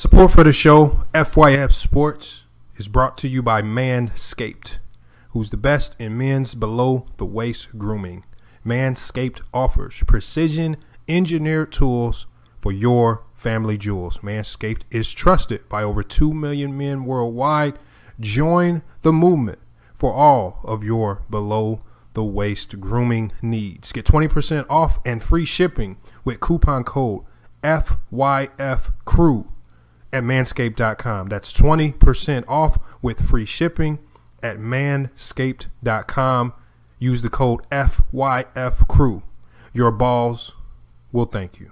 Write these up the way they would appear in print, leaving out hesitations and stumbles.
Support for the show, FYF Sports, is brought to you by Manscaped, who's the best in men's below-the-waist grooming. Manscaped offers precision engineered tools for your family jewels. Manscaped is trusted by over 2 million men worldwide. Join the movement for all of your below-the-waist grooming needs. Get 20% off and free shipping with coupon code FYFCREW at manscaped.com. That's 20% off with free shipping at manscaped.com. Use the code FYFCREW. Your balls will thank you.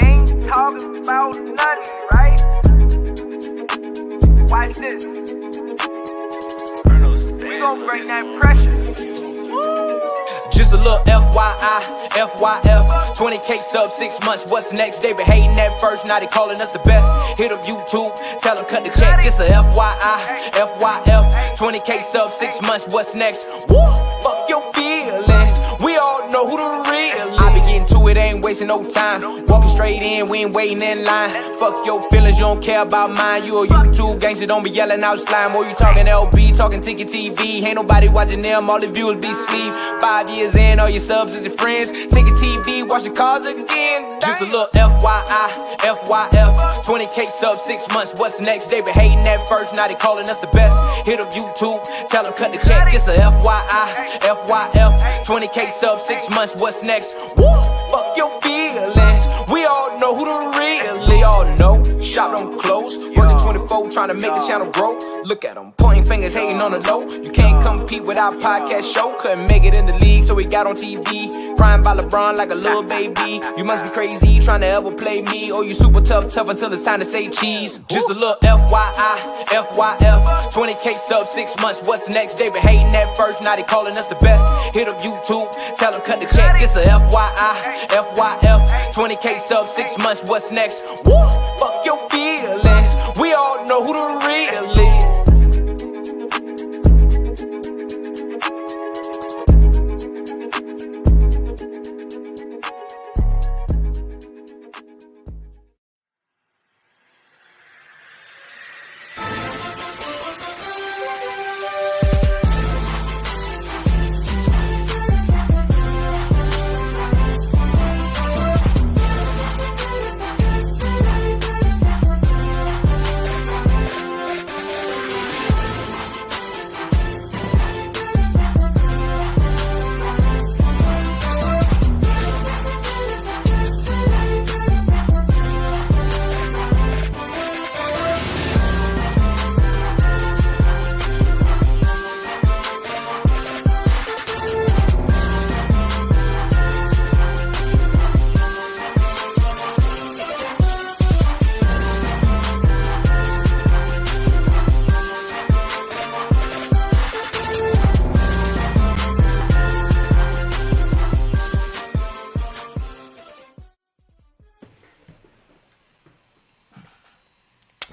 Ain't talking about nothing, right? Watch this. We gon' bring that pressure. Just a little FYI, FYF, 20K sub 6 months, what's next? They been hating at first, now they calling us the best. Hit up YouTube, tell them cut the check. Just a FYI, FYF, 20K sub 6 months, what's next? Woo! Fuck your feelings, we all know who the real is. I be getting to it, ain't wasting no time. Walking straight in, we ain't waiting in line. Fuck your feelings, you don't care about mine. You a YouTube gangster, don't be yelling out slime. Or you talking LB, talking Ticket TV. Ain't nobody watching them, all the viewers be sleep. 5 years in, all your subs is your friends. Ticket TV, watch your cars again. Just a little FYI, FYF, 20K sub 6 months, what's next? They been hating at first, now they calling us the best. Hit up YouTube, tell them cut the check. Just a FYI, FYF, 20K sub 6 months, what's next? Woo! Fuck your feelings, we all know who the real, all know. Shop don't close, working 24, trying to make the channel grow. Look at them, pointing fingers, hating on the low. You can't compete with our podcast show. Couldn't make it in the league, so we got on TV. Crying by LeBron like a little baby. You must be crazy, trying to ever play me. Or you super tough until it's time to say cheese. Just a little FYI, FYF, 20K sub 6 months, what's next? They been hating at first, now they calling us the best. Hit up YouTube, tell them cut the check. Just a FYI, FYF, 20K sub 6 months, what's next? Woo! Fuck your feelings, we all know who the real is.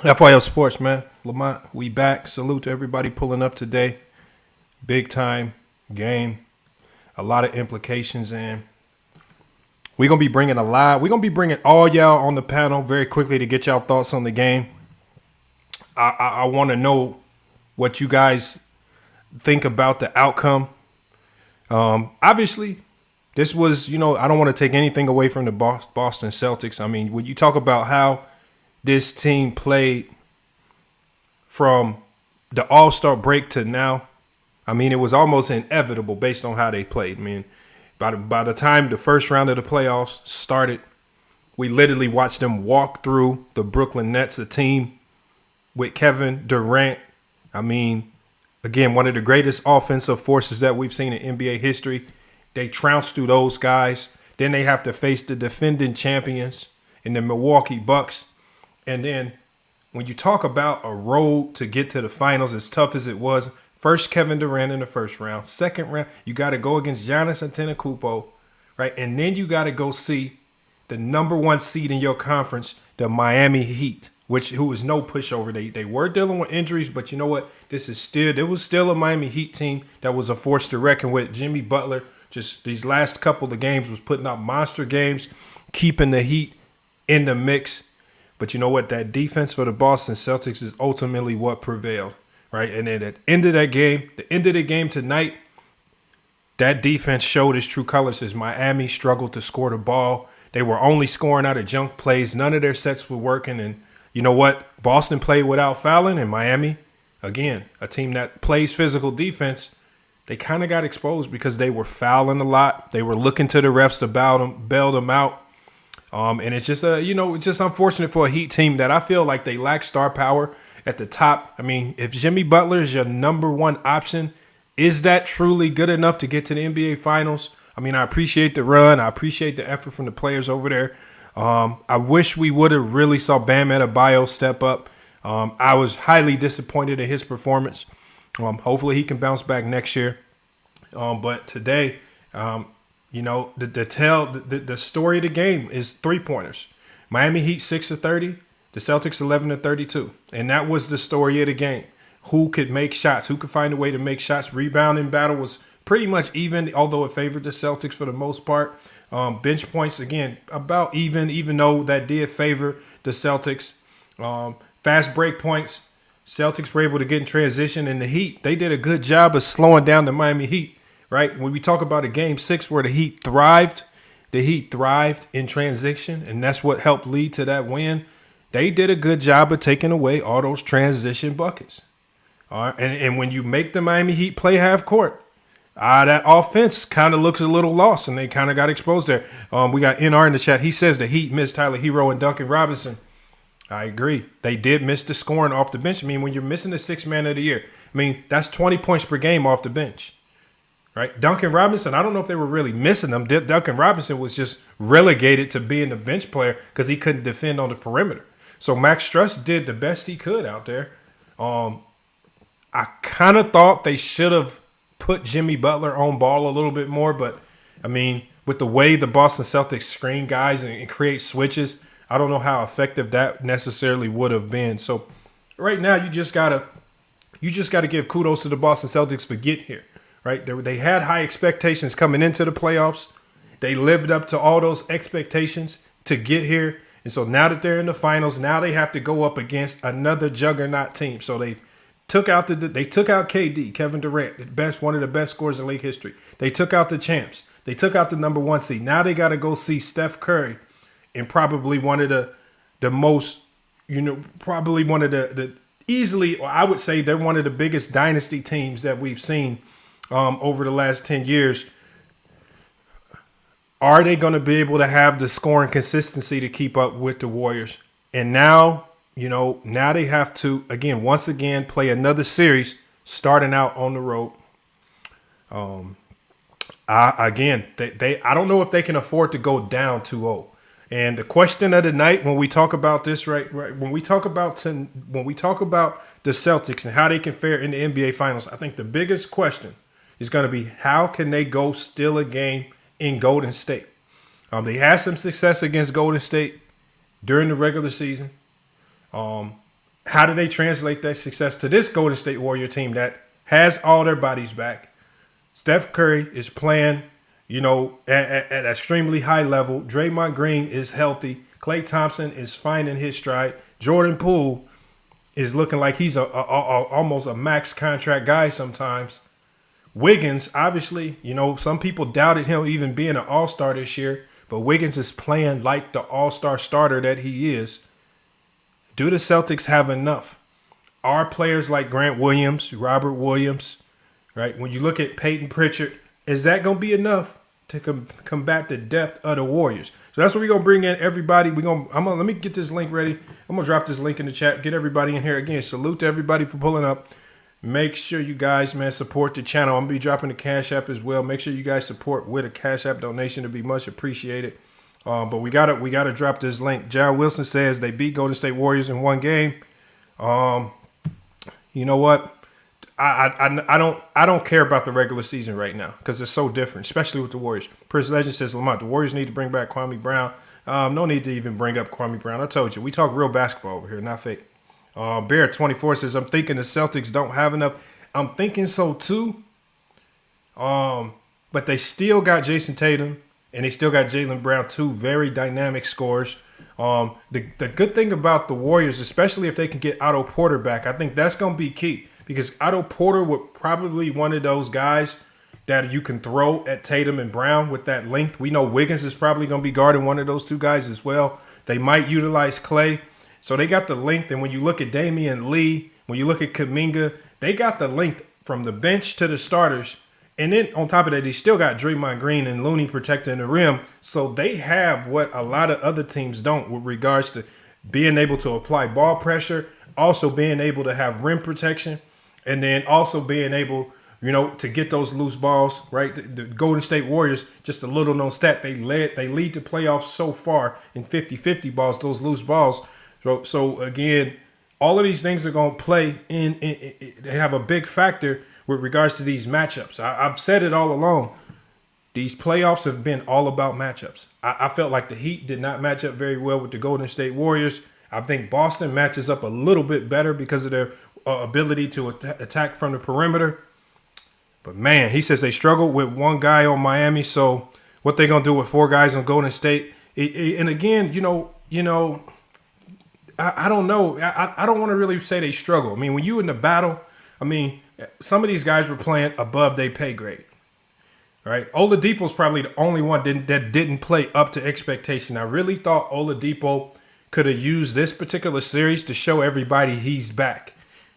FYF Sports, man. Lamont, we back. Salute to everybody pulling up today. Big time game. A lot of implications, and we're going to be bringing all y'all on the panel very quickly to get y'all thoughts on the game. I want to know what you guys think about the outcome. Obviously, this was, I don't want to take anything away from the Boston Celtics. I mean, when you talk about how this team played from the All-Star break to now, I mean, it was almost inevitable based on how they played. I mean, by the time the first round of the playoffs started, We literally watched them walk through the Brooklyn Nets, a team with Kevin Durant. I mean, again, one of the greatest offensive forces that we've seen in NBA history. They trounced through those guys. Then they have to face the defending champions in the Milwaukee Bucks. And then when you talk about a road to get to the finals, as tough as it was, first Kevin Durant in the first round. Second round, you got to go against Giannis Antetokounmpo, right? And then you got to go see the number one seed in your conference, the Miami Heat, who is no pushover. They were dealing with injuries, but you know what? There was still a Miami Heat team that was a force to reckon with. Jimmy Butler, just these last couple of games, was putting up monster games, keeping the Heat in the mix. But you know what? That defense for the Boston Celtics is ultimately what prevailed, right? And then at the end of the game tonight, that defense showed its true colors as Miami struggled to score the ball. They were only scoring out of junk plays. None of their sets were working. And you know what? Boston played without fouling, and Miami, again, a team that plays physical defense, they kind of got exposed because they were fouling a lot. They were looking to the refs to bail them out. And it's just it's just unfortunate for a Heat team that I feel like they lack star power at the top. I mean, if Jimmy Butler is your number one option, is that truly good enough to get to the NBA Finals? I mean, I appreciate the run. I appreciate the effort from the players over there. I wish we would have really saw Bam Adebayo step up. I was highly disappointed in his performance. Hopefully he can bounce back next year. But today, the story of the game is 3-pointers. Miami Heat 6 of 30, the Celtics 11 of 32. And that was the story of the game. Who could make shots? Who could find a way to make shots? Rebounding battle was pretty much even, although it favored the Celtics for the most part. Bench points, again, about even though that did favor the Celtics. Fast break points, Celtics were able to get in transition. And the Heat, they did a good job of slowing down the Miami Heat, right? When we talk about a game 6 where the Heat thrived in transition, and that's what helped lead to that win. They did a good job of taking away all those transition buckets. All right? And when you make the Miami Heat play half court, that offense kind of looks a little lost, and they kind of got exposed there. We got NR in the chat. He says the Heat missed Tyler Hero and Duncan Robinson. I agree. They did miss the scoring off the bench. I mean, when you're missing the 6th man of the year, I mean, that's 20 points per game off the bench, right? Duncan Robinson, I don't know if they were really missing them. Duncan Robinson was just relegated to being the bench player because he couldn't defend on the perimeter. So Max Struss did the best he could out there. I kind of thought they should have put Jimmy Butler on ball a little bit more, but I mean, with the way the Boston Celtics screen guys and create switches, I don't know how effective that necessarily would have been. So right now, you just gotta give kudos to the Boston Celtics for getting here. Right, they had high expectations coming into the playoffs. They lived up to all those expectations to get here, and so now that they're in the finals, now they have to go up against another juggernaut team. So they took out KD, Kevin Durant, one of the best scorers in league history. They took out the champs. They took out the number one seed. Now they got to go see Steph Curry, and probably one of the most, probably one of the easily, or I would say they're one of the biggest dynasty teams that we've seen over the last 10 years. Are they going to be able to have the scoring consistency to keep up with the Warriors? And now, now they have to, once again, play another series starting out on the road. I don't know if they can afford to go down 2-0. And the question of the night, when we talk about this, right, when we talk about the Celtics and how they can fare in the NBA Finals, I think the biggest question is going to be how can they go steal a game in Golden State? They had some success against Golden State during the regular season. How do they translate that success to this Golden State Warrior team that has all their bodies back? Steph Curry is playing, at extremely high level. Draymond Green is healthy. Klay Thompson is finding his stride. Jordan Poole is looking like he's almost a max contract guy sometimes. Wiggins, obviously, some people doubted him even being an all-star this year, but Wiggins is playing like the all-star starter that he is. Do the Celtics have enough? Are players like Grant Williams, Robert Williams, right? When you look at Peyton Pritchard, is that going to be enough to combat the depth of the Warriors? So that's what we're gonna bring in everybody. Let me get this link ready. I'm gonna drop this link in the chat. Get everybody in here again. Salute to everybody for pulling up. Make sure you guys, man, support the channel. I'm gonna be dropping the Cash App as well. Make sure you guys support with a Cash App donation to be much appreciated. But we gotta drop this link. John Wilson says they beat Golden State Warriors in one game. You know what? I don't care about the regular season right now because it's so different, especially with the Warriors. Prince Legend says, Lamont, the Warriors need to bring back Kwame Brown. No need to even bring up Kwame Brown. I told you, we talk real basketball over here, not fake. Bear24 says, I'm thinking the Celtics don't have enough. I'm thinking so too. But they still got Jason Tatum and they still got Jaylen Brown, two very dynamic scorers. The good thing about the Warriors, especially if they can get Otto Porter back, I think that's going to be key. Because Otto Porter would probably one of those guys that you can throw at Tatum and Brown with that length. We know Wiggins is probably going to be guarding one of those two guys as well. They might utilize Clay. So they got the length. And when you look at Damian Lee, when you look at Kuminga, they got the length from the bench to the starters. And then on top of that, they still got Draymond Green and Looney protecting the rim. So they have what a lot of other teams don't with regards to being able to apply ball pressure, also being able to have rim protection. And then also being able, to get those loose balls, right? The Golden State Warriors, just a little known stat, they lead the playoffs so far in 50-50 balls, those loose balls. So again, all of these things are going to play in. They have a big factor with regards to these matchups. I've said it all along. These playoffs have been all about matchups. I felt like the Heat did not match up very well with the Golden State Warriors. I think Boston matches up a little bit better because of their ability to attack from the perimeter. But man, he says they struggle with one guy on Miami. So what they gonna do with four guys on Golden State? And again, I don't know. I don't want to really say they struggle. I mean, when you in the battle, some of these guys were playing above their pay grade. Right? Oladipo's probably the only one that didn't play up to expectation. I really thought Oladipo could have used this particular series to show everybody he's back.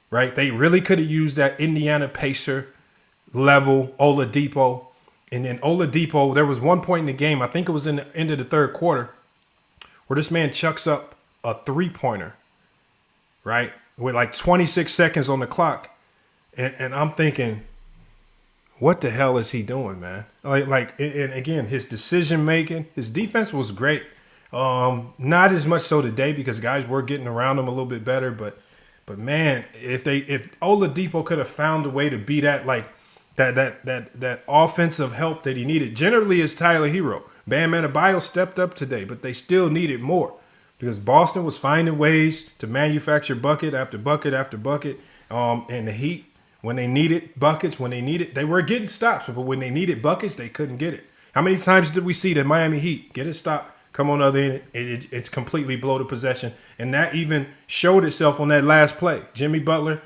Right? They really could have used that Indiana Pacer level Oladipo. And then Oladipo, there was one point in the game, I think it was in the end of the third quarter, where this man chucks up a three-pointer, right? With like 26 seconds on the clock. And I'm thinking, what the hell is he doing, man? And again, his decision-making, his defense was great. Not as much so today because guys were getting around him a little bit better, but man, if Oladipo could have found a way to be that offensive help that he needed, generally is Tyler Hero. Bam Adebayo stepped up today, but they still needed more because Boston was finding ways to manufacture bucket after bucket after bucket. And the Heat, when they needed buckets, they were getting stops, but when they needed buckets, they couldn't get it. How many times did we see the Miami Heat get a stop? Come on the other end, it's completely blow the possession. And that even showed itself on that last play. Jimmy Butler,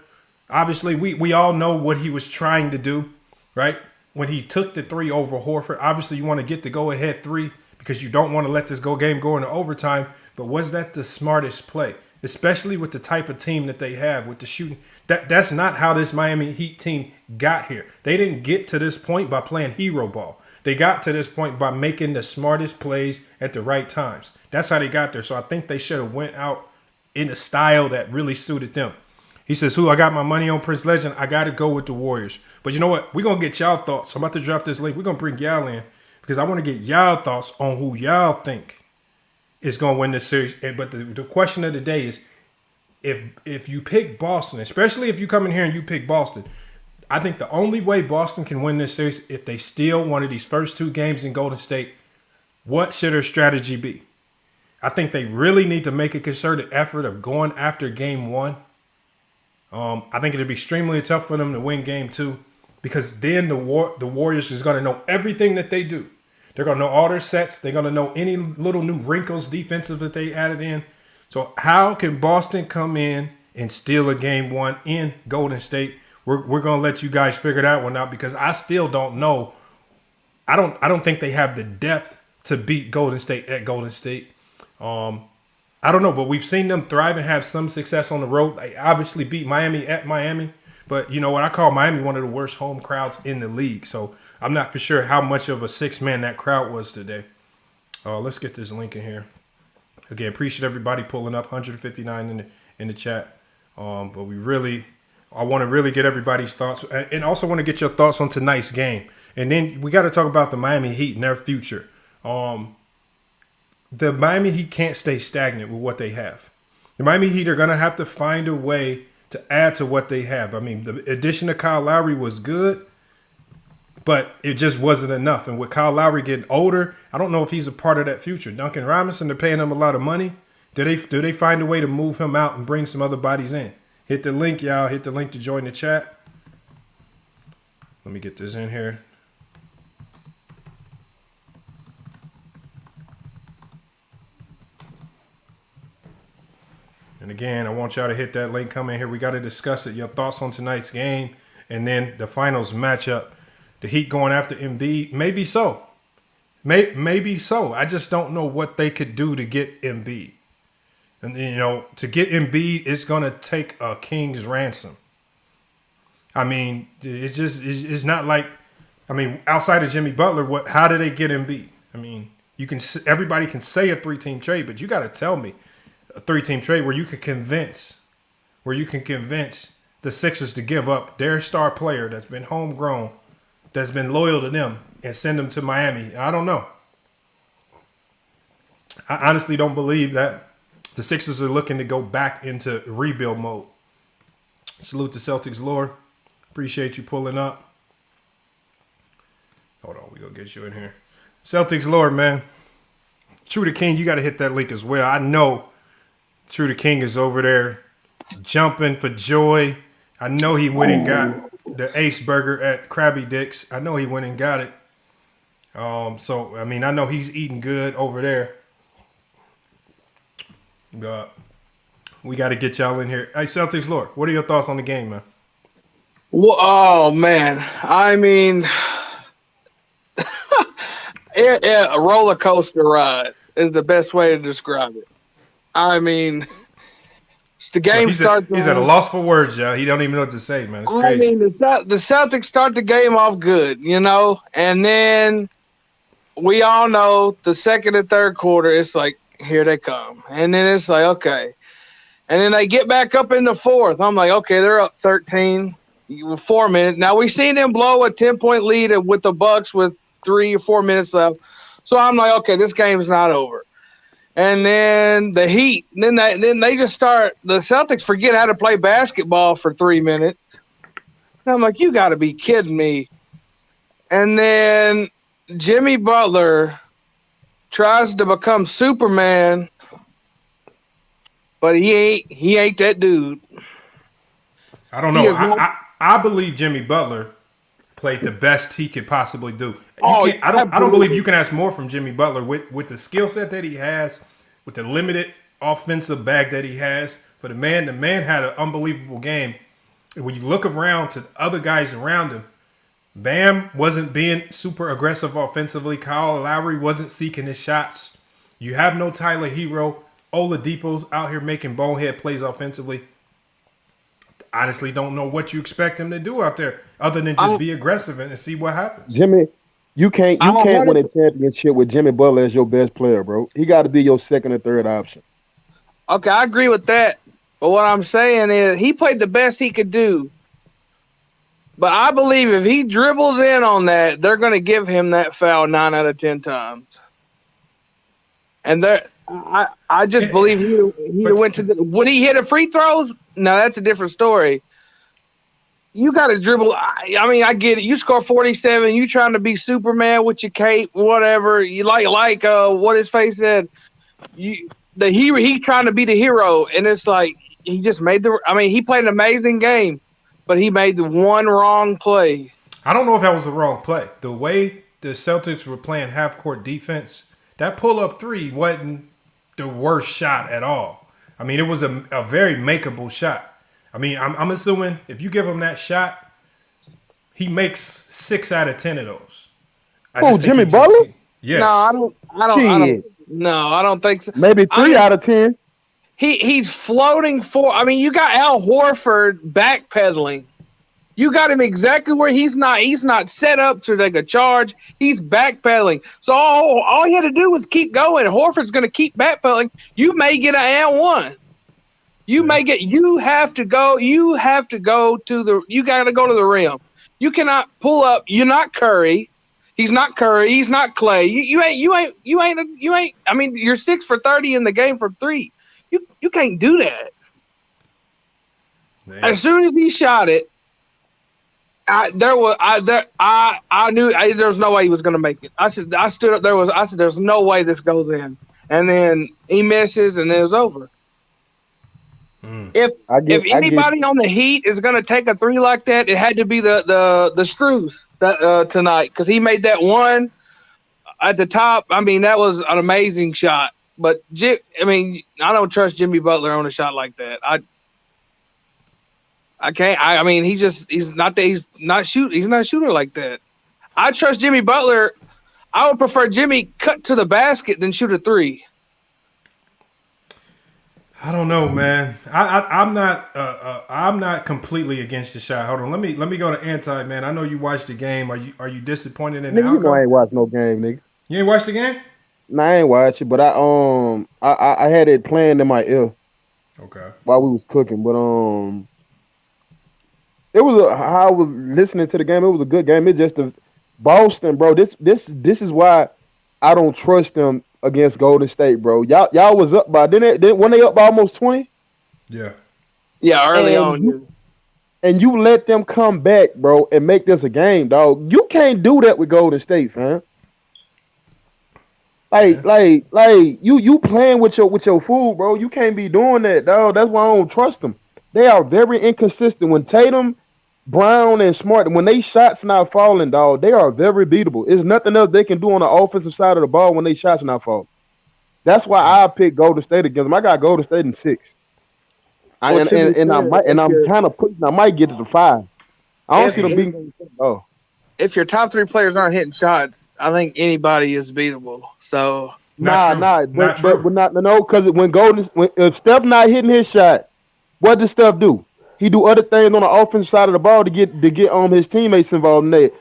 obviously, we all know what he was trying to do, right? When he took the three over Horford, obviously you want to get the go-ahead three because you don't want to let this game go into overtime. But was that the smartest play? Especially with the type of team that they have with the shooting. That's not how this Miami Heat team got here. They didn't get to this point by playing hero ball. They got to this point by making the smartest plays at the right times. That's how they got there. So I think they should have went out in a style that really suited them. He says, I got my money on Prince Legend. I got to go with the Warriors. But you know what? We're going to get y'all thoughts. I'm about to drop this link. We're going to bring y'all in because I want to get y'all thoughts on who y'all think is going to win this series. But the question of the day is, if you pick Boston, especially if you come in here and you pick Boston, I think the only way Boston can win this series if they steal one of these first two games in Golden State, what should their strategy be? I think they really need to make a concerted effort of going after game one. I think it'd be extremely tough for them to win game two because then the Warriors is going to know everything that they do. They're going to know all their sets. They're going to know any little new wrinkles defensive that they added in. So how can Boston come in and steal a game one in Golden State? We're going to let you guys figure that one out because I still don't know. I don't think they have the depth to beat Golden State at Golden State. I don't know, but we've seen them thrive and have some success on the road. They obviously beat Miami at Miami, but you know what? I call Miami one of the worst home crowds in the league. So I'm not for sure how much of a 6-man that crowd was today. Let's get this link in here. Again, appreciate everybody pulling up. 159 in the chat. But I want to really get everybody's thoughts, and also want to get your thoughts on tonight's game. And then we got to talk about the Miami Heat and their future. The Miami Heat can't stay stagnant with what they have. The Miami Heat are going to have to find a way to add to what they have. I mean, the addition of Kyle Lowry was good, but it just wasn't enough. And with Kyle Lowry getting older, I don't know if he's a part of that future. Duncan Robinson, they're paying him a lot of money. Do they find a way to move him out and bring some other bodies in? Hit the link, y'all. Hit the link to join the chat. Let me get this in here. And again, I want y'all to hit that link. Come in here. We got to discuss it. Your thoughts on tonight's game. And then the finals matchup. The Heat going after Embiid. Maybe so. Maybe so. I just don't know what they could do to get Embiid. And, to get Embiid, it's going to take a king's ransom. I mean, it's not like, outside of Jimmy Butler, how did they get Embiid? I mean, everybody can say a 3-team trade, but you got to tell me a 3-team trade where you can convince the Sixers to give up their star player that's been homegrown, that's been loyal to them, and send them to Miami. I don't know. I honestly don't believe that the Sixers are looking to go back into rebuild mode. Salute to Celtics lore. Appreciate you pulling up. Hold on, we gonna get you in here. Celtics lore, man. True to King, you got to hit that link as well. I know True to King is over there jumping for joy. I know he went and got the Ace Burger at Krabby Dick's. I know he went and got it. I know he's eating good over there. We got to get y'all in here. Hey, Celtics lore, what are your thoughts on the game, man? Well, oh, man. I mean, a roller coaster ride is the best way to describe it. I mean, the game starts. He's at a loss for words, y'all. He don't even know what to say, man. It's crazy. I mean, the Celtics start the game off good, and then we all know the second and third quarter, it's like, here they come. And then it's like, okay. And then they get back up in the fourth. I'm like, okay, they're up 13, 4 minutes. Now, we've seen them blow a 10-point lead with the Bucks with 3 or 4 minutes left. So I'm like, okay, this game's not over. And then the Heat, then they just start. The Celtics forget how to play basketball for 3 minutes. And I'm like, you got to be kidding me. And then Jimmy Butler tries to become Superman, but he ain't that dude. I don't know. I believe Jimmy Butler played the best he could possibly do. I don't believe you can ask more from Jimmy Butler with the skill set that he has, with the limited offensive bag that he has. For the man had an unbelievable game. When you look around to other guys around him, Bam wasn't being super aggressive offensively. Kyle Lowry wasn't seeking his shots. You have no Tyler Hero. Oladipo's out here making bonehead plays offensively. Honestly, don't know what you expect him to do out there other than just be aggressive and see what happens. Jimmy, you can't win a championship with Jimmy Butler as your best player, bro. He got to be your second or third option. Okay, I agree with that. But what I'm saying is he played the best he could do. But I believe if he dribbles in on that, they're going to give him that foul 9 out of 10 times. And I just believe he went to would he hit a free throws? No, that's a different story. You got to dribble. I get it. You score 47. You trying to be Superman with your cape, whatever. You like what his face said. He trying to be the hero, and it's like he just made he played an amazing game. But he made the one wrong play. I don't know if that was the wrong play. The way the Celtics were playing half-court defense, that pull-up three wasn't the worst shot at all. It was a very makeable shot. I'm assuming if you give him that shot, he makes 6 out of 10 of those. Jimmy Butler? Yes. No, I don't think so. Maybe 3 out of 10. He's floating for. You got Al Horford backpedaling. You got him exactly where he's not. He's not set up to take a charge. He's backpedaling. So all he had to do was keep going. Horford's going to keep backpedaling. You may get an and one. You may get. You have to go. You have to go to the. You got to go to the rim. You cannot pull up. You're not Curry. He's not Curry. He's not Clay. You ain't. I mean, you're 6 for 30 in the game from 3. You can't do that. Man. As soon as he shot it. I knew there's no way he was going to make it. I stood up there. I said, there's no way this goes in. And then he misses, and it was over. If anybody on the Heat is going to take a 3 like that, it had to be the Strus tonight, because he made that one at the top. I mean, that was an amazing shot. But I don't trust Jimmy Butler on a shot like that. I can't. I mean, he's not a shooter like that. I trust Jimmy Butler. I would prefer Jimmy cut to the basket than shoot a 3. I don't know, man. I'm not completely against the shot. Hold on, let me go to Anti, man. I know you watched the game. Are you disappointed in the outcome? You know I ain't watched no game, nigga. You ain't watched the game? Nah, I ain't watch it, but I had it playing in my ear. Okay. While we was cooking, but it was how I was listening to the game. It was a good game. It's just Boston, bro. This is why I don't trust them against Golden State, bro. Y'all was up by when they up by almost 20. Yeah. Yeah, early on. And you let them come back, bro, and make this a game, dog. You can't do that with Golden State, fam. Like you playing with your food, bro. You can't be doing that, dog. That's why I don't trust them. They are very inconsistent. When Tatum, Brown, and Smart, when they shots not falling, dog, they are very beatable. There's nothing else they can do on the offensive side of the ball when they shots not falling. That's why I pick Golden State against them. I got Golden State in 6. I'm kind of pushing. I might get to the 5. I don't see them beating. Oh, if your top 3 players aren't hitting shots, I think anybody is beatable. So but because if Steph not hitting his shot, what does Steph do? He do other things on the offensive side of the ball to get his teammates involved in that.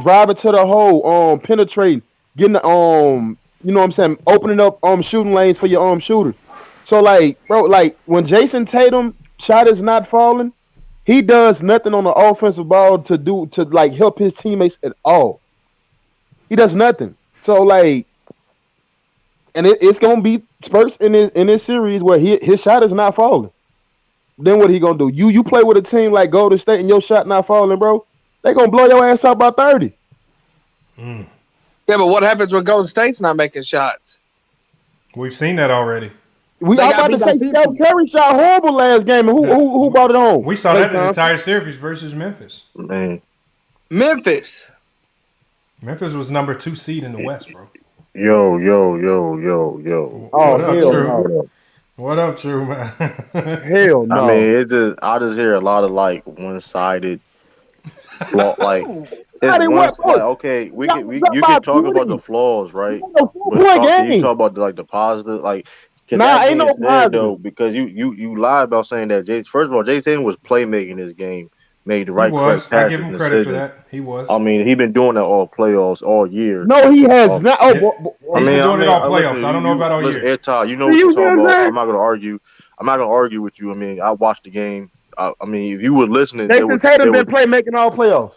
Driving to the hole, penetrating, getting the you know what I'm saying, opening up shooting lanes for your shooters. So when Jason Tatum shot is not falling, he does nothing on the offensive ball to help his teammates at all. He does nothing. So and it's gonna be spurts in this series where his shot is not falling. Then what he gonna do? You play with a team like Golden State and your shot not falling, bro. They gonna blow your ass out by 30. Yeah, but what happens when Golden State's not making shots? We've seen that already. I'm about to say Steph Curry shot horrible last game, and who brought it home? We saw that in the entire series versus Memphis. Man, Memphis was number 2 seed in the West, bro. Yo. Oh, hell no. What up, True, man? Hell no. I mean, I just hear a lot of one-sided, okay, you can talk about the flaws, right? But you talk about the positive, Can that ain't no said, though, because you lied about saying that. First of all, Jason was playmaking this game, made the right passes. I give him credit for that. He was. I mean, he been doing that all playoffs, all year. No, he has not. He's been doing it all playoffs. I don't know about all year. You know what you're talking about. I'm not going to argue. I'm not going to argue with you. I mean, I watched the game. I mean, if you were listening, Jason Tatum been playmaking all playoffs.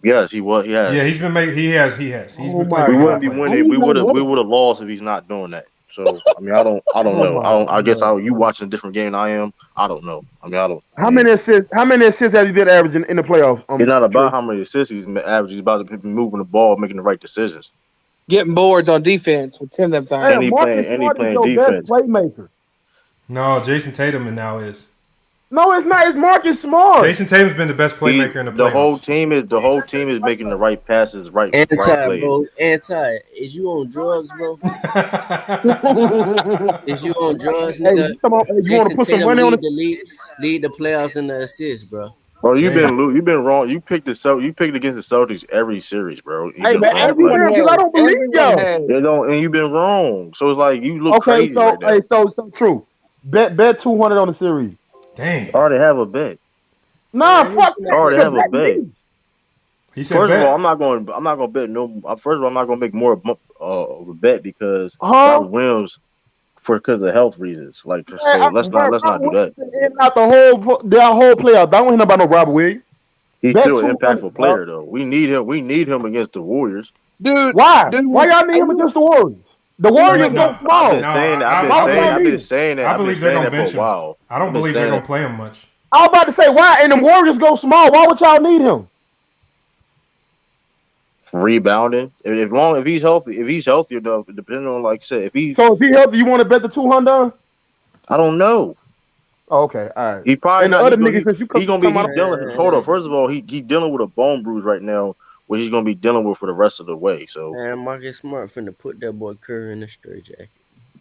Yes, he was. He has. Yeah, he's been making. He has. He's been playing. We wouldn't be winning. We would have lost if he's not doing that. So I mean, I don't know. I guess you watching a different game than I am. I don't know. I mean, I don't. How many assists have you been averaging in the playoffs? It's not about how many assists he's averaging. It's about moving the ball, making the right decisions, getting boards on defense with 10 of them. And he playing defense. Playmaker. No, Jason Tatum now is. No, it's not. It's Marcus Smart. Jason Tatum's been the best playmaker in the playoffs. The whole team is making the right passes, right plays. Bro. Is you on drugs, bro? Is you on drugs? Hey, come on. You want to put some money on it? Lead the playoffs in the assists, bro. Bro, you've been wrong. You picked against the Celtics every series, bro. Hey, man, everyone because I don't believe y'all. And you've been wrong. So it's like you look crazy right now. So true. Bet 200 on the series. Dang. I already have a bet. Nah, fuck I already have a bet. He said, first of all, I'm not going to bet no. First of all, I'm not going to make more of a bet because Robert Williams, because of health reasons. Like, let's not do that. Not the whole playoff. I don't hear about no Robert Williams. He's still an impactful player, though. We need him. We need him against the Warriors. Dude, why? Why y'all need him against the Warriors? The Warriors go small. I've been saying that. I believe they're gonna bench him. For a while. I don't believe they're gonna play him much. I was about to say why, and the Warriors go small. Why would y'all need him? Rebounding. If he's healthy enough, depending on like I said, if he healthy, you want to bet the 200? I don't know. Oh, okay, all right. He probably and the other niggas since you come dealing. Hold on. First of all, he dealing with a bone bruise right now, which he's gonna be dealing with for the rest of the way. So man, Marcus Smart finna put that boy Kerr in the straight jacket.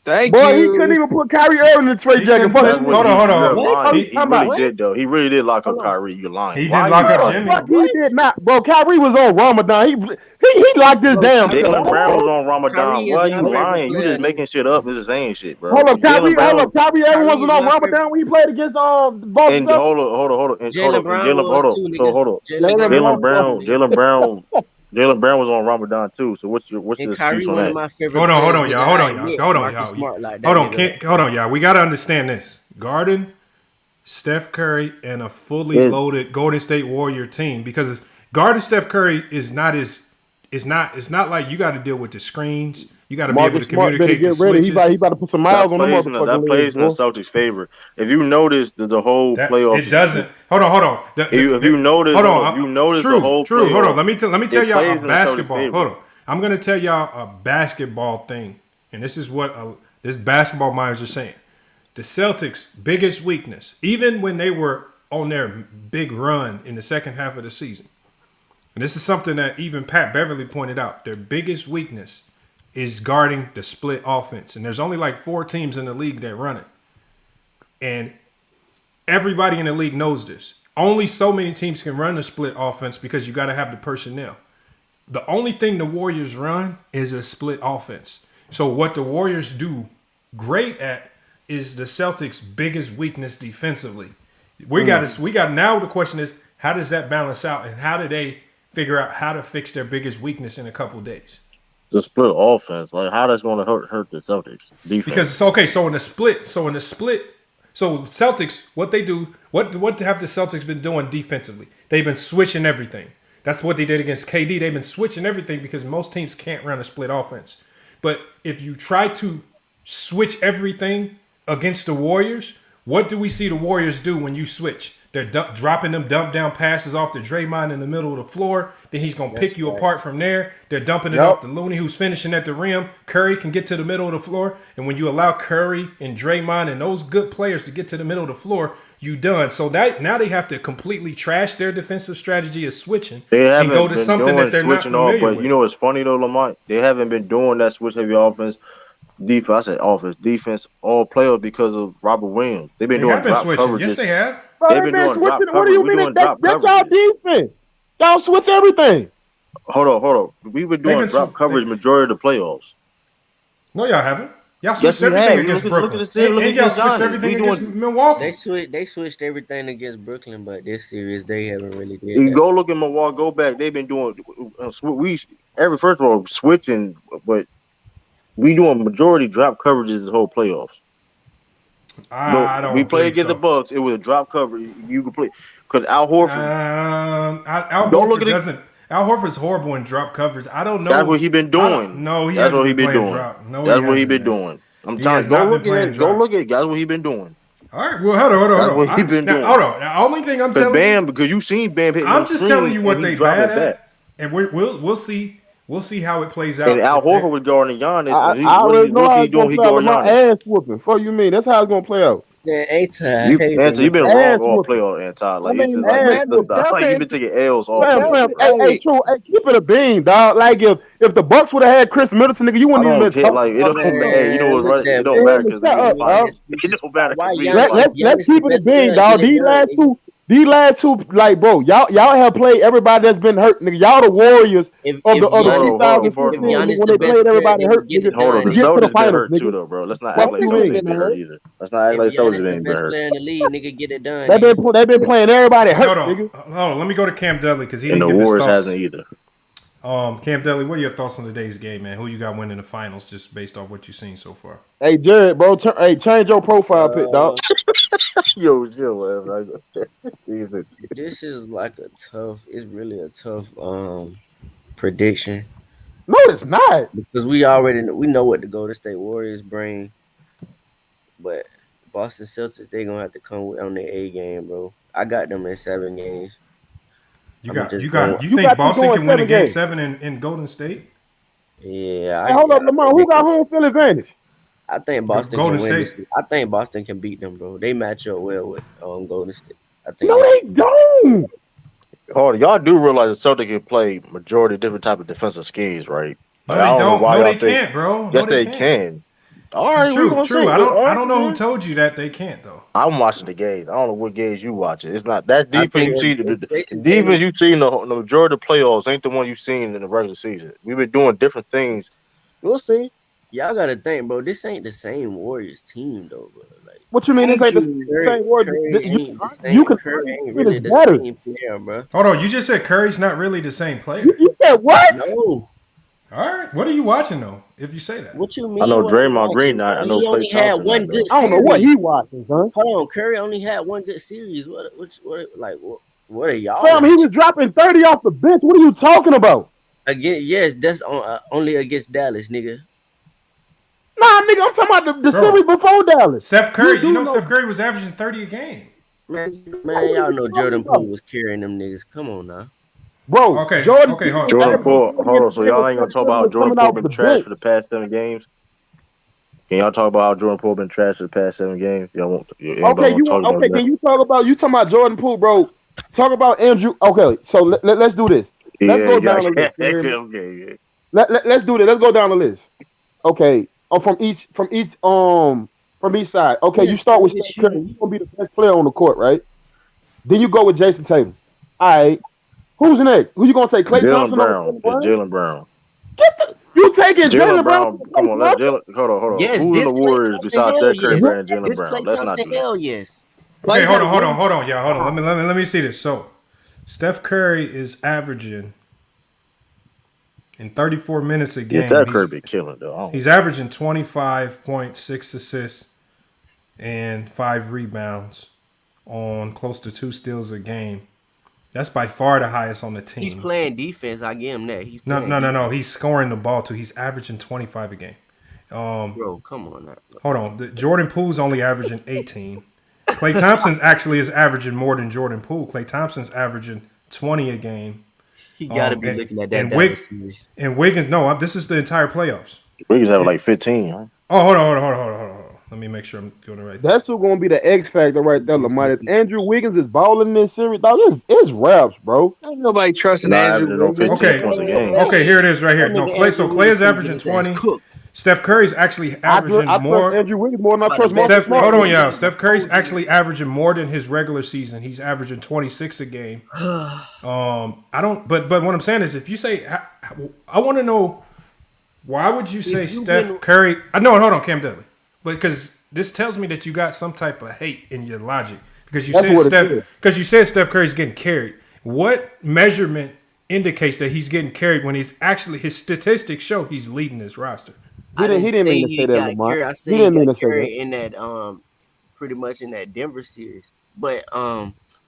Thank you. He couldn't even put Kyrie Irving in the trade jacket. Hold on. He really did, though. He really did lock up Kyrie. You're lying. He did lock up Jimmy. He did not. Bro, Kyrie was on Ramadan. He locked this down. Jaylen Brown was on Ramadan. Why are you lying? You just making shit up. This is saying shit, bro. Hold up, Kyrie Irving wasn't on Ramadan when he played against Boston. Hold on. Jaylen Brown was on Ramadan too. So what's the excuse on that? Hold on, y'all. We gotta understand this. Garden, Steph Curry, and a fully loaded Golden State Warrior team, because guarding Steph Curry is not like you got to deal with the screens. You got to be able to communicate the switches. He about to put some miles on the motherfucker. That plays in the Celtics' favor. If you notice the whole playoff, it doesn't. Hold on. If you notice, the whole true. Playoff, hold on. Let me tell y'all a basketball. Hold on. I'm gonna tell y'all a basketball thing, and this is what this basketball minds are saying. The Celtics' biggest weakness, even when they were on their big run in the second half of the season, and this is something that even Pat Beverly pointed out, their biggest weakness is guarding the split offense. And there's only like 4 teams in the league that run it. And everybody in the league knows this. Only so many teams can run the split offense because you got to have the personnel. The only thing the Warriors run is a split offense. So what the Warriors do great at is the Celtics' biggest weakness defensively. We got now the question is, how does that balance out, and how do they figure out how to fix their biggest weakness in a couple days? The split offense, like how that's going to hurt the Celtics defense. Because it's okay. So in the split, Celtics, what they do, what have the Celtics been doing defensively? They've been switching everything. That's what they did against KD. They've been switching everything because most teams can't run a split offense. But if you try to switch everything against the Warriors, what do we see the Warriors do when you switch? They're dropping them dump down passes off to Draymond in the middle of the floor. Then he's going to pick you apart from there. They're dumping it off to Looney, who's finishing at the rim. Curry can get to the middle of the floor. And when you allow Curry and Draymond and those good players to get to the middle of the floor, you done. So now they have to completely trash their defensive strategy of switching and go to something that they're not familiar with. You know what's funny, though, Lamont? They haven't been doing that switch-heavy offense. Defense, all playoffs because of Robert Williams. They've been doing drop coverages. Yes, they have. They've been doing drop coverages. What do you mean? That's y'all defense. Y'all switch everything. Hold on. We've been doing drop coverage majority of the playoffs. No, y'all haven't. Y'all switched everything against Brooklyn. And y'all switched everything against Milwaukee. They switched everything against Brooklyn, but this series they haven't really did. You go look at Milwaukee. Go back. They've been doing first of all switching, but we doing majority drop coverages the whole playoffs. We played against the Bucks. It was a drop coverage. You could play because Al Horford. Al Horford's horrible in drop coverage. I don't know. That's what he's been doing. That's what he's been doing. That's what he's been doing. I'm telling you, go look at it. That's what he's been doing. All right. Well, hold on. That's what he's been doing. Hold on. The only thing I'm telling Bam, because you seen Bam hitting. I'm just telling you what they bad at, and we'll see. We'll see how it plays out. And Al Horford was guarding Giannis. I already know how it's going to play out. My ass whooping. What you mean? That's how it's going to play out. Yeah, you've been wrong all playoff, Anti. You've been taking L's all playoff. Hey, true. Hey, keep it a bean, dog. Like if the Bucks would have had Chris Middleton, nigga, you wouldn't even been like it don't matter. You know what's right? It don't matter because it don't matter. Let's keep it a bean, dog. These last two, like, bro, y'all have played everybody that's been hurt, nigga. Y'all the Warriors of the 2015 when they played everybody hurt, nigga. Hold on, the get to the Celtics been finals, hurt nigga. too, though, bro. Let's not act like Celtics been hurt either. Let's not act like Celtics been hurt. Player in the league, nigga, get it done. They've been playing everybody hurt, nigga. Hold on. Let me go to Cam Dudley because he and didn't the give Warriors his thoughts. hasn't either. Cam Dudley, what are your thoughts on today's game, man? Who you got winning the finals, just based off what you've seen so far? Hey, Jared, bro, change your profile pic, dog. Yo, man. This is like it's really a tough prediction. No, it's not. Because we know what the Golden State Warriors bring. But Boston Celtics, they gonna have to come on their A game, bro. I got them in 7 games. You think Boston can win a game 7 in Golden State? Yeah. Hey, hold up, Lamar. Who got home field advantage? I think Boston Golden can win. State. I think Boston can beat them, bro. They match up well with Golden State. I think. No, they don't. Hold on, y'all do realize the Celtics can play majority of different type of defensive schemes, right? No, they don't. No, they can't, bro. Yes, they can. All right, true. I don't know who told you that they can't though. I'm watching the games. I don't know what games you watching. It's not that defense you see. The defense you see in the majority of the playoffs ain't the one you seen in the regular season. We've been doing different things. We'll see. Y'all gotta think, bro. This ain't the same Warriors team, though, bro. Like, what you mean? This ain't the same Warriors? Curry ain't really the same player, bro. Hold on, you just said Curry's not really the same player. You said what? No. All right, what are you watching though? If you say that, what you mean? I know Draymond Green. Not. I know he only had one good. I don't know what he watching, son. Hold on, Curry only had one good series. What are y'all? Fam, he was dropping 30 off the bench. What are you talking about? Again, yes, that's only against Dallas, nigga. Nah, nigga, I'm talking about the series before Dallas. Steph Curry, you know Steph Curry was averaging 30 a game. Man, y'all know Jordan Poole was carrying them niggas. Come on now. Bro, okay, Jordan Poole. Hold on. So y'all ain't gonna talk about how Jordan Poole been trash for the past 7 games? Can y'all talk about how Jordan Poole been trash for the past 7 games? Y'all won't. Can you talk about Jordan Poole, bro? Talk about Andrew. Okay, so let's do this. Let's go down the list. Okay. Let's do this. Let's go down the list. Okay. From each side. Okay, you start with Steph Curry. He's gonna be the best player on the court, right? Then you go with Jason Tatum. All right. Who's next? Who you gonna take? Klay Thompson? Jaylen Brown. You taking Jaylen Brown? Come on, hold on. Yes, who's in the Warriors besides Steph Curry and Jaylen Brown? Let's not do that. Hell yes. Okay, hold on, y'all. Hold on. Let me see this. So, Steph Curry is averaging in 34 minutes a game. Steph Curry be killing though. He's averaging 25.6 assists and 5 rebounds on close to 2 steals a game. That's by far the highest on the team. He's playing defense. I give him that. No. He's scoring the ball too. He's averaging 25 a game. Bro, come on now. Hold on. Jordan Poole's only averaging 18. Klay Thompson actually is averaging more than Jordan Poole. Klay Thompson's averaging 20 a game. He got to be looking at that series. And Wiggins, no, this is the entire playoffs. Wiggins have like 15. Huh? Oh, hold on. Let me make sure I'm doing it right. That's who's gonna be the X factor right there, Lamar. If Andrew Wiggins is balling in this series, dog, it's raps, bro. Ain't nobody trusting Andrew Wiggins. Okay, here it is right here. No, Klay is averaging 20. Steph Curry's actually averaging more. Trust Andrew Wiggins more than I trust Marcus Smart. Hold on, y'all. Steph Curry's actually averaging more than his regular season. He's averaging 26 a game. But what I'm saying is, if you say, I want to know, why would you say Steph Curry? No, hold on, Cam Dudley. Because this tells me that you got some type of hate in your logic. Because you said Steph Curry's getting carried. What measurement indicates that he's getting carried when he's actually, his statistics show he's leading this roster? He didn't mean to say that, Lamar. I said he got carried in that pretty much in that Denver series. But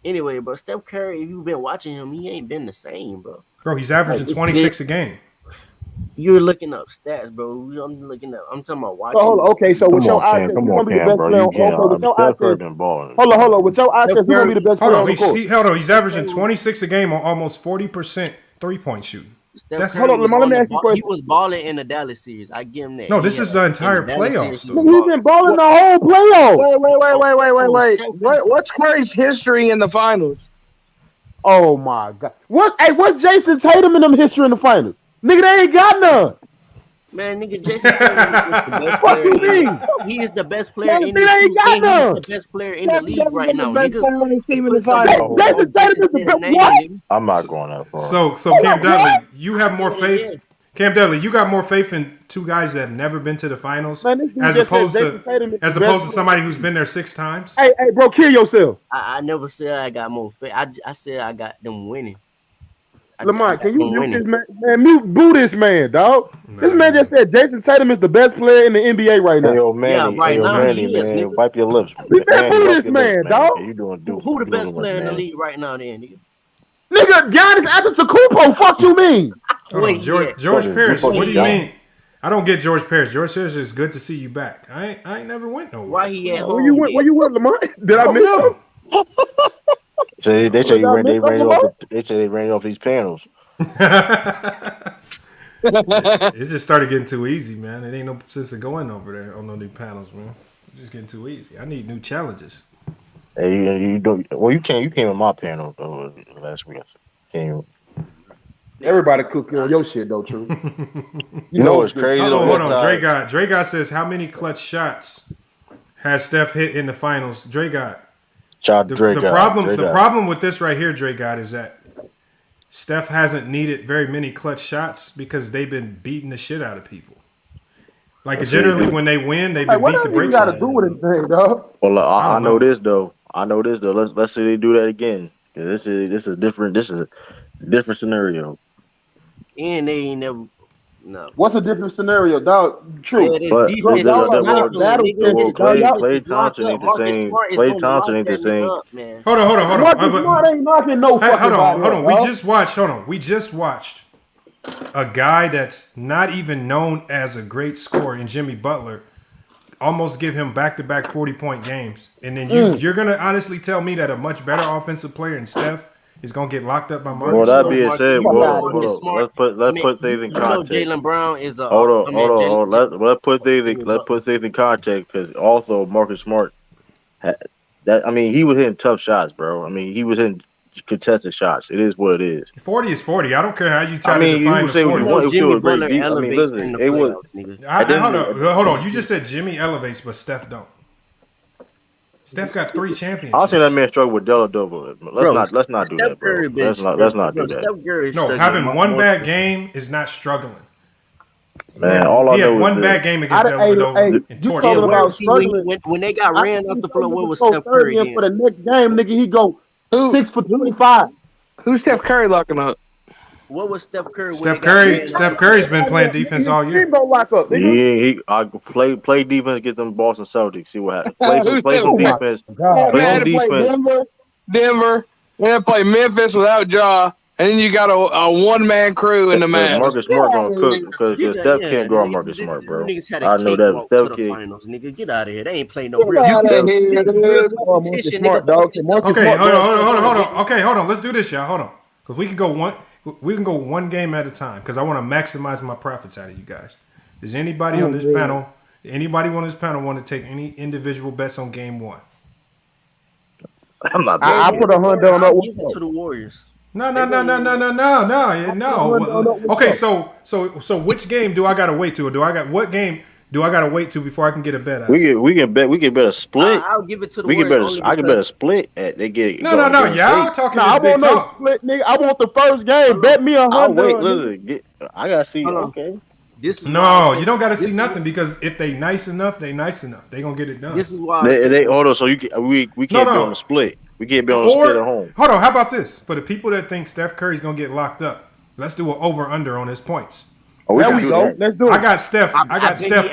anyway, bro, Steph Curry, if you've been watching him, he ain't been the same, bro. Bro, he's averaging 26 a game. You're looking up stats, bro. I'm talking about watching. Okay, so with your eyes, who's gonna be the best player on the court? Hold on. With your eyes, who's gonna be the best player on the court? Hold on. He's averaging 26 a game on almost 40% 3-point shooting. Hold on, Lamar. Let me ask you a question. He was balling in the Dallas series. I give him that. No, this is the entire playoffs. He's been balling the whole playoffs. Wait. What's Curry's history in the finals? Oh my God! What's Jason Tatum in them history in the finals? Nigga, they ain't got none. Man, nigga, Jason Tatum is the best What player. you mean? He is the best player in He the ain't league. got And none. he's the best player in the league right now, nigga. Jason Tatum is the best. What? I'm not going that far. So Cam Dudley, you have more said faith. yes. Cam Dudley, you got more faith in two guys that have never been to the finals, Man, this dude as just opposed said Jason Tatum to is the best somebody who's been there 6 times. Hey, bro, kill yourself. I never said I got more faith. I said I got them winning. Lamont, can you mute this man? Man, boo this man, dog. This man just said Jason Tatum is the best player in the NBA right now. Hey, yo, Manny, right now Manny, he is, man, nigga. wipe your lips. We better boo this man, dog. You doing Who the best player in the league right now, then, nigga? Nigga, Giannis Antetokounmpo, fuck you mean? Hold on, George Pierce. What do you mean? I don't get George Pierce. George Pierce is good to see you back. I ain't never went nowhere. Why he at home? Where you went, Lamont? Did I miss no. They say they ran off these panels. It just started getting too easy, man. It ain't no sense of going over there on no new panels, man. It's just getting too easy. I need new challenges. Hey, you don't. Well, you came in my panel though last week. Came. Everybody cook on your shit though, true. You know what's crazy? Hold on. Dre God says, how many clutch shots has Steph hit in the finals? Dre God. The problem with this right here, Dre God, is that Steph hasn't needed very many clutch shots because they've been beating the shit out of people. Like generally, when they win, they've been beat the brakes out of them. What do you got to do with anything, dog? Well, I know this though. Let's say they do that again. This is different. This is a different scenario. And they ain't never. No. What's a different scenario, dog? True. Yeah, Clay Thompson ain't the same. Clay Thompson ain't the same. Hold on. Marcus Smart ain't knocking no fucking body. Hold on. We just watched a guy that's not even known as a great scorer in Jimmy Butler almost give him back-to-back 40-point games. And then you're going to honestly tell me that a much better offensive player than Steph is going to get locked up by Marcus? Well, that being said, let's put things in context. Jaylen Brown is a hold on. Let's put things in context because also Marcus Smart he was hitting tough shots, bro. I mean, he was hitting contested shots. It is what it is. 40 is 40. I don't care how you try to define the 40. Jimmy Butler elevates in the playoffs, hold on. You just said Jimmy elevates, but Steph don't. Steph got 3 championships. I'll see that man struggle with Della Dover. Let's not do that, bro. Let's not do that. No, having one bad game is not struggling. Man, all he had one bad game against Della Dover and torched. When they got ran off the floor, what was Steph Curry? For the next game, nigga, he go 6 for 25. Who's Steph Curry locking up? What was Steph Curry? Steph Curry's been playing defense all year. Play defense, get them Boston Celtics. See what happens. Play some defense. Play Denver. Then play Memphis without Ja. And then you got a one-man crew in the match. Marcus Smart gonna cook because Steph can't go on Marcus Smart, bro. I know that. Steph can't. Finals, nigga, get out of here. They ain't playing no real competition. Okay, hold on. Okay, hold on. Let's do this, y'all. Hold on, because we can go one game at a time. Because I want to maximize my profits out of you guys. Does anybody on this panel? Want to take any individual bets on game 1? I'm not. I put $100 on that to the Warriors. No. Okay, so which game do I gotta wait to? What game do I gotta wait to before I can get a bet out? We can bet a split. I'll give it to the Warriors. I can bet a split at they get it. No. Y'all talking this big talk. Split, nigga. I want the first game. Bet me $100. Wait, listen. I gotta see. Okay. This is you don't gotta see nothing because if they nice enough, they gonna get it done. This is why they hold on. So we can't be on the split. We can't be on the split at home. Hold on. How about this? For the people that think Steph Curry's gonna get locked up, let's do an over/under on his points. There we go. Let's do it. I got Steph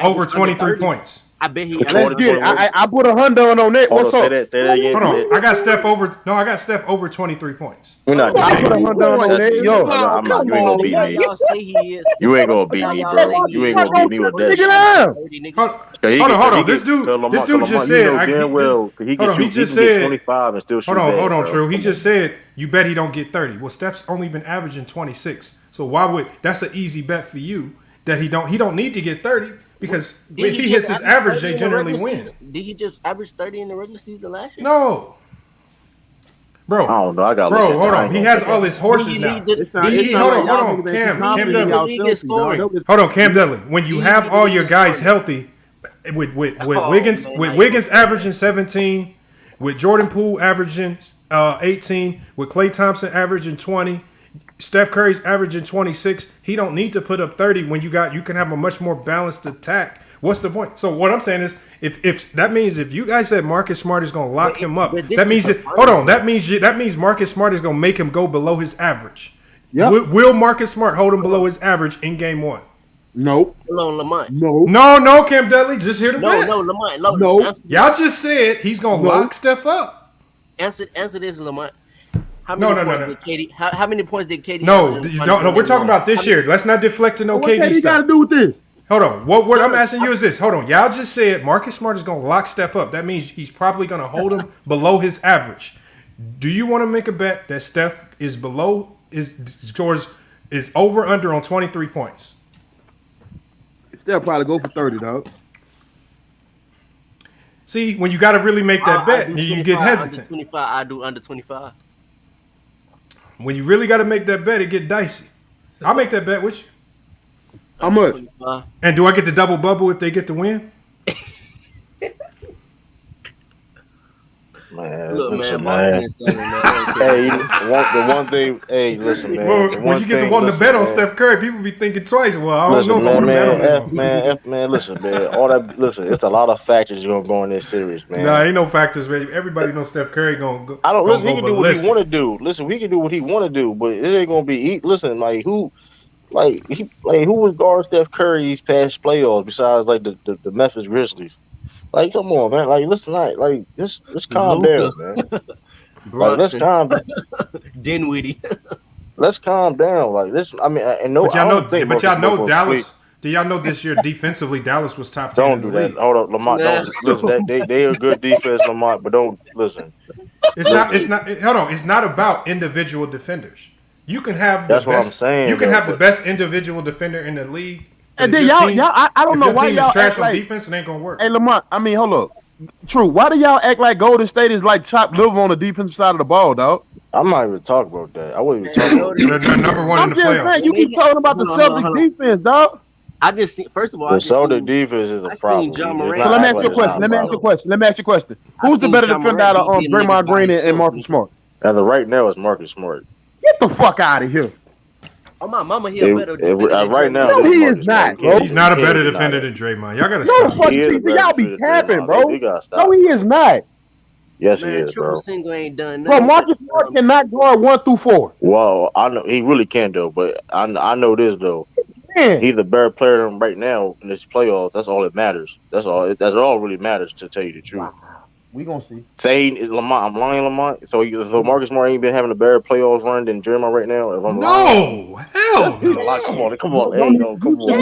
over 23 points. I bet he. Let's get it. I put $100 on that. What's up? Say that again. Hold on. I got Steph over 23 points. We're not. I put $100 on that. Yo, you ain't gonna beat me. Y'all say he is. You ain't gonna beat me, bro. You ain't gonna beat me with that. Hold on. This dude just said. He just said 25 and still shoot. Hold on, True. He just said you bet he don't get 30. Well, Steph's only been averaging 26. So that's an easy bet for you that he don't need to get 30. Because if he hits his average, they generally win. Did he just average 30 in the regular season last year? No. Bro, I don't know. I got. Bro, hold on. He has all his horses now. Hold on, Cam Dudley. Hold on, Cam Dudley. When you have all your guys healthy, with Wiggins averaging 17, with Jordan Poole averaging 18, with Klay Thompson averaging 20, Steph Curry's averaging 26. He don't need to put up 30 when you can have a much more balanced attack. What's the point? So what I'm saying is, if that means if you guys said Marcus Smart is going to lock him up, that means that means Marcus Smart is going to make him go below his average. Yep. Will Marcus Smart hold him below his average in game 1? Nope. Hello, Lamont. No, Cam Dudley. Just hear the bet. No, Lamont. No. Y'all just said he's going to lock Steph up. Answer this, Lamont. How many points did KD? No, we're talking about this year. Let's not deflect to no KD stuff. What got to do with this? Hold on. What I'm asking you is this. Hold on. Y'all just said Marcus Smart is going to lock Steph up. That means he's probably going to hold him below his average. Do you want to make a bet that Steph is is over under on 23 points? Steph probably go for 30, dog. See, when you got to really make that bet, you get hesitant. Under 25, I do under 25. When you really got to make that bet, it get dicey. I'll make that bet with you. How much? And do I get the double bubble if they get the win? Man, look, listen, man. Hey, the one thing. Hey, listen, man. Well, when you get the one to bet on Steph Curry, people be thinking twice. Well, I don't know if I want to bet on him. Man, listen, man. All that. Listen, it's a lot of factors gonna go in this series, man. Nah, ain't no factors, man. Everybody knows Steph Curry gonna go. I don't listen. He can do what he want to do. Listen, we can do what he want to do, but it ain't gonna be. Listen, like who was guarding Steph Curry these past playoffs besides like the Memphis Grizzlies? Like, come on, man. Like, listen, like, let's calm down, man. Like, let's calm down. Dinwiddie. Let's calm down. Like, this. I mean, and no. But y'all know Dallas. Do y'all know this year defensively Dallas was top 10? Don't do that. Hold up, Lamont. Don't listen. They are good defense, Lamont. But don't listen. It's not. Hold on. It's not about individual defenders. You can have. That's what I'm saying. You can have the best individual defender in the league. And then y'all, I don't know why y'all is trash act on defense, it ain't gonna work. Hey, Lamont, I mean, hold up. True. Why do y'all act like Golden State is like chopped liver on the defensive side of the ball, dog? I'm not even talking about that. I wouldn't even talk about that. They're number one in the playoffs. Saying, you keep talking about the Celtics defense, dog. I just see. First of all, the Celtics defense is a problem. So let me ask you a question. Who's the better defender out of Draymond Green and Marcus Smart? As of right now, it's Marcus Smart. Get the fuck out of here. Oh, my mama here better right now. No, he is not, bro. He's not a better defender than Draymond. Y'all gotta stop. Y'all be capping, bro. No, he is not. Yes, he is, bro. Single ain't done nothing. Bro, Marcus Smart cannot guard 1 through 4. Well, I know he really can though, but I know this though. Man. He's the better player than right now in this playoffs. That's all that matters. That's all really matters, to tell you the truth. We gonna see. Say Lamont, I'm lying, Lamont. So Marcus Smart ain't been having a better playoffs run than Draymond right now. If I'm lying. Hell no. Like, come on. Hey, no, come on.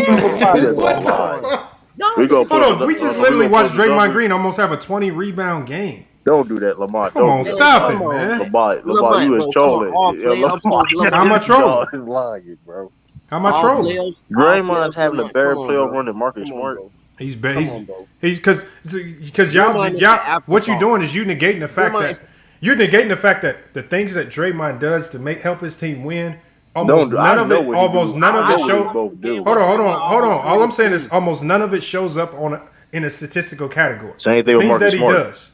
We go. Hold on. We just literally watched Draymond Green almost have a 20 rebound game. Don't do that, Lamont. Come on, stop it, man. Lamont, you is trolling. How am I trolling? He's lying, bro. How am I trolling? Draymond's having a better playoff run than Marcus Smart. He's because y'all what you're doing is you negating the fact that the things that Draymond does to help his team win, almost none of it shows. Hold on. All I'm saying is almost none of it shows up in a statistical category. Same thing with Marcus Smart. Does.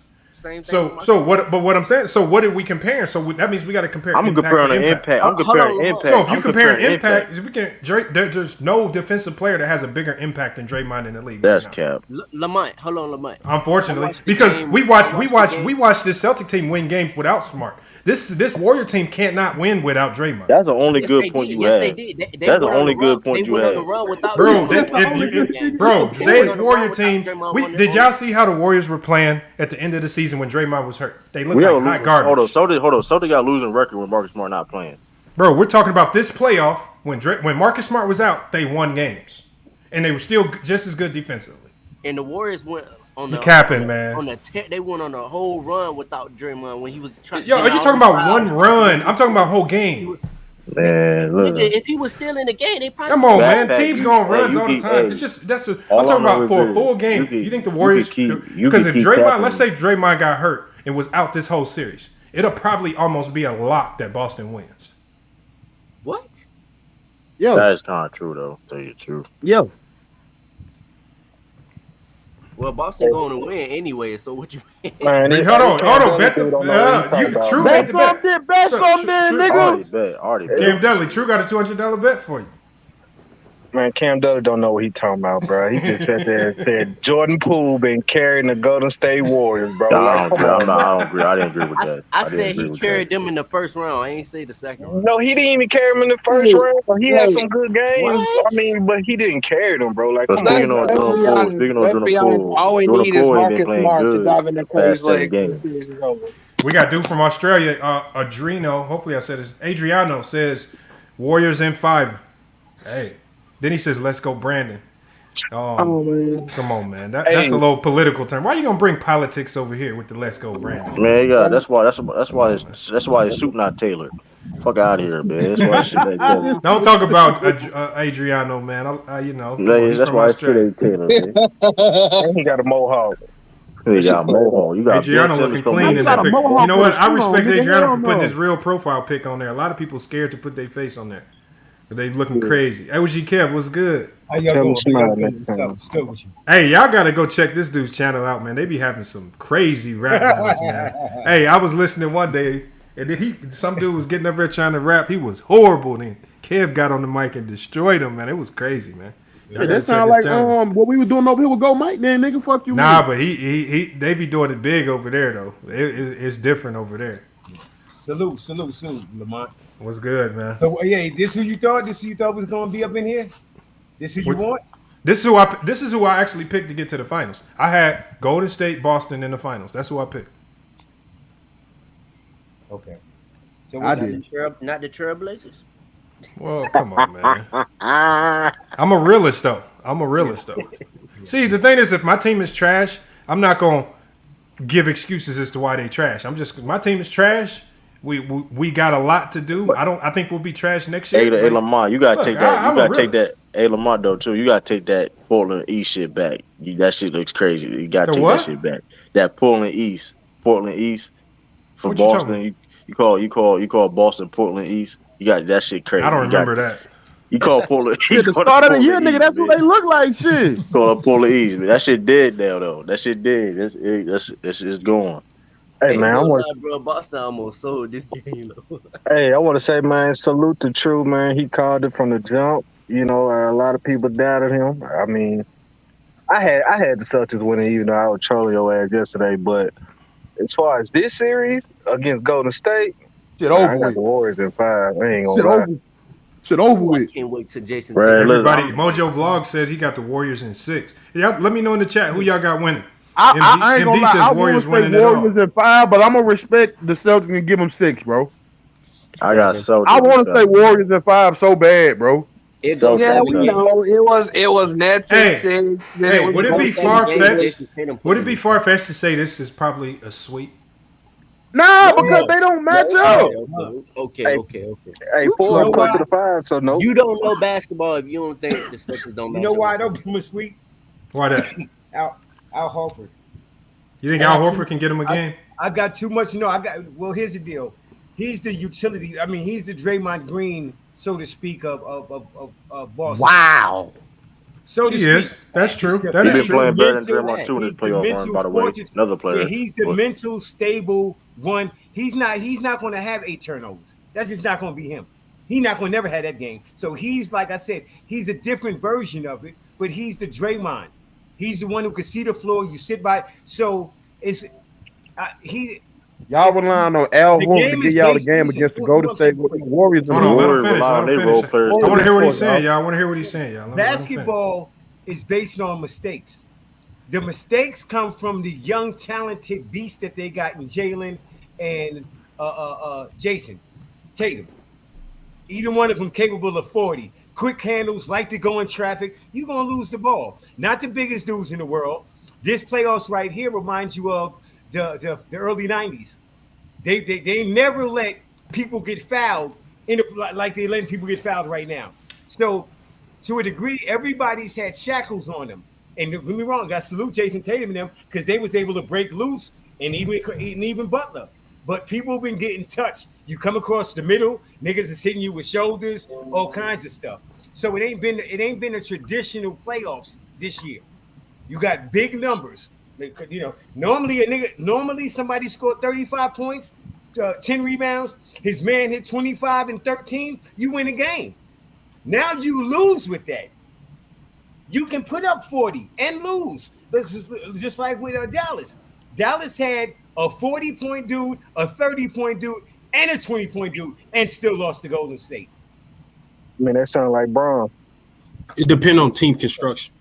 So what? But what I'm saying. So what are we comparing? So that means we got to compare. I'm comparing impact. I'm comparing impact. So if you compare impact, we can. There's no defensive player that has a bigger impact than Draymond in the league. That's cap. Lamont, hold on, Lamont. Unfortunately, because we watch this Celtic team win games without Smart. This Warrior team can't not win without Draymond. That's the only good point you had. That's the only good point you had. Bro, today's Warrior team. Did y'all see how the Warriors were playing at the end of the season when Draymond was hurt? They looked like hot garbage. Hold on. So they got a losing record when Marcus Smart not playing. Bro, we're talking about this playoff when Marcus Smart was out. They won games, and they were still just as good defensively. And the Warriors went. Man. They went on a whole run without Draymond when he was trying. Yo, are you talking about one run? I'm talking about whole game. Man, look. If he was still in the game, they probably. Come on, man. Teams go on runs all the time. It's just I'm talking about for a full game. You think the Warriors? Because if Draymond, let's say Draymond got hurt and was out this whole series, it'll probably almost be a lock that Boston wins. What? Yeah. That is kind of true, though. Tell you the truth. Yeah. Well, Boston going to win anyway. So what you mean? Man, hold on. Bet the True bet the bet. Bet something, nigga. Already. Cam Dudley, True got a $200 bet for you. Man, Cam Dudley don't know what he talking about, bro. He just sat there and said Jordan Poole been carrying the Golden State Warriors, bro. I don't agree. I didn't agree with that. I said he carried them in the first round. I ain't say the second round. No, he didn't even carry him in the first round. He had some good games. What? I mean, but he didn't carry them, bro. Like, let's be honest. All we need is Marcus Smart to dive in the Curry's leg. We got dude from Australia, Adriano. Hopefully I said this. Adriano says Warriors in 5. Hey. Then he says, "Let's go, Brandon." Man. Come on, man. That's a little political term. Why you gonna bring politics over here with the "Let's go, Brandon"? Man, yeah, that's why his suit not tailored. Fuck out of here, man. That's why his shit ain't tailored. Don't talk about Adriano, man. That's why his shit ain't tailored. And he got a mohawk. He got a mohawk. You got Adriano looking clean in that picture. You know what? I respect Adriano for putting his real profile pic on there. A lot of people scared to put their face on there. They looking crazy. OG Kev, what's good? How y'all going? Hey, y'all gotta go check this dude's channel out, man. They be having some crazy rap battles, man. Hey, I was listening one day, and then some dude was getting up there trying to rap. He was horrible. Then Kev got on the mic and destroyed him, man. It was crazy, man. Yeah, that sound like what we were doing over here with Go Mike, then nigga. Fuck you. Nah, but they be doing it big over there though. It's different over there. Salute, Lamont. What's good, man? So, yeah, this who you thought was going to be up in here? This who you want? This is who I actually picked to get to the finals. I had Golden State, Boston in the finals. That's who I picked. Okay. So not the Trailblazers? Well, come on, man. I'm a realist, though. See, the thing is, if my team is trash, I'm not going to give excuses as to why they trash. My team is trash. We got a lot to do. I think we'll be trash next year. Hey, Lamar, you gotta take that. You gotta take that. Hey, Lamar, though, too. You gotta take that Portland East shit back. That shit looks crazy. You gotta take that shit back. That Portland East for what Boston. You call Boston Portland East. You got that shit crazy. I don't remember that. You call Portland. At the start of the year, nigga, that's what they look like. Shit. You call it Portland East, man. That shit dead now, though. That shit dead. That's just gone. Hey man, bro, Boston almost sold this game. Hey, I want to say, man, salute to True, man. He called it from the jump. You know, a lot of people doubted him. I mean, I had the Celtics winning, even though I was trolling your ass yesterday. But as far as this series against Golden State, shit over I got with. the Warriors in 5. I ain't gonna lie. Shit over with. I can't wait till Jason. Everybody, Mojo Vlog says he got the Warriors in 6. Y'all, let me know in the chat who y'all got winning. I ain't gonna lie. I Warriors want to say Warriors in 5, but I'm gonna respect the Celtics and give them 6, bro. I got Celtics. I want to say Warriors in 5 so bad, bro. We know it was Nets in 6. Hey, would it be far fetched? Would it be far fetched to say this is probably a sweep? No, because they don't match up. Okay. Hey, 4 is close to the 5, so no. You don't know basketball if you don't think the Celtics don't match up. You know why I don't give him a sweep? Why that? Al Horford. You think Al Horford can get him a game? I got too much. Well, here's the deal. He's the utility. I mean, he's the Draymond Green, so to speak, of Boston. Wow. So he is. That's true. That is true. Been playing better than Draymond too in this playoff run, by the way. Another player. Yeah, he's the mental, stable one. He's not going to have 8 turnovers. That's just not going to be him. He's not going to never have that game. So he's, like I said, he's a different version of it, but he's the Draymond. He's the one who can see the floor. You sit by. So it's y'all relying on Al Horford to get y'all the game against the Golden State Warriors. I want to hear what he's saying, y'all. I want to hear what he's saying, y'all. Basketball is based on mistakes. The mistakes come from the young, talented beast that they got in Jalen and Jason Tatum. Either one of them capable of 40. Quick handles, like to go in traffic. You're going to lose the ball. Not the biggest dudes in the world. This playoffs right here reminds you of the early 90s. They never let people get fouled like they're letting people get fouled right now. So to a degree, everybody's had shackles on them. And don't get me wrong, I salute Jason Tatum and them because they was able to break loose and even Butler. but people been getting touched. You come across the middle, niggas is hitting you with shoulders, all kinds of stuff. So it ain't been a traditional playoffs this year. You got big numbers. You know, normally somebody scored 35 points, 10 rebounds. His man hit 25 and 13. You win a game. Now you lose with that. You can put up 40 and lose. Just like with Dallas. Dallas had a 40-point dude, a 30-point dude, and a 20-point dude, and still lost to Golden State. I mean, that sounds like Braun. It depends on team construction.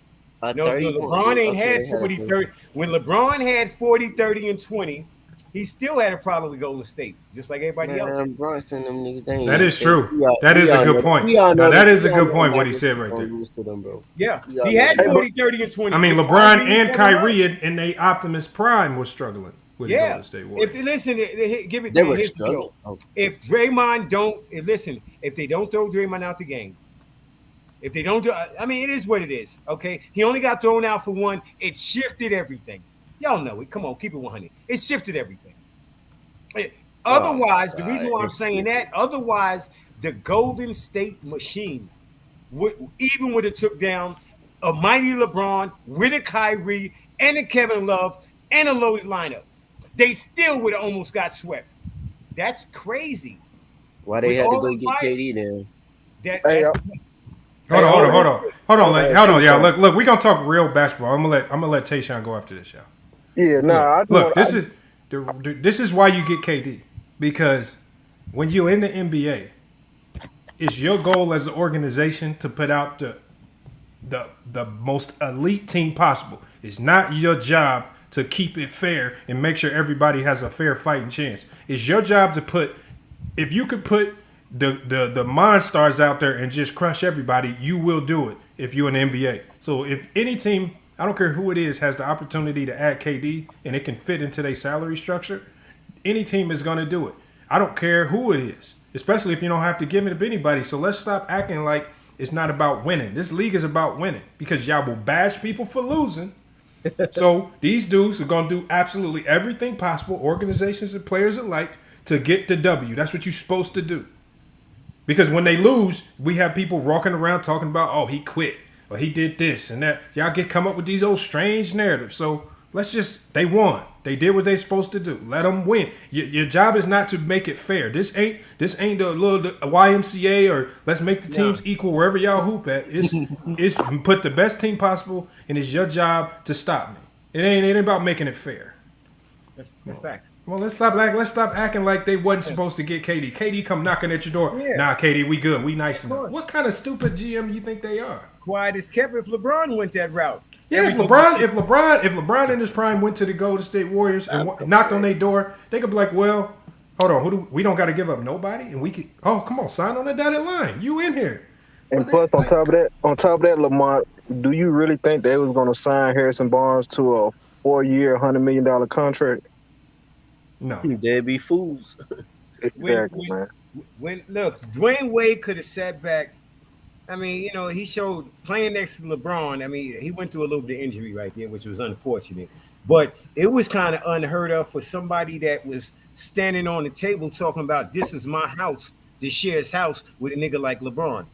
No, LeBron ain't had 40, 30. When LeBron had 40, 30, and 20, he still had a problem with Golden State, just like everybody else. That is true. That is a good point. Now, that is a good point, what he said right there. Yeah, he had 40, 30, and 20. I mean, LeBron and Kyrie in their Optimus Prime was struggling with the Golden State Warriors. If Draymond if they don't throw Draymond out the game, if they don't I mean, it is what it is, okay? He only got thrown out for one. It shifted everything. Y'all know it. Come on, keep it 100. It shifted everything. Otherwise, the reason why I'm saying that, otherwise, the Golden State machine would have took down a mighty LeBron with a Kyrie and a Kevin Love and a loaded lineup. They still would have almost got swept. That's crazy. Why they had to go get KD then? Hold on, y'all. Look, we're gonna talk real basketball. I'm gonna let Tayshaun go after this, y'all. Yeah, this is why you get KD, because when you're in the NBA, it's your goal as an organization to put out the most elite team possible. It's not your job to keep it fair and make sure everybody has a fair fighting chance. It's your job to put, if you could put the Monstars out there and just crush everybody, you will do it if you're in the NBA. So if any team, I don't care who it is, has the opportunity to add KD and it can fit into their salary structure, any team is going to do it. I don't care who it is, especially if you don't have to give it to anybody. So let's stop acting like it's not about winning. This league is about winning, because y'all will bash people for losing. So these dudes are going to do absolutely everything possible, organizations and players alike, to get the W. That's what you're supposed to do. Because when they lose, we have people walking around talking about, oh, he quit, or he did this and that. Y'all come up with these old strange narratives. So they won. They did what they're supposed to do. Let them win. Your job is not to make it fair. This ain't a little YMCA or let's make the teams equal wherever y'all hoop at. It's put the best team possible, and it's your job to stop me. It ain't about making it fair. That's facts. Well, let's stop acting like they wasn't supposed to get KD. KD come knocking at your door. Yeah. Nah, KD, we good. We nice enough. What kind of stupid GM do you think they are? Quiet as kept if LeBron went that route. Yeah, if LeBron in his prime went to the Golden State Warriors and knocked on their door, they could be like, well, hold on, we don't got to give up nobody, and we could. Oh, come on, sign on the dotted line. You in here? And plus, on top of that, Lamont, do you really think they was going to sign Harrison Barnes to a 4-year, $100 million contract? No, they'd be fools. Exactly, man. Look, Dwayne Wade could have sat back. I mean, he showed playing next to LeBron. I mean, he went through a little bit of injury right there, which was unfortunate. But it was kind of unheard of for somebody that was standing on the table talking about, this is my house, this share his house with a nigga like LeBron.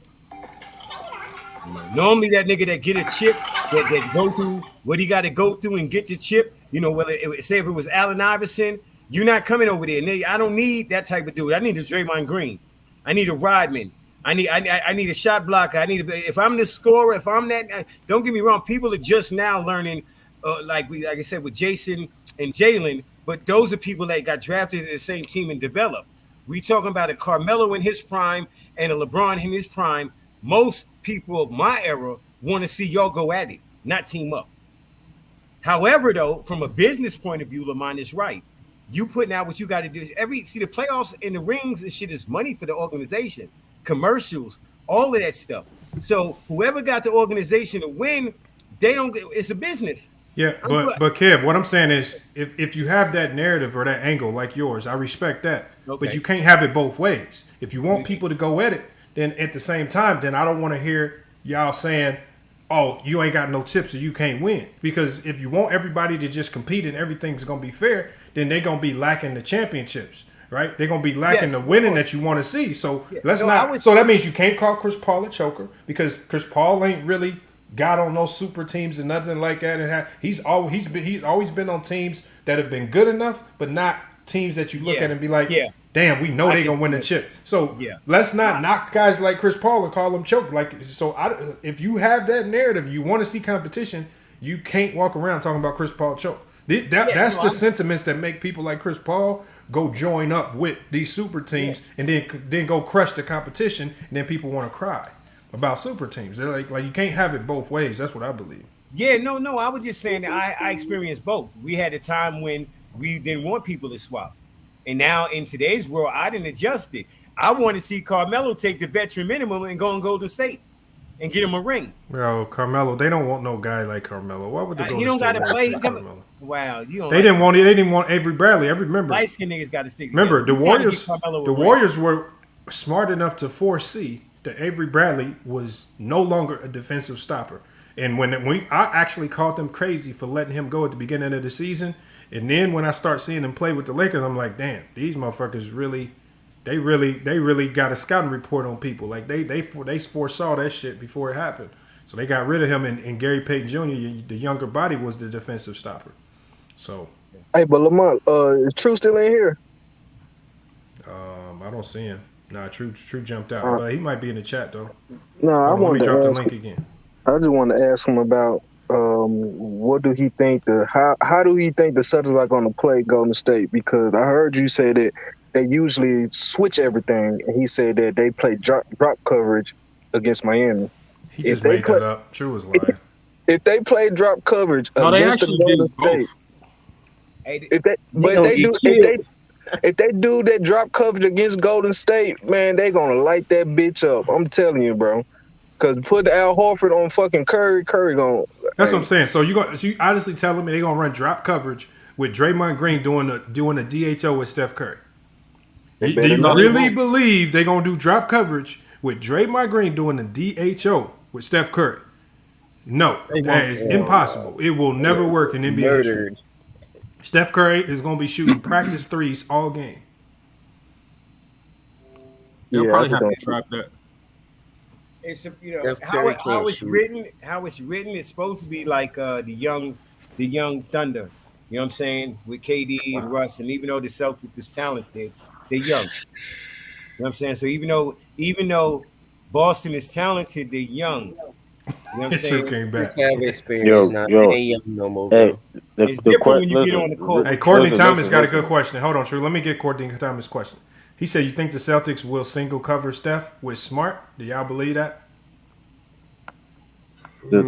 Normally that nigga that get a chip, that go through what he got to go through and get the chip, whether if it was Allen Iverson, you're not coming over there. I don't need that type of dude. I need a Draymond Green. I need a Rodman. I need a shot blocker. If I'm the scorer, if I'm that, don't get me wrong. People are just now learning, like I said, with Jason and Jalen. But those are people that got drafted in the same team and developed. We talking about a Carmelo in his prime and a LeBron in his prime. Most people of my era want to see y'all go at it, not team up. However, though, from a business point of view, Lamont is right. You putting out what you got to do. The playoffs and the rings and shit is money for the organization. Commercials, all of that stuff. So whoever got the organization to win, they don't get. It's a business. Yeah, but Kev, what I'm saying is, if you have that narrative or that angle like yours, I respect that. Okay. But you can't have it both ways. If you want people to go at it, then at the same time, then I don't want to hear y'all saying, oh, you ain't got no chips or you can't win. Because if you want everybody to just compete and everything's going to be fair, then they're going to be lacking the championships, right? They're going to be lacking the winning that you want to see. So so that means you can't call Chris Paul a choker because Chris Paul ain't really got on those super teams and nothing like that. And he's always been on teams that have been good enough, but not teams that you look at and be like, damn, we know they're going to win the chip. So let's not knock guys like Chris Paul and call them choke. If you have that narrative, you want to see competition, you can't walk around talking about Chris Paul choke. That's the sentiments that make people like Chris Paul go join up with these super teams and then go crush the competition, and then people want to cry about super teams. They're like you can't have it both ways. That's what I believe. Yeah, no. I was just saying that I experienced both. We had a time when we didn't want people to swap. And now in today's world, I didn't adjust it. I want to see Carmelo take the veteran minimum and go and Golden State and get him a ring. Yo, Carmelo, they don't want no guy like Carmelo. Why would they go? He don't got to play. Wow, they didn't want Avery Bradley. I remember. Light skinned niggas got to stick. Remember the Warriors. The Warriors were smart enough to foresee that Avery Bradley was no longer a defensive stopper. And I actually called them crazy for letting him go at the beginning of the season. And then when I start seeing them play with the Lakers, I'm like, damn, these motherfuckers really got a scouting report on people. Like they foresaw that shit before it happened. So they got rid of him, and Gary Payton Jr., the younger body, was the defensive stopper. So, hey, but Lamont, is True still in here? I don't see him. Nah, True jumped out, but he might be in the chat though. No, I want to drop the ask link again. I just want to ask him about what do he think how do he think the Celtics are going to play Golden State? Because I heard you say that they usually switch everything, and he said that they play drop coverage against Miami. He just made that up. True was lying. If they play drop coverage against the Golden State, if they do that drop coverage against Golden State, man, they gonna light that bitch up. I'm telling you, bro. Because put Al Horford on fucking Curry gonna. That's what I'm saying. So you honestly telling me they gonna run drop coverage with Draymond Green doing a DHO with Steph Curry? Do you really believe they gonna do drop coverage with Draymond Green doing a DHO with Steph Curry? No, that is impossible. It will never work in NBA history. Steph Curry is going to be shooting practice threes all game. They'll probably have to trap that. It's how it's written. How it's written is supposed to be like the young Thunder. You know what I'm saying? With KD and Russ, and even though the Celtics is talented, they're young. You know what I'm saying? So even though Boston is talented, they're young. You know what I'm saying? Came back. Have experience now. They ain't young no more, bro. It's different when you get on the court. Hey, Courtney Thomas got a good question. Hold on, True. Let me get Courtney Thomas' question. He said, "You think the Celtics will single cover Steph with Smart? Do y'all believe that?" The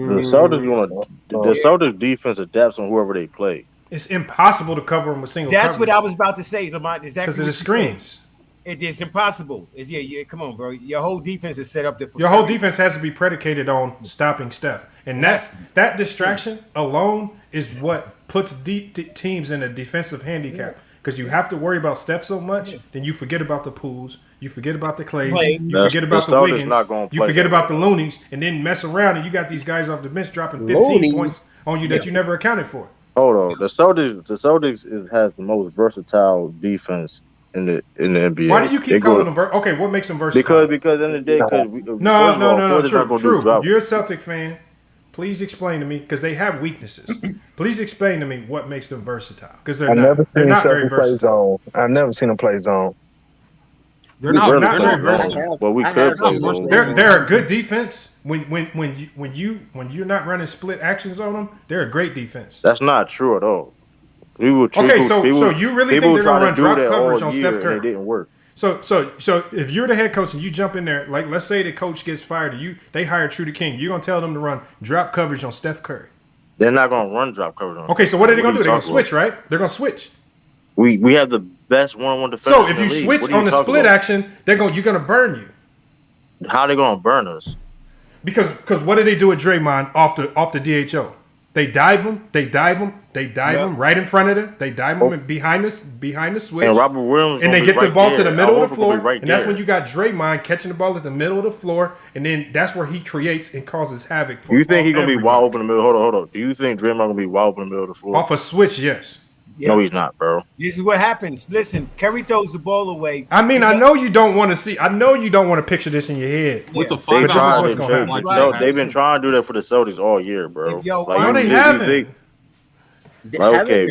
Celtics defense adapts on whoever they play. It's impossible to cover them with single. That's what I was about to say, Lamont. Because of the screens. It is impossible. Come on, bro. Your whole defense is set up to. Your whole defense has to be predicated on stopping Steph, and that distraction alone is what puts teams in a defensive handicap. Because you have to worry about Steph so much, then you forget about the Pools, you forget about the Clays, you forget about the Wiggins, you forget about the Loonies, and then mess around and you got these guys off the bench dropping 15 points on you that you never accounted for. Hold on, the Celtics has the most versatile defense in the NBA. Why do you keep calling them okay? What makes them versatile? Because in the day, no, true. You're a Celtic fan. Please explain to me, because they have weaknesses. Please explain to me what makes them versatile. Because they're not very versatile. I've never seen them play zone. They're not very versatile. But we could play zone. They're a good defense. When you're not running split actions on them, they're a great defense. That's not true at all. So you really think they're gonna run drop coverage on Steph Curry? It didn't work. So if you're the head coach and you jump in there, like let's say the coach gets fired, they hire True the King, you're gonna tell them to run drop coverage on Steph Curry. They're not gonna run drop coverage on. Okay, so what are they gonna do? They're gonna switch, right? They're gonna switch. We have the best one-on-one defense. So if you switch on the split action, you're gonna burn you. How are they gonna burn us? Because what did they do with Draymond off the DHO? They dive him right in front of it. They dive him behind the switch. And Robert Williams, and they get the ball to the middle of the floor. Right and that's when you got Draymond catching the ball at the middle of the floor, and then that's where he creates and causes havoc. Do you think he's gonna be wide open in the middle? Hold on. Do you think Draymond gonna be wide open in the middle of the floor? Off a switch, yes. Yeah. No, he's not, bro. This is what happens. Listen, Kerry throws the ball away. I mean, I know you don't want to see. I know you don't want to picture this in your head. With the but this is five what's going to happen. So they've been trying to do that for the Celtics all year, bro. Yo, no, they haven't. Okay,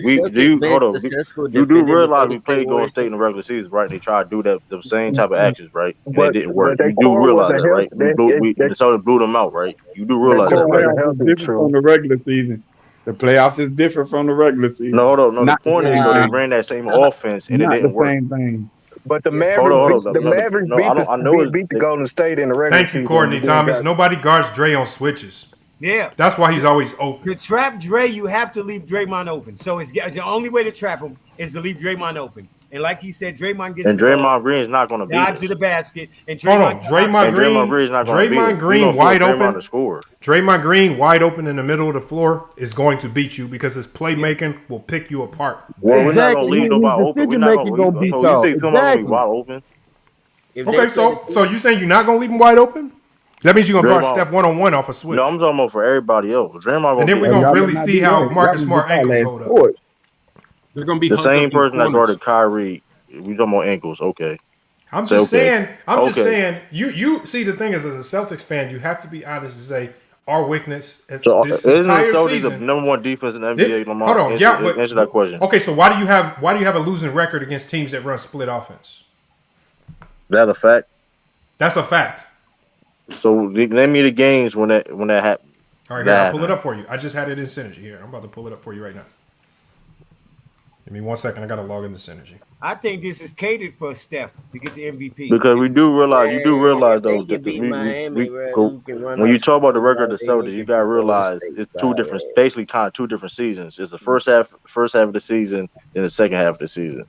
hold on. You do realize we played Golden State in the regular season, right? They tried to do that the same type of actions, right? And it didn't work. You do realize that, right? The Celtics blew them out, right? You do realize that, right? Different from the regular season. The playoffs is different from the regular season. No, hold on. No, the point is though, they ran that same offense and it didn't work. Same thing. But the Mavericks, beat the Golden State in the regular season. Thank you, Courtney Thomas. Nobody guards Dre on switches. Yeah, that's why he's always open. To trap Dre, you have to leave Draymond open. So it's the only way to trap him is to leave Draymond open. And like he said, Draymond gets Draymond Green is not going to beat dives to the basket. And Draymond Green is not going to beat Draymond Green wide open. Draymond Green wide open in the middle of the floor is going to beat you because his playmaking will pick you apart. Well, we're not going to leave nobody open. We're not going to beat y'all. You think somebody's going to be wide open? Okay, so you saying you're not going to leave him wide open? That means you're going to guard Steph one-on-one off a switch. No, I'm talking about for everybody else. Draymond and then we're going to really see how Marcus Smart ankles hold up. They're going to be the same person that guarded Kyrie. We talking about ankles, okay? I'm just saying. You see the thing is, as a Celtics fan, you have to be honest and say our weakness this entire season. The number one defense in the NBA. Hold on, answer that question. Okay, so why do you have a losing record against teams that run split offense? That's a fact. That's a fact. So name me the games when that happened. All right, here, I'll pull it up for you. I just had it in Synergy here. I'm about to pull it up for you right now. Give me 1 second. I got to log into Synergy. I think this is catered for Steph to get the MVP. Because you do realize though that when you talk about the record of the Celtics, you gotta realize it's basically kind of two different seasons. It's the first half of the season and the second half of the season.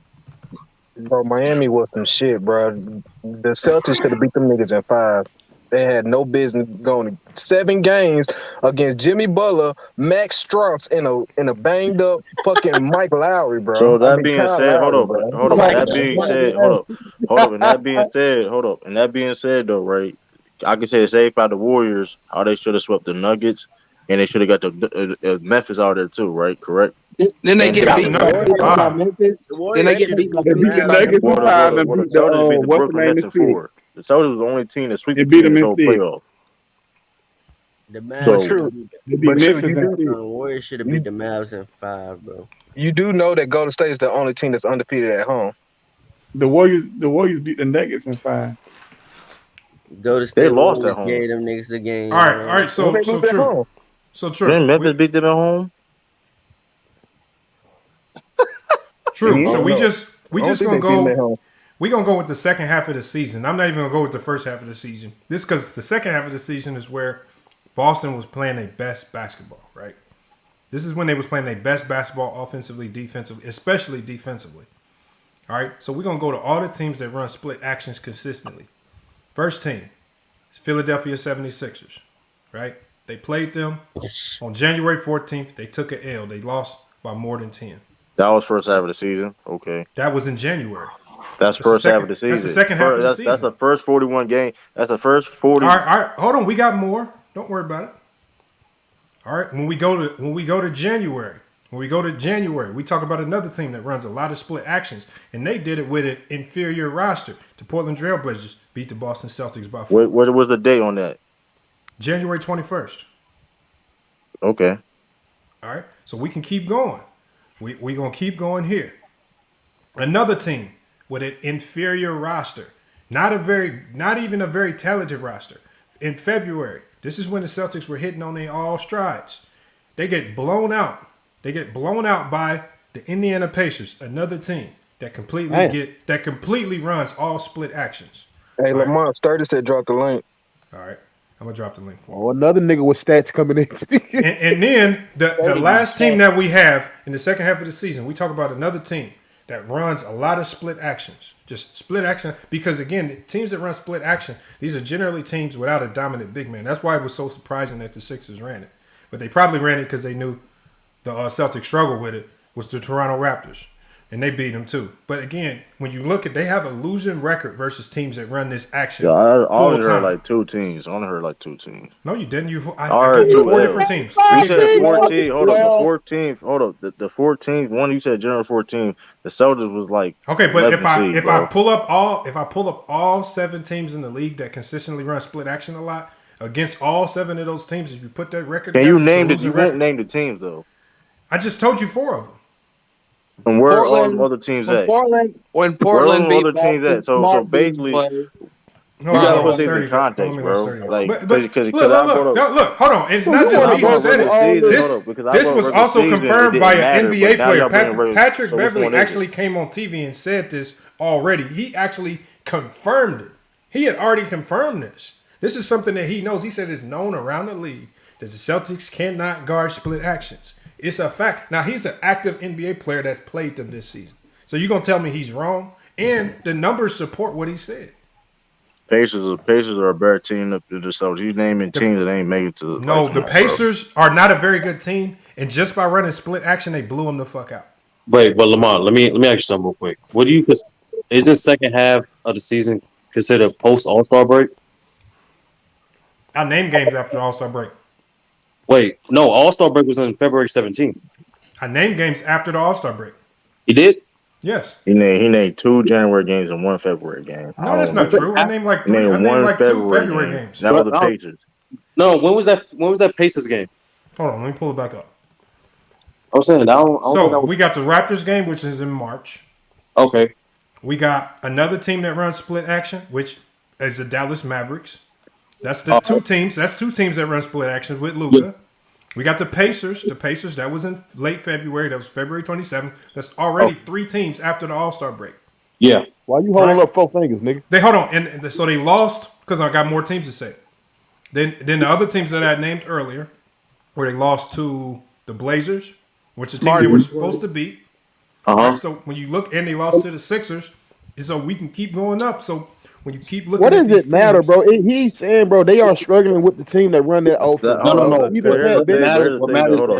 Bro, Miami was some shit, bro. The Celtics should have beat them niggas in 5. They had no business going 7 games against Jimmy Butler, Max Strauss, and a banged up fucking Mike Lowry, bro. So that being said, hold up. And that being said, though, right? I can say the same about the Warriors, how they should have swept the Nuggets, and they should have got the Memphis out there too, right? Correct. Then they get beat by Memphis. Then they get beat by the Nuggets. The Celtics was the only team that swept the whole playoffs. The Mavs, the Warriors should have beat the Mavs in 5, bro. You do know that Golden State is the only team that's undefeated at home. The Warriors beat the Nuggets in 5. Golden State they lost at home. Gave them niggas the game. All right. So true. So true. Didn't Memphis beat them at home? True. So we just gonna go. We're going to go with the second half of the season. I'm not even going to go with the first half of the season. This because the second half of the season is where Boston was playing their best basketball, right? This is when they was playing their best basketball offensively, defensively, especially defensively. All right, so we're going to go to all the teams that run split actions consistently. First team is Philadelphia 76ers, right? They played them on January 14th. They took an L. They lost by more than 10. That was first half of the season. Okay. That was in January. That's first half of the season. That's the second half of the season. That's the first 41 game. That's the first 40. All right. Hold on. We got more. Don't worry about it. All right. When we go to January, we talk about another team that runs a lot of split actions, and they did it with an inferior roster. The Portland Trailblazers beat the Boston Celtics by 4. What was the date on that? January 21st. Okay. All right. So we can keep going. We're going to keep going here. Another team with an inferior roster. Not even a very talented roster. In February, this is when the Celtics were hitting on their all strides. They get blown out. They get blown out by the Indiana Pacers, another team that completely runs all split actions. Hey, Lamont, Sturdy said drop the link. All right. I'm going to drop the link for you. Oh, another nigga with stats coming in. and then the last team that we have in the second half of the season, we talk about another team that runs a lot of split actions. Just split action. Because, again, teams that run split action, these are generally teams without a dominant big man. That's why it was so surprising that the Sixers ran it. but they probably ran it because they knew the Celtics struggled with it, was the Toronto Raptors. And they beat them too. But again, when you look at, they have a losing record versus teams that run this action. Yeah, I only heard like 2 teams. I only heard like 2 teams. No, you didn't. I heard 4 different teams. You said 14. Hold up, the 14th. Hold up, the 14th one. You said general 14. The Celtics was like okay, but if I pull up all 7 teams in the league that consistently run split action a lot against all 7 of those teams, if you put that record, can you name it? You won't name the teams though. I just told you 4 of them. And where are all the other teams at? When Portland beat other teams at? So basically, you gotta put things in context, bro. Like, because look, hold on. It's not just me who said it. This was also confirmed by an NBA player. Patrick Beverley actually came on TV and said this already. He actually confirmed it. He had already confirmed this. This is something that he knows. He said it's known around the league that the Celtics cannot guard split actions. It's a fact. Now, he's an active NBA player that's played them this season. So you're going to tell me he's wrong? And the numbers support what he said. Pacers are a better team than the Celtics. You naming teams that ain't make it to the No, the Pacers are not a very good team. And just by running split action, they blew them the fuck out. Wait, but Lamont, let me ask you something real quick. What do you is this second half of the season considered post All-Star break? I named games after the All-Star break. Wait, no, All-Star break was on February 17th. I named games after the All-Star break. You did? Yes. He named 2 January games and 1 February game. No, that's not true. I named like 3. I named like 2 February games. That was the Pacers. No, when was that Pacers game? Hold on, let me pull it back up. I'm saying we got the Raptors game, which is in March. Okay. We got another team that runs split action, which is the Dallas Mavericks. That's the 2 teams. That's 2 teams that run split actions with Luka. We got the Pacers. The Pacers, that was in late February. That was February 27th. That's already 3 teams after the All-Star break. Yeah. Why you holding up 4 fingers, nigga? They hold on. And so they lost because I got more teams to say. Then the other teams that I named earlier, where they lost to the Blazers, which is the team they were supposed to beat. Uh-huh. So when you look, and they lost to the Sixers, so we can keep going up. So when you keep looking, what does it matter, bro? He's saying, bro, they are struggling with the team that run that offense. No.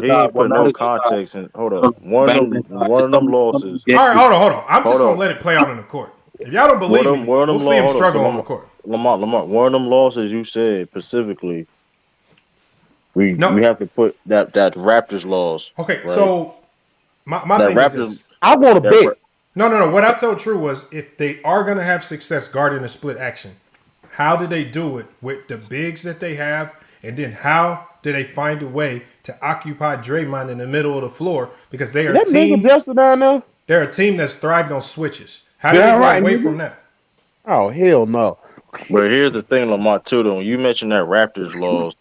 He ain't put no context in. Hold on. One of them losses. All right, hold on. I'm just gonna let it play out on the court. If y'all don't believe me, we'll see him struggle on the court. Lamont, one of them losses you said specifically. We have to put that Raptors loss. Okay, right? So my thing is this. I want to bet. No. What I told True was if they are going to have success guarding a split action, how do they do it with the bigs that they have? And then how do they find a way to occupy Draymond in the middle of the floor? Because they are a team. They're a team that's thrived on switches. How do they get away from that? Oh, hell no. But here's the thing, Lamont, too, though. When you mentioned that Raptors loss,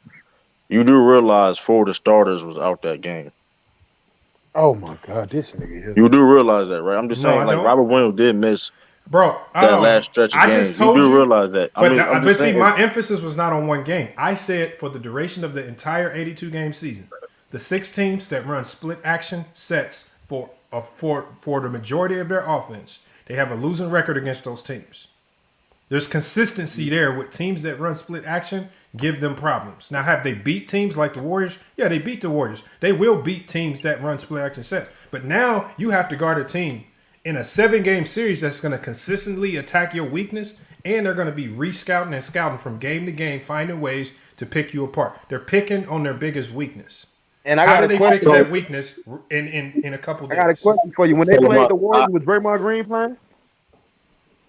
you do realize 4 of the starters was out that game. Oh my God, this nigga here. You do realize that, right? I'm just saying, Robert Williams did miss that last stretch of games. You do realize that. But see, my emphasis was not on one game. I said for the duration of the entire 82-game season, the 6 teams that run split action sets for the majority of their offense, they have a losing record against those teams. There's consistency there with teams that run split action. Give them problems. Now, have they beat teams like the Warriors? Yeah, they beat the Warriors. They will beat teams that run split action set. But now you have to guard a team in a 7-game series that's going to consistently attack your weakness, and they're going to be re-scouting and scouting from game to game, finding ways to pick you apart. They're picking on their biggest weakness. And how do they fix that weakness in a couple days? I got a question for you. When they played the Warriors, was Draymond Green playing?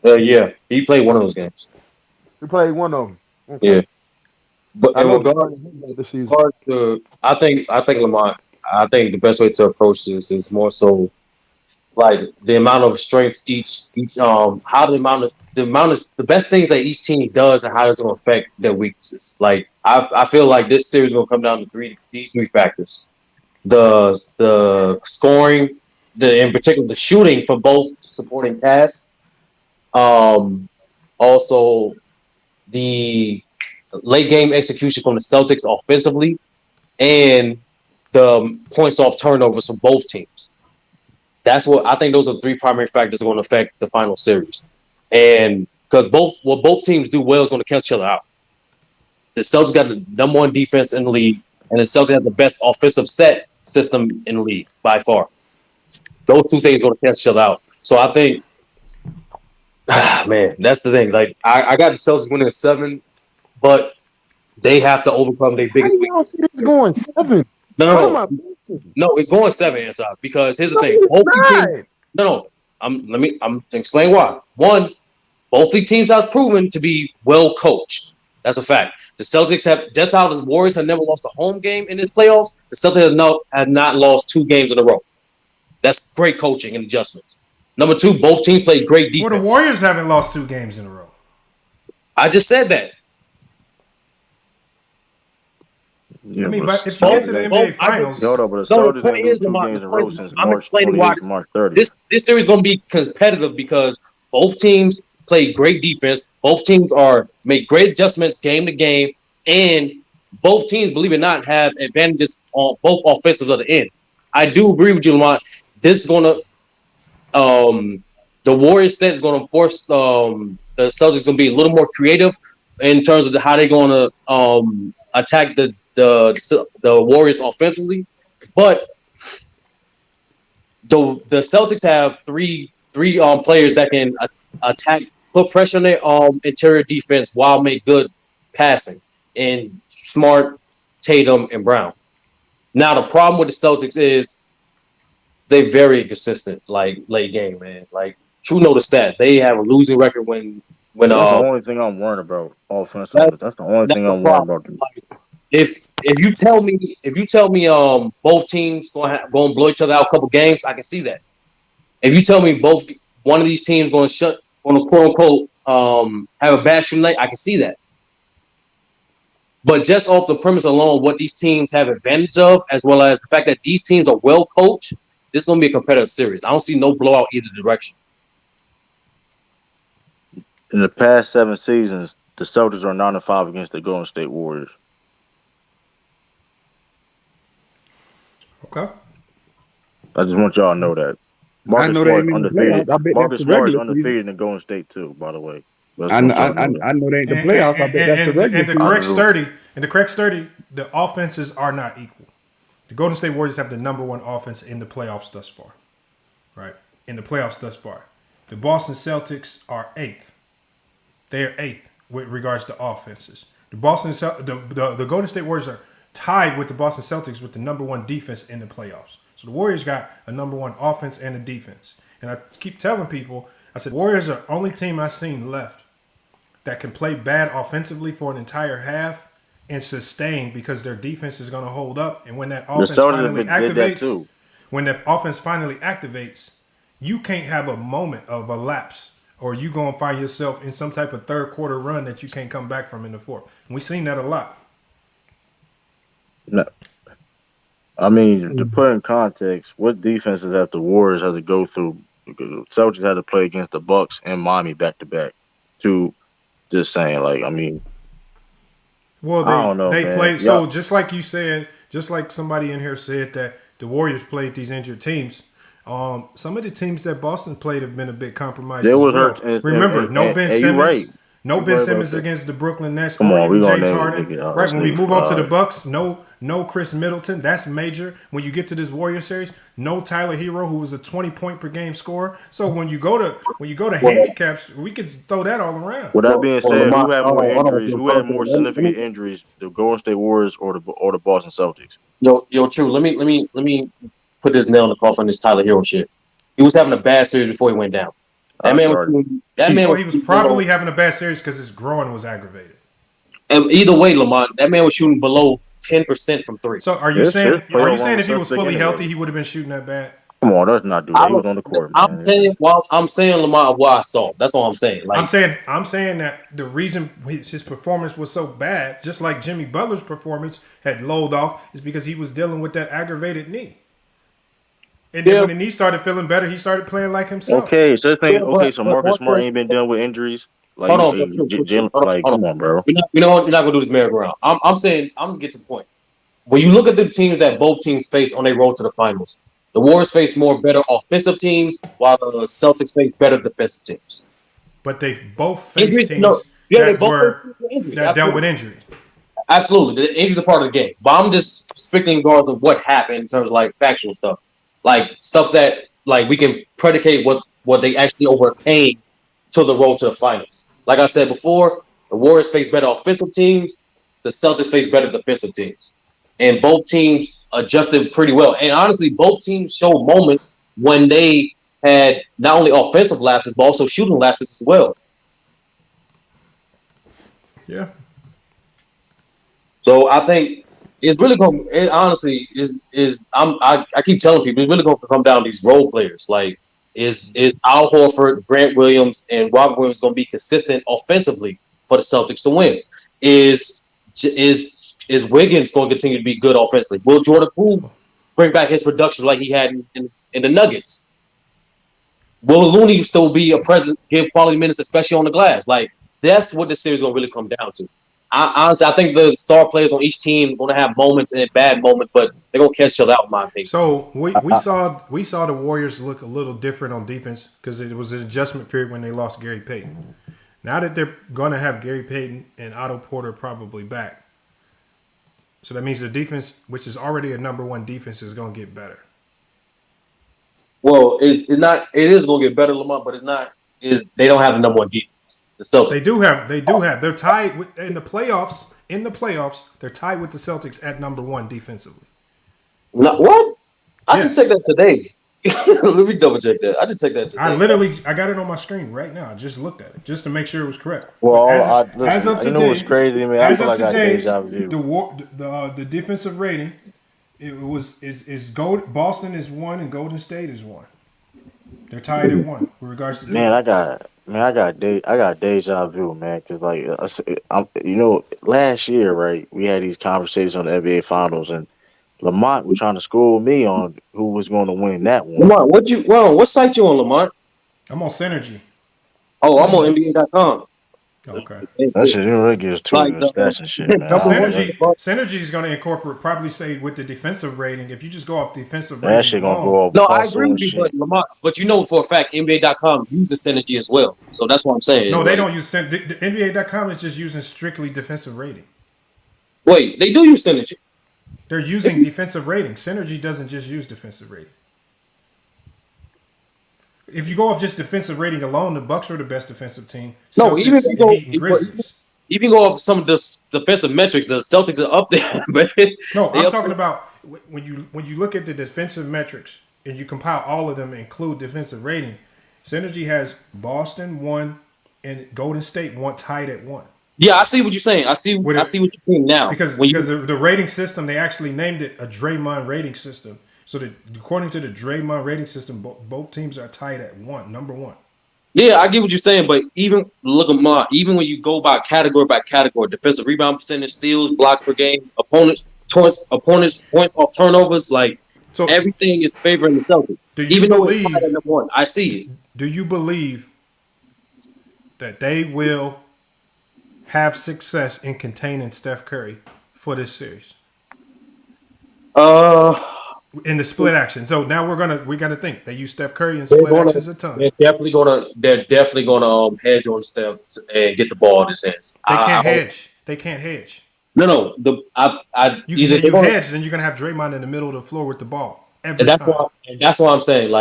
Yeah, he played one of those games. He played one of them. Okay. Yeah. But in regards to, I think Lamont, I think the best way to approach this is more so like the amount of strengths each how the best things that each team does and how it's going to affect their weaknesses. Like I feel like this series is going to come down to these three factors: the scoring, in particular the shooting for both supporting cast, also the late game execution from the Celtics offensively, and the points off turnovers from both teams. That's what I think. Those are the 3 primary factors that are going to affect the final series. And because both teams do well is going to cancel each other out. The Celtics got the number 1 defense in the league and the Celtics have the best offensive set system in the league by far. Those two things going to cancel each other out. So I think, man, that's the thing. Like I got the Celtics winning a 7, but they have to overcome their biggest weakness. It's going 7. No, it's going 7, Anton. Because here's the thing: both teams. I'm explain why. One, both these teams have proven to be well coached. That's a fact. The Celtics have, just how the Warriors have never lost a home game in this playoffs, the Celtics have not lost 2 games in a row. That's great coaching and adjustments. Number 2, both teams played great defense. Well, the Warriors haven't lost 2 games in a row. I just said that. Yeah, I mean, but if you get to the NBA Finals, the point is, I'm explaining why this series is going to be competitive because both teams play great defense. Both teams make great adjustments game to game, and both teams, believe it or not, have advantages on both offensives of the end. I do agree with you, Lamont. This is going to the Warriors set is going to force the Celtics going to be a little more creative in terms of how they're going to attack the Warriors offensively, but the Celtics have three players that can attack, put pressure on their interior defense while make good passing in Smart, Tatum, and Brown. Now the problem with the Celtics is they're very inconsistent, like late game, man. Like True know the stat, they have a losing record when that's the only thing I'm worried about offensively. That's the only thing I'm worried about. If you tell me both teams going to blow each other out a couple games, I can see that. If you tell me one of these teams going to quote unquote have a bad shooting night, I can see that. But just off the premise alone, what these teams have advantage of, as well as the fact that these teams are well coached, this is going to be a competitive series. I don't see no blowout either direction. In the past 7 seasons, the Celtics are 9-5 against the Golden State Warriors. Okay. I just want y'all to know that. Marcus Smart undefeated. Marcus Smart is undefeated in Golden State too, by the way. I know they ain't the playoffs. I bet that's the regular. And the correct sturdy, the offenses are not equal. The Golden State Warriors have the number 1 offense in the playoffs thus far. Right? In the playoffs thus far. The Boston Celtics are 8th. They are 8th with regards to offenses. The Golden State Warriors are tied with the Boston Celtics with the number 1 defense in the playoffs. So the Warriors got a number 1 offense and a defense. And I keep telling people, I said, Warriors are the only team I've seen left that can play bad offensively for an entire half and sustain because their defense is going to hold up. And when that offense finally activates, you can't have a moment of a lapse or you going to find yourself in some type of third quarter run that you can't come back from in the fourth. And we've seen that a lot. No. I mean, to put in context, what defenses have the Warriors had to go through? Because Celtics had to play against the Bucks and Miami back to back. To just saying, like, I mean, well, I don't know. They man. played so just like you said, just like somebody in here said that the Warriors played these injured teams. Some of the teams that Boston played have been a bit compromised. They was well. hurt. Remember, no Ben Simmons. Right. No Ben Simmons against the Brooklyn Nets. Come on, James Harden. Right, when we move on to the Bucks, no Chris Middleton. That's major. When you get to this Warrior series, no Tyler Hero, who was a 20-point per game scorer. So when you go to handicaps, we could throw that all around. With that being said, who had more injuries? Who had more significant injuries? The Golden State Warriors or the Boston Celtics? Yo, True. Let me put this nail in the coffin on this Tyler Hero shit. He was having a bad series before he went down. He was probably having a bad series because his groin was aggravated. Either way, Lamont, that man was shooting below 10% from 3. So are you saying if he was fully healthy, he would have been shooting that bad? Come on, that's not doing. He was on the court. I'm saying Lamont, what I saw. That's all I'm saying. Like, I'm saying that the reason his performance was so bad, just like Jimmy Butler's performance had lowered off, is because he was dealing with that aggravated knee. And then when the knee started feeling better, he started playing like himself. Okay, so Marcus Smart ain't been dealing with injuries. Like, hold on, come on, bro. You're not gonna do this merry-go-round. I'm saying I'm gonna get to the point. When you look at the teams that both teams face on their road to the finals, the Warriors face more better offensive teams, while the Celtics face better defensive teams. But they both faced teams that dealt with injury. Absolutely, the injuries are part of the game. But I'm just speaking in regards of what happened in terms of like factual stuff, like stuff that like we can predicate what they actually overcame to the road to the finals. Like I said before, the Warriors face better offensive teams. The Celtics face better defensive teams. And both teams adjusted pretty well. And honestly, both teams showed moments when they had not only offensive lapses, but also shooting lapses as well. Yeah. So I think it's really going. It honestly is. I keep telling people it's really going to come down to these role players. Like, is Al Horford, Grant Williams, and Robert Williams going to be consistent offensively for the Celtics to win? Is Wiggins going to continue to be good offensively? Will Jordan Poole bring back his production like he had in the Nuggets? Will Looney still be a presence, give quality minutes, especially on the glass? Like, that's what this series is going to really come down to. Honestly, I think the star players on each team are going to have moments and bad moments, but they're going to catch each other out, in my opinion. So we saw the Warriors look a little different on defense because it was an adjustment period when they lost Gary Payton. Now that they're going to have Gary Payton and Otto Porter probably back, so that means the defense, which is already a number one defense, is going to get better. Well, it's not. It is going to get better, Lamont, but it's not. They don't have the number one defense. The Celtics. They do have. They're tied in the playoffs. In the playoffs, they're tied with the Celtics at number one defensively. What? I just checked that today. Let me double check that. I just checked that today. I got it on my screen right now. I just looked at it just to make sure it was correct. Well, as of today, you know what's crazy, man? I feel like I got deja vu. The defensive rating, Boston is 1 and Golden State is 1. They're tied at 1 with regards to defense. I got deja vu, man. Because last year, right, we had these conversations on the NBA Finals, and Lamont was trying to school me on who was going to win that one. Lamont, what site you on, Lamont? I'm on Synergy. Oh, I'm on NBA.com. Okay. That shit really gives too much stats and shit, man. Synergy is going to incorporate, probably say with the defensive rating. If you just go off defensive rating, that shit gonna go up. No, I agree with you, but Lamont, but you know for a fact, NBA.com uses Synergy as well. So that's what I'm saying. No, they don't use Synergy. The NBA.com is just using strictly defensive rating. Wait, they do use Synergy. They're using defensive rating. Synergy doesn't just use defensive rating. If you go off just defensive rating alone, the Bucks are the best defensive team. No, even if you go off some of the defensive metrics, the Celtics are up there. But no, I'm talking about when you look at the defensive metrics and you compile all of them and include defensive rating. Synergy has Boston 1 and Golden State 1 tied at 1. Yeah, I see what you're saying. I see what you're saying now. Because the rating system, they actually named it a Draymond rating system. So according to the Draymond rating system, both teams are tied at 1, number 1. Yeah, I get what you're saying, but even when you go by category, defensive rebound percentage, steals, blocks per game, opponents points off turnovers, so everything is favoring the Celtics. Even though it's tied at number 1, I see it. Do you believe that they will have success in containing Steph Curry for this series? In the split action. So now we gotta think. They use Steph Curry in split actions a ton. They're definitely gonna hedge on Steph and get the ball in his hands. They can't hedge. No. You hedge, then you're gonna have Draymond in the middle of the floor with the ball. That's why I'm saying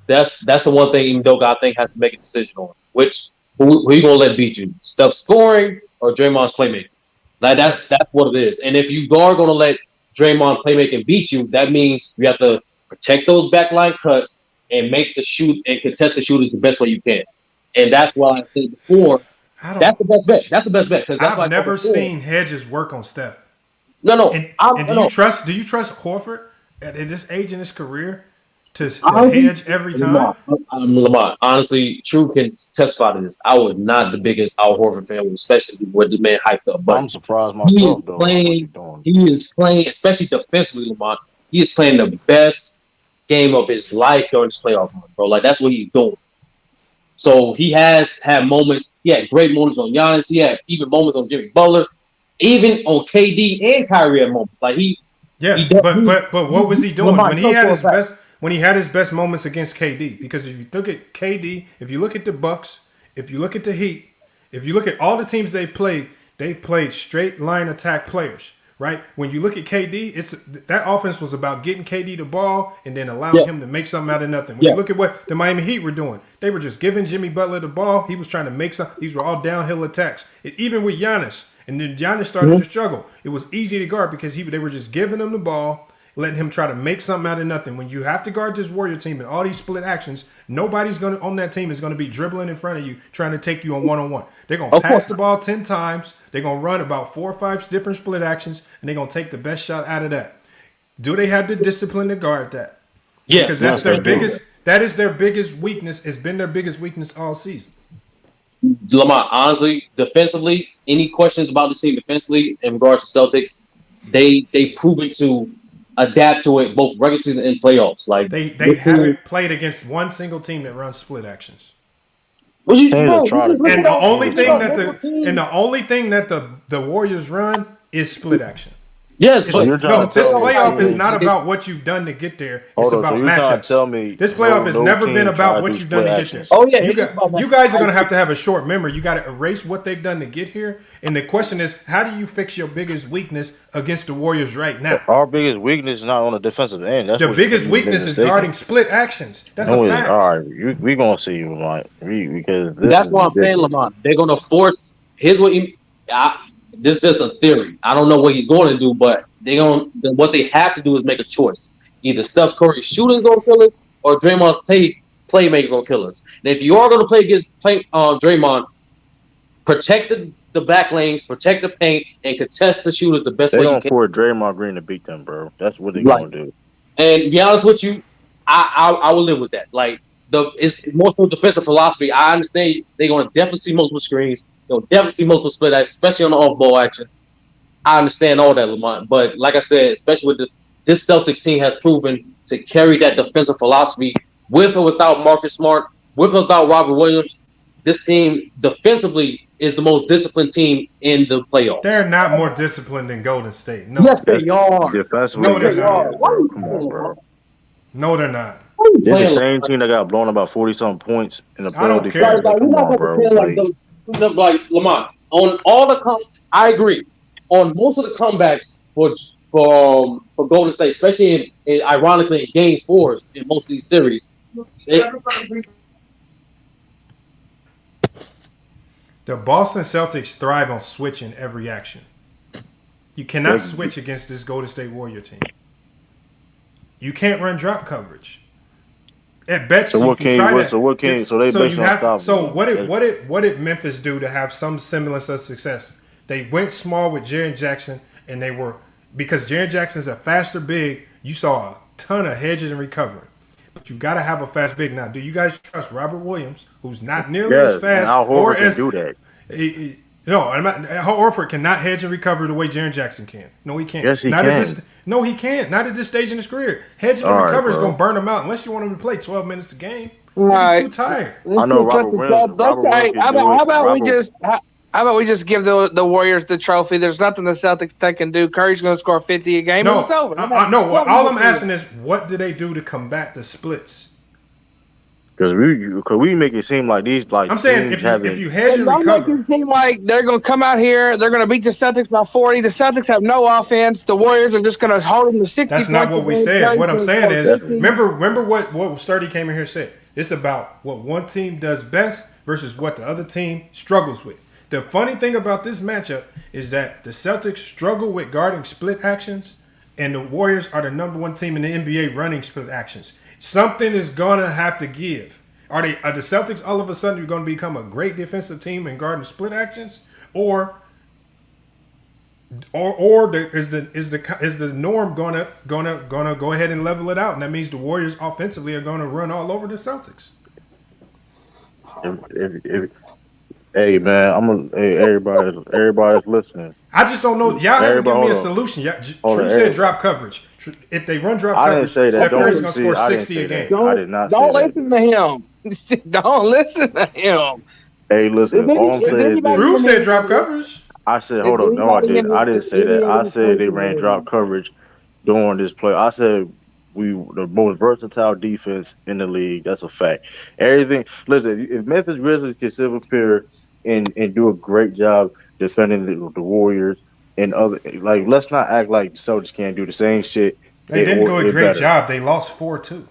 that's the one thing even though I think has to make a decision on who you gonna let beat you? Steph scoring or Draymond's playmaking? That's what it is. And if you are gonna let Draymond playmaking beat you, that means you have to protect those backline cuts and make the shoot and contest the shooters the best way you can. And that's why I said before, that's the best bet. That's the best bet because I've never seen hedges work on Steph. No. And do you trust Horford at this age in his career to hedge every time? Lamont, honestly, True can testify to this. I was not the biggest Al Horford fan, especially when the man hyped up. But I'm surprised myself. He is playing, especially defensively, Lamont. He is playing the best game of his life during this playoff run, bro. That's what he's doing. So he has had moments. He had great moments on Giannis. He had even moments on Jimmy Butler. Even on KD and Kyrie had moments. But what was he doing when he had his best? When he had his best moments against KD, because if you look at KD, if you look at the Bucks, if you look at the Heat, if you look at all the teams they played, they've played straight line attack players. Right? When you look at KD, it's that offense was about getting KD the ball and then allowing him to make something out of nothing. When you look at what the Miami Heat were doing, they were just giving Jimmy Butler the ball. He was trying to make some. These were all downhill attacks. Even with Giannis, and then Giannis started to struggle. It was easy to guard because they were just giving him the ball, letting him try to make something out of nothing. When you have to guard this Warrior team and all these split actions, nobody's going to on that team is going to be dribbling in front of you, trying to take you on one-on-one. They're going to pass the ball 10 times. They're going to run about 4 or 5 different split actions, and they're going to take the best shot out of that. Do they have the discipline to guard that? Yes. Because that's their biggest. That is their biggest weakness. It's been their biggest weakness all season. Lamont, honestly, defensively, any questions about this team defensively in regards to Celtics, they proven to adapt to it both regular season and playoffs. Like they haven't played against one single team that runs split actions. And the only thing that the Warriors run is split action. Yes, this playoff is not about what you've done to get there. It's about matchups. This playoff has never been about what you've done to get there. Oh yeah, you guys are going to have a short memory. You got to erase what they've done to get here. And the question is, how do you fix your biggest weakness against the Warriors right now? Our biggest weakness is not on the defensive end. The biggest weakness is guarding split actions. That's a fact. All right, we're going to see, Lamont. Because that's what I'm saying, Lamont. They're going to force. Here's what this is just a theory. I don't know what he's going to do, but what they have to do is make a choice. Either Steph Curry's shooting is going to kill us, or Draymond's playmaking is going to kill us. And if you are going to play against Draymond, protect the back lanes, protect the paint, and contest the shooters the best way you can. They're going for Draymond Green to beat them, bro. That's what they're going to do. And to be honest with you, I will live with that. Like it's more so defensive philosophy. I understand they're going to definitely see multiple screens. They'll definitely see multiple split actions, especially on the off-ball action. I understand all that, Lamont. But like I said, especially with this Celtics team has proven to carry that defensive philosophy with or without Marcus Smart, with or without Robert Williams. This team defensively is the most disciplined team in the playoffs. They're not more disciplined than Golden State. No. Yes, they are. No, they're not. Come on, bro. No, they're not. They're the same team that got blown about 40-something points in the playoff. Like Lamont, on all the I agree. On most of the comebacks for Golden State, especially ironically in Game 4s in most of these series, the Boston Celtics thrive on switching every action. You cannot switch against this Golden State Warrior team. You can't run drop coverage. At best, so what did Memphis do to have some semblance of success? They went small with Jaren Jackson, and because Jaren Jackson's a faster big, you saw a ton of hedges and recovering. But you got to have a fast big now. Do you guys trust Robert Williams, who's not nearly as fast, or as do that? Horford cannot hedge and recover the way Jaren Jackson can. No, he can't. Yes, he can. No, he can't. Not at this stage in his career. Hedging and recover is going to burn him out unless you want him to play 12 minutes a game. He's too tired. I know Robert Williams. How about we just give the Warriors the trophy? There's nothing the Celtics can do. Curry's going to score 50 a game. No, and it's over. All I'm asking is, what do they do to combat the splits? Because we make it seem like these I'm saying if you hedge and recover, make it seem like they're going to come out here, they're going to beat the Celtics by 40. The Celtics have no offense. The Warriors are just going to hold them to 60. That's not what we said. What I'm saying is, remember what Sturdy came in here and said. It's about what one team does best versus what the other team struggles with. The funny thing about this matchup is that the Celtics struggle with guarding split actions, and the Warriors are the number one team in the NBA running split actions. Something is gonna have to give. Are the Celtics all of a sudden going to become a great defensive team in guarding split actions, or is the norm gonna go ahead and level it out, and that means the Warriors offensively are gonna run all over the Celtics? Hey man, everybody's listening. I just don't know. Y'all haven't given me a solution. True said drop coverage. If they run drop coverage, Steph Curry's going to score 60 a game. Don't listen to him. Don't listen to him. Hey, listen. Drew said drop coverage. I said, hold on. No, I didn't. I didn't say that. I said they ran drop coverage during this play. I said the most versatile defense in the league. That's a fact. Everything. Listen, if Memphis Grizzlies can still prepare and do a great job defending the Warriors and other. Like, let's not act like the Celtics can't do the same shit. They didn't do a great better. job. They lost 4-2.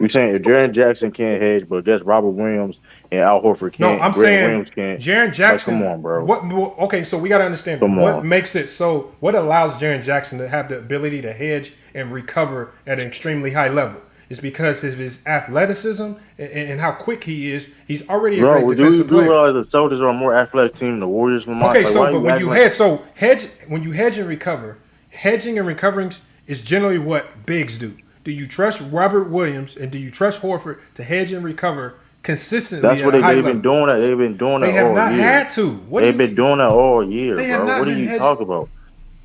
You're saying if Jaren Jackson can't hedge, but guess Robert Williams and Al Horford can't. No, I'm saying Jaren Jackson. Like, come on, bro. Okay, so we got to understand what makes it so. What allows Jaren Jackson to have the ability to hedge and recover at an extremely high level is because of his athleticism and how quick he is. He's already a great defensive player. Do you realize the Celtics are a more athletic team than the Warriors? Okay, like, so but when you hedge and recover, hedging and recovering is generally what bigs do. Do you trust Robert Williams and do you trust Horford to hedge and recover consistently? That's what they've been doing. They've been doing that all year. They have not had to. They've been doing that all year, bro. What are you talking about?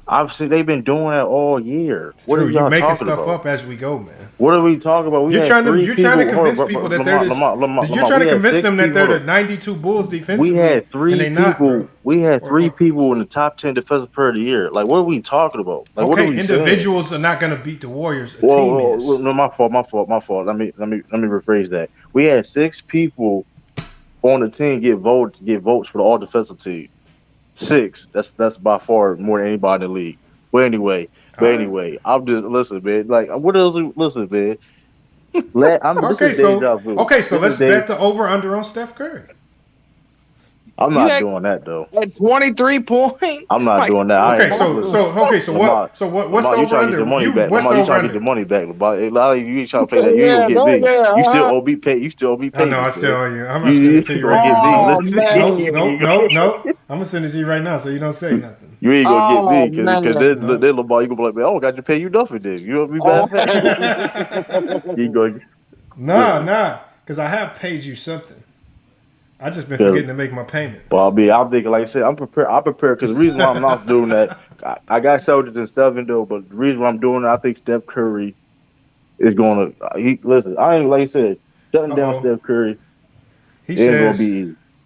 Obviously, they've been doing that all year. What are y'all making talking stuff about? up as we go, man? What are we talking about? You're trying to convince people that they're you're trying to convince them that they're the 92 Bulls defensively. We had three people in the top 10 defensive player of the year. Like, what are we talking about? Like, okay, individuals are not going to beat the Warriors. No, my fault. Let me rephrase that. We had 6 people on the team get votes for the all defensive team. 6. That's by far more than anybody in the league. But anyway, I'm just listen, man. Like, what else? Listen, man. So let's bet the over under on Steph Curry. I'm not doing that though. At 23 points, I'm not doing that. Okay, so what's the over under? You trying to get the money back? You ain't trying to play that. You ain't gonna get me. You still owe me pay. You still owe me pay. No, I still owe you. I'm gonna send it to you right now. No. I'm gonna send it to you right now, so you don't say nothing. You ain't gonna get me because then Lamar, you gonna be like, man, I don't got to pay you nothing. Then you owe me back. You going? Nah, because I have paid you something. I just been forgetting to make my payments. Well, I'm thinking, like I said, I'm prepared because the reason why I'm not doing that, I got Celtics in 7 though, but the reason why I'm doing it, I think Steph Curry is going to. Listen, I ain't like I said, shutting down Steph Curry. He says,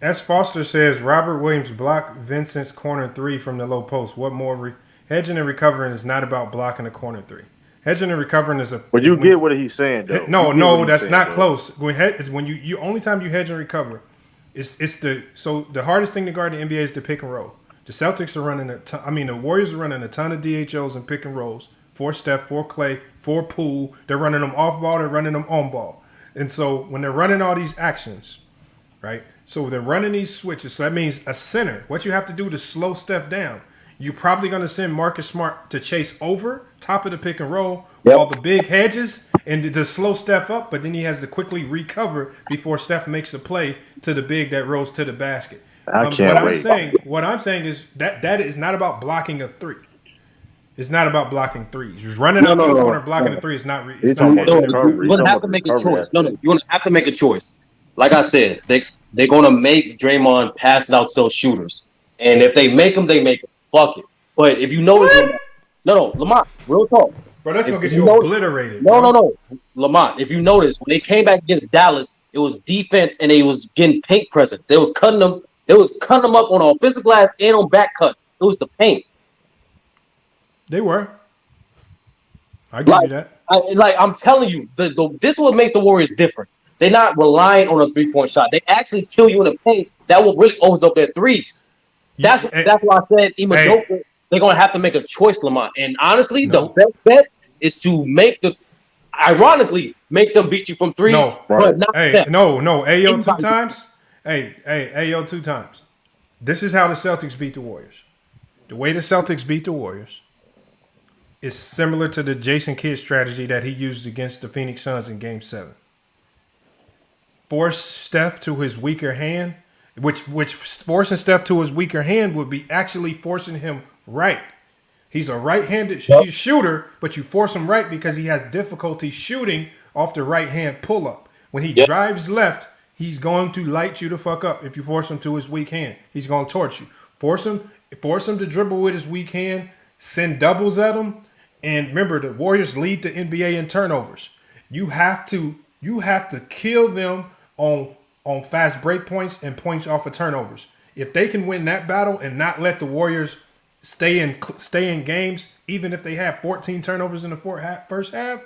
S. Foster says, Robert Williams blocked Vincent's corner 3 from the low post. What more? Hedging and recovering is not about blocking a corner 3. Hedging and recovering is a. But you get what he's saying, though. No, that's not close. When you only time you hedge and recover. The hardest thing to guard in the NBA is the pick and roll. The Celtics are running the Warriors are running a ton of DHOs and pick and rolls for Steph, for Clay, for Poole. They're running them off ball, they're running them on ball. And so when they're running all these actions, right? So they're running these switches. So that means a center. What you have to do to slow Steph down, you're probably going to send Marcus Smart to chase over top of the pick and roll while the big hedges and to slow Steph up, but then he has to quickly recover before Steph makes a play to the big that rolls to the basket. What I'm saying is that is not about blocking a 3. It's not about blocking threes. Just running up to the corner, blocking a 3 is not. You're going to have to make a choice. You're going to have to make a choice. Like I said, they're going to make Draymond pass it out to those shooters, and if they make them, they make them. Fuck it. But if you notice, Lamont, real talk. Bro, that's going to get you obliterated. No. Lamont, if you notice, when they came back against Dallas, it was defense and they was getting paint presence. They was cutting them up on offensive glass and on back cuts. It was the paint. They were. I give you that. I'm telling you, this is what makes the Warriors different. They're not relying on a 3-point shot. They actually kill you in the paint. That will really opens up their threes. That's why I said they're going to have to make a choice, Lamont. And honestly, the best bet is to make them beat you from 3. No, but not Steph. No. AO 2 times. AO 2 times. This is how the Celtics beat the Warriors. The way the Celtics beat the Warriors is similar to the Jason Kidd strategy that he used against the Phoenix Suns in Game 7. Force Steph to his weaker hand. Which forcing Steph to his weaker hand would be actually forcing him right. He's a right-handed shooter, but you force him right because he has difficulty shooting off the right-hand pull-up. When he drives left, he's going to light you the fuck up. If you force him to his weak hand, he's going to torch you. Force him to dribble with his weak hand, send doubles at him, and remember the Warriors lead the NBA in turnovers. You have to kill them on fast break points and points off of turnovers. If they can win that battle and not let the Warriors stay in games, even if they have 14 turnovers in the first half,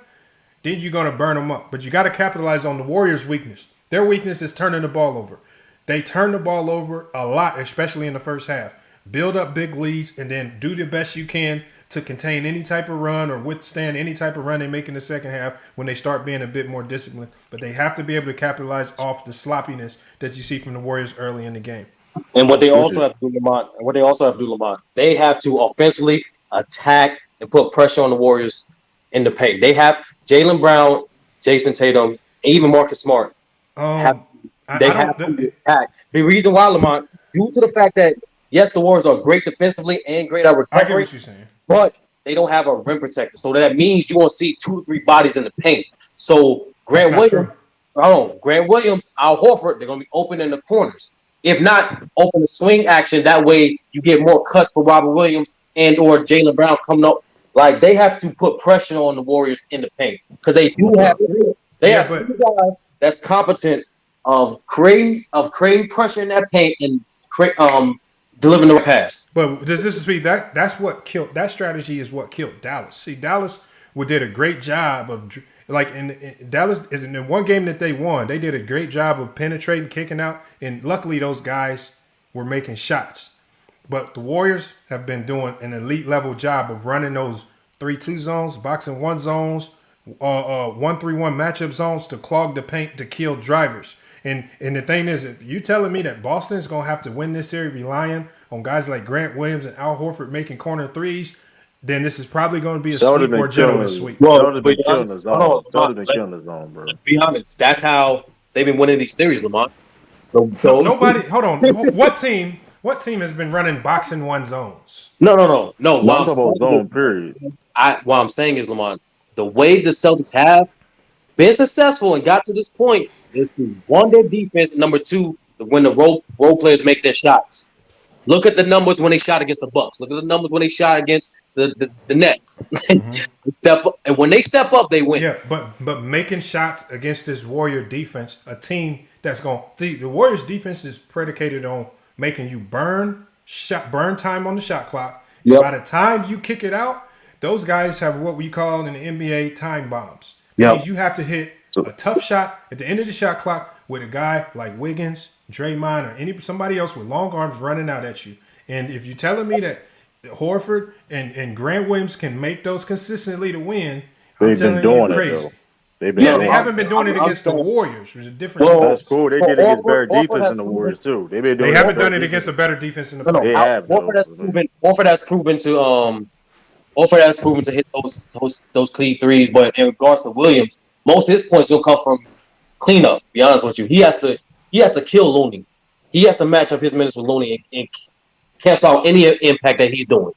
then you're going to burn them up. But you got to capitalize on the Warriors' weakness. Their weakness is turning the ball over. They turn the ball over a lot, especially in the first half. Build up big leads and then do the best you can to contain any type of run or withstand any type of run they make in the second half when they start being a bit more disciplined. But they have to be able to capitalize off the sloppiness that you see from the Warriors early in the game. And what they also have to do, Lamont, they have to offensively attack and put pressure on the Warriors in the paint. They have Jaylen Brown, Jason Tatum, and even Marcus Smart. They have to attack. The reason why, Lamont, due to the fact that, yes, the Warriors are great defensively and great at recovery. I get what you're saying. But they don't have a rim protector. So that means you're going to see 2 to 3 bodies in the paint. So Grant Williams, Al Horford, they're going to be open in the corners. If not, open the swing action. That way you get more cuts for Robert Williams and or Jaylen Brown coming up. Like, they have to put pressure on the Warriors in the paint. Because they do have two guys that's competent of creating pressure in that paint and delivering the pass. But does this speak that's what killed that strategy is what killed Dallas. See, Dallas did a great job of in Dallas is in the one game that they won. They did a great job of penetrating, kicking out, and luckily those guys were making shots. But the Warriors have been doing an elite level job of running those 3-2 zones, boxing 1 zones, 1-3-1 matchup zones to clog the paint to kill drivers. And the thing is, if you telling me that Boston's going to have to win this series relying on guys like Grant Williams and Al Horford making corner threes, then this is probably going to be a sweep or a gentleman's sweep. Well, been killing the zone, bro. Let's be honest. That's how they've been winning these series, Lamont. Nobody, hold on. What team has been running boxing 1 zones? No. Zone period. What I'm saying is, Lamont, the way the Celtics have been successful and got to this point is to, 1, their defense, and number 2, when the role players make their shots. Look at the numbers when they shot against the Bucks. Look at the numbers when they shot against the Nets. Mm-hmm. Step up, and when they step up, they win. Yeah, but making shots against this Warrior defense, a team that's going to see the Warriors defense is predicated on making you burn time on the shot clock. Yep. By the time you kick it out, those guys have what we call in the NBA time bombs. That means you have to hit a tough shot at the end of the shot clock with a guy like Wiggins, Draymond, or somebody else with long arms running out at you. And if you're telling me that Horford and Grant Williams can make those consistently to win, I'm telling you, you're crazy. They haven't been doing it against the Warriors, which is a different. That's cool. They did it against better defense than the Warriors too. They haven't done it against a better defense in the playoffs. Horford has proven to hit those clean threes. But in regards to Williams, most of his points will come from cleanup. To be honest with you, he has to kill Looney. He has to match up his minutes with Looney and cancel out any impact that he's doing.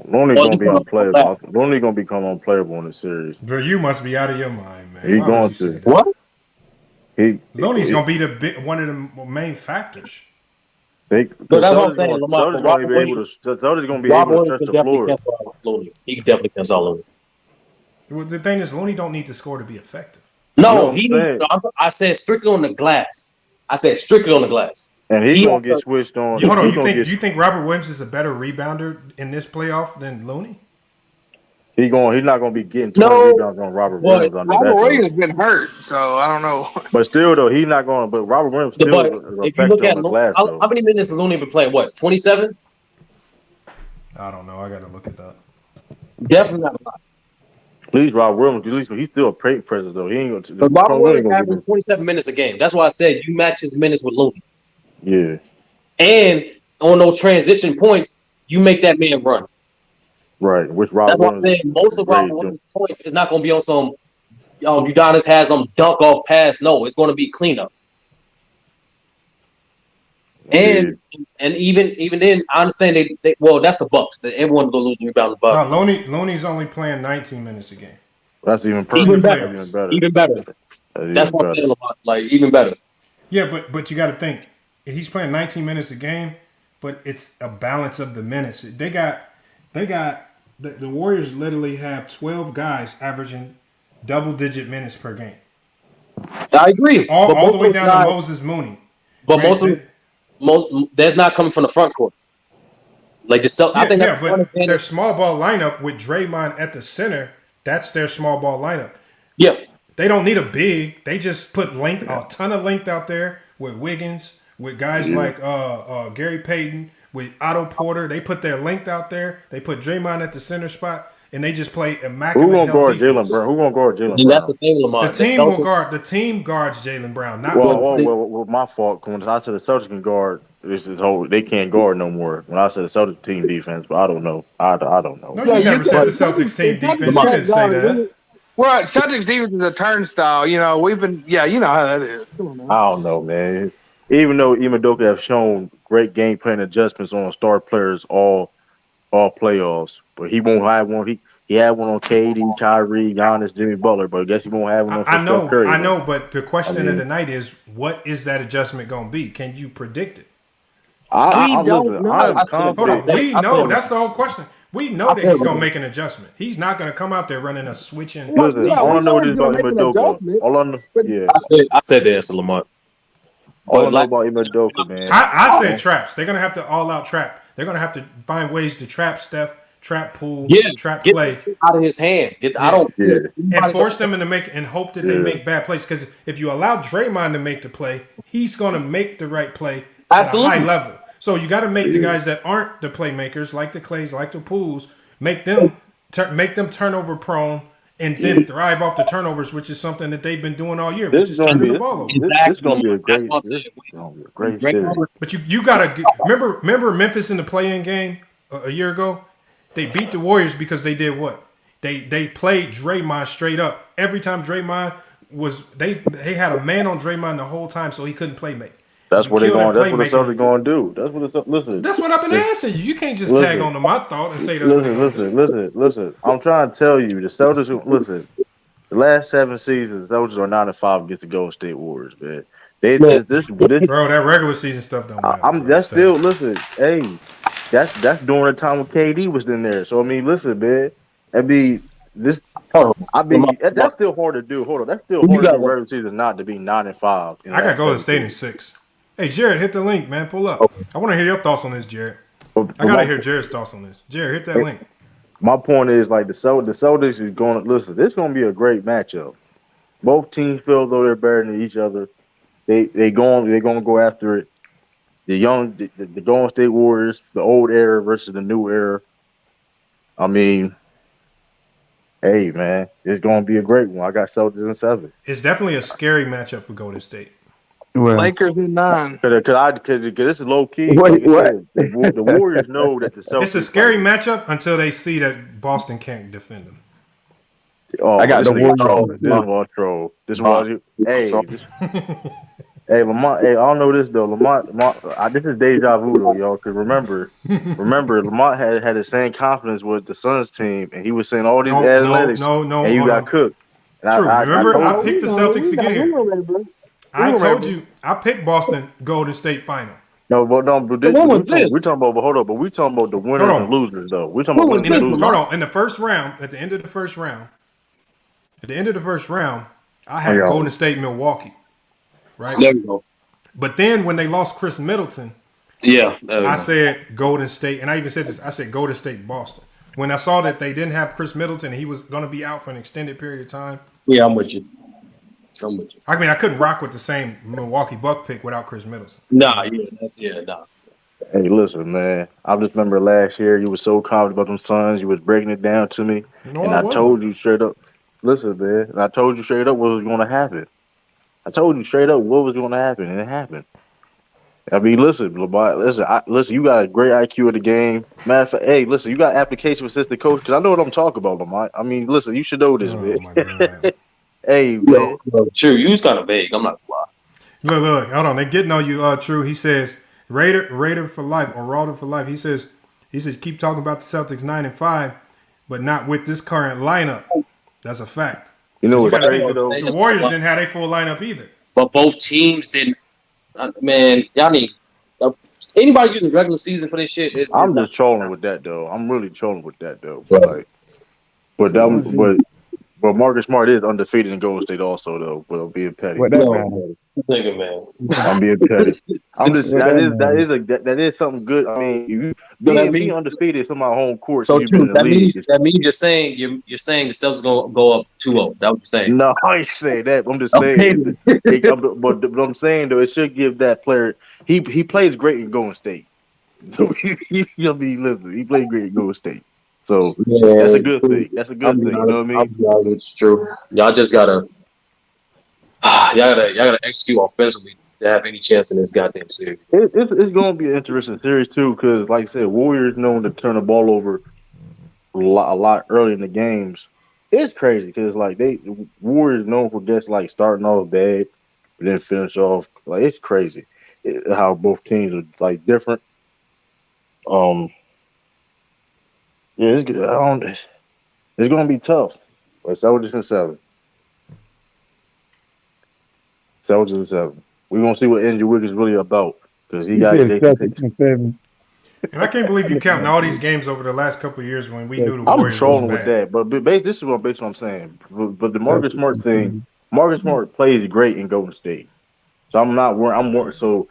Looney's gonna be unplayable. Looney's gonna become unplayable in the series. Bro, you must be out of your mind, man. He's going to. What? Looney's gonna be one of the main factors. But that's what I'm saying. Celtics gonna be able to stretch the floor. Looney. He can definitely cancel Looney. Well, the thing is, Looney don't need to score to be effective. No, I said strictly on the glass. And he's gonna get switched on. Hold on, you think Robert Williams is a better rebounder in this playoff than Looney? He's not gonna be getting 20 rebounds on Robert Williams. Robert Williams has been hurt, so I don't know. But still, though, he's not going. But Robert Williams still is if you look at the glass. How many minutes has Looney been playing? What, 27? I don't know. I got to look at that. Definitely not a lot. At least Robert Williams, at least he's still a great presence though. He ain't going to. But Robert Williams averaging 27 minutes a game. That's why I said you match his minutes with Looney. Yeah. And on those transition points, you make that man run. Right. Which Robert. That's what I'm saying. Most of Robert Williams' points is not going to be on some. Udonis has them dunk off pass. No, it's going to be cleanup. And even then, I understand they that's the Bucks. Everyone's gonna lose the rebound. The Bucks. No, Looney's only playing 19 minutes a game. That's even perfect. Even better. That's what I'm saying about. Like even better. Yeah, but you got to think he's playing 19 minutes a game, but it's a balance of the minutes. They got the Warriors literally have 12 guys averaging double-digit minutes per game. I agree. All the way down to Moses Mooney. But most that's not coming from the front court. Like I think but their small ball lineup with Draymond at the center, that's their small ball lineup. Yeah. They don't need a big. They just put a ton of length out there with Wiggins, with guys like Gary Payton, with Otto Porter. They put their length out there. They put Draymond at the center spot, and they just play immaculate. Who gonna guard Jaylen Brown? Who gonna guard Jaylen Brown? That's the thing, Lamar. The team will guard. The team guards Jaylen Brown. Not well, my fault. When I said the Celtics can guard, they can't guard no more. When I said the Celtics team defense, but I don't know. I don't know. No, you never said the Celtics team defense. You didn't say that. Well, Celtics defense is a turnstile. You know, you know how that is. I don't know, man. Even though Udoka have shown great game plan adjustments on star players all playoffs, but he won't have one. He had one on KD, Kyrie, Giannis, Jimmy Butler, but I guess he won't have one on Steph Curry. I know, but the question of the night is, what is that adjustment going to be? Can you predict it? I'm confident. Hold on. We know. That's the whole question. We know that he's going to make an adjustment. He's not going to come out there running a switching. Listen, all I know is about Udoka. I said the answer, Lamar. All I know about Udoka, man. I said traps. They're going to have to all out trap. They're going to have to find ways to trap Steph, trap Poole, trap get play out of his hand. And force them to make and hope that they make bad plays. Because if you allow Draymond to make the play, he's going to make the right play at a high level. So you got to make the guys that aren't the playmakers, like the Clays, like the Pools, make them turnover prone and then thrive off the turnovers, which is something that they've been doing all year, which is turning the ball over. Exactly. This is going to be a great series. But you got to remember Memphis in the play-in game a year ago? They beat the Warriors because they did what? They played Draymond straight up. Every time Draymond was they had a man on Draymond the whole time, so he couldn't play make. That's what they're going. That's what the Celtics going to do. That's what listen. That's what I've been asking you. You can't just tag on to my thought and say that's. Listen. I'm trying to tell you, the Celtics. Listen, the last 7 seasons, the Celtics are 9-5 against the Golden State Warriors, man. This bro, that regular season stuff don't matter. That's still listen. Hey, that's during the time when KD was in there. So I mean, listen, man. That's still hard to do. Hold on, that's still hard to do regular season not to be 9-5. I got Golden State in 6. Hey, Jared, hit the link, man. Pull up. Okay. I want to hear your thoughts on this, Jared. I gotta hear Jared's thoughts on this. Jared, hit that link. My point is, like the Celtics is going to listen. This is going to be a great matchup. Both teams feel though they're better than each other. They're going to go after it. The Golden State Warriors, the old era versus the new era. I mean, hey man, it's going to be a great one. I got Celtics in 7. It's definitely a scary matchup for Golden State. Well, Lakers in 9. Because this is low key. Wait, what? The Warriors know that the Celtics. It's a scary matchup until they see that Boston can't defend them. Oh, I got the Warriors. This was troll. This was hey, Lamont. Hey, I don't know this though. Lamont this is deja vu though, y'all. Because remember, Lamont had the same confidence with the Suns team, and he was saying all these analytics. No, and you got cooked. True. Remember, I picked the Celtics to get here. I told you I picked Boston Golden State final. No, but what was this? We're talking about, hold up, but we're talking about the winners and losers, though. We're talking about winners and losers. Hold on, in the first round, at the end of the first round, I had Golden State, Milwaukee, right? There we go. But then when they lost Chris Middleton, I said Golden State, and I even said this. I said Golden State, Boston. When I saw that they didn't have Chris Middleton and he was going to be out for an extended period of time. Yeah, I'm with you. I mean, I couldn't rock with the same Milwaukee Buck pick without Chris Middleton. Nah. Hey, listen, man. I just remember last year you were so confident about them Suns. You was breaking it down to me, and I told you straight up. Listen, man. And I told you straight up what was going to happen. I told you straight up what was going to happen, and it happened. I mean, listen, Lamar. Listen. You got a great IQ of the game. Matter of fact, hey, listen. You got application assistant coach because I know what I'm talking about, Lamar. I mean, listen. You should know this, man. Hey, man. True, you was kind of vague. I'm not gonna lie. Look, hold on. They're getting on you, True. He says, Raider for life, or Raider for life. He says, keep talking about the Celtics 9-5, but not with this current lineup. That's a fact. You know what? The Warriors didn't have a full lineup either. But both teams didn't. Man, y'all need anybody using regular season for this shit. I'm just trolling with that, though. I'm really trolling with that, though. Well, Marcus Smart is undefeated in Golden State also, though. But I'm being petty. What that matter? Nigga, man. I'm being petty. I'm just What that is something good. I mean, you being undefeated from my home court. So you've been in the league. That means you're saying the Celtics gonna go up 2-0. That's what you're saying. No, I ain't saying that. I'm just saying. But I'm saying though, it should give that player. He plays great in Golden State. So he played great in Golden State. So that's a good thing. That's a good thing. You know what I mean? It's true. Y'all just gotta execute offensively to have any chance in this goddamn series. It's gonna be an interesting series too, because like I said, Warriors known to turn the ball over a lot early in the games. It's crazy because like Warriors known for just like starting off bad, but then finish off like it's crazy how both teams are like different. Yeah, it's gonna be tough. But Celtics in 7. Celtics in 7. We're gonna see what Andrew Wiggins really about because he got Celtics in 7. And I can't believe you counting all these games over the last couple of years when we knew the Warriors I'm trolling was with bad. that, but this is what I'm saying. But the Marcus Smart thing, Marcus Smart plays great in Golden State, so I'm not worried. I'm worried. So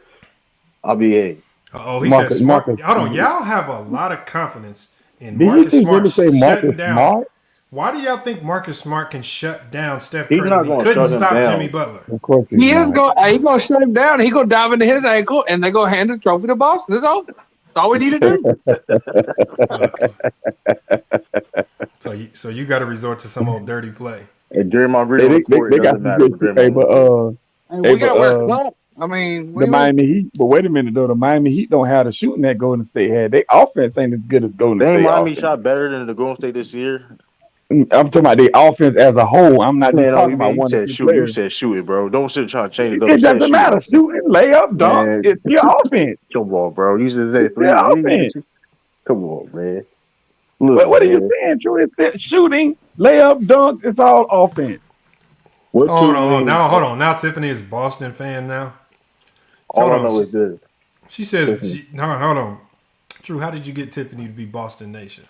I'll be a. Oh, he said Smart. Hold on, y'all have a lot of confidence in Marcus Smart shutting down. Smart? Why do y'all think Marcus Smart can shut down Steph He's Curry? not He gonna couldn't shut him stop down. Jimmy Butler. Of course He is going. He's going to shut him down. He's going to dive into his ankle, and they're going to hand the trophy to Boston. It's over. That's all we need to do. So you got to resort to some old dirty play. And Draymond Green on the court, it doesn't matter. We got to wear clock. I mean, the Miami Heat. But wait a minute, though. The Miami Heat don't have the shooting that Golden State had. Their offense ain't as good as Golden State. Miami shot better than the Golden State this year. I'm talking about the offense as a whole. I'm not just talking about one. You said shoot it, bro. Don't sit trying to change it up. It doesn't matter. Shooting, layup, dunks. It's your offense. Come on, bro. You should say three. Offense. Come on, man. Look, what are you saying, Drew? It's shooting, layup, dunks. It's all offense. Hold on. Now Tiffany is a Boston fan now. All I know is this. She says, hold on. Drew, how did you get Tiffany to be Boston Nation?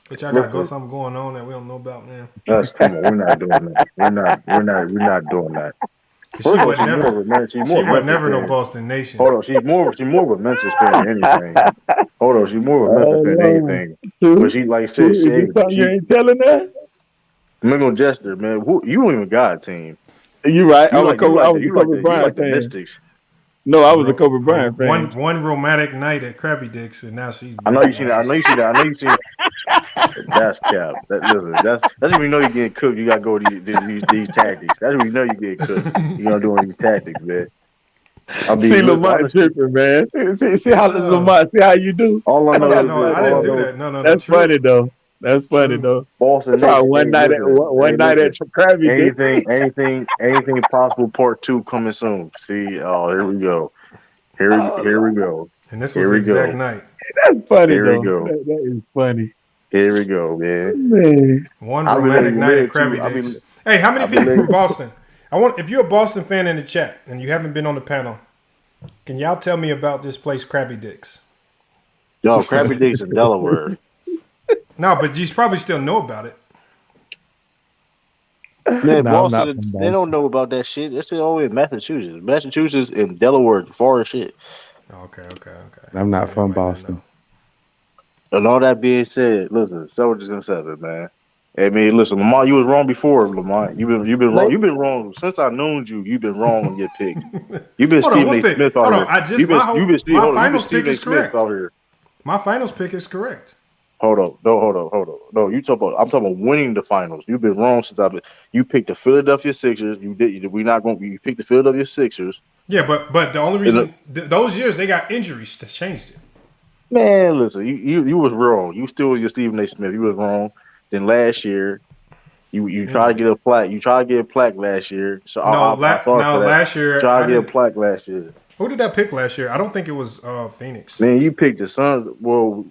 But y'all got something going on that we don't know about now. Come on, we're not doing that. We're not doing that. She was never no Boston Nation. Hold on, she's more of a Memphis fan than anything. Hold on, she's more of a Memphis fan than anything. But she like said, she ain't telling that. I'm not gonna gesture, man. You don't even got a team. You right. I was a Kobe Bryant fan. Mystics. No, I was a Kobe Bryant fan. One romantic night at Krabby Dicks, and now she's. I know you seen that. That's cap. That's when you know you're getting cooked. You gotta go to these tactics. That's when you know you're getting cooked. You know doing these tactics, man. See Lamont tripping, man. See how Lamont. See how you do. All I know is I didn't do that. No. That's funny though. That's funny though. Boston. One night at Krabby. Anything possible. Part 2 coming soon. See, here we go. Here we go. And this was the exact night. That's funny. Here we go. That is funny. Here we go, man. One romantic night at Krabby Dicks. Hey, how many people from Boston? If you're a Boston fan in the chat and you haven't been on the panel, can y'all tell me about this place, Krabby Dicks? Yo, Krabby Dicks in Delaware. No, but you probably still know about it. Man, Boston, they don't know about that shit. That's all in Massachusetts. Massachusetts and Delaware, far as shit. Okay. I'm not from Boston. And all that being said, listen, Celtics in 7, man. I mean, listen, Lamont, you was wrong before, Lamont. You've been wrong. You've been wrong since I known you. You've been wrong on your picks. You've been Stephen A. Smith out here. You've been Stephen A. Smith out here. My finals pick is correct. Hold up. No, I'm talking about winning the finals. You've been wrong since you picked the Philadelphia Sixers. You picked the Philadelphia Sixers. Yeah, but the only reason those years they got injuries that changed it. Man, listen, you was wrong. You still was your Stephen A. Smith. You was wrong. Then last year, you tried to get a plaque. You tried to get a plaque last year. So last year tried to get a plaque last year. Who did I pick last year? I don't think it was Phoenix. Man, you picked the Suns. Well,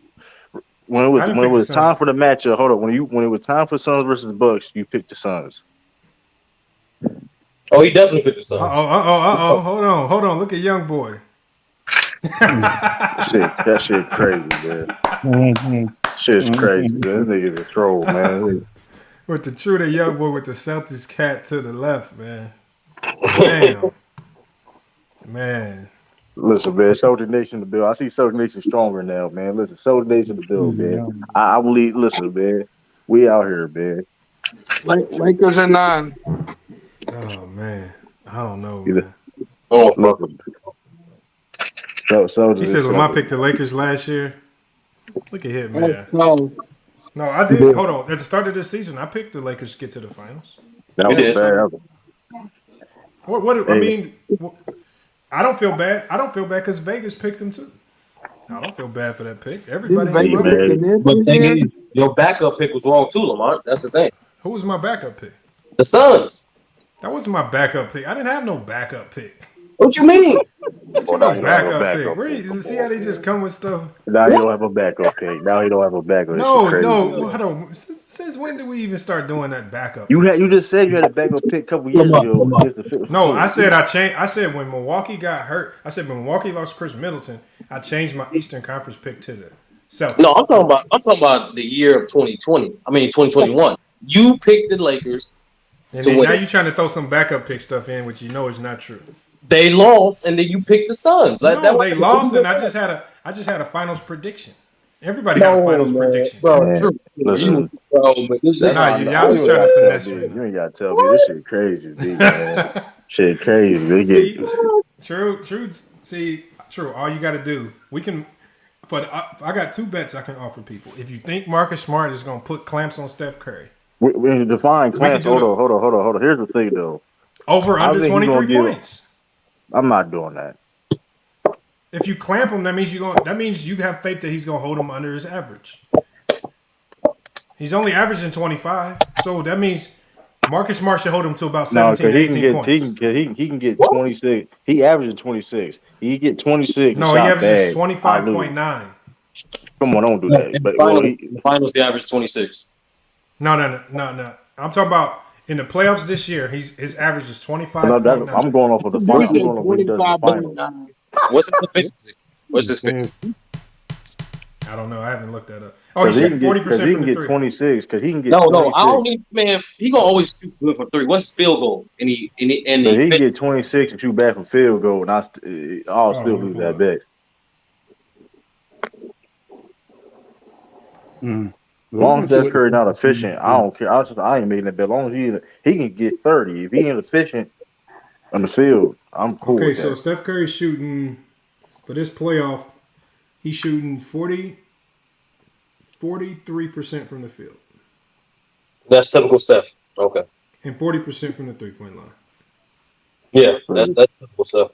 when it was time for the matchup, hold up. When it was time for Suns versus Bucks, you picked the Suns. Oh, he definitely picked the Suns. Hold on. Look at young boy. That shit crazy, man. Shit's crazy, man. This nigga's a troll, man. With the true the young boy with the Celtics cat to the left, man. Damn. Man. Listen, man, Soldier Nation to build. I see Soldier Nation stronger now, man. Listen, Soldier Nation to build, man. I believe. Listen, man, we out here, man. Lakers in 9. Oh man, I don't know, man. Oh fuck. He said Lamar picked the Lakers last year. Look at him, man. No, I did. Hold on. At the start of this season, I picked the Lakers to get to the finals. That was bad. What? I mean, I don't feel bad. I don't feel bad because Vegas picked them too. I don't feel bad for that pick. Everybody. But the thing is, your backup pick was wrong too, Lamar. That's the thing. Who was my backup pick? The Suns. That wasn't my backup pick. I didn't have no backup pick. What you mean? What you mean backup pick? Where you see how they just come with stuff? Now you don't have a backup pick. Now you don't have a backup. No. I don't. Since when did we even start doing that backup? You just said you had a backup pick a couple years ago. No, I said I changed. I said when Milwaukee got hurt. I said when Milwaukee lost Chris Middleton, I changed my Eastern Conference pick to the Celtics. No, I'm talking about the year of 2020. I mean 2021. You picked the Lakers. And then now you're trying to throw some backup pick stuff in, which you know is not true. They lost, and then you picked the Suns. Like, no, they lost, and I just had a finals prediction. Everybody had a finals prediction. Bro, true. Listen, y'all just trying to finesse me. You ain't got to tell me this shit crazy, man. Shit crazy. True. All you got to do, we can. I got 2 bets I can offer people. If you think Marcus Smart is going to put clamps on Steph Curry, we define clamps. Hold on. Here's the thing, though. Over under 23 points. I'm not doing that. If you clamp him, that means you have faith that he's gonna hold him under his average. He's only averaging 25, so that means Marcus Smart should hold him to about 17 to 18 points. He can get 26. He averages 26. He get 26. No, he averages 25.9. Come on, don't do that. But the finals, he averaged 26. No. I'm talking about in the playoffs this year. His average is 25. I'm going off of the finals. What's his efficiency? What's his efficiency? I don't know. I haven't looked that up. Oh, he's shooting 40% from the three. He can get 26 because he can get. No. I don't need, man. He gonna always shoot good from 3. What's his field goal? And he can get 26 and shoot bad from field goal, and I'll still lose that bet. As long as Steph Curry not efficient, I don't care. I ain't making that bet. As long as he can get 30. If he ain't efficient on the field, I'm cool. Okay, with so that. Steph Curry's shooting for this playoff. He's shooting 43% from the field. That's typical Steph. Okay. And 40% from the 3-point line. Yeah, that's typical stuff.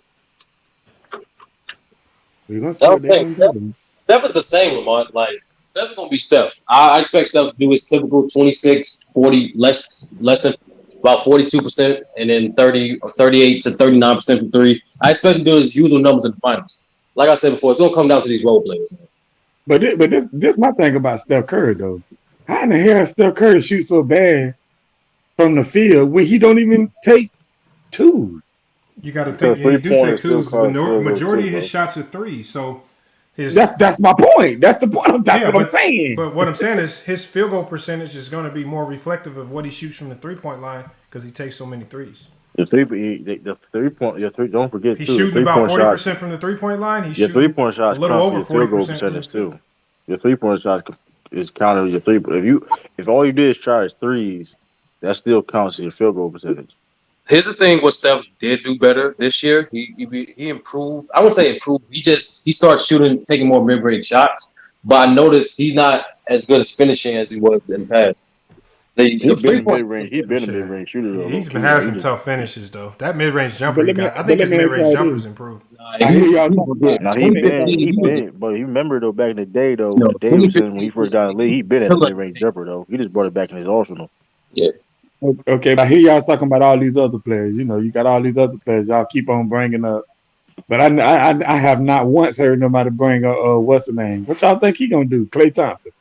Steph is the same, Lamont. Like Steph's gonna be Steph. I expect Steph to do his typical 26, 40, less than about 42%, and then 30 or 38 to 39% from 3. I expect him to do his usual numbers in the finals. Like I said before, it's gonna come down to these role players. But this my thing about Steph Curry though. How in the hell Steph Curry shoot so bad from the field when he don't even take twos? You got to think he do take twos. The majority of his shots are threes. So that's my point. That's the point. That's what I'm saying. But what I'm saying is his field goal percentage is going to be more reflective of what he shoots from the 3-point line because he takes so many threes. The 3-point. Don't forget he's shooting about 40% from the 3-point line. He's shooting 3-point shots a little over 40% percentage too. Your 3-point shot is counted as your 3. If all you did is try his threes, that still counts as your field goal percentage. Here's the thing: what Steph did do better this year, he improved. I wouldn't say improved. He started taking more mid-range shots. But I noticed he's not as good as finishing as he was in the past. He's been a mid-range shooter. Though. He's been having some tough finishes though. That mid-range jumper he got. I think his mid-range jumper's improved. But you remember though back in the day though, Davidson when he first got in the league, he been at a mid-range jumper though. He just brought it back in his arsenal. Yeah. Okay, but I hear y'all talking about all these other players. You know, you got all these other players y'all keep on bringing up. But I have not once heard nobody bring up what's the name? What y'all think he gonna do? Klay Thompson.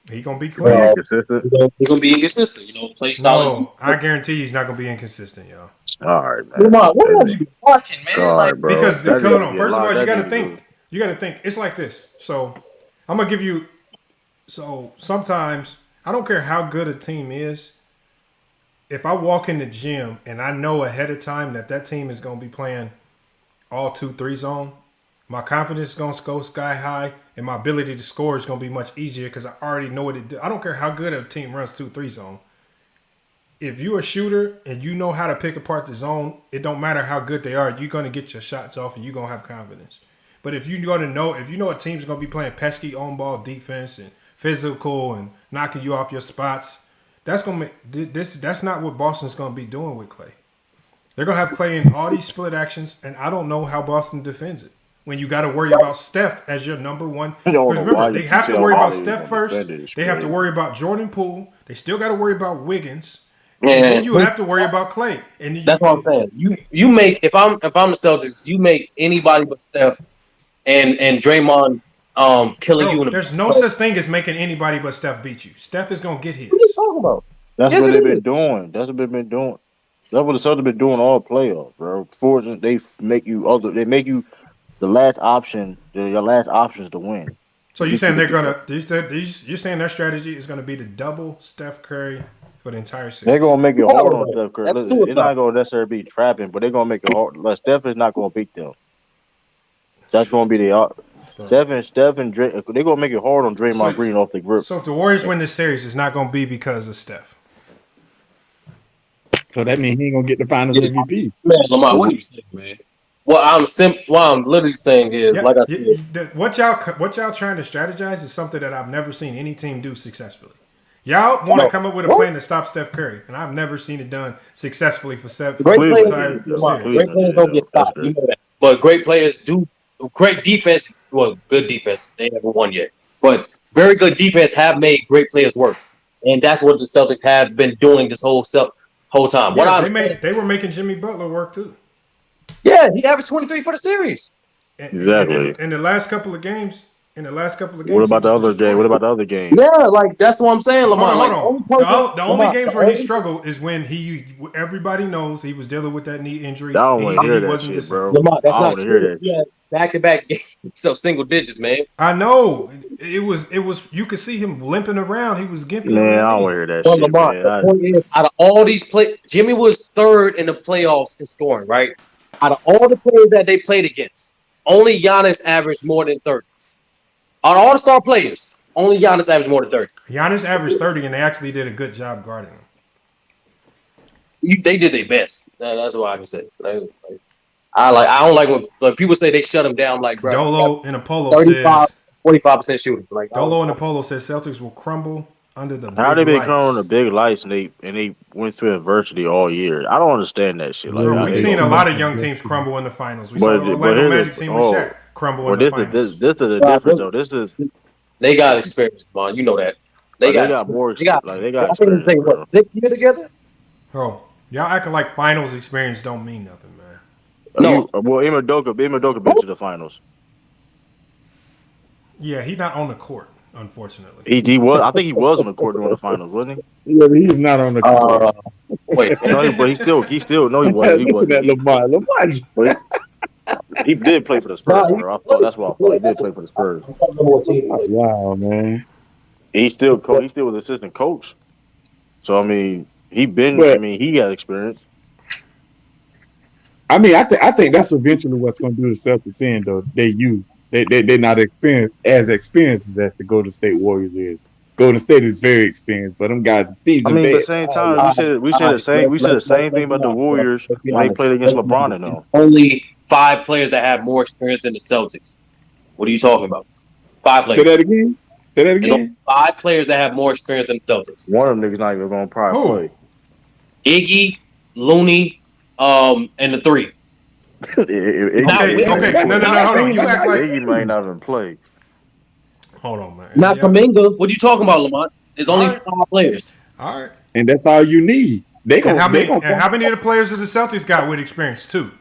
He gonna be clean. He's gonna be inconsistent. You know, play solid. No, I guarantee he's not gonna be inconsistent, yo. All right, man. Come on, what are you watching, man? Because hold on. First of all, you got to think. You got to think. It's like this. So I'm gonna give you. So sometimes I don't care how good a team is. If I walk in the gym and I know ahead of time that team is going to be playing all 2-3 zone, my confidence is going to go sky high, and my ability to score is going to be much easier because I already know what it do. I don't care how good a team runs 2-3 zone. If you're a shooter and you know how to pick apart the zone, it don't matter how good they are. You're going to get your shots off and you're going to have confidence. But if you know a team's going to be playing pesky on-ball defense and physical and knocking you off your spots, that's not what Boston's going to be doing with Klay. They're going to have Klay in all these split actions, and I don't know how Boston defends it. When you got to worry about Steph as your number one. Because remember, they have to worry about Steph first. They have to worry about Jordan Poole. They still got to worry about Wiggins. And then you have to worry about Klay. And that's what I'm saying. You make if I'm the Celtics, you make anybody but Steph and Draymond killing you. There's no such thing as making anybody but Steph beat you. Steph is gonna get his. What are you talking about? That's what they've been doing. That's what they've been doing. That's what the Celtics been doing all playoffs, bro. They make you the last option. Your last option is to win. So you're saying you're saying their strategy is gonna be to double Steph Curry for the entire season. They're gonna make it hard on Steph Curry. It's not gonna necessarily be trapping, but they're gonna make it hard. Like Steph is not gonna beat them. That's gonna be the Steph and Dray. They're gonna make it hard on Draymond Green off the grip. So if the Warriors win this series, it's not gonna be because of Steph. So that means he ain't gonna get the Finals MVP. Man, Lamar, what are you saying, man? What I'm literally saying is, like I said, what y'all trying to strategize is something that I've never seen any team do successfully. Y'all want to come up with a plan to stop Steph Curry, and I've never seen it done successfully for Steph. Great players don't get stopped, you know that. But great players do. Great defense, well, good defense. They haven't won yet, but very good defense have made great players work, and that's what the Celtics have been doing this whole time. Yeah, they were making Jimmy Butler work too. Yeah, he averaged 23 for the series. Exactly. In the last couple of games. What about the other game? What about the other game? Yeah, like that's what I'm saying, Lamar. Hold on. The only games where he struggled is when everybody knows he was dealing with that knee injury. I don't want to hear that shit, bro. Lamar, that's not true. Yes, back-to-back games, so single digits, man. I know. It was. You could see him limping around. He was gimping. Man, I don't want to hear that shit. Lamar, the point is, out of all these Jimmy was third in the playoffs in scoring, right? Out of all the players that they played against, only Giannis averaged more than 30. On all the star players, only Giannis averaged more than 30. Giannis averaged 30, and they actually did a good job guarding him. They did their best. That's what I can say. I don't like when people say they shut him down. Like, bro, Dolo in Apollo 45% shooting. Like Dolo in Apollo says Celtics will crumble under the. How they been coming on the big lights and they went through adversity all year? I don't understand that shit. Like, we've seen a lot of young teams crumble in the finals. We saw the Orlando Magic team with Shaq crumble in the finals. This is the difference, though. They got experience, man. You know that. They got more. They got experience. They what 6 years together? Oh, y'all acting like finals experience don't mean nothing, man. No, well, Ime Udoka been to the finals. Yeah, he's not on the court, unfortunately. He was. I think he was on the court during the finals, wasn't he? Yeah, but he's not on the court. Wait, no, but he still. No, he wasn't. He wasn't. Lamar. He did play for the Spurs. That's why I thought he did play for the Spurs. Wow, man. He still was assistant coach. So I mean, he got experience. I mean, I think that's eventually what's going to do the Celtics in, though. They're not as experienced as the Golden State Warriors is. Golden State is very experienced, but them guys, at the same time, we said the same thing about the Warriors when they played against LeBron and them. Only 5 players that have more experience than the Celtics. What are you talking about? 5 players. Say that again. There's 5 players that have more experience than the Celtics. One of them niggas not even going to probably play. Iggy, Looney, and the 3. Okay. No. Hold on. You act like Iggy might not even play. Hold on, man. Not Kaminga. What are you talking about, Lamont? There's only 5 players. All right. And that's all you need. How many of the players of the Celtics got with experience too?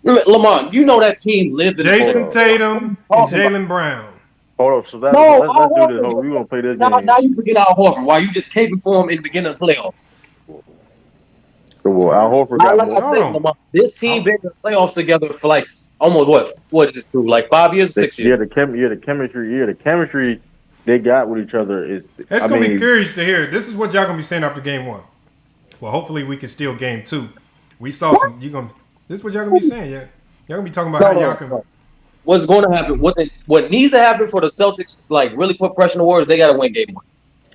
Lamont, you know that team lived in Jason Tatum and Jaylen Brown. Hold up, so let's do this. We're gonna play this game. Now you forget Al Horford. Why you just caping for him in the beginning of the playoffs? Well, Al Horford got more. I said, Lamont, this team been in the playoffs together for like almost what is this through? Like 5 years, 6 years? The chemistry. they got with each other is. It's gonna be curious to hear. This is what y'all gonna be saying after game 1. Well, hopefully we can steal game 2. We saw some. This is what y'all gonna be saying. Yeah, y'all gonna be talking about how y'all can. What's going to happen? What needs to happen for the Celtics, like really put pressure on the Warriors? They got to win game 1.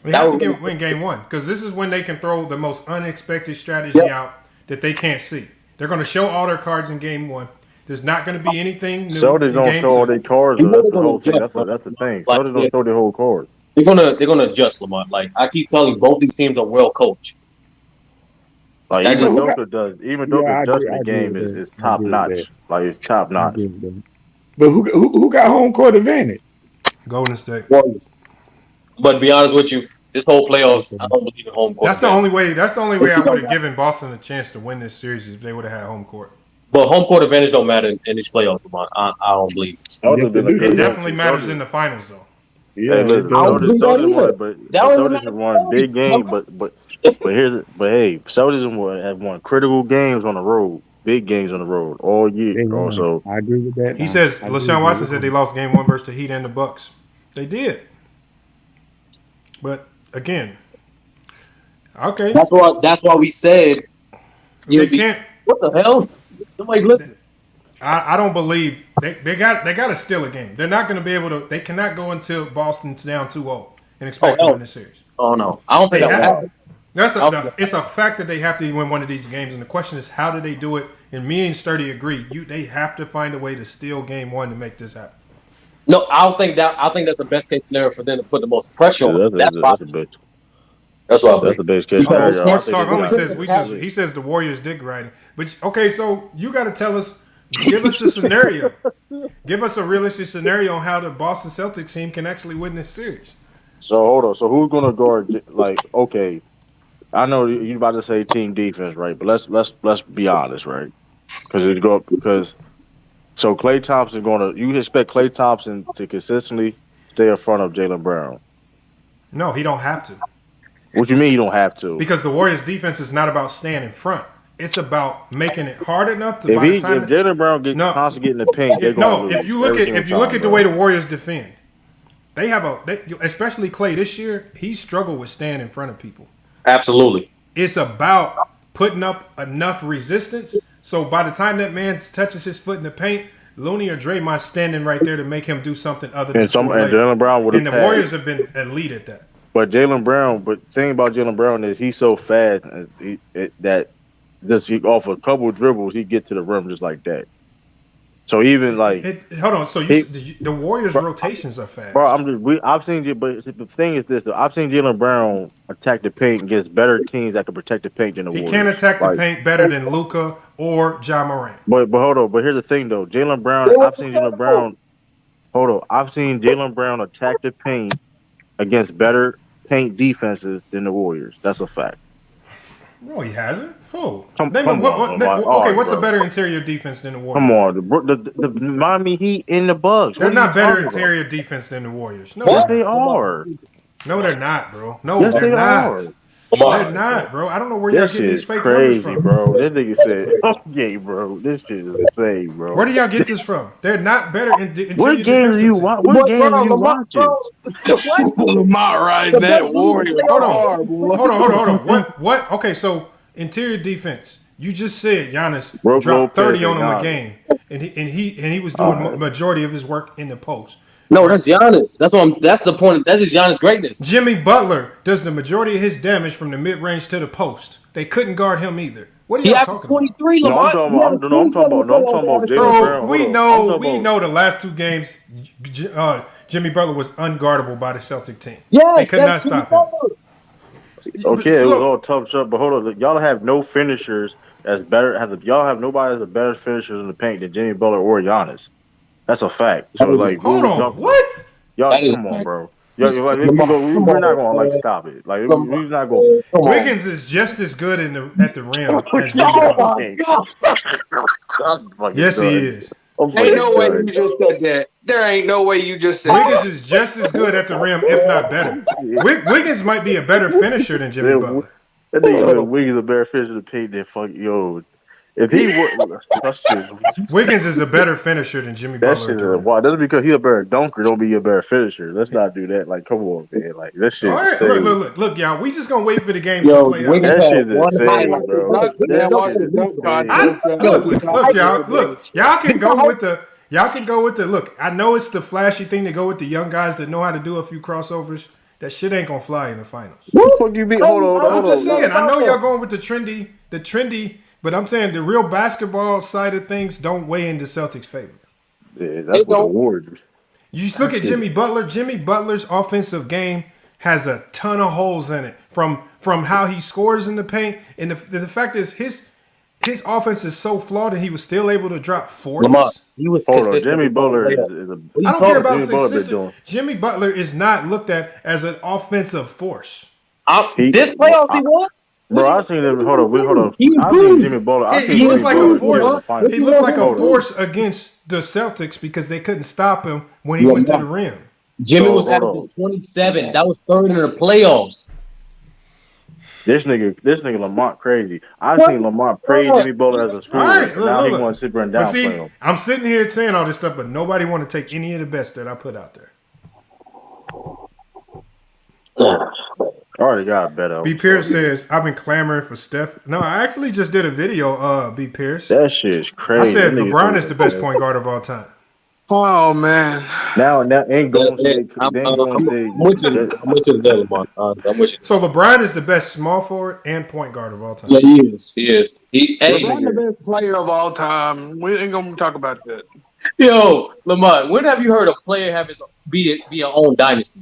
They have to win game 1 because this is when they can throw the most unexpected strategy out that they can't see. They're going to show all their cards in game 1. There's not going to be anything new. Celtics don't show all their cards. That's the whole thing. That's the thing. Celtics don't show their whole card. They're gonna adjust, Lamont. Like I keep telling you, both these teams are well coached. Like even Joker adjusting the game is top notch. Like it's top notch. But who got home court advantage? Golden State. But to be honest with you, this whole playoffs, I don't believe in home court. That's the only way. That's the only way I would have given Boston a chance to win this series if they would have had home court. But home court advantage don't matter in these playoffs, Lamont. I don't believe it definitely matters in the finals, though. Yeah, Celtics have won big games, but hey, Celtics have won critical games on the road, big games on the road all year. Also, I agree with that. He says LaShawn Watson said they lost game 1 versus the Heat and the Bucks. They did, but again, okay. That's why we said they can't. What the hell? Somebody's listening. I don't believe they got to steal a game. They're not going to be able to. They cannot go until Boston's down 2-0 and expect to win the series. Oh no, I don't think that will happen. It's a fact that they have to win one of these games, and the question is how do they do it? And me and Sturdy agree. They have to find a way to steal game 1 to make this happen. No, I don't think that. I think that's the best case scenario for them to put the most pressure on. That's the best case scenario. Sports Talk only says he says the Warriors dick riding. But okay, so you got to tell us. Give us a scenario. Give us a realistic scenario on how the Boston Celtics team can actually win this series. So hold on. So who's gonna guard? Like, okay, I know you're about to say team defense, right? But let's be honest, right? Because so Klay Thompson you expect Klay Thompson to consistently stay in front of Jaylen Brown? No, he don't have to. What you mean you don't have to? Because the Warriors defense is not about staying in front. It's about making it hard enough to. If Jaylen Brown constantly getting the paint, if you look at the way the Warriors defend, they have especially Klay this year. He struggled with staying in front of people. Absolutely, it's about putting up enough resistance. So by the time that man touches his foot in the paint, Looney or Draymond standing right there to make him do something other than Jaylen Brown would have. And the Warriors have been elite at that. But Jaylen Brown, the thing about Jaylen Brown is he's so fast that. Just off a couple of dribbles, he get to the rim just like that. So even like, hold on. So the Warriors' rotations are fast. Bro, I've seen you, but the thing is this: though, I've seen Jaylen Brown attack the paint against better teams that can protect the paint than the Warriors. He can't attack the paint better than Luka or Ja Morant. But hold on. But here's the thing, though: Jaylen Brown. I've seen Jaylen Brown. Hold on. I've seen Jaylen Brown attack the paint against better paint defenses than the Warriors. That's a fact. No, he hasn't. Who? What's a better interior defense than the Warriors? Come on, the Miami Heat in the Bucks. They're not better interior defense than the Warriors. No, yes, they are. No, they're not, bro. No, they're not. They're not, bro. I don't know where y'all getting these fake numbers from. Bro. This nigga said, "Okay, bro. This shit is insane, bro." Where do y'all get this from? They're not better in interior defense. What game are you watching? Lamont riding that Warrior. Hold on. What? Okay, so interior defense. You just said Giannis dropped 30 on him a game, and he was doing majority of his work in the post. No, that's Giannis. That's the point. That's just Giannis' greatness. Jimmy Butler does the majority of his damage from the mid-range to the post. They couldn't guard him either. What are y'all talking 23, about? I'm talking about Jaylen Brown. We know the last 2 games, Jimmy Butler was unguardable by the Celtic team. Yes, they could not stop him. Okay, it was all tough shot, but hold on, y'all have no finishers as better. Y'all have nobody as a better finishers in the paint than Jimmy Butler or Giannis. That's a fact. So like, hold on, what? Y'all, come on, bro. We're not gonna stop it. Like, we're not going. Wiggins is just as good at the rim as Jimmy Butler. Yes, he is. Ain't no way you just said that. There ain't no way you just said Wiggins is just as good at the rim, if not better. Wiggins might be a better finisher than Jimmy Butler. That nigga Wiggins a better finisher than paint than If he would, that's true. Wiggins is a better finisher than Jimmy Butler. That shit is wild. That's because he's a better dunker. Don't be a better finisher. Let's not do that. Like, come on, man. Like that shit. All right, look, y'all. We just gonna wait for the games Yo, to play out. That shit is insane, bro. Look, y'all. Look, y'all can go with the. Y'all can go with the. Look, I know it's the flashy thing to go with the young guys that know how to do a few crossovers. That shit ain't gonna fly in the finals. What the fuck you mean? Hold on. I'm just saying. I know y'all going with the trendy. But I'm saying the real basketball side of things don't weigh into Celtics' favor. Yeah, that's what the Warriors. You just look at Jimmy Butler. Jimmy Butler's offensive game has a ton of holes in it. From how he scores in the paint, and the fact is his offense is so flawed, and he was still able to drop 40s. Lamar, he was consistent. Jimmy Butler is a. I don't care about consistent. Jimmy Butler is not looked at as an offensive force. This playoffs he was. Bro, I seen him. Hold on. I seen Jimmy Butler. He looked like a force. He looked like a force against the Celtics because they couldn't stop him when he went to the rim. Jimmy was averaging 27. That was third in the playoffs. This nigga Lamont crazy. I seen Lamont praise Jimmy Butler as a scorer. Right, now he want to sit and down see, him. I'm sitting here saying all this stuff, but nobody want to take any of the best that I put out there. I already got better. B. Pierce says, I've been clamoring for Steph. No, I actually just did a video, B. Pierce. That shit's crazy. I said LeBron is the best point guard of all time. Oh, man. Now ain't going to say. I'm with you there, Lamar. I'm with you. So LeBron is the best small forward and point guard of all time. Yeah, he is. LeBron the best player of all time. We ain't going to talk about that. Yo, Lamar, when have you heard a player be a own dynasty?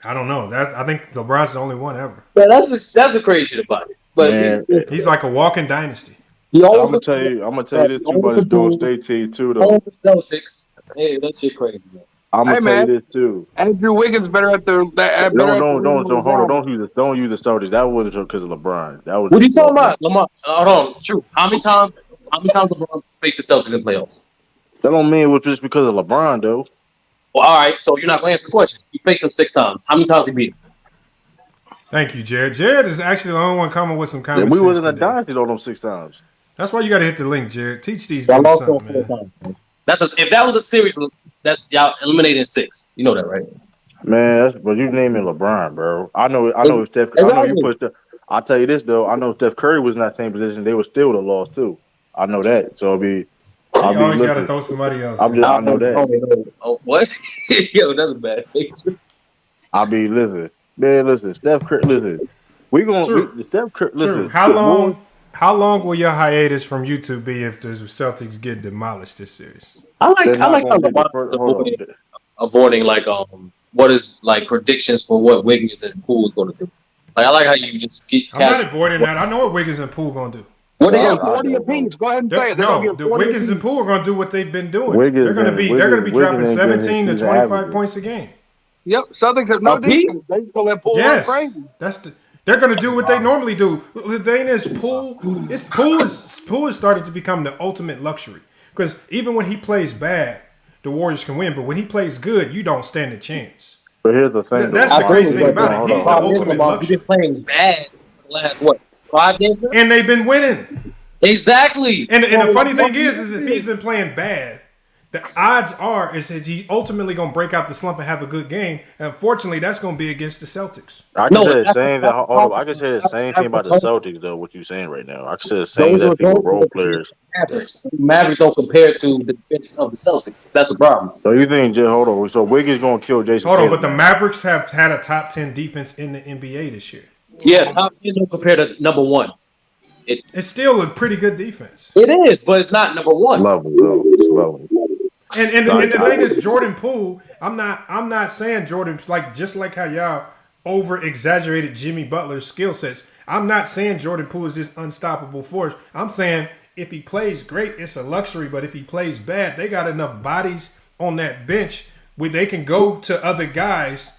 I don't know. I think LeBron's the only one ever. Yeah, that's the crazy shit about it. But he's like a walking dynasty. I'm gonna tell you this too about his Golden State team too, though. All the Celtics. Hey, that shit crazy, man. I'm gonna tell you this too. Andrew Wiggins better at the. Don't use the Celtics. That was because of LeBron. That was. What are you talking about, Lamar? Hold on. True. How many times LeBron faced the Celtics in playoffs? That don't mean it was just because of LeBron, though. Well, all right. So you're not gonna answer the question. He faced them 6 times. How many times he beat him? Thank you, Jared. Jared is actually the only one coming with some common sense. We wasn't a dynasty on them 6 times. That's why you got to hit the link, Jared. Teach these guys something, man. If that was a series, that's y'all eliminating 6. You know that, right? Man, but you naming LeBron, bro. I know Steph. I know you put. I'll tell you this though. I know Steph Curry was in that same position. They would still have lost too. I know that. So you always got to throw somebody else. I know that. Oh, what? Yo, that's a bad take. Listen, Steph Curry. Listen, Steph Curry. Listen, How long will your hiatus from YouTube be if the Celtics get demolished this series? I like how LeBron's avoiding what is like predictions for what Wiggins and Poole is going to do. Like I like how you just keep. I'm not avoiding that. I know what Wiggins and Poole going to do. What they got 40 apiece. Go ahead and say it. The Wiggins and Poole are going to do what they've been doing. They're going to be dropping 17 to 25 points a game. Yep, Celtics have no defense. They just going to let Poole run crazy. They're going to do what they normally do. The thing is, Poole is starting to become the ultimate luxury. Because even when he plays bad, the Warriors can win. But when he plays good, you don't stand a chance. But here's the thing. That's the crazy thing about it. He's the ultimate luxury. He's been playing bad the last, 5 games? And they've been winning. Exactly. And the funny thing is if he's been playing bad, the odds are is that he ultimately going to break out the slump and have a good game. And unfortunately, that's going to be against the Celtics. I can say the same thing about the Celtics, though, what you're saying right now. I can say the same thing for role players. Mavericks don't compare to the defense of the Celtics. That's the problem. So you think, hold on. So Wiggins going to kill Jason Hold on, Tatum, but the Mavericks have had a top 10 defense in the NBA this year. Yeah, top 10 don't compare to number 1. It's still a pretty good defense. It is, but it's not number 1. It's level. And the thing is, Jordan Poole, I'm not saying Jordan's just like how y'all over exaggerated Jimmy Butler's skill sets. I'm not saying Jordan Poole is this unstoppable force. I'm saying if he plays great, it's a luxury. But if he plays bad, they got enough bodies on that bench where they can go to other guys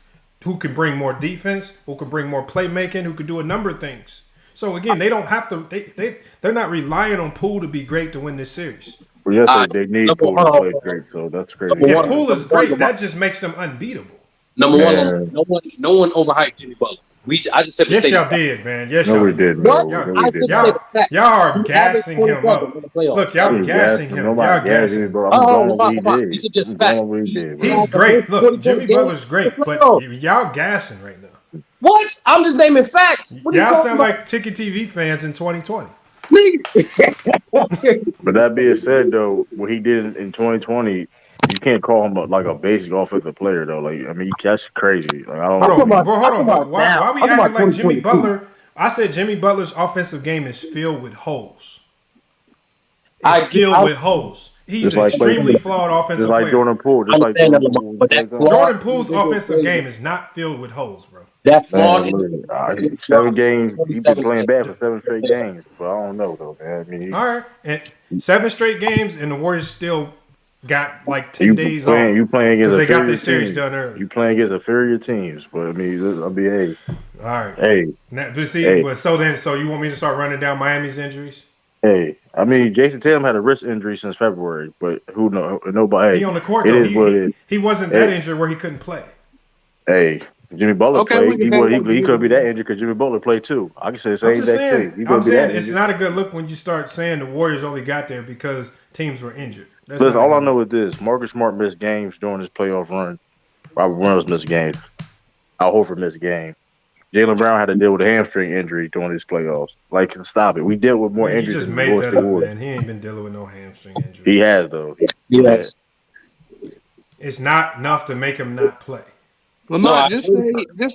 who can bring more defense, who can bring more playmaking, who can do a number of things. So again, they don't have to. They're not relying on Poole to be great to win this series. Well, yes, they need Poole to play great, so that's crazy. If Poole is great, that just makes them unbeatable. Number 1, no one overhyped Jimmy Butler. I just simply yes, stated y'all did, man. Yes, No, y'all we did. didn't. What? No, I we simply didn't. stated facts. Y'all are He averaged gassing 20 him plus up. in the playoffs. Look, y'all He's gassing gassing. him. Nobody Y'all gassing me, gassing. bro. I'm going with what he Lamar, did. these are just I'm going with facts. what he did, bro. He's great. Look, Jimmy Butler's great, but y'all gassing right now. What? I'm just naming facts. What are you Y'all talking sound about? like Ticket TV fans in 2020. But that being said, though, what he did in 2020, you can't call him like a basic offensive player, though. Like, I mean, that's crazy. Like, I don't Hold know. on, bro. Hold on. But now. why we I'm talking acting about like Jimmy 2022. Butler? I said Jimmy Butler's offensive game is filled with holes. It's filled with holes. He's Just like extremely Clay- flawed Just offensive like player. Jordan Poole. Just like Understand that, Jordan Lamar, Poole. but that flaw. Jordan Poole's offensive game is not filled with holes, bro. That flawed. Man, look, 7 games. He's been playing bad for 7 straight games. But I don't know, though, man. I mean, All right, and 7 straight games, and the Warriors still got like 10 you days playing, off you playing against because they got inferior their series teams. done early. You playing against inferior teams. But I mean, I'll be All right. hey, Now, but see, hey. but so you want me to start running down Miami's injuries? Hey, I mean, Jason Tatum had a wrist injury since February, but who knows? Nobody. He on the court it though. is what it is. He wasn't that injured where he couldn't play. Hey, Jimmy Butler Okay, played. we can He couldn't be that injured because Jimmy Butler played too. I can say the same I'm just exact saying. thing. He I'm couldn't be saying that it's injured. not a good look when you start saying the Warriors only got there because teams were injured. That's Listen, not a all I good know look. is this: Marcus Smart missed games during his playoff run. Robert Reynolds missed games. Al Horford missed a game. Jaylen Brown had to deal with a hamstring injury during his playoffs. Like, stop it. We dealt with more Man, you injuries just than the made Golden that State up, Warriors. man. He ain't been dealing with no hamstring injury. He has though. Yes. It's not enough to make him not play. Lamont, just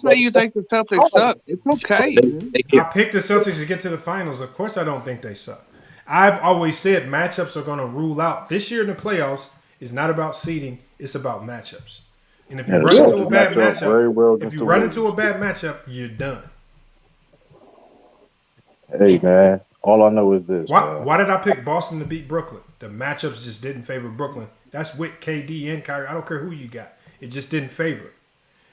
say you think the Celtics suck. It's okay. Man. I picked the Celtics to get to the finals. Of course, I don't think they suck. I've always said matchups are going to rule out. This year in the playoffs is not about seeding; it's about matchups. And if you run into a bad matchup, you're done. Hey man, all I know is this. Why did I pick Boston to beat Brooklyn? The matchups just didn't favor Brooklyn. That's with KD and Kyrie. I don't care who you got. It just didn't favor it.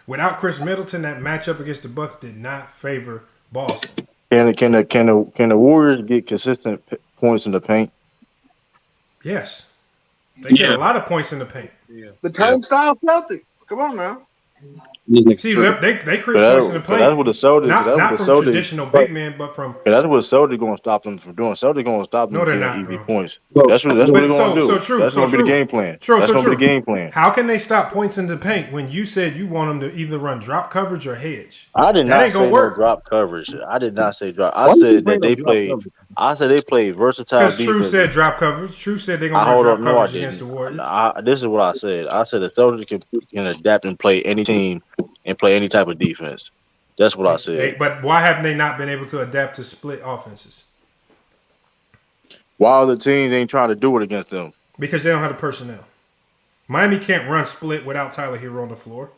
Without Chris Middleton, that matchup against the Bucks did not favor Boston. Can the Warriors get consistent points in the paint? Yes. They get a lot of points in the paint. Yeah. The turnstile Celtics. Come on now. See, they create points in the paint. That's what the Celtics. Not from traditional big men, but from. That's what Celtics going to stop them from doing. Celtics going to stop them No, they're from not, getting easy bro. points. That's what they're going to do. So true. That's going to be the game plan. That's going to be the game plan. How can they stop points in the paint when you said you want them to either run drop coverage or hedge? I did That not ain't say gonna no work. drop coverage. I did not say drop. I said that they played. I said they played versatile Because defense. True said drop coverage. True said they're going to run drop coverage against the Warriors. This is what I said. I said the Celtics can adapt and play any team and play any type of defense. That's what I said. But why haven't they not been able to adapt to split offenses? Why other teams ain't trying to do it against them? Because they don't have the personnel. Miami can't run split without Tyler Hero on the floor.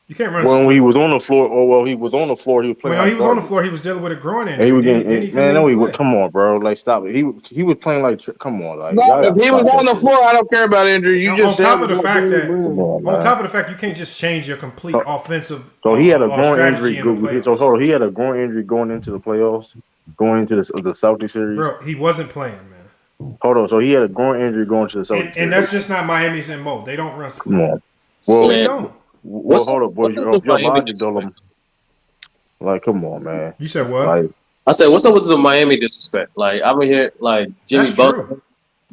You can't run. When he was on the floor, he was on the floor. He was playing. When he was on the floor, he was dealing with a groin injury. And he was getting, come on, bro. Like, stop it. He was playing like, come on, like. No, if he was on the floor, I don't care about injuries. On top of the fact you can't just change your complete offensive. So he had a groin strategy injury. So he had a groin injury going into the playoffs, going into the Celtics series. Bro, he wasn't playing, man. Hold on. So he had a groin injury going to the Celtics series. And that's just not Miami's MO. They don't run split. Come on. Well, they don't. Well, hold up, boy. Your logic, though. Like, come on, man. You said what? Like, I said, what's up with the Miami disrespect? Like, I'm here, like Jimmy Butler.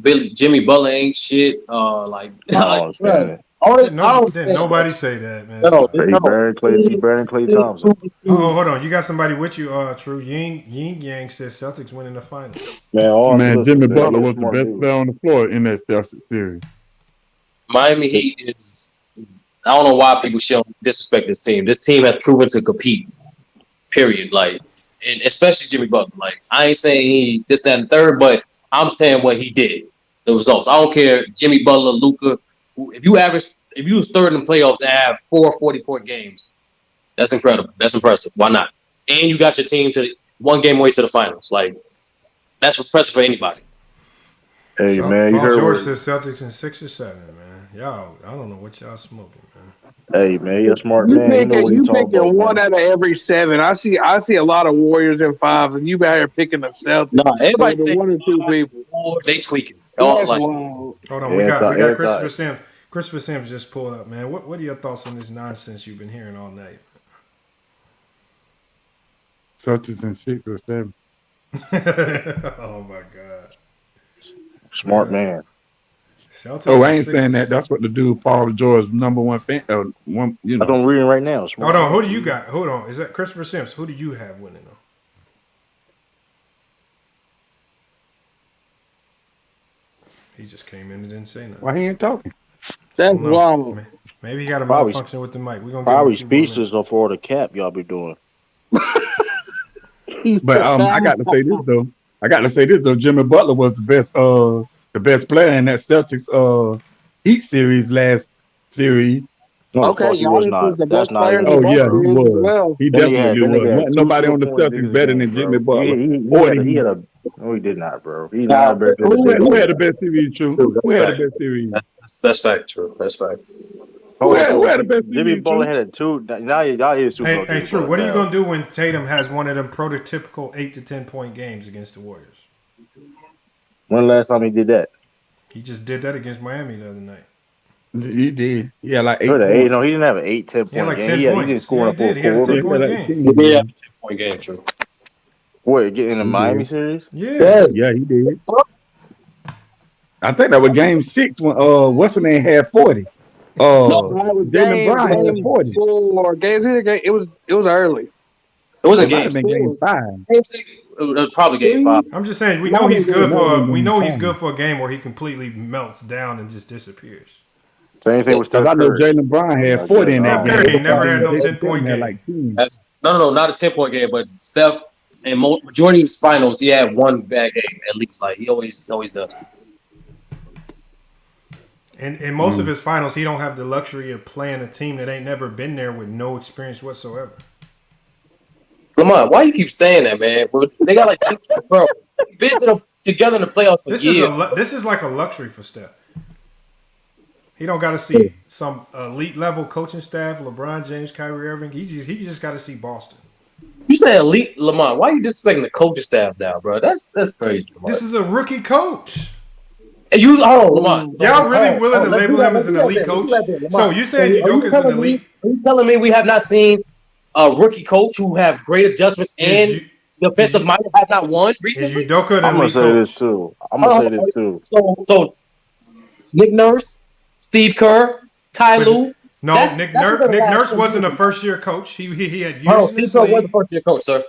Jimmy Butler ain't shit. Like, didn't nobody say that, man. He better than Clay Thompson. Oh, hold on. You got somebody with you, True. Yin Yang says Celtics winning the finals. Man, Jimmy Butler was the best player on the floor in that Celtics series. Miami Heat is. I don't know why people should disrespect this team. This team has proven to compete. Period. Like, and especially Jimmy Butler. Like, I ain't saying he this, that, and third, but I'm saying what he did. The results. I don't care. Jimmy Butler, Luka. If you was third in the playoffs and have 4 40-point games, that's incredible. That's impressive. Why not? And you got your team to 1 game away to the finals. Like, that's impressive for anybody. Hey, man, you Paul heard George what? says Celtics in 6 or 7, man. Y'all, I don't know what y'all smoking, man. Hey, man, you're a smart man. You picking 1 out of every 7. I see a lot of Warriors in 5s, and you out here picking the Celtics. No, everybody the 1 or 2 people. They tweaking. Hold on, we got Christopher Sims. Christopher Sims just pulled up, man. What are your thoughts on this nonsense you've been hearing all night? Celtics in 6 or 7. Oh my God. Smart man. Celtics Oh, I ain't 6. saying that. That's what the dude Paul George's number one fan. One, you know. That's what I'm reading right now. Hold on, who do you got? Hold on, is that Christopher Sims? Who do you have winning though? He just came in and didn't say nothing. Why he ain't talking? That's wrong. Maybe he got a Probably- malfunction with the mic. We're gonna Probably give him a few more speechless before the cap y'all be doing. But I got to say this though. Jimmy Butler was the best player in that Celtics Heat series last series. No, of Okay, course he was Giannis not. was the That's best not player in even. the Oh yeah, Butler he series as was. well. He Then he definitely had was. two Nobody on the 2 points Celtics this better game, than bro. Jimmy Butler. He had a. No, he did not, bro. He not the best. Who had the best series? True. Who had the best series? That's fact. True. That's fact. Who had the best Jimmy series? Butler True? had a 2. Now y'all is Super Bowl. Hey, True. What are you gonna do when Tatum has one of them prototypical 8 to 10 point games against the Warriors? When the last time he did that? He just did that against Miami the other night. He did. Yeah, like 8 No, points. he didn't have an 8, 10 He had point like game. 10 points. He didn't score in he did. a He had a 10 quarter. point game. He did have a 10-point game. True. What, getting in the He Miami did. series? Yeah. Yeah, he did. I think that was game 6 when what's the name had 40. Jalen Brown had 40. 4, it was early. It was a It might game have been 6. game 5. Game 6. It was probably game 5. I'm just saying, we Not know he's even- good not for. even We know he's fine. good for a game where he completely melts down and just disappears. Same thing with Steph Because I know Curry. Jalen Brown had 40 in that Steph game. Curry ain't never had no Jalen 10-point had game. like 10. No, not a 10-point game, but Steph and majority of his finals, he had one bad game at least. Like he always does. And in most of his finals, he don't have the luxury of playing a team that ain't never been there with no experience whatsoever. Lamont, why you keep saying that, man? They got like 6, bro. Been together in the playoffs for years. This is like a luxury for Steph. He don't got to see some elite level coaching staff, LeBron James, Kyrie Irving. He just got to see Boston. You say elite, Lamont. Why are you disrespecting the coaching staff now, bro? That's crazy, Lamont. This is a rookie coach. And you, hold on, Lamont. So, Y'all really willing to label him as an elite coach? So you saying Udoka's an elite? Are you telling me we have not seen a rookie coach who have great adjustments and defensive mind have not won recently? Is Udoka an I'm gonna elite say coach? this too. I'm gonna say this too. So Nick Nurse, Steve Kerr, Ty Lue. No, Nick Nurse wasn't a first year coach. He had years in Steve this Kerr was league. the first year coach, sir.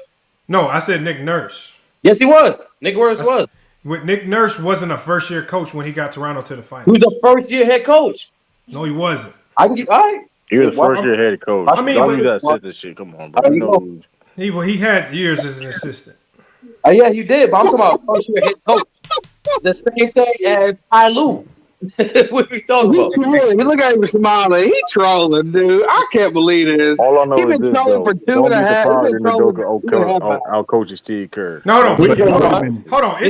No, I said Nick Nurse. Yes, he was. Nick Nurse was. Nick Nurse wasn't a first year coach when he got Toronto to the finals. He was a first year head coach. No, he wasn't. I can get all right. He was the first year head coach. I mean, don't do that assistant shit. Come on, bro. He had years as an assistant. Yeah, you did, but I'm talking about first year head coach. The same thing as Ty Lue. What are we talking about? He look at him smiling. He trolling, dude. I can't believe this. All I know He is been this, trolling though. for 2.5. Don't be surprised He if been trolling for 2.5. out-coaches Steve Kerr. No, hold on.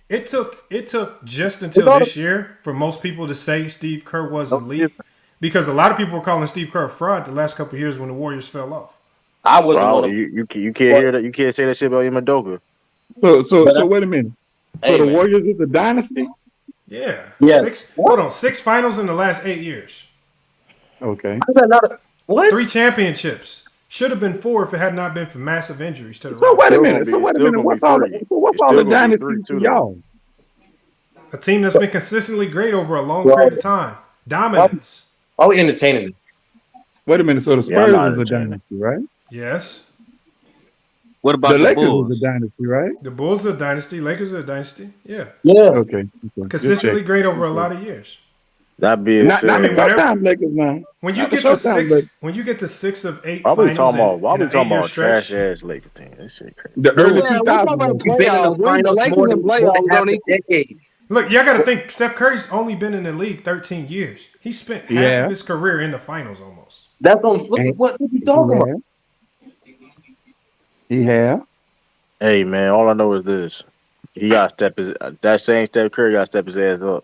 It took just until this year for most people to say Steve Kerr was elite, because a lot of people were calling Steve Kerr a fraud the last couple of years when the Warriors fell off. I wasn't Bro, one of you can't hear that. You can't say that shit about Udoka. So wait a minute. So the Warriors is a dynasty? Yeah. Yes. 6 finals in the last 8 years. Okay. What? 3 championships. Should have been 4 if it had not been for massive injuries to the So roster. wait a minute. What's all the dynasty to y'all? A team that's been consistently great over a long period of time. Dominance. Are we entertaining it? Wait a minute. So the Spurs is a dynasty, right? Yes. What about the the Lakers Bulls? is a dynasty, right? The Bulls are a dynasty. Lakers are a dynasty. Yeah. Okay. Consistently great over a lot of years. That being Not said, the Showtime Lakers now. When you Not the get to Showtime Lakers. when you get to 6 of 8 why we finals talking about? Why in we an talking 8-year about stretch, trash ass Lakers team? This shit crazy. The early Yeah, we talking about 2000s. Been in the playoffs. The finals Lakers more in than playoffs half don't a even. decade. look, y'all got to think Steph Curry's only been in the league 13 years. He spent half of his career in the finals almost. That's what you talking about? He have. Hey man, all I know is this: he got to step his that same Steph Curry got to step his ass up.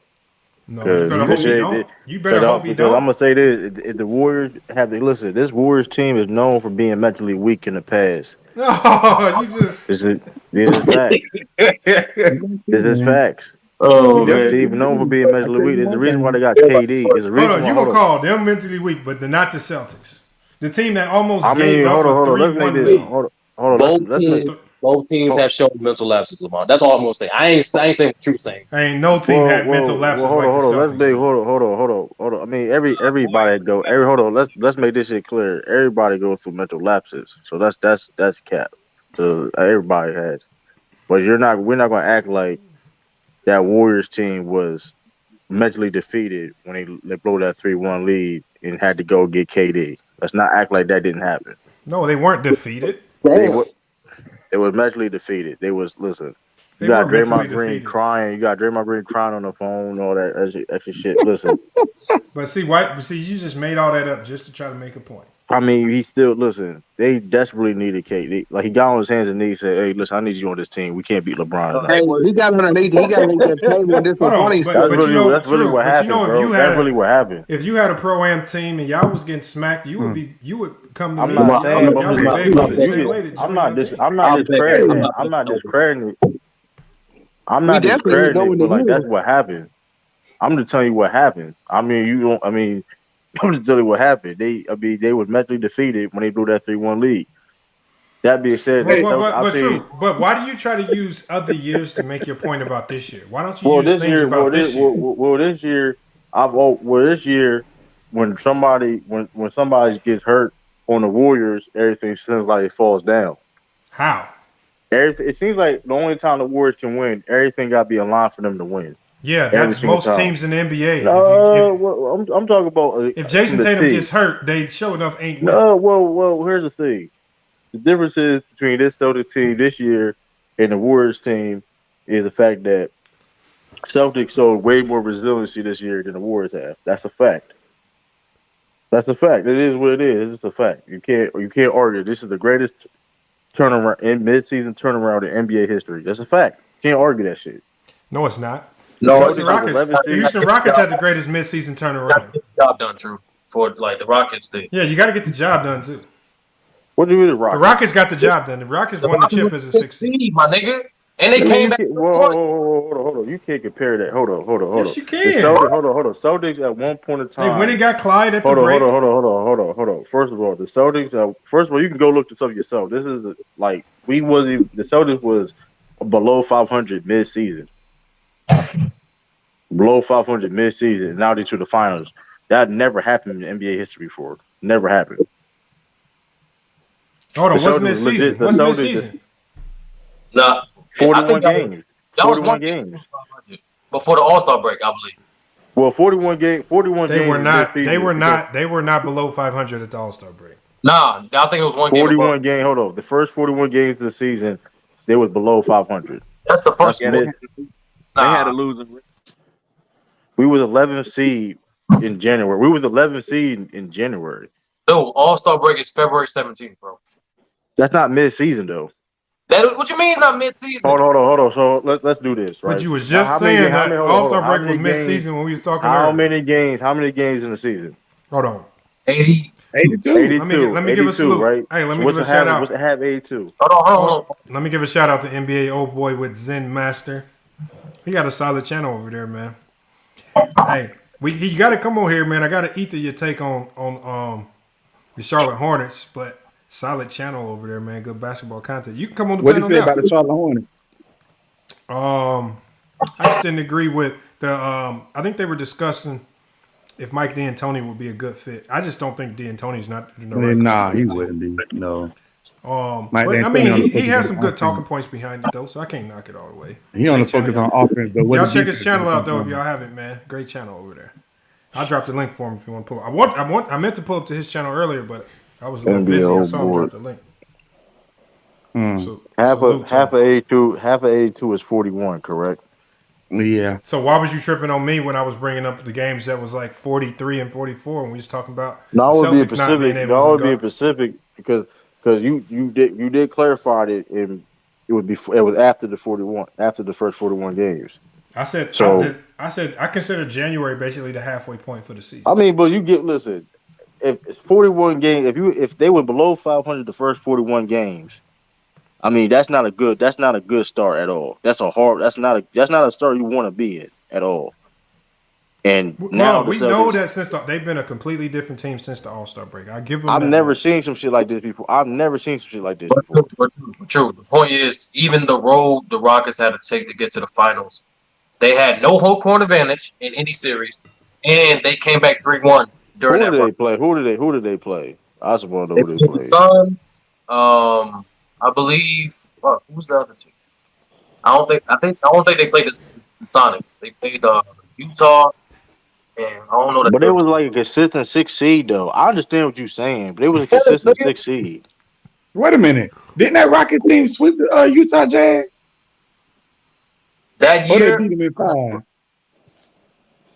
No, you better hope he don't. You better hope he Because I'm don't. gonna say this: if the Warriors have to listen, this Warriors team is known for being mentally weak in the past. No, you just. This is facts. This is facts. Oh This man. team known for being mentally weak. There's a reason why they got KD. There's a reason Hold on, you why. gonna call them mentally weak, but they're not the Celtics. The team that almost I gave mean, up hold on. a Let's make 3-1 this. lead. Hold hold on. Both teams have shown mental lapses, Lamar. That's all I'm gonna say. I ain't saying what you're saying. Ain't no team had mental lapses hold like on, the Celtics. Let's make hold on. I mean, everybody go. Hold on. Let's make this shit clear. Everybody goes through mental lapses, so that's cap. So everybody has, but we're not gonna act like that Warriors team was mentally defeated when they blew that 3-1 lead and had to go get KD. Let's not act like that didn't happen. No, they weren't defeated. They was mentally defeated. They was listen. You got Draymond Green crying. You got Draymond Green crying on the phone. All that extra shit. Listen. But see, you just made all that up just to try to make a point. I mean, he still listen. They desperately needed KD. Like he got on his hands and knees, and said, "Hey, listen, I need you on this team. We can't beat LeBron." Hey, he got underneath. He got underneath that table and did some funny stuff. That's really what happened, bro. That's really what happened. If you had a pro-am team and y'all was getting smacked, you would come to me. I'm not saying. I'm not discrediting it. I'm not discrediting it, but like that's what happened. I'm just telling you what happened. I mean, I'm just telling you what happened. They was mentally defeated when they blew that 3-1 lead. That being said, but why do you try to use other years to make your point about this year? Why don't you use things about this year? This year, when somebody gets hurt on the Warriors, everything seems like it falls down. How? It seems like the only time the Warriors can win, everything got to be aligned for them to win. Yeah, that's most teams in the NBA. I'm talking about if Jason Tatum gets hurt, they sure enough ain't winning. No, well, here's the thing. The difference is between this Celtics team this year and the Warriors team is the fact that Celtics showed way more resiliency this year than the Warriors have. That's a fact. That's a fact. It is what it is. It's a fact. You can't argue. This is the greatest turnaround in mid-season turnaround in NBA history. That's a fact. You can't argue that shit. No, it's not. No, the Houston Rockets had the greatest mid-season turnaround. Job done, true. For like the Rockets thing. Yeah, you got to get the job done too. What do you mean the Rockets? The Rockets got the job done. The Rockets won the chip as a 6 seed, my nigga. And they came back. Hold on. You can't compare that. Hold on. Yes, you can. Hold on. Celtics at one point in time. They went and got Clyde at the break. Hold on. First of all, the Celtics. First of all, you can go look this up yourself. This is the Celtics was below 500 mid-season. Below 500 mid-season. Now they're to the finals. That never happened in NBA history before. Never happened. Hold on. What's mid-season? What's mid-season? Nah. 41 games. That was 41 games. Before the All-Star break, I believe. Well, 41 games. They were not. They were not below 500 at the All-Star break. Nah, I think it was 41 game. Hold on. The first 41 games of the season, they was below 500. That's the first one. They had a losing. We was 11th seed in January. In January. No, All-Star break is February 17th, bro. That's not mid-season though. What you mean it's not mid-season? Hold on. So let's do this, right? But you was just saying that All-Star break was mid-season when we was talking earlier. How many games in the season? Hold on. 82. Let me give a salute. Right? Hey, let me give a shout out. What's it have 82? Hold on. Let me give a shout out to NBA old boy with Zen Master. He got a solid channel over there, man. Hey, you got to come on here, man. I got to eat your take on the Charlotte Hornets, but solid channel over there, man. Good basketball content. You can come on the panel now. What do you say about the Charlotte Hornets? I just didn't agree with the. I think they were discussing if Mike D'Antoni would be a good fit. I just don't think D'Antoni's not. Nah, he wouldn't be. No. But I mean, he has some good talking points behind it though, so I can't knock it all the way. He only focus on offense. But y'all check his channel out though if y'all haven't, man. Great channel over there. I'll drop the link for him if you want to pull up. I meant to pull up to his channel earlier, but I was a little busy. I saw him drop the link. So, half of 82 is 41, correct? Yeah. So why was you tripping on me when I was bringing up the games that was like 43 and 44 when we was talking about the Celtics not being able to I would be Pacific because you did clarify it and it was after the 41 after the first 41 games. I said I consider January basically the halfway point for the season. I mean, but listen, if 41 games, if they were below 500 the first 41 games, I mean that's not a good start at all. That's not a start you want to be in at all. And now we know that since they've been a completely different team since the All-Star break. I give them. I've never seen some shit like this before. I've never seen some shit like this before. True. The point is, even the road the Rockets had to take to get to the finals, they had no home court advantage in any series, and they came back 3-1 during that. Who did they play? I just want to know who they played. The Suns. I believe. Who's the other team? I don't think they played the Sonic. They played Utah. And I don't know that. But it was like a consistent 6 seed, though. I understand what you're saying, but it was a consistent 6 seed. Wait a minute. Didn't that Rocket team sweep the Utah Jazz? That year? Or they beat them in 5?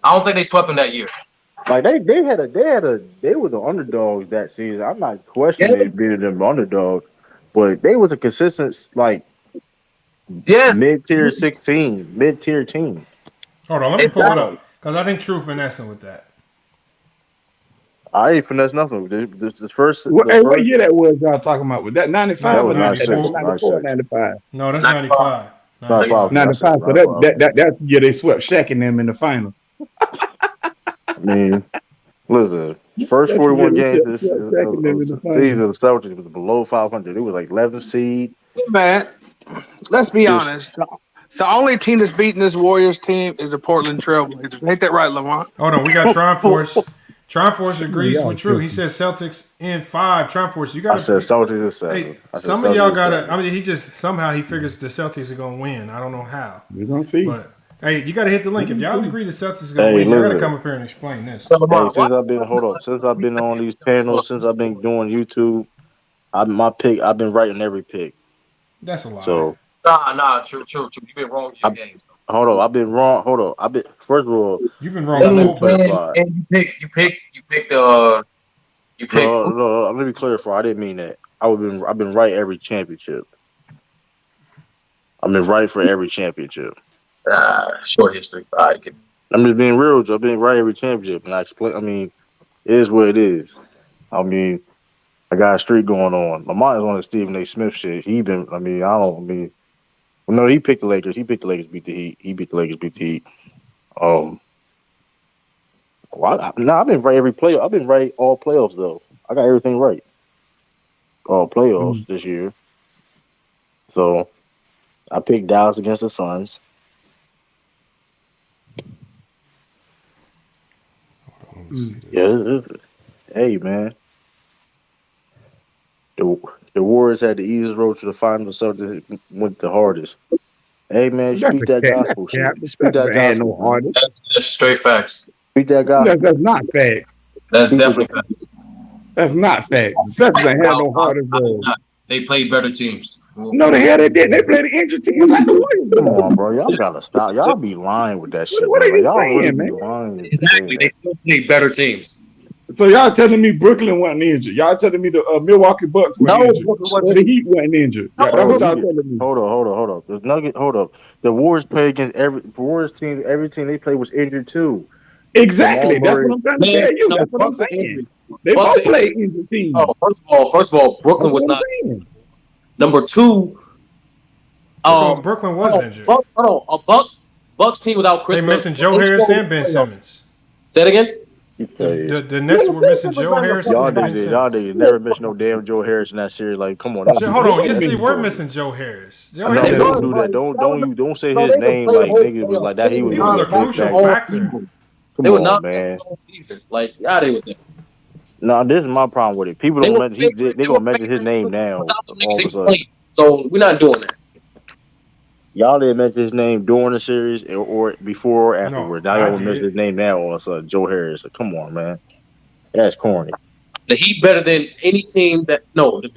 I don't think they swept them that year. Like they were the underdogs that season. I'm not questioning they beating them underdogs, but they was a consistent mid-tier 16, mid-tier team. Hold on, let me pull it up because I think True finessing with that. I ain't finesse nothing. This first. What year that was y'all talking about? Was that 95 or 94, 95? No, that's 95. 95. So that's the year they swept Shaq and them in the final. I mean, listen, first 41 games this season, the Celtics was below 500. It was like 11th seed. Man, let's be honest. The only team that's beating this Warriors team is the Portland Trailblazers. Ain't that right, Lamont? Hold on, we got Triforce. Triforce agrees with True. He says Celtics in 5. Triforce, you got to. I said Celtics in 7. Hey, some of y'all got to. I mean, he figures the Celtics are going to win. I don't know how. We're going to see. But hey, you got to hit the link. If y'all agree the Celtics are going to win, you got to come up here and explain this. Hey, since I've been on these panels, since I've been doing YouTube, I've been writing every pick. That's a lie. So. Nah, true. You've been wrong in your game. Hold on, I've been wrong. First of all, you've been wrong. And you picked. No, let me clarify. I didn't mean that. I've been right every championship. I've been right for every championship. Short history. I'm just being real. I've been right every championship, and I explain. I mean, it is what it is. I mean, I got a streak going on. Lamont is on the Stephen A. Smith shit. No, he picked the Lakers. He picked the Lakers beat the Heat. He beat the Lakers beat the Heat. I've been right every playoff. I've been right all playoffs though. I got everything right. All playoffs this year. So I picked Dallas against the Suns. Yeah, hey man. The Warriors had the easiest road to the finals, so they went the hardest. Hey man, speak that gospel shit. Speak that gospel. That's straight facts. Speak that gospel. That's not facts. That's definitely facts. That's not facts. The Celtics ain't had no hardest road. They played better teams. No, the hell they didn't. They played the injured teams like the Warriors. Come on, bro. Y'all gotta stop. Y'all be lying with that shit. What are you y'all saying, really man? Exactly. They still played better teams. So y'all telling me Brooklyn wasn't injured? Y'all telling me the Milwaukee Bucks were injured? The Heat wasn't injured? No, that's what y'all telling me. Hold on. Hold up. The Warriors played against every team. Every team they played was injured too. Exactly. That's what I'm trying to tell you. That's what I'm saying. They both played injured teams. First of all, Brooklyn was not. Number 2. Brooklyn was injured. Bucks team without Chris. They missing Joe Harris and Ben Simmons. Say it again. The Nets were missing Joe Harris. Y'all niggas never miss no damn Joe Harris in that series. Like, come on. Hold on. Yes, they were missing Joe Harris. Don't do that. Don't say his name like niggas was like that. He was a crucial factor. They were not man. His whole season. Like, yeah, they were there. No, this is my problem with it. People don't mention. They gonna mention his name now. So we're not doing that. Y'all didn't mention his name during the series or before or afterward. Now y'all want to mention his name now all of a sudden. Joe Harris. Like, come on, man. That's corny. The Heat better than any team the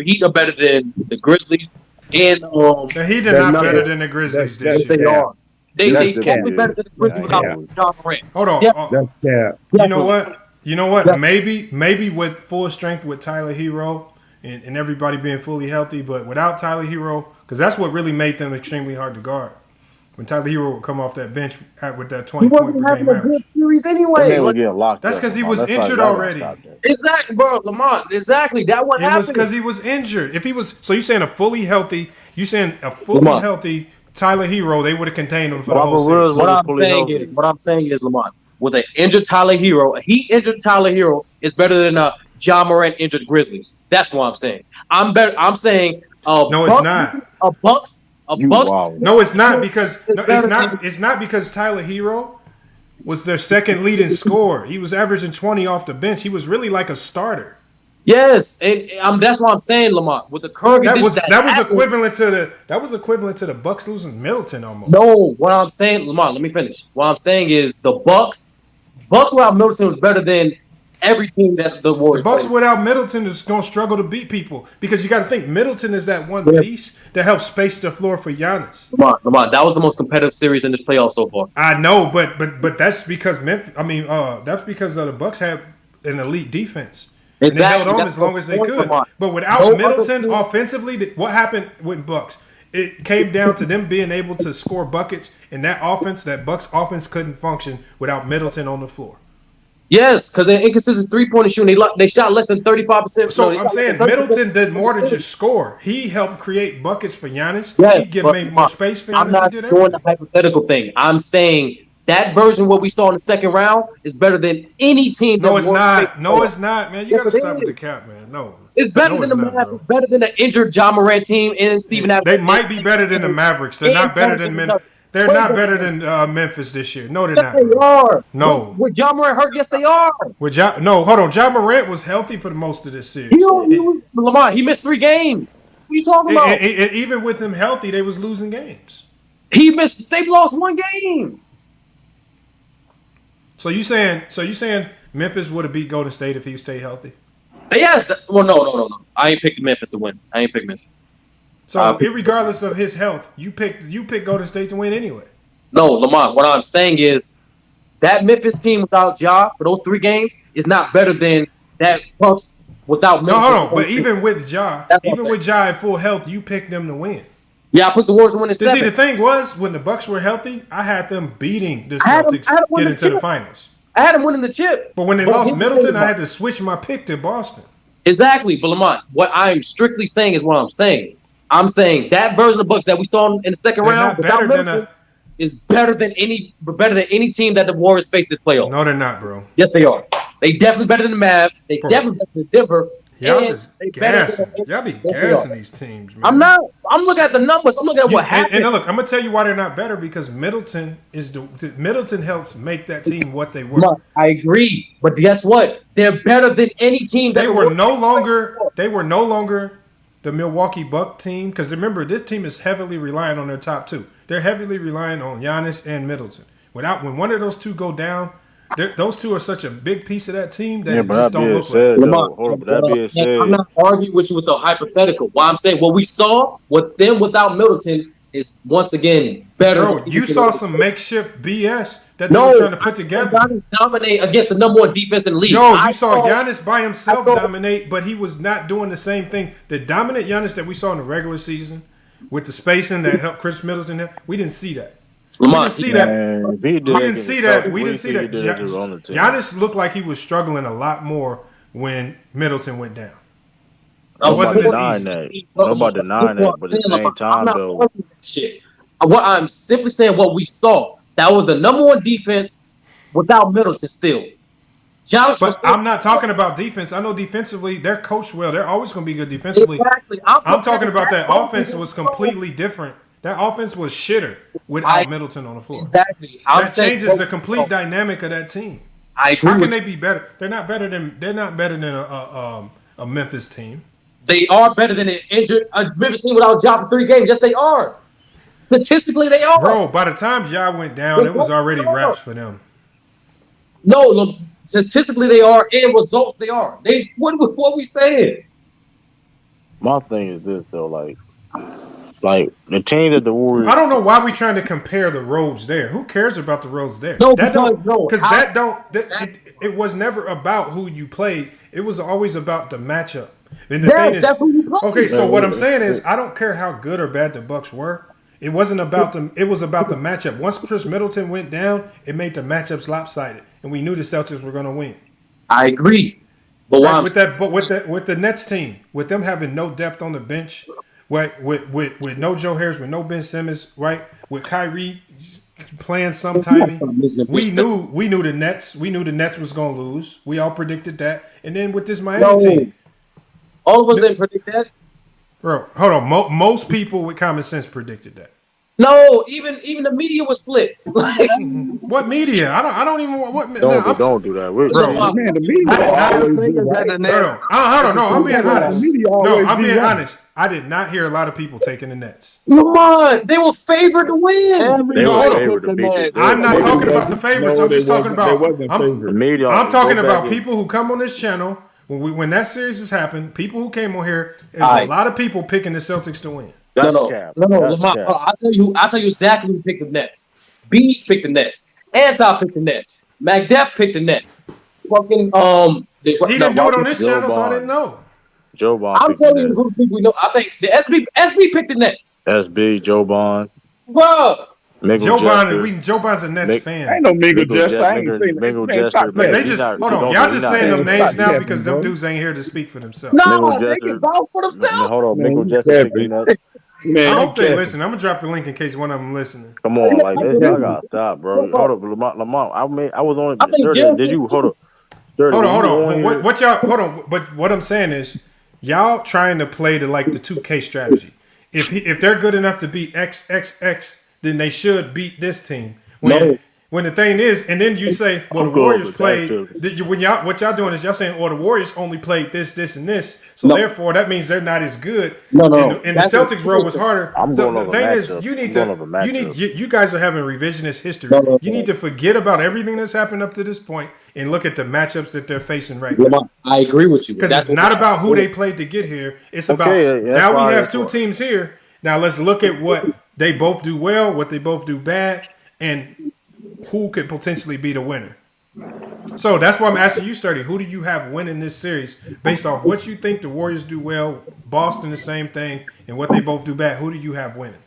Heat are better than the Grizzlies and the Heat are not better than the Grizzlies this year. They are. They probably better than the Grizzlies without John Morant. Hold on. You know what? Maybe with full strength with Tyler Hero and everybody being fully healthy, but without Tyler Hero, because that's what really made them extremely hard to guard. When Tyler Hero would come off that bench with that 20 point per game average. Good series anyway. That's because he was injured already. Exactly, bro, Lamont. Exactly. That what happened. It was because he was injured. If he was, so you're saying a fully healthy Tyler Hero, they would have contained him for the whole series. What I'm saying is, Lamont, with an injured Tyler Hero. A Heat injured Tyler Hero is better than a Ja Morant injured Grizzlies. That's what I'm saying. I'm saying no, it's not. A Bucks. Wow. No, it's not because it's not because Tyler Hero was their second leading scorer. He was averaging 20 off the bench. He was really like a starter. Yes, that's what I'm saying, Lamont. With the current that was equivalent to the Bucks losing Middleton almost. No, what I'm saying, Lamont, let me finish. What I'm saying is the Bucks without Middleton was better than every team that the Warriors. The Bucks played. without Middleton is going to struggle to beat people because you got to think Middleton is that one piece that helps space the floor for Giannis. Lamont, that was the most competitive series in this playoff so far. I know, but that's because that's because the Bucks have an elite defense. And they held on as long as they could. But without Middleton offensively, what happened with Bucks? It came down to them being able to score buckets, and that Bucks offense couldn't function without Middleton on the floor. Yes, because they're inconsistent three-pointer shooting. They shot less than 35%. So I'm saying Middleton did more than just score. He helped create buckets for Giannis. Yes, he made more space for Giannis. I'm not doing the hypothetical thing. I'm saying that version, what we saw in the second round, is better than any team. No, it's not. No, it's not, man. You got to stop with the cap, man. No. It's better than the Mavericks. It's better than the injured Ja Morant team and Steven Adams. They might be better than the Mavericks. They're not better than They're not better than Memphis this year. No, they're not. Yes, they are. No. With Ja Morant hurt, yes, they are. No, hold on. Ja Morant was healthy for the most of this series. Lamont, he missed 3 games. What are you talking about? Even with him healthy, they was losing games. They lost 1 game. So you saying Memphis would have beat Golden State if he stayed healthy? Yes. No. I ain't picked Memphis to win. I ain't picked Memphis. So regardless of his health, you picked Golden State to win anyway. No, Lamont. What I'm saying is that Memphis team without Ja for those 3 games is not better than that Bucks without Memphis. No, hold on. But even with Ja at full health, you picked them to win. Yeah, I put the Warriors to win in 7. See, the thing was, when the Bucks were healthy, I had them beating the Celtics get into the finals. I had them winning the chip. But when they lost Middleton, I had to switch my pick to Boston. Exactly. But Lamont, what I'm strictly saying is what I'm saying. I'm saying that version of the Bucks that we saw in the second round without Middleton is better than any team that the Warriors face this playoff. No, they're not, bro. Yes, they are. They definitely better than the Mavs. They definitely better than Denver. Y'all just gassing. Y'all be gassing these teams, man. I'm not. I'm looking at the numbers. I'm looking at what happened. And look, I'm gonna tell you why they're not better because Middleton helps make that team what they were. No, I agree, but guess what? They're better than any team. They were no longer the Milwaukee Bucks team because remember this team is heavily reliant on their top 2. They're heavily reliant on Giannis and Middleton. When one of those 2 go down. Those 2 are such a big piece of that team that it just don't look like. I'm not arguing with you with the hypothetical. Why I'm saying what we saw with them without Middleton is once again better. Bro, you saw some makeshift BS that they were trying to put together. Giannis dominate against the number 1 defense in the league. Yo, you saw Giannis by himself dominate, but he was not doing the same thing. The dominant Giannis that we saw in the regular season with the spacing that helped Chris Middleton, we didn't see that. We didn't see that. Giannis looked like he was struggling a lot more when Middleton went down. Nobody denying that. But at the same time, though. What I'm simply saying, what we saw, that was the number 1 defense without Middleton still. But I'm not talking about defense. I know defensively, they're coached well. They're always going to be good defensively. Exactly. I'm talking about that offense was completely different. That offense was shitter without Middleton on the floor. Exactly. That changes the complete dynamic of that team. I agree. How can they be better? They're not better than a Memphis team. They are better than a Memphis team without Ja for 3 games. Yes, they are. Statistically, they are. Bro, by the time Ja went down, it was already wraps for them. No, look, statistically they are, and results they are. What we saying? My thing is this though, like the team that the Warriors. I don't know why we trying to compare the roads there. Who cares about the roads there? No, it was never about who you played. It was always about the matchup. And that's who you played. Okay, so what I'm saying is, I don't care how good or bad the Bucks were. It wasn't about them. It was about the matchup. Once Chris Middleton went down, it made the matchups lopsided, and we knew the Celtics were going to win. I agree, but with the Nets team, with them having no depth on the bench. With no Joe Harris, with no Ben Simmons, right? With Kyrie playing some timing. We knew the Nets. We knew the Nets was gonna lose. We all predicted that. And then with this Miami team, all of us didn't predict that. Bro, hold on. Most people with common sense predicted that. No, even the media was split. Like, what media? I don't even what. Don't do that, bro. Man, the media. Hold on. No, I'm being honest. No, I'm being honest. I did not hear a lot of people taking the Nets. Come on, they were favored to win. I'm not talking about the favorites. I'm just talking about. I'm talking about people who come on this channel when that series has happened. People who came on here. There's a lot of people picking the Celtics to win. No, Lamar, I'll tell you exactly who picked the Nets. Beach picked the Nets. Anti picked the Nets. McDeff picked the Nets. Fucking he didn't do it on this channel, so I didn't know. Joe Bond. I'm telling you who we know. I think the SB picked the Nets. SB, Joe Bond. Bro. Joe Bond's a Nets fan. Ain't no Mingle Jester. I ain't seen Mingle Jester. They just hold on. Y'all just saying them names now because them dudes ain't here to speak for themselves. No, they can vouch for themselves. Hold on, Mingle Jester. Man, I hope they listen. I'm gonna drop the link in case one of them listening. Come on, like this, y'all gotta stop, bro. Hold up, Lamont. I was on. Did you hold up? Hold on. What y'all? Hold on. But what I'm saying is, y'all trying to play the 2K strategy. If they're good enough to beat XXX, then they should beat this team. When the thing is, and then you say, well, the Warriors played. What y'all doing is y'all saying, well, the Warriors only played this, and this. So therefore, that means they're not as good. And the Celtics road was harder. The thing is, you guys are having revisionist history. You need to forget about everything that's happened up to this point and look at the matchups that they're facing right now. I agree with you. Because it's not about who they played to get here. It's about now we have two teams here. Now let's look at what they both do well, what they both do bad, and who could potentially be the winner. So that's why I'm asking you, Sturdy. Who do you have winning this series based off what you think the Warriors do well, Boston the same thing, and what they both do bad? Who do you have winning?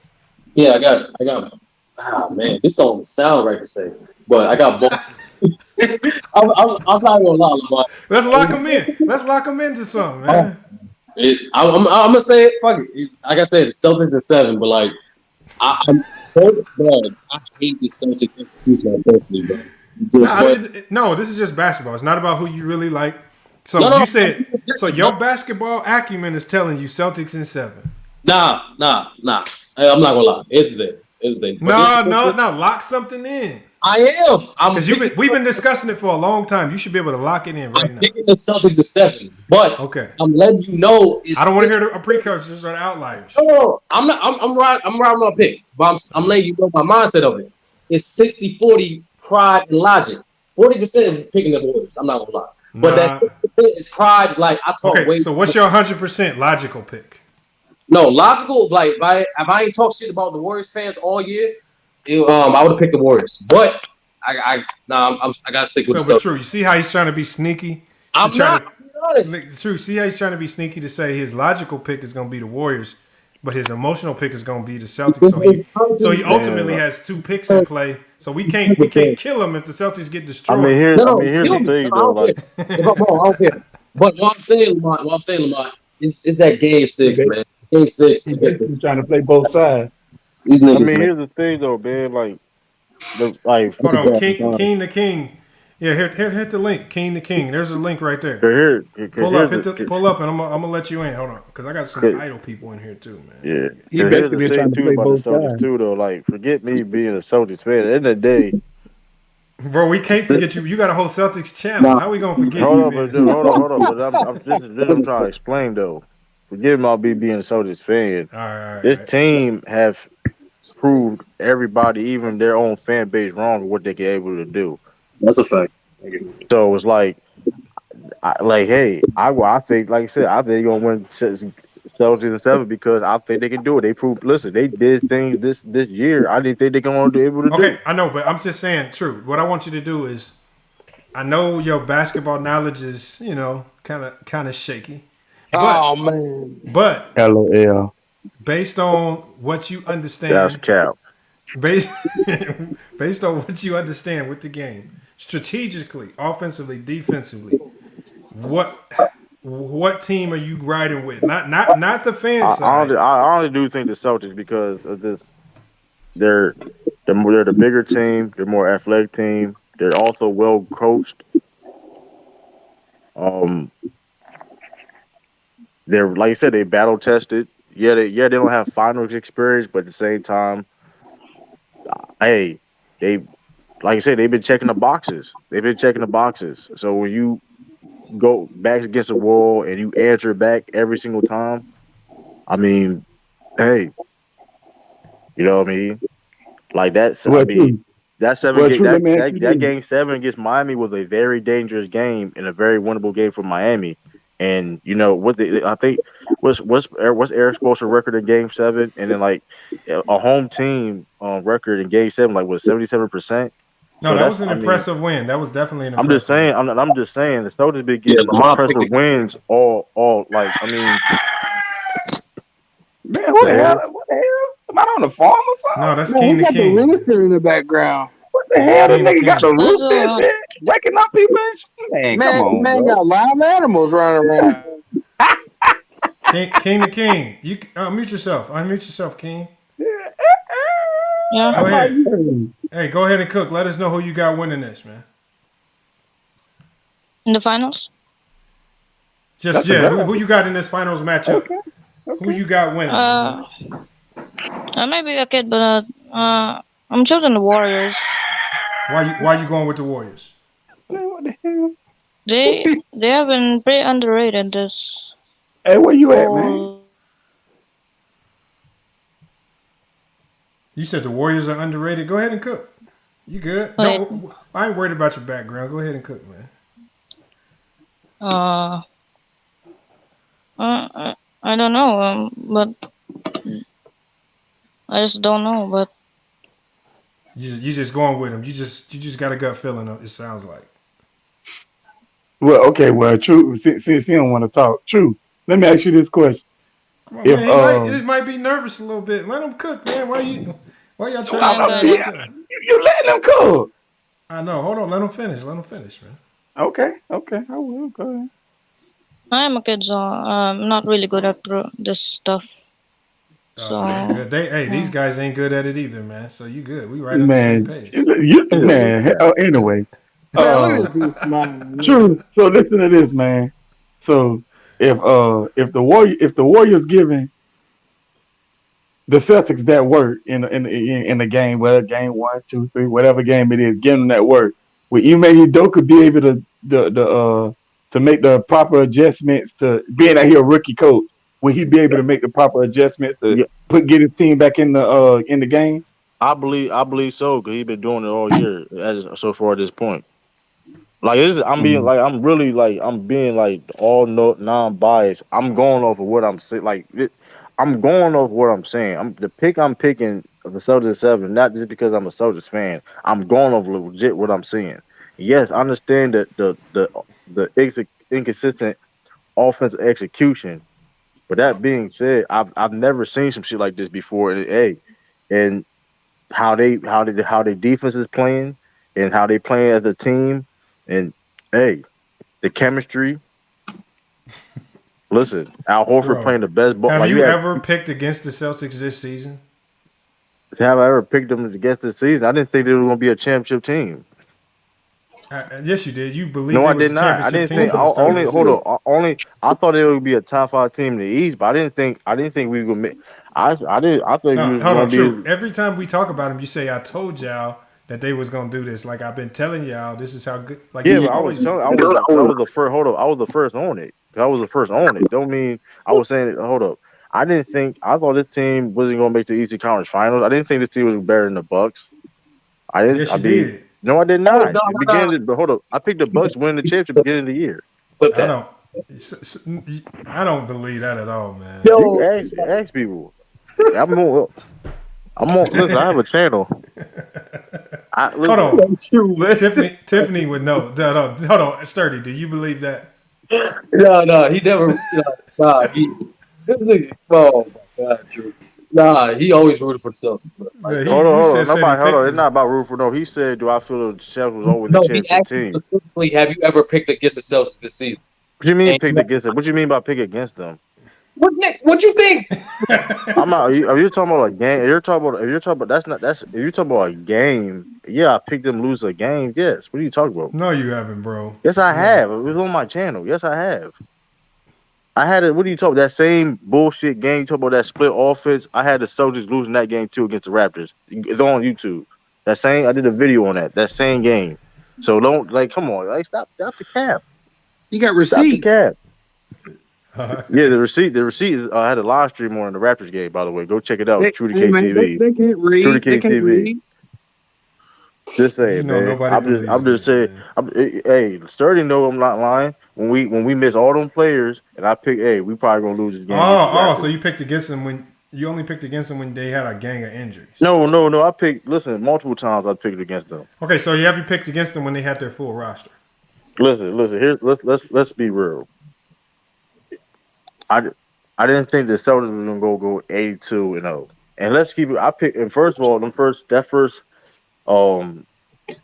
Yeah, I got. Ah man, this don't sound right to say, but I got both. I'm not gonna lie, Lamar. Let's lock them in. Let's lock them into something, man. I'm gonna say it. Fuck it. Like I said, the Celtics at 7, but like I'm so bad. I hate the Celtics execution personally, bro. No, this is just basketball. It's not about who you really like. So you said so. Your basketball acumen is telling you Celtics in 7. Nah. I'm not gonna lie. It's there. No. Lock something in. I am. Because we've been discussing it for a long time. You should be able to lock it in right now. I'm picking the Celtics at 7, but okay. I'm letting you know. I don't want to hear a precursors or the outliers. No, I'm not. I'm riding my pick, but I'm letting you know my mindset of it. It's 60-40 pride and logic. 40% is picking the Warriors. I'm not gonna lie, but that 60% is pride. Like I talk. Okay, so what's your 100% logical pick? No, logical. Like if I ain't talk shit about the Warriors fans all year. I would have picked the Warriors, but I gotta stick with the Celtics. True. You see how he's trying to be sneaky? I'm not. True. See how he's trying to be sneaky to say his logical pick is going to be the Warriors, but his emotional pick is going to be the Celtics. So he ultimately has 2 picks in play. So we can't kill him if the Celtics get destroyed. I mean, here's the thing, though. Like, I don't care. But what I'm saying, Lamont, is that game 6, man. Game 6. He's trying to play both sides. These niggas, here's the thing, though, man. Like, hold on, King the King. Yeah, hit the link, King the King. There's a link right there. Pull up, and I'm gonna let you in. Hold on, because I got some idle people in here too, man. Yeah, he basically trying to play both sides too, though. Like, forget me being a Celtics fan. At the end of the day, bro, we can't forget you. You got a whole Celtics channel. How we gonna forget you? Hold on. But I'm trying to explain though. Forgive me, I'll be being a Celtics fan. All right. This team have proved everybody, even their own fan base, wrong with what they can able to do. That's a fact. So it's I think, like I said, I think they're gonna win Celtics in 7 because I think they can do it. They proved. Listen, they did things this year. I didn't think they're gonna be able to do. Okay, I know, but I'm just saying, true. What I want you to do is, I know your basketball knowledge is, kind of shaky. Oh man! But LOL. Based on what you understand, that's cap. Based on what you understand with the game, strategically, offensively, defensively, what team are you riding with? Not the fan side. I only do think the Celtics because of just their They're the bigger team. They're more athletic team. They're also well coached. They're like I said, they battle tested. They don't have finals experience, but at the same time, hey, they like I said, they've been checking the boxes. So when you go back against the wall and you answer back every single time, I mean, hey, you know what I mean? Like that's Well, true. That game 7 against Miami was a very dangerous game and a very winnable game for Miami. And you know I think what's Eric Spoelstra's record in Game 7, and then like a home team record in Game 7 like was 77%. No, that was an impressive win. That was definitely an impressive win. I'm just saying the Celtics been getting impressive wins all like I mean. Man, what the hell? Am I on the farm or something? No, that's King the King. Got the rooster in the background. What the hell? The nigga got the rooster and shit, waking up people and shit. Man, come on, man, got live animals running around. King the King, you mute yourself. Unmute yourself, King. Yeah. Go ahead. Hey, go ahead and cook. Let us know who you got winning this, man. In the finals? Who you got in this finals matchup? Okay. Who you got winning? I might be a kid, but I'm choosing the Warriors. Why you going with the Warriors? What the hell? They have been pretty underrated this. Hey, where you at, man? You said the Warriors are underrated. Go ahead and cook. You good? No, I ain't worried about your background. Go ahead and cook, man. I don't know, but I just don't know. But you just going with them. You just got a gut feeling. It sounds like. Well, okay. Well, True. Since you don't want to talk, True. Let me ask you this question. Come on, man, he might be nervous a little bit. Let him cook, man. Why y'all trying to? You letting him cook? I know. Hold on. Let him finish, man. Okay. I will. Go ahead. I am a kid, so I'm not really good at this stuff. Good. These guys ain't good at it either, man. So you good. We right on the same page. Anyway. True. So listen to this, man. So if the Warriors giving the Celtics that work in the game, whether game 1, 2, 3, whatever game it is, giving them that work, will Ime Udoka be able to make the proper adjustments to being out here a rookie coach? Will he be able to make the proper adjustments to get his team back in the game? I believe so, because he's been doing it all year so far at this point. Like I'm being all non-biased. I'm going off of what I'm saying. I'm going off what I'm saying. The pick I'm picking of the Celtics 7, not just because I'm a Celtics fan. I'm going off legit what I'm saying. Yes, I understand that the inconsistent offensive execution. But that being said, I've never seen some shit like this before. And how they defense is playing and how they playing as a team, and the chemistry. Listen, Al Horford playing the best ball. Have you ever picked against the Celtics this season? Have I ever picked them against this season? I didn't think they were going to be a championship team. Yes, you did. You believe? No, I did not. I didn't think. I thought they would be a top 5 team in the East, but I didn't think we were gonna make. I think we was going to be. Every time we talk about them, you say, "I told y'all that they was going to do this." Like I've been telling y'all, this is how good. Like yeah, but I was the first. Hold up, I was the first on it. Don't mean I was saying it. Hold up. I thought this team wasn't going to make the Eastern Conference Finals. I didn't think this team was better than the Bucks. I didn't. Yes, you did. No, I did not. But hold up. I picked the Bucks winning the championship beginning of the year. But I don't believe that at all, man. Yo, ask people. I'm on. Listen, I have a channel. Hold on, Tiffany would know. Hold on, Sturdy. Do you believe that? No, he never. This nigga. Oh my God, Drew. Nah, he always rooted for himself. Hold on. It's not about rooting for no. He said, "Do I feel the Celtics was always the championship he asked team?" Specifically, have you ever picked against the Celtics this season? What do you mean picked against them? What do you mean by pick against them? What you think? I'm not. Are you talking about a game? You're talking about. If you're talking about if you're talking about a game, yeah, I picked them to lose a game. Yes. What are you talking about? No, you haven't, bro. Yes, I have. It was on my channel. Yes, I have. I had it. What are you talking about? That same bullshit game. You talking about that split offense? I had the Celtics losing that game too against the Raptors. It's on YouTube. That same. I did a video on that. That same game. So don't come on, stop the cap. You got receipt. Stop the cap. Yeah, the receipt. I had a live stream on the Raptors game. By the way, go check it out. True to KTV. They can't read. True to They can't KTV. read. Just saying, man. I'm just saying. Hey, Sturdy know I'm not lying. When we miss all them players, and I pick, we probably gonna lose this game. So you picked against them when you only picked against them when they had a gang of injuries. No. I picked. Listen, multiple times I picked against them. Okay, so you haven't picked against them when they had their full roster. Listen. Here, let's be real. I didn't think the Celtics were gonna go 82-0, and let's keep it. I picked, and first of all, that first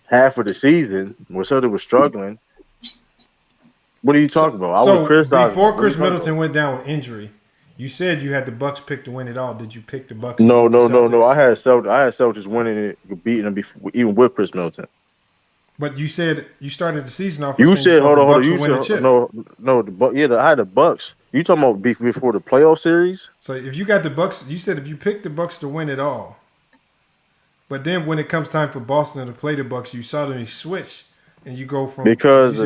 half of the season where Celtics was struggling. What are you talking about? I would criticize before Chris Middleton went down with injury. You said you had the Bucks pick to win it all. Did you pick the Bucks? No. I had Celtics winning it, beating them before, even with Chris Middleton. But you said you started the season off. You said hold on. You said no. I had the Bucks. You talking about before the playoff series? So if you got the Bucks, you said if you picked the Bucks to win it all. But then when it comes time for Boston to play the Bucks, you suddenly switch and you go from because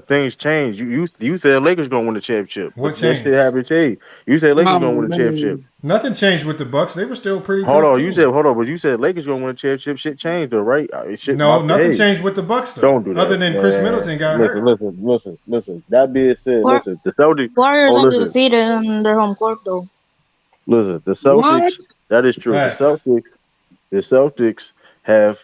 things change. You said Lakers gonna win the championship. What changed? That shit happened to change. You said Lakers gonna win the championship. Nothing changed with the Bucks. They were still pretty. Hold tough on, team. but you said Lakers gonna win the championship. Shit changed though, right? Nothing changed with the Bucks though. Don't do that. Other than Chris Middleton got hurt. Listen. That being said, listen, the Celtics. Warriors undefeated on their home court though. Listen, the Celtics. What? That is true. Facts. The Celtics have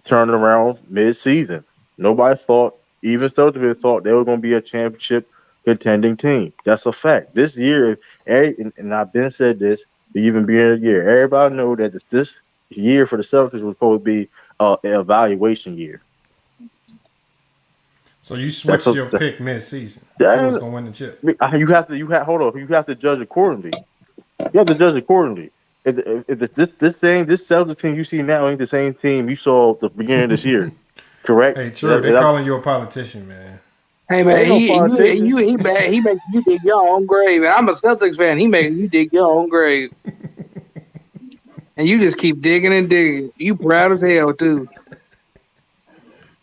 turned around mid-season. Nobody thought, even Celtics thought they were going to be a championship contending team. That's a fact. This year, and I've been said this, even being a year, everybody know that this year for the Celtics was supposed to be an evaluation year. So you switched your pick mid-season. Who was going to win the chip? You have to judge accordingly. You have to judge accordingly. If this Celtics team you see now ain't the same team you saw at the beginning of this year, correct? Hey, true. They're calling you a politician, man. Hey man, he makes you dig your own grave. And I'm a Celtics fan. He making you dig your own grave. And you just keep digging and digging. You proud as hell too.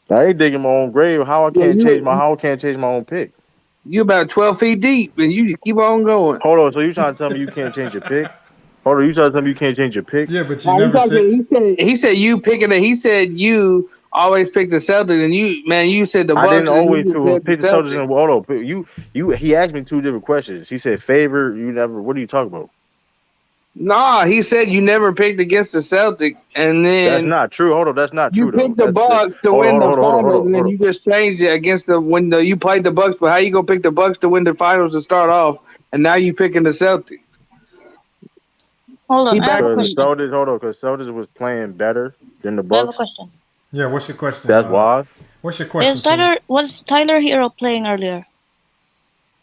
I ain't digging my own grave. How I can't change my own pick? You about 12 feet deep, and you just keep on going. Hold on. So you trying to tell me you can't change your pick? Hold on. You trying to tell me you can't change your pick? Yeah, but you never said. He said you picking it. He said you always pick the Celtics, and you said the Bucks. I didn't always pick the Celtics. And hold on. He asked me two different questions. He said favor. You never. What are you talking about? Nah, he said you never picked against the Celtics, and then that's not true. Hold on, that's not true. You picked the Bucks to win the finals, and then you just changed it against you played the Bucks. But how you gonna pick the Bucks to win the finals to start off, and now you picking the Celtics? Hold on, because Celtics was playing better than the Bucks. I have a question. Yeah, what's your question? That's why. What's your question? Was Tyler Hero playing earlier?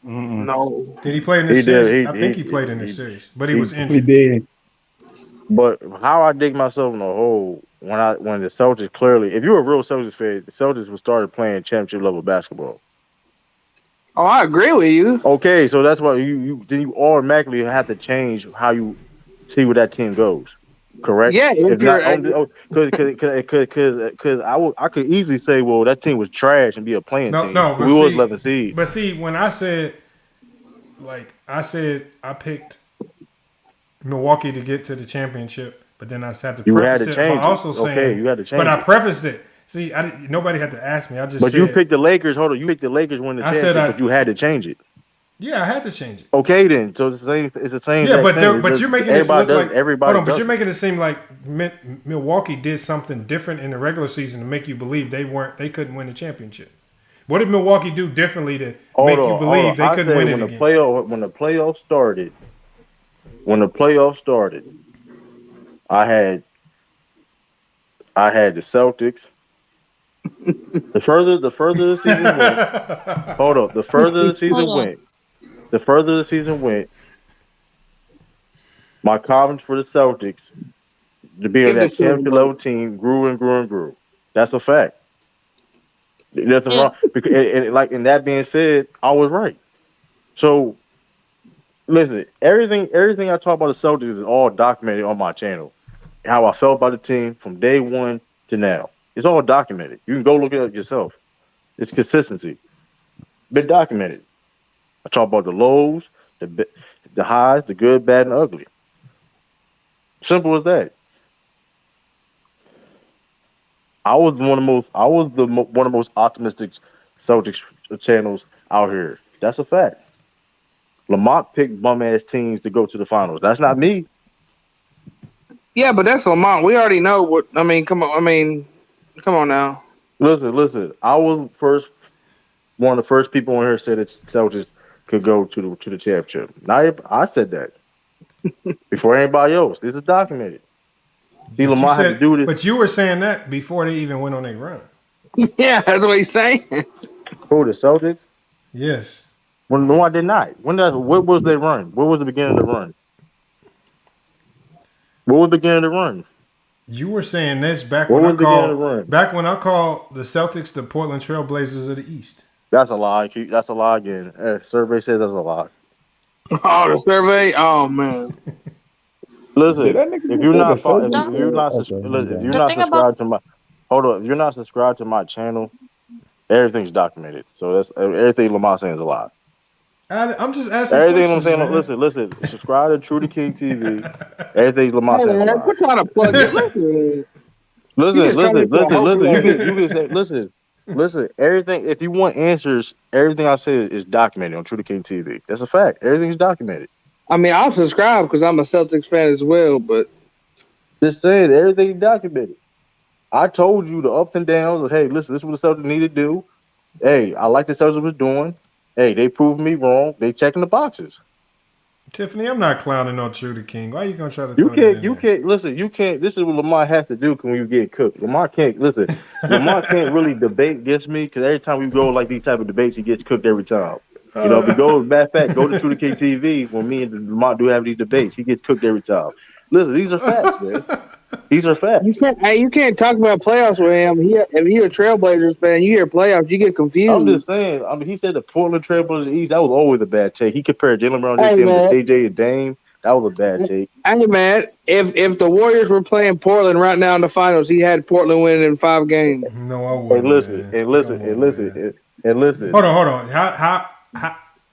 No. Did he play in this series? I think he played in this series, but he was injured. He did. But how I dig myself in the hole when the Celtics clearly, if you're a real Celtics fan, the Celtics would started playing championship level basketball. Oh, I agree with you. Okay, so that's why you automatically have to change how you see where that team goes. Correct? Yeah, because I could easily say, well, that team was trash and be a playing team. No, we was 11 seed. But see, when I said I picked Milwaukee to get to the championship, but then I had to preface it by also saying, you had to change. But I prefaced it. See, nobody had to ask me. I just but said, you picked the Lakers. Hold on, you picked the Lakers win the championship, but you had to change it. Yeah, I had to change it. Okay, then. So it's the same. Yeah, but you're making it look like everybody. Hold on, but you're making it seem like Milwaukee did something different in the regular season to make you believe they couldn't win the championship. What did Milwaukee do differently to make you believe they couldn't win it again? When the playoffs started, I had the Celtics. The further the season went, the further the season went, the further the season went, my confidence for the Celtics to be on that championship level team grew and grew and grew. That's a fact. There's nothing wrong. Because, and that being said, I was right. So, listen, everything I talk about the Celtics is all documented on my channel. How I felt about the team from day one to now. It's all documented. You can go look it up yourself. It's consistency. Been documented. I talk about the lows, the highs, the good, bad, and ugly. Simple as that. I was one of the most optimistic Celtics channels out here. That's a fact. Lamont picked bum ass teams to go to the finals. That's not me. Yeah, but that's Lamont. We already know what. I mean, come on. Come on now. Listen. I was one of the first people on here said that Celtics could go to the championship. Now I said that before anybody else. This is documented. See, Lamont had to do this. But you were saying that before they even went on their run. Yeah, that's what he's saying. Who, the Celtics? Yes. No, I did not. What was their run? What was the beginning of the run? What was the beginning of the run? You were saying this back when I called the Celtics the Portland Trailblazers of the East. That's a lie. That's a lie again. Survey says that's a lie. Oh, the survey? Oh, man. Listen, if you're not subscribed to my channel, everything's documented. So that's everything Lamar saying is a lie. I'm just asking. Everything I'm saying. Listen. Subscribe to True to King TV. Everything Lamar saying is a lie. We're trying to plug it. Listen. Everything. If you want answers, everything I say is documented on True to King TV. That's a fact. Everything's documented. I mean, I'll subscribe because I'm a Celtics fan as well, but just saying, everything documented. I told you the ups and downs. Hey, listen, this is what the Celtics need to do. Hey, I like the Celtics was doing. Hey, they proved me wrong. They checking the boxes. Tiffany, I'm not clowning on True to King. Why are you gonna try to? You can't listen. You can't. This is what Lamar has to do when you get cooked. Lamar can't listen. Lamar can't really debate against me because every time we go like these type of debates, he gets cooked every time. You know, if you go, matter of fact, go to True to King TV when me and Lamar do have these debates, he gets cooked every time. Listen, these are facts, man. These are facts. You can't talk about playoffs with him. If you're a Trailblazers fan, you hear playoffs, you get confused. I'm just saying. I mean, he said the Portland Trailblazers East. That was always a bad take. He compared Jalen Brown to CJ and Dame. That was a bad take. Hey man, if the Warriors were playing Portland right now in the finals, he had Portland winning in 5 games. No, I wouldn't. And listen. Hold on. How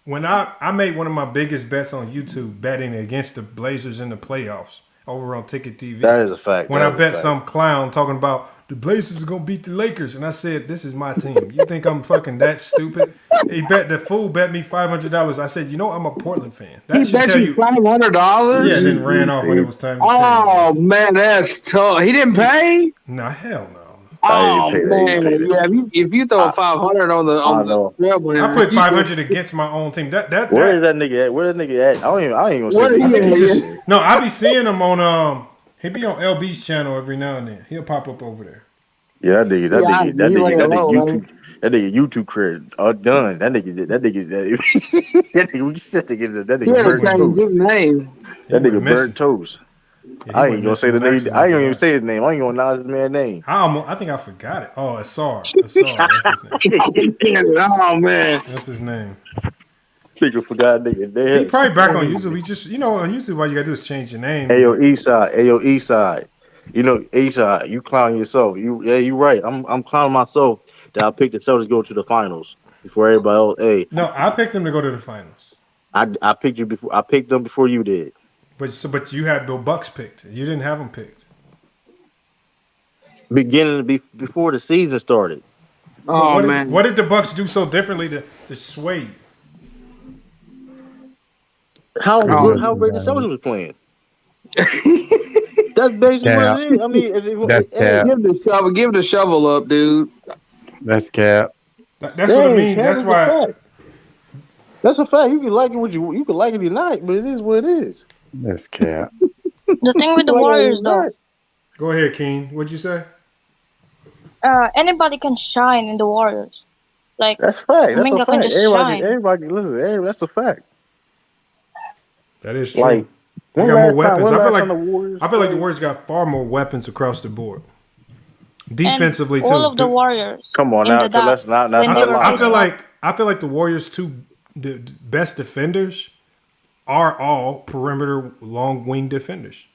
when I made one of my biggest bets on YouTube betting against the Blazers in the playoffs over on Ticket TV. That is a fact. When I bet some clown talking about the Blazers are gonna beat the Lakers, and I said this is my team. You think I'm fucking that stupid? The fool bet me $500. I said, I'm a Portland fan. That should tell you $500. Yeah, then ran off when it was time to pay. Oh man, that's tough. He didn't pay? No, hell no. Oh man, yeah. If you throw 500 on the Trailblazers, I put 500 against my own team. Where is that nigga at? Where that nigga at? I ain't gonna say. No, I be seeing him on he be on LB's channel every now and then. He'll pop up over there. Yeah, that nigga YouTube career done. That nigga changed his name. That nigga burnt toast. Yeah, I ain't gonna say the name. I ain't gonna even say his name. I ain't gonna announce his man's name. I think I forgot it. Oh, Asar. That's his name. Oh man, that's his name. Nigga forgot nigga. He probably back on YouTube. We just on YouTube, all you gotta do is change your name. Ayo Eastside. Eastside. You clown yourself. You right. I'm clowning myself that I picked the Celtics to go to the finals before everybody else. Hey. No, I picked them to go to the finals. I picked you before. I picked them before you did. But you had the Bucks picked. You didn't have them picked. Before the season started. Oh man! What did the Bucks do so differently to sway? How great the Celtics was playing. That's basically what it is. I mean, that's cap. Give the shovel up, dude. That's cap. That's what I mean. That's why. That's a fact. You can like it you can like it or not, but it is what it is. That's cap. The thing with the Warriors, though. Go ahead, Keen. What'd you say? Anybody can shine in the Warriors. Like that's fact. That's a fact. Everybody listen. That's a fact. That is true. Like, they got more weapons. I feel like the Warriors got far more weapons across the board. Defensively and too. all of the Warriors. Come on now, let's not. I feel like the Warriors' the best defenders are all perimeter long wing defenders.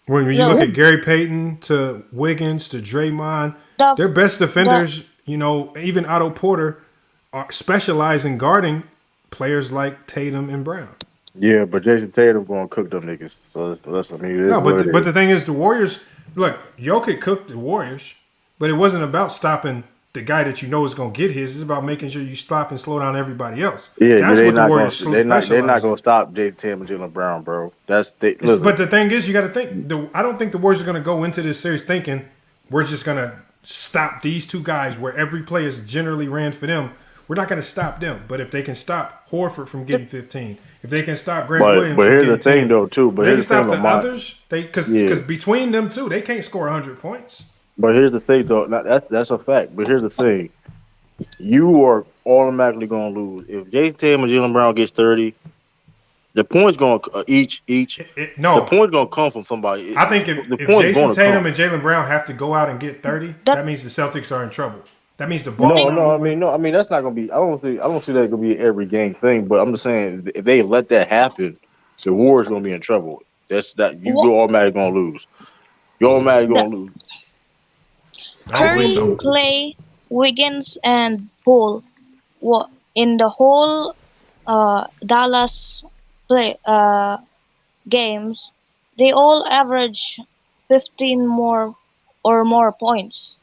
When you look at Gary Payton to Wiggins to Draymond, their best defenders, even Otto Porter, are specialize in guarding players like Tatum and Brown. Yeah, but Jason Tatum going to cook them niggas. So but the thing is, the Warriors. Look, Jokic cooked the Warriors, but it wasn't about stopping the guy that you know is going to get his. It's about making sure you stop and slow down everybody else. Yeah, that's what the Warriors specialize. They're not going to stop Jason Tatum and Jaylen Brown, bro. But the thing is, you got to think. I don't think the Warriors are going to go into this series thinking we're just going to stop these two guys where every play is generally ran for them. We're not going to stop them. But if they can stop Horford from getting 15, if they can stop Grant Williams but from here's getting the thing, 10, though, too. But they can stop the others. Because between them two, they can't score 100 points. But here's the thing, though. That's a fact. But here's the thing. You are automatically going to lose. If Jason Tatum and Jaylen Brown gets 30, the points going to the points going to come from somebody. I think if Jason Tatum and Jaylen Brown have to go out and get 30, that means the Celtics are in trouble. That means the Boston. No. I mean that's not going to be. I don't see that going to be an every game thing. But I'm just saying, if they let that happen, the Warriors going to be in trouble. You're automatically going to lose. You're automatically going to lose. Curry, Clay, Wiggins, and Poole, in the whole Dallas games, they all average 15 more points.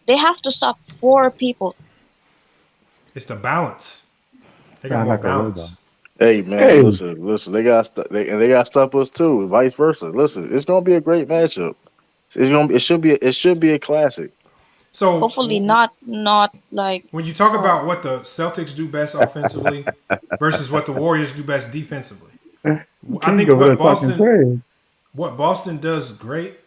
They have to stop 4 people. It's the balance. They got more balance. Hey man, listen. They got to stop us too. Vice versa. Listen, it's gonna be a great matchup. It should be a classic. So hopefully not like when you talk about what the Celtics do best offensively versus what the Warriors do best defensively. I think what Boston does great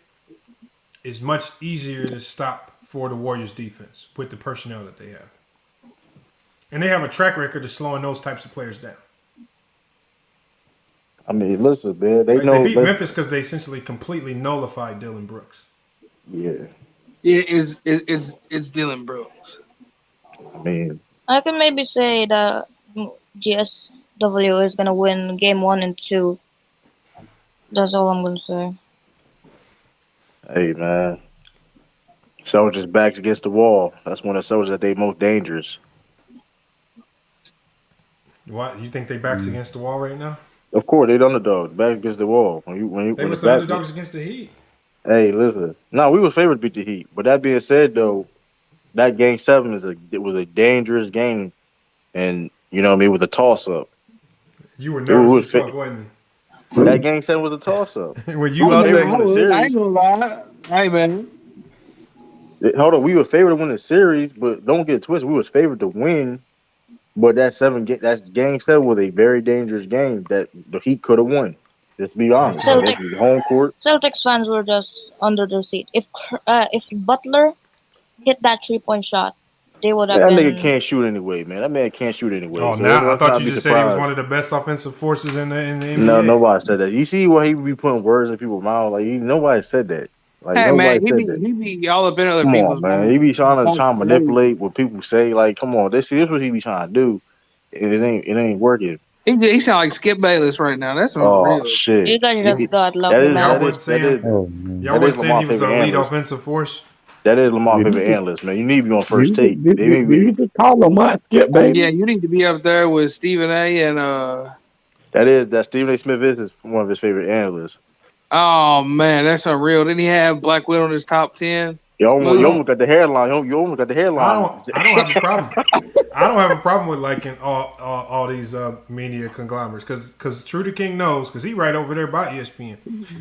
is much easier to stop for the Warriors defense with the personnel that they have. And they have a track record of slowing those types of players down. I mean, listen, man. They beat Memphis because they essentially completely nullified Dylan Brooks. Yeah. It's Dylan Brooks. I mean, I can maybe say that GSW is gonna win game 1 and 2. That's all I'm gonna say. Hey man, Celtics back against the wall. That's when the Celtics at their most dangerous. What you think they backs against the wall right now? Of course, they're the underdogs. Back against the wall. They were the underdogs against the Heat. Hey, listen. No, we were favored to beat the Heat. But that being said, though, that game 7 was a dangerous game, and you know what I mean, with a toss up. You were nervous as fuck, wasn't you? That game 7 was a toss up. When you lost that game, I ain't gonna lie. Hey man. Hold on, we were favored to win the series, but don't get it twisted. We was favored to win. But that game 7 was a very dangerous game that the Heat could have won. Just be honest. Home court. Celtics fans were just under their seat. If Butler hit that 3-point shot, they would have. That nigga can't shoot anyway, man. That man can't shoot anyway. Oh, now I thought you just said he was one of the best offensive forces in the NBA. No, nobody said that. You see why he be putting words in people's mouths? Like nobody said that. Like, hey man, he be all up in other people's man. He be trying to manipulate what people say. Like, come on, this is what he be trying to do. It ain't working. He sound like Skip Bayless right now. That's real shit. You guys just got love him. Y'all wouldn't say he was a lead offensive force. That is Lamar's favorite analyst, man. You need to be on first take. You just call Lamar Skip, baby. Yeah, you need to be up there with Stephen A. and That Stephen A. Smith is one of his favorite analysts. Oh man, that's unreal. Didn't he have Black Widow in his top 10? You almost got the hairline. You almost got the hairline. I don't have a problem. I don't have a problem with liking all these media conglomerates because True to King knows because he right over there by ESPN.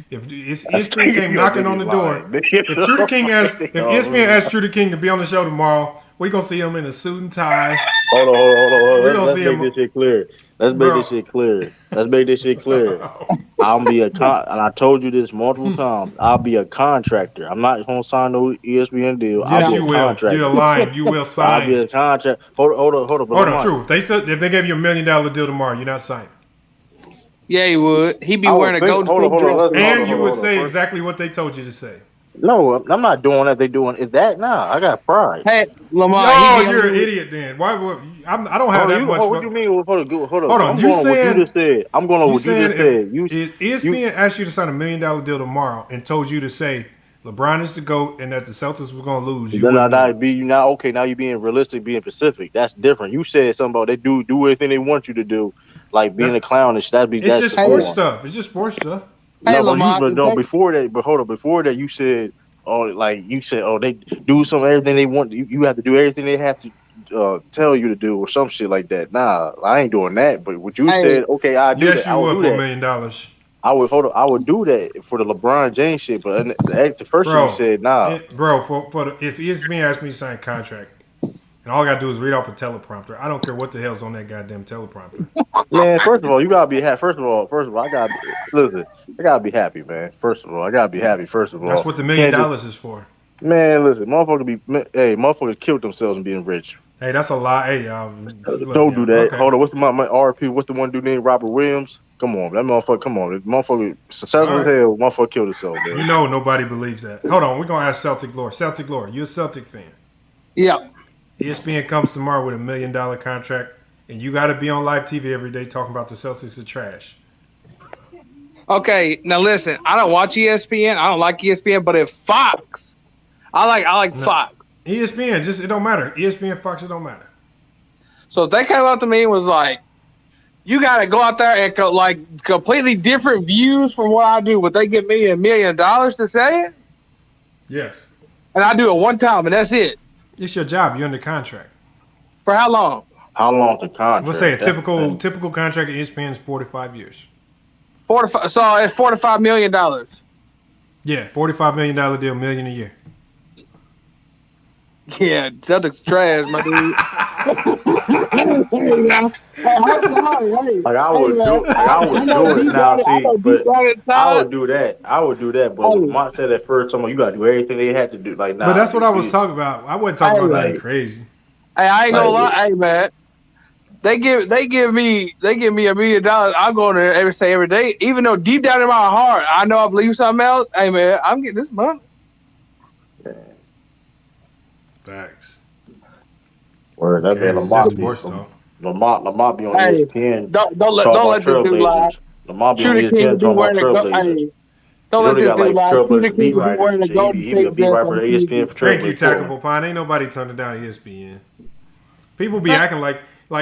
If ESPN came knocking on the door, if True to King ESPN asked True to King to be on the show tomorrow, we gonna see him in a suit and tie. Hold on. Let's make this shit clear. Let's make this shit clear. And I told you this multiple times. I'll be a contractor. I'm not gonna sign no ESPN deal. Yes, you will. Contractor. You're lying. You will sign. I'll be a contract. Hold on. True. If they gave you $1 million deal tomorrow, you're not signing. Yeah, he would. He'd be wearing a Golden State dress. And you would say exactly what they told you to say. No, I'm not doing that. They doing is that now. I got pride. Hey, Lamar. Oh, you're an idiot then. Why would I don't have that much. What do you mean? Hold on. Hold on. You saying, what you just said. I'm going to what you just said. ESPN asked you to sign $1 million deal tomorrow and told you to say LeBron is the GOAT and that the Celtics was going to lose. Now you're being realistic, being specific. That's different. You said something about they do everything they want you to do, like being a clown. It's just sports stuff. It's just sports stuff. Hey, before that, you said, they do everything they want. You have to do everything they have to tell you to do, or some shit like that. Nah, I ain't doing that. But what you said, okay, I do yes, that. you would for $1 million. I would do that for the LeBron James shit. But the first thing you said, nah, if ESPN asked me to sign a contract. And all I gotta do is read off a teleprompter. I don't care what the hell's on that goddamn teleprompter. Man, first of all, you gotta be happy. First of all, I gotta be happy, man. First of all, I gotta be happy. First of all, that's what the $1 million is for. Man, listen, motherfuckers killed themselves in being rich. Hey, that's a lie. Hey, don't do that. Okay. Hold on, what's my RP? What's the one dude named Robert Williams? Come on, that motherfucker. Come on, that motherfucker. Successful as hell. Motherfucker killed himself, man. You know nobody believes that. Hold on, we're gonna ask Celtic lore. Celtic lore, you a Celtic fan? Yeah. ESPN comes tomorrow with $1 million contract, and you got to be on live TV every day talking about the Celtics are trash. Okay, now listen. I don't watch ESPN. I don't like ESPN, but if Fox, I like Fox. ESPN, it don't matter. ESPN, Fox, it don't matter. So if they came up to me and was like, "You got to go out there and completely different views from what I do," would they give me $1 million to say it? Yes. And I do it one time, and that's it. It's your job. You're under contract. For how long? How long the contract? Let's say a typical contract at ESPN is 4 to 5 years. 45. So it's $45 million. Yeah, $45 million deal, $1 million a year. Yeah, Celtics trash, my dude. I would do that. But Lamont said at first, you got to do everything they had to do. Like, nah, but that's what I was talking about. I wasn't talking about nothing crazy. Hey, I ain't gonna lie. Hey, man, they give me $1 million. I'm going there every day, even though deep down in my heart, I know I believe something else. Hey, man, I'm getting this money. Facts. Word, that man Lamont be on ESPN. Don't let this dude lie. Lamont be on ESPN talking about Trailblazers. Don't let this dude lie. Trailblazers be wearing a Golden State dress. Thank you, Tackable Pine. Ain't nobody turning down ESPN. People be acting like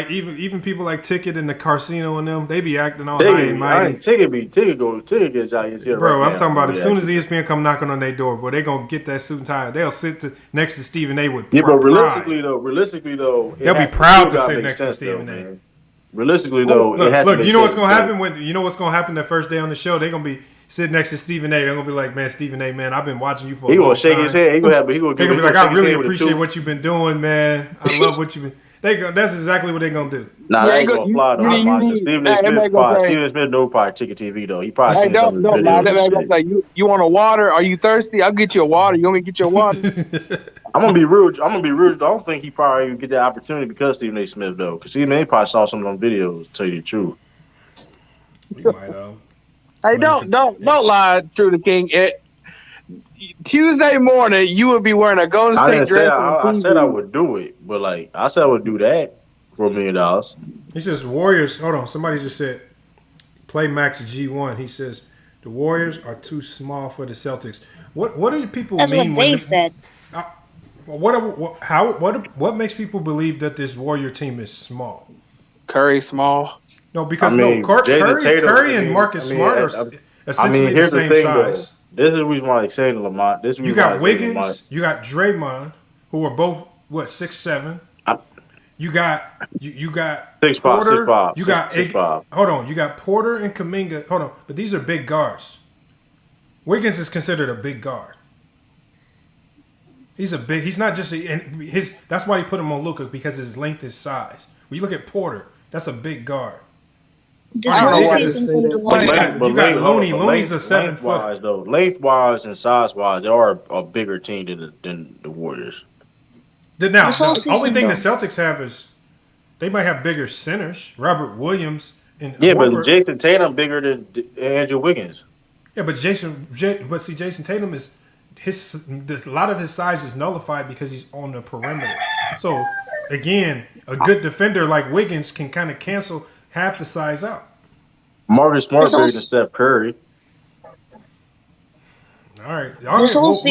even people like Ticket and the Carcino and them, they be acting all high and mighty. Ticket gets out here. Bro, I'm talking about as soon as ESPN come knocking on their door, boy, they gonna get that suit and tie. They'll sit next to Stephen A. with pride. But realistically though, they'll be proud to sit next to Stephen A. Realistically though, look, you know what's gonna happen what's gonna happen the first day on the show? They're gonna be sitting next to Stephen A. They're gonna be like, "Man, Stephen A. Man, I've been watching you for a long time." He gonna shake his head. He gonna be like, "I really appreciate what you've been doing, man. I love what you've been." That's exactly what they're gonna do. Nah, that ain't gonna apply to Stephen Smith no probably Ticket TV though. He probably don't lie. Like, you want a water? Are you thirsty? I'll get you a water. You want me to get you a water? I'm gonna be rude. I don't think he probably even get that opportunity because Stephen A. Smith though, because Stephen A. probably saw some of them videos. To tell you the truth, he might have. Hey, don't lie, True the King. Tuesday morning, you would be wearing a Golden State dress. I said I would do it, but I said I would do that for $1 million. He says Warriors. Hold on, somebody just said play Max G1. He says the Warriors are too small for the Celtics. What do people mean when they said? What makes people believe that this Warrior team is small? Curry small. No, because Curry and Marcus Smart are essentially the same size. Though. This is the reason why they say Lamont. You got Wiggins, you got Draymond, who are both 6'7". You got 6'5", Porter. 6'5", you got 6'5". Hold on, you got Porter and Kuminga. Hold on, but these are big guards. Wiggins is considered a big guard. He's not just that's why he put him on Luka, because his length is size. When you look at Porter, that's a big guard. I don't know why to say that. You got Looney. Looney's a 7 foot. Lengthwise and size-wise, they are a bigger team than the Warriors. Now, the only thing the Celtics have is they might have bigger centers. Robert Williams And yeah, Horford, but Jason Tatum bigger than Andrew Wiggins. Yeah, but Jason Tatum is a lot of his size is nullified because he's on the perimeter. So again, a good defender like Wiggins can kind of cancel half the size out. Marcus Smart bigger than Steph Curry. All right. Well,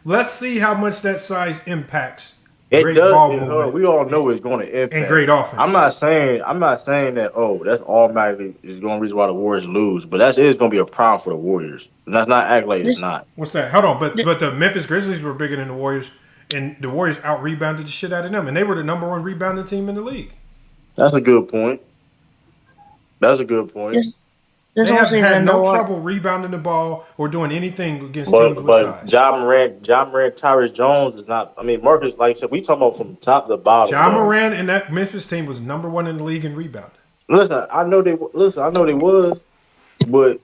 let's see how much that size impacts. It great does. ball movement. We all know it's going to impact and great offense. I'm not saying that. That's automatically is going to reason why the Warriors lose, but it's going to be a problem for the Warriors. And that's not act like it's not. What's that? Hold on, but the Memphis Grizzlies were bigger than the Warriors, and the Warriors out rebounded the shit out of them, and they were the number 1 rebounding team in the league. That's a good point. They have had no trouble rebounding the ball or doing anything against teams with size. John Morant, Tyrese Jones is not. I mean, Marcus, like I said, we talking about from top to bottom. John Morant and that Memphis team was number 1 in the league in rebounding. Listen, I know they was, but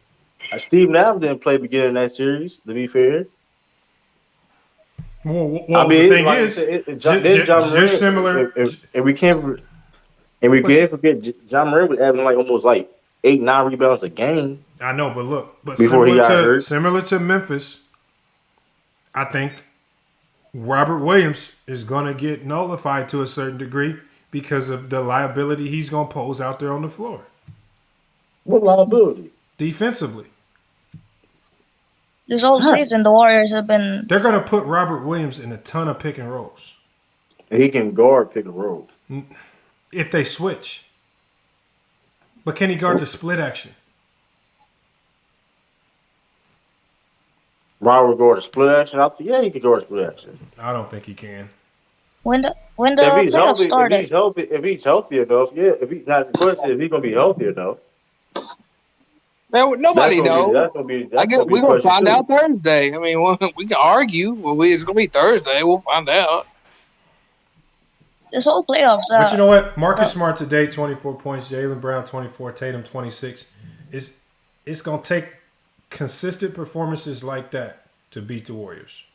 Steve Nash didn't play beginning of that series. To be fair. Well, the thing is, just similar, and we can't forget John Morant was averaging like almost like 8-9 rebounds a game. I know, but look, similar to Memphis, I think Robert Williams is going to get nullified to a certain degree because of the liability he's going to pose out there on the floor. What liability? Defensively. This whole season, the Warriors have been. They're going to put Robert Williams in a ton of pick and rolls. He can guard pick and roll if they switch. But can he guard the split action? Robert guard the split action? He can guard split action. I don't think he can. When the playoffs started. If he's healthy enough, yeah. If he's not the question, if he's gonna be healthy enough. Man, nobody knows. We're gonna find out Thursday. I mean, we can argue. Well, it's gonna be Thursday. We'll find out. This whole playoffs. But you know what? Marcus Smart today, 24 points. Jaylen Brown, 24. Tatum, 26. It's going to take consistent performances like that to beat the Warriors.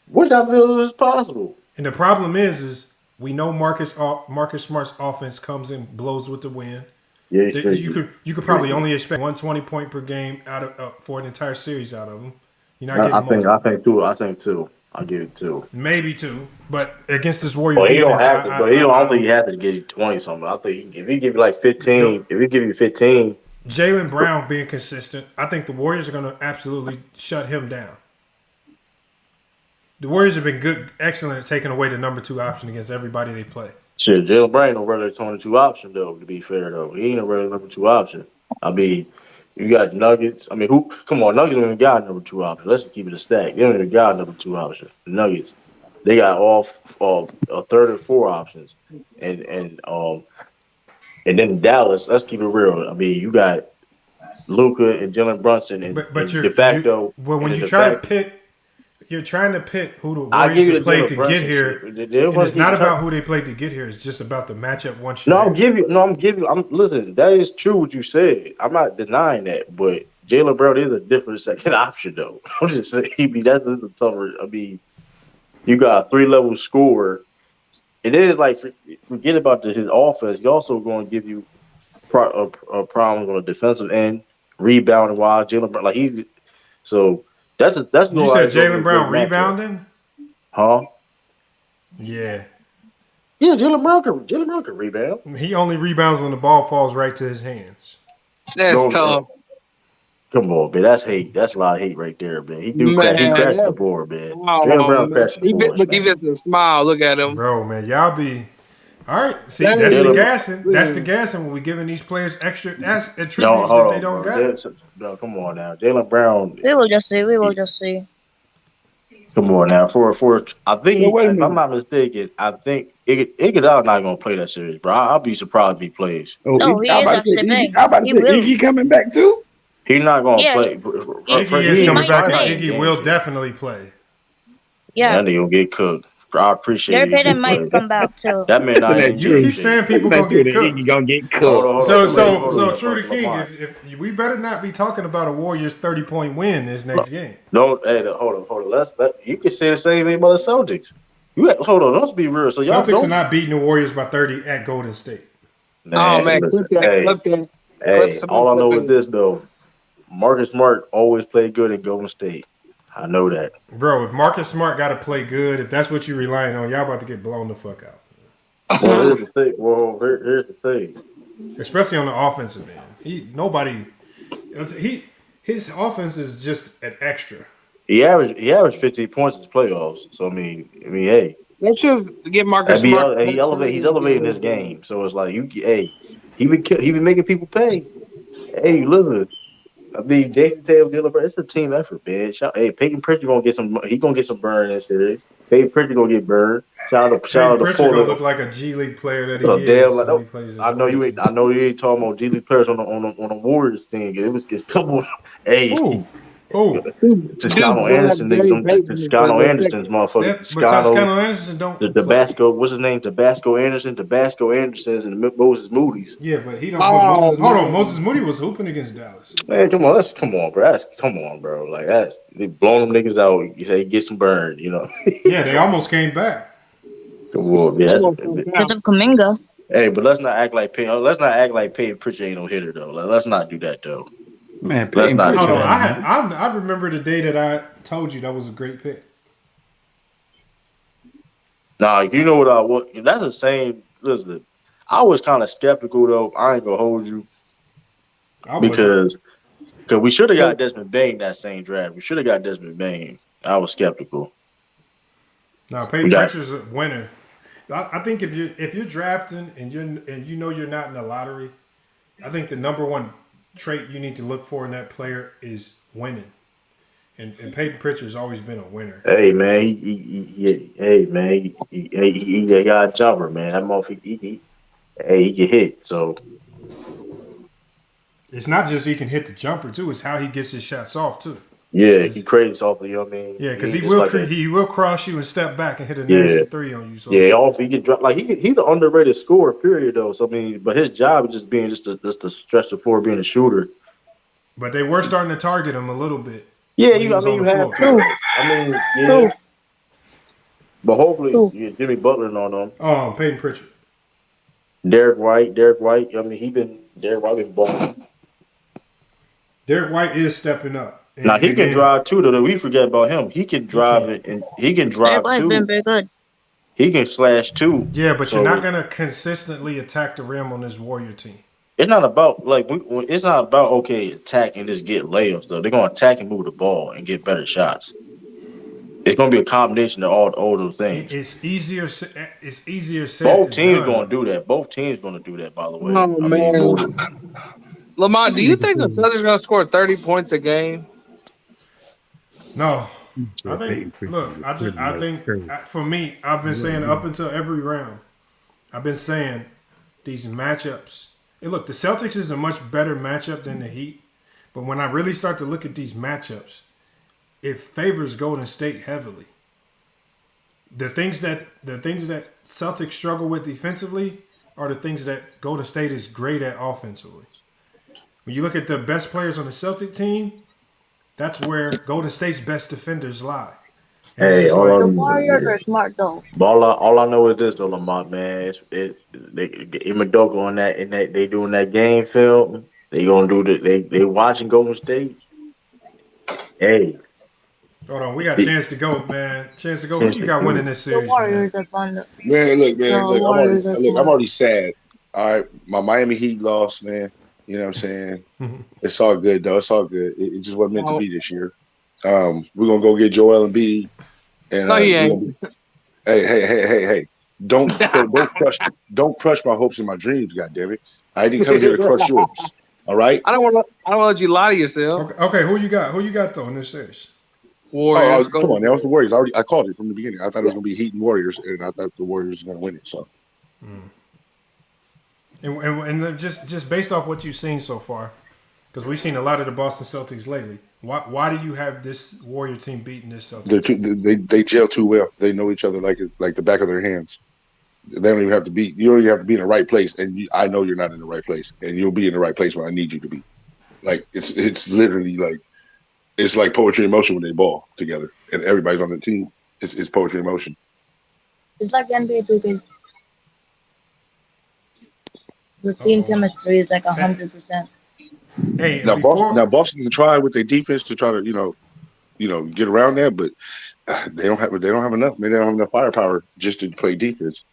Which I feel is possible. And the problem is we know Marcus Smart's offense comes in, blows with the wind. Yeah, you could probably only expect 120 point per game out of for an entire series out of him. You're not getting I think two. I'll give it 2. Maybe 2, but against this Warrior defense, he don't have to. I don't think he has to get you 20 something. I think if he give you like 15, if he give you 15, Jaylen Brown being consistent, I think the Warriors are going to absolutely shut him down. The Warriors have been excellent at taking away the number 2 option against everybody they play. Shit, Jaylen Brown ain't no regular number 2 option though. To be fair though, he ain't a regular number 2 option. I mean. You got Nuggets. I mean, come on, Nuggets don't even got a number 2 option. Let's keep it a stack. They don't even got a number 2 option. The Nuggets, they got all a third and 4 options, and then Dallas. Let's keep it real. I mean, you got Luka and Jalen Brunson and de facto. When you try to pit. You're trying to pit who the Warriors played to get here. And it's not about who they played to get here. It's just about the matchup once you. Listen, that is true what you said. I'm not denying that, but Jaylen Brown is a different second option, though. I'm just saying, that's the tougher. I mean, you got a 3-level scorer. It is like forget about his offense. He's also going to give you problems on the defensive end, rebounding wise. Jaylen Brown, That's no. You said Jaylen Brown rebounding? Huh? Yeah. Yeah, Jaylen Brown can rebound. He only rebounds when the ball falls right to his hands. That's tough. Come on, man. That's hate. That's a lot of hate right there, man. He crashed the board, man. Jaylen Brown crashed the board. Look, he just a smile. Look at him. Bro, man. Y'all be... All right. See, that's the gassing. That's the gassing when we're giving these players extra attributes that they don't got. No, come on now. Jaylen Brown... We will just see. Come on now. For I think, if I'm not mistaken, I think Iguodala not going to play that series, bro. I'll be surprised if he plays. No, he is actually playing. Iggy coming back too? He's not going to play. Iggy is coming back, and Iggy will definitely play. Yeah. That nigga going to get cooked. I appreciate it. Jared Payton might come back too. That man not you keep saying people gonna get cooked. He gonna get cooked. So True the King, if we better not be talking about a Warriors 30-point win this next game. No, hey, hold on. You can say the same thing about the Celtics. Hold on, let's be real. So y'all Celtics are not beating the Warriors by 30 at Golden State. Oh man, listen, clip hey, somebody all I clip know is it. this though. Marcus Smart always played good at Golden State. I know that. Bro, if Marcus Smart got to play good, if that's what you're relying on, y'all about to get blown the fuck out. Well, here's the thing. Especially on the offensive end. His offense is just an extra. He averaged 15 points in the playoffs. So I mean, hey. Let's just get Marcus Smart. He's elevating his game. So it's like he been making people pay. Hey, listen. I mean, Jason Tatum, it's a team effort, man. Hey, Peyton Pritchard gonna get some. He gonna get some burn in this series. Peyton Pritchard gonna get burned. Shout out to Pritchard Portland. gonna look like a G League player that he is. When he plays I know you ain't talking about G League players on the Warriors thing. It's come on. Hey. Toscano Anderson, Toscano Anderson's motherfucker. But Toscano Anderson don't. Tabasco, what's his name? Tabasco Anderson's and Moses Moody's. Yeah, but he don't. Hold on, Moses Moody was hooping against Dallas. Man, come on, bro. Like they blowing them niggas out. You say he get some burn, you know. Yeah, they almost came back. Come on, man. Because of Kuminga. Hey, but let's not act like Peyton Pritchard ain't no hitter though. Let's not do that though. Man, let's not. Hold on. I remember the day that I told you that was a great pick. Nah, you know what? That's the same. Listen, I was kind of skeptical though. I ain't gonna hold you because we should have got Desmond Bain that same draft. We should have got Desmond Bain. I was skeptical. Now, Peyton Pritchard's a winner. I think if you're drafting and you know you're not in the lottery, I think the number one trait you need to look for in that player is winning. And Peyton Pritchard's always been a winner. Hey man, he got a jumper, man. That motherfucker, he can hit. So it's not just he can hit the jumper too; it's how he gets his shots off too. Yeah, he creates off of you. I mean, yeah, because he will cross you and step back and hit a nasty three on you. So. Yeah, also he can drop he's an underrated scorer. Period, though. So I mean, but his job is just being just to stretch the floor, being a shooter. But they were starting to target him a little bit. Yeah, you have to. I mean, yeah. But hopefully, Jimmy Butler and on them. Oh, Peyton Pritchard. Derek White. I mean, Derek White been balling. Derek White is stepping up. Now he can drive too. Though we forget about him. He can drive it, and he can drive too. Been very good. He can slash too. Yeah, but you're not gonna consistently attack the rim on this Warrior team. It's not about it's not about attack and just get layups though. They're gonna attack and move the ball and get better shots. It's gonna be a combination of all those things. It's easier. It's easier said. Both teams gonna do that. Both teams gonna do that. By the way. Oh man. Lamont, do you think the Celtics are gonna score 30 points a game? No, I think. Look, I think for me, I've been saying up until every round, I've been saying these matchups. Hey, look, the Celtics is a much better matchup than the Heat, but when I really start to look at these matchups, it favors Golden State heavily. The things that Celtics struggle with defensively are the things that Golden State is great at offensively. When you look at the best players on the Celtic team, that's where Golden State's best defenders lie. Hey, the Warriors are smart though. All I know is this though, Lamont, man. Imodoka on that, and that they doing that game film. They gonna do they watching Golden State. Hey, hold on, we got a chance to go, man. Chance to go. Who you got winning this series? The Warriors are fun. Look, I'm already sad. All right, my Miami Heat lost, man. You know what I'm saying? It's all good though. It's all good. It just wasn't meant to be this year. We're gonna go get Joel Embiid. And no, he ain't. Hey! Don't crush my hopes and my dreams. Goddammit! I didn't come here to crush yours. All right. I don't want to let you lie to yourself. Okay, who you got? Who you got though in this series? Warriors. Come on, that was the Warriors. I called it from the beginning. I thought it was gonna be Heat and Warriors, and I thought the Warriors were gonna win it. So. And just based off what you've seen so far, because we've seen a lot of the Boston Celtics lately. Why do you have this Warrior team beating this Celtics? They gel too well. They know each other like the back of their hands. They don't even have to be. You don't even have to be in the right place, and I know you're not in the right place, and you'll be in the right place when I need you to be. Like it's literally like it's like poetry in motion when they ball together, and everybody's on the team. It's poetry in motion. It's like NBA 2K. The team chemistry is like 100%. Hey, Now Boston can try with their defense to try to get around that, but they don't have enough. Maybe they don't have enough firepower just to play defense.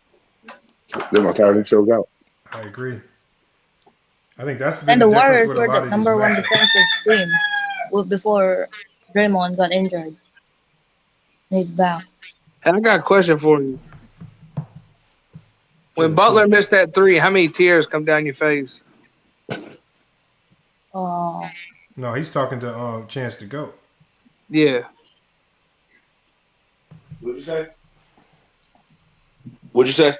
They're gonna tire themselves out. I agree. I think that's been And the the difference Warriors with a were lot the of these number one matchups. defensive team before Draymond got injured. He's back. And I got a question for you. When Butler missed that three, how many tears come down your face? Oh. No, he's talking to Chance to Go. Yeah. What'd you say? What'd you say?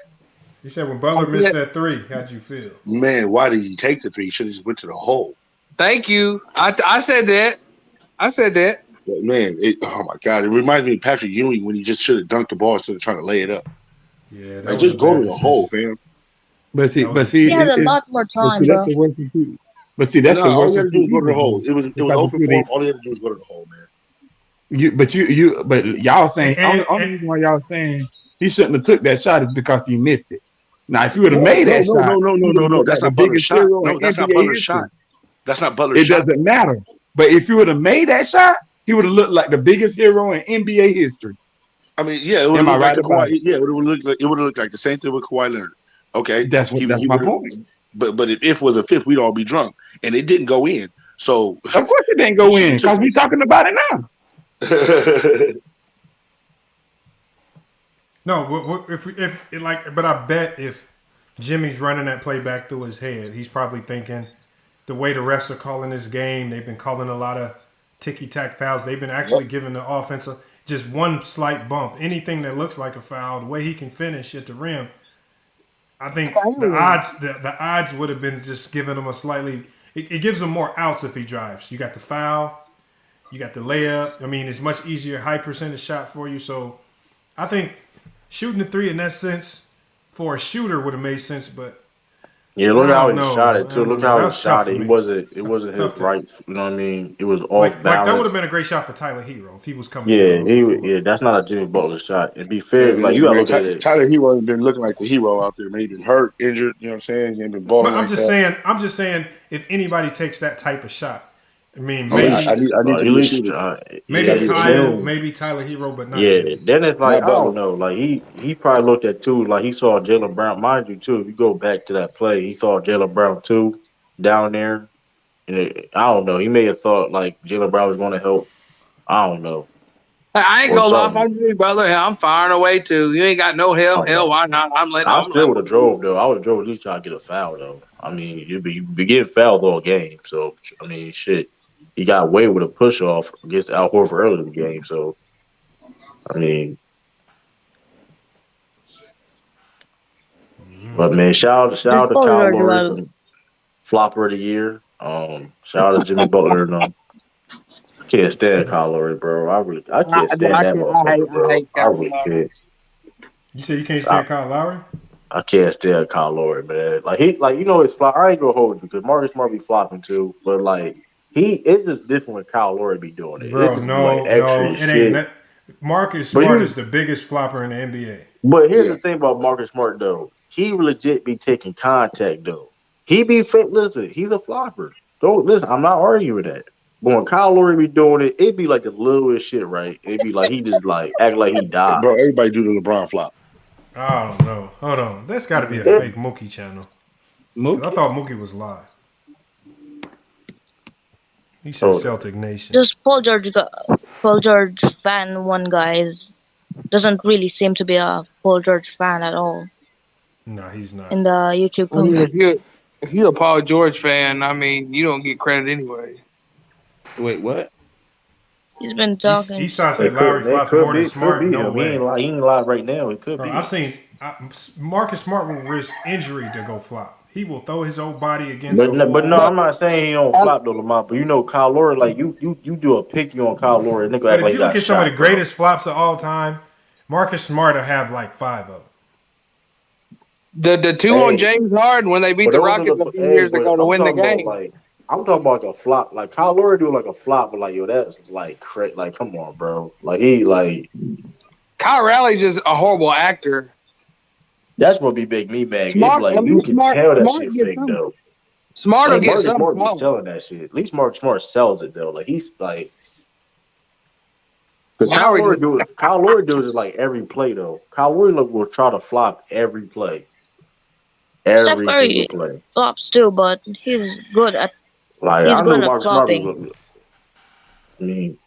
He said when Butler missed that three, how'd you feel? Man, why did he take the three? He should have just went to the hole. Thank you. I said that. I said that. But man, oh my God, it reminds me of Patrick Ewing when he just should have dunked the ball instead of trying to lay it up. Yeah, like, just go to the hole, fam. But see, He had a lot more time, bro. But see, that's the all worst. he had to do was go to the hole. It was open for him. All he had to do was go to the hole, man. But y'all saying only reason why y'all saying he shouldn't have took that shot is because he missed it. Now, if you would have made that shot, no, that's not Butler's shot. No, that's not Butler's shot. That's not Butler's shot. It doesn't matter. But if you would have made that shot, he would have looked like the biggest hero in NBA history. I mean, yeah, it would have looked like Kawhi. Yeah, it would have looked like the same thing with Kawhi Leonard. Okay, that's my point. But if it was a fifth, we'd all be drunk, and it didn't go in. So of course it didn't go in because we're talking about it now. No, but I bet if Jimmy's running that play back through his head, he's probably thinking the way the refs are calling this game, they've been calling a lot of ticky-tack fouls. They've been actually giving the offense just one slight bump. Anything that looks like a foul, the way he can finish at the rim, I think the odds would have been just giving him a slightly. It gives him more outs if he drives. You got the foul, you got the layup. I mean, it's much easier, high percentage shot for you. So I think shooting the three in that sense for a shooter would have made sense, but yeah, look how he shot it too. Look how he shot it. It wasn't his right. You know what I mean? It was off balance. Like that would have been a great shot for Tyler Hero if he was coming. Yeah, that's not a Jimmy Butler shot. And be fair, like you gotta look at it. Tyler Hero has been looking like the hero out there. Maybe been hurt, injured. You know what I'm saying? He ain't been balling. But I'm just saying, if anybody takes that type of shot, I mean, maybe I need to shoot it. Maybe Kyle, maybe Tyler Hero, but not yeah. Jimmy. Then it's like I don't know. Like he probably looked at too. Like he saw Jaylen Brown. Mind you, too. If you go back to that play, he saw Jaylen Brown too down there, and I don't know. He may have thought like Jaylen Brown was going to help. I don't know. I ain't gonna lie. If I'm Jimmy Butler, I'm firing away too. You ain't got no hell. Hell, why not? I still would have drove though. I would have drove at least trying to get a foul though. I mean, you be getting fouls all game. So I mean, shit. He got away with a push off against Al Horford early in the game. So I mean, but man, shout out to Kyle Lowry, flopper of the year. Shout out to Jimmy Butler and I can't stand Kyle Lowry, bro. I can't stand that motherfucker, bro. I really can't. You say you can't stand Kyle Lowry? I can't stand Kyle Lowry, man. Like it's flop. I ain't gonna hold you because Marcus Smart be flopping too, but like it's just different when Kyle Lowry be doing it. Bro, no, it ain't that. Marcus Smart is the biggest flopper in the NBA. But here's the thing about Marcus Smart though. He legit be taking contact though. He be fit. Listen, he's a flopper. Don't listen. I'm not arguing that. But when Kyle Lowry be doing it, it'd be like the littlest shit, right? It'd be like he just like act like he died. Bro, everybody do the LeBron flop. I don't know. Hold on. That's got to be a fake Mookie channel. Mookie? I thought Mookie was live. He said Celtic Nation. Just Paul George fan one guy doesn't really seem to be a Paul George fan at all. No, he's not. In the YouTube I mean, comment. if you're a Paul George fan, I mean, you don't get credit anyway. Wait, what? He's been talking. He said Lowry flops more than Smart. No way. He ain't live right now. It could be. I've seen Marcus Smart will risk injury to go flop. He will throw his whole body against. But no, I'm not saying he don't flop though, Lamar. But you know, Kyle Lowry, like you do a picky on Kyle Lowry. But if you look at some of the greatest flops of all time, Marcus Smart will have like 5 of them. The two on James Harden when they beat the Rockets a few years ago to win the game. I'm talking about like a flop. Like Kyle Lowry do like a flop, but like that's like like come on, bro. Like he like Kyle Rowley's just a horrible actor. That's what make me mad. Smart, Like at you least can Smart, tell that Smart shit get fake some. though. Smart will Like get Marcus some Smart be close. selling that shit. At least Marcus Smart sells it though. Like he's like, because Lowry Kyle Lowry does it like every play though. Kyle Lowry will try to flop every play, Steph every single Curry play. flops too, but he's good at Like he's I know good at Marcus Smart flopping. was. I mean,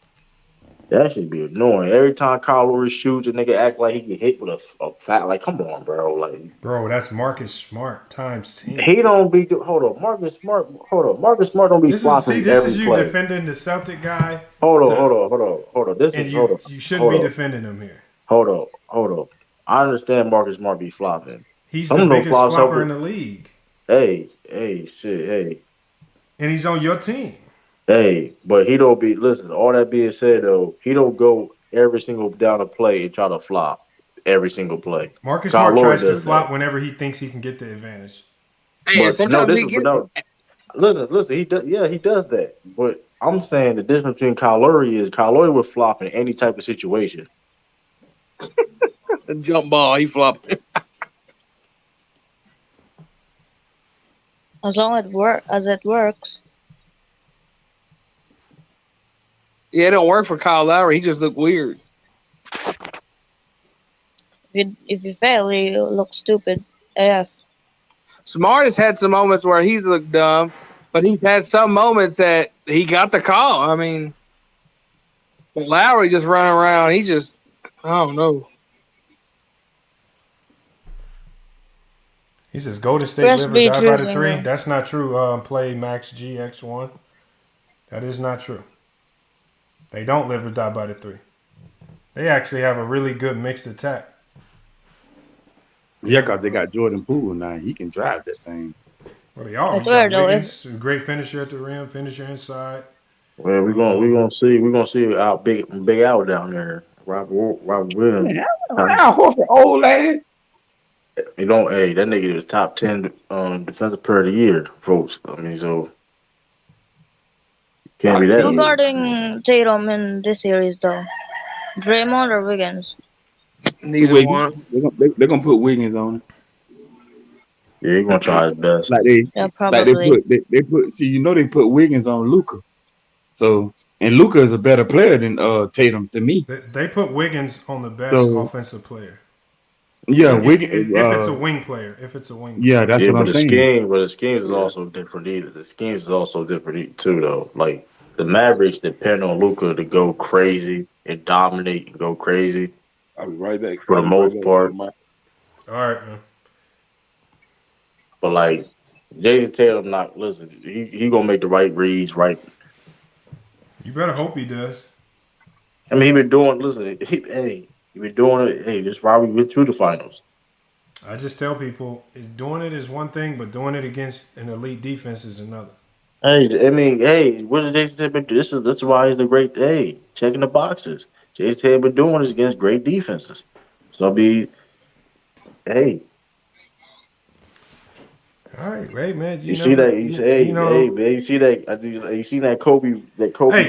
that should be annoying. Every time Kyle Lowry shoots, a nigga act like he get hit with a fat. Like, come on, bro. Like, bro, that's Marcus Smart times 10. He don't be. Hold on, Marcus Smart. Hold on, Marcus Smart don't be flopping this every is you play. defending the Celtic guy. Hold on. This and is you shouldn't be defending him here. Hold on. I understand Marcus Smart be flopping. He's the biggest flopper in the league. Hey, shit, hey. And he's on your team. Hey, but he don't be. Listen, all that being said though, he don't go every single down a play and try to flop every single play. Marcus Smart tries to flop whenever he thinks he can get the advantage. Hey, sometimes he gets listen, he does. Yeah, he does that. But I'm saying the difference between Kyle Lowry is Kyle Lowry would flop in any type of situation. The jump ball, he flopped. As long as it works. Yeah, it don't work for Kyle Lowry. He just look weird. If you fail, you look stupid. AF. Smart has had some moments where he's looked dumb, but he's had some moments that he got the call. I mean, but Lowry just running around. He just, I don't know. He says Golden State live or die by the 3. That's not true. Play Max GX1. That is not true. They don't live or die by the 3. They actually have a really good mixed attack. Yeah, because they got Jordan Poole now. He can drive that thing. Well, they are. Wiggins, great finisher at the rim, finisher inside. Well, we're gonna see our big Al down there. Robert Williams. Al Horford, old ass. You know, hey, that nigga was top 10 defensive player of the year, folks. I mean, so can't be that. Regarding Tatum in this series, though, Draymond or Wiggins? Neither one. They're gonna put Wiggins on it. Yeah, he's gonna try his best. Probably. They put. See, they put Wiggins on Luka. So, and Luka is a better player than Tatum to me. They put Wiggins on the best offensive player. Yeah, Wiggins. If it's a wing player, Yeah, that's what I'm saying. But the schemes is also different either. The schemes is also different too, though. Like the Mavericks depend on Luka to go crazy and dominate and go crazy. I'll be right back. For the most part. All right, man. But like Jason Tatum, listen. He gonna make the right reads, right. You better hope he does. I mean, he been doing. Listen, he been doing it. Hey, this is why we went through the finals. I just tell people, doing it is one thing, but doing it against an elite defense is another. Hey, I mean, what did Jason Tatum do? That's why he's the great. Hey, checking the boxes. Jason Tatum been doing this against great defenses. So hey. All right, right, man. You see that? You see that? You see that Kobe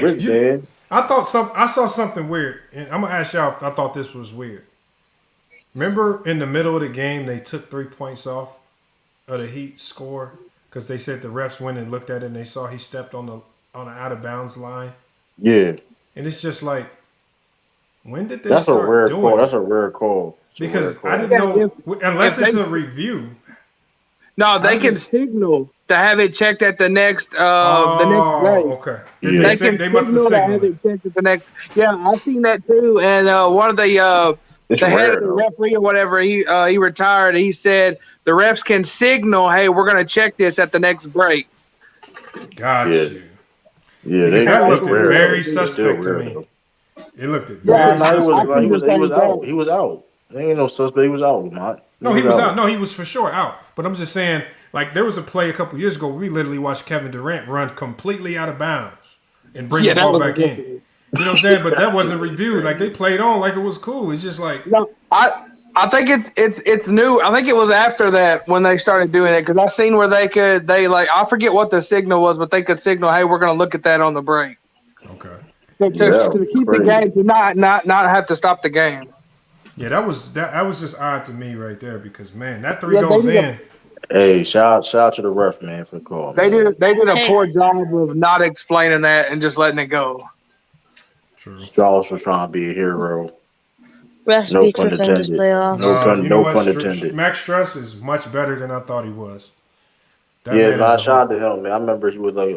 wrist, man? I saw something weird, and I'm gonna ask y'all if I thought this was weird. Remember, in the middle of the game, they took 3 points off of the Heat score because they said the refs went and looked at it and they saw he stepped on an out of bounds line. Yeah, and it's just like, when did they That's start a rare doing call. it? That's a rare call. Because I didn't know unless it's a review. No, they can signal to have it checked at the next break. Okay. They must have signaled it checked at the next. Yeah, I've seen that too. And one of the head of the referee or whatever, he retired. He said the refs can signal, "Hey, we're going to check this at the next break." Got you. Yeah, that looked very suspect to me. It looked very suspect. He was out. There ain't no suspect. He was out, man. No, he was out. No, he was for sure out. But I'm just saying, like, there was a play a couple years ago where we literally watched Kevin Durant run completely out of bounds and bring the ball back in. You know what I'm saying? But that wasn't reviewed. Like, they played on like it was cool. It's just like, no, I think it's new. I think it was after that when they started doing it, because I seen where I forget what the signal was, but they could signal, "Hey, we're going to look at that on the break." Okay. To keep the game, to not have to stop the game. Yeah, that was just odd to me right there because man, that three goes in. Hey, shout out to the ref, man, for the call. They man. did a poor job of not explaining that and just letting it go. True. Strauss was trying to be a hero. Rest No be pun tripping this intended. playoff. No pun intended. Max Stress is much better than I thought he was. That man shout out to him, man. I remember he was like,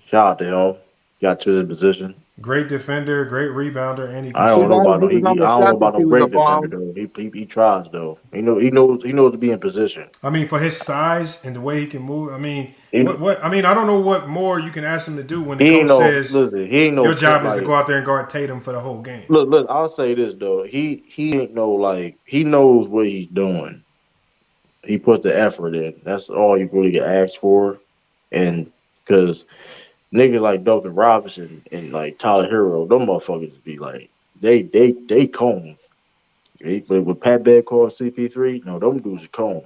shout out to him. Got to his position. Great defender, great rebounder, and he can I don't know about no great bomb. defender though. He tries though. He knows to be in position. I mean, for his size and the way he can move. I mean, what? I mean, I don't know what more you can ask him to do when the coach says your job is to go out there and guard Tatum for the whole game. Look. I'll say this though. He ain't he knows what he's doing. He puts the effort in. That's all you really get asked for, and because niggas like Duncan Robinson and like Tyler Hero, them motherfuckers be like they cones. But with Pat Bev called CP3, no, them dudes are cones.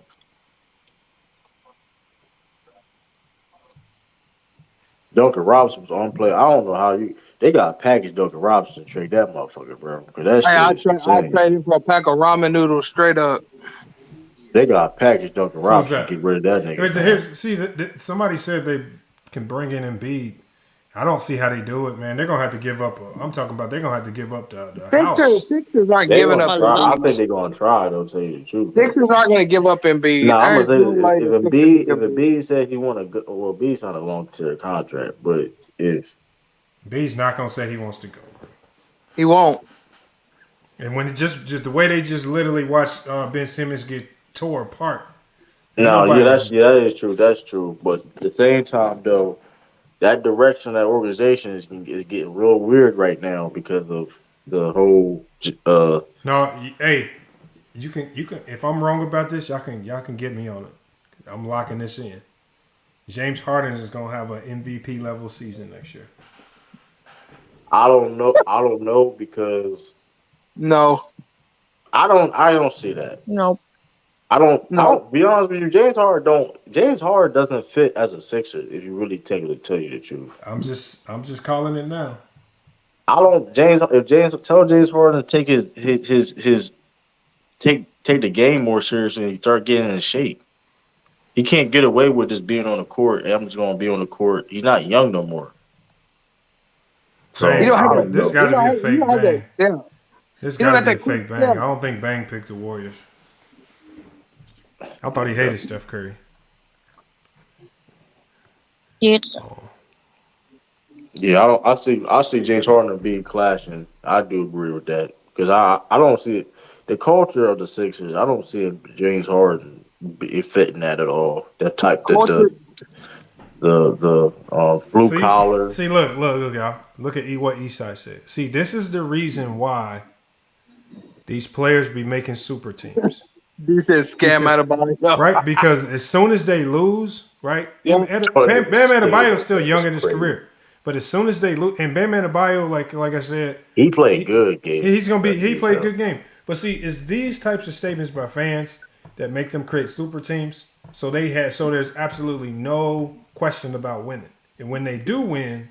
Duncan Robinson was on play. I don't know how they got to package Duncan Robinson and trade that motherfucker, bro. Because I trade him for a pack of ramen noodles straight up. They got to package Duncan Robinson and get rid of that nigga. Somebody said they can bring in Embiid. I don't see how they do it, man. They're gonna have to give up. I'm talking about they're gonna have to give up the house. Sixers aren't giving up. I think they're gonna try. Don't tell you the truth. Sixers aren't gonna give up Embiid. No, I'm gonna say if Embiid said he want to go, well, Embiid's not a long-term contract, but if Embiid's not gonna say he wants to go, he won't. And when it just the way they just literally watched Ben Simmons get tore apart. That is true. That's true. But at the same time, though, that direction, that organization is getting real weird right now because of the whole. No, hey, you can. If I'm wrong about this, y'all can get me on it. I'm locking this in. James Harden is gonna have an MVP level season next year. I don't know because. No. I don't see that. Nope. I don't be honest with you. James Harden doesn't fit as a Sixer if you really tell you the truth. I'm just calling it now. Tell James Harden to take his take the game more seriously and start getting in shape. He can't get away with just being on the court. I'm just gonna be on the court. He's not young no more. So this got to be a fake bang. Yeah. This got to be a fake bang. I don't think Bang picked the Warriors. I thought he hated Steph Curry. Yeah, I see James Harden being clashing. I do agree with that because I don't see it. The culture of the Sixers. I don't see James Harden fitting that at all. That type the blue collar. See, look, y'all. Look at what Eastside said. See, this is the reason why these players be making super teams. He said scam out of body. Right? Because as soon as they lose, right? Bam Adebayo is still young in his career. But as soon as they lose, and Bam Adebayo, like I said, he played good game. He played good game. But see, it's these types of statements by fans that make them create super teams. So there's absolutely no question about winning. And when they do win,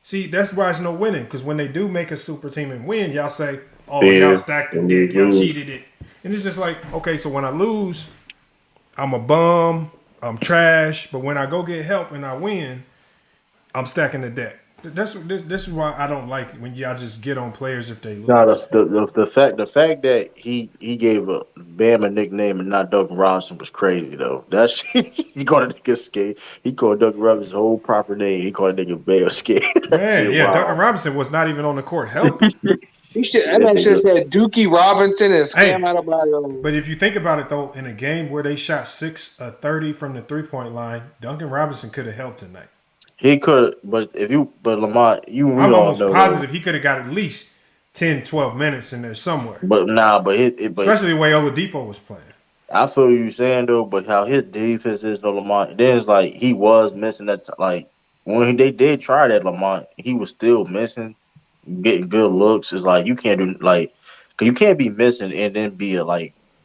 see, that's why it's no winning. Because when they do make a super team and win, y'all say, "Oh, y'all stacked the deck, y'all cheated it." And it's just like, okay, so when I lose, I'm a bum, I'm trash. But when I go get help and I win, I'm stacking the deck. This is why I don't like when y'all just get on players if they lose. No, the fact that he gave Bam a nickname and not Duncan Robinson was crazy though. That's he called a nigga skate. He called Duncan Robinson's whole proper name. He called a nigga Bam skate. Man, yeah, wow. Duncan Robinson was not even on the court helping. He should have said Dookie Robinson and scam out of my. But if you think about it though, in a game where they shot 30 from the 3-point line, Duncan Robinson could have helped tonight. He could, but Lamont, I'm almost positive he could have got at least 10, 12 minutes in there somewhere. Especially the way Oladipo was playing. I feel you saying though, but how his defense is though, Lamont. Then it's like he was missing that. Like when they did try that, Lamont, he was still missing, getting good looks. It's like you can't do cause you can't be missing and then be a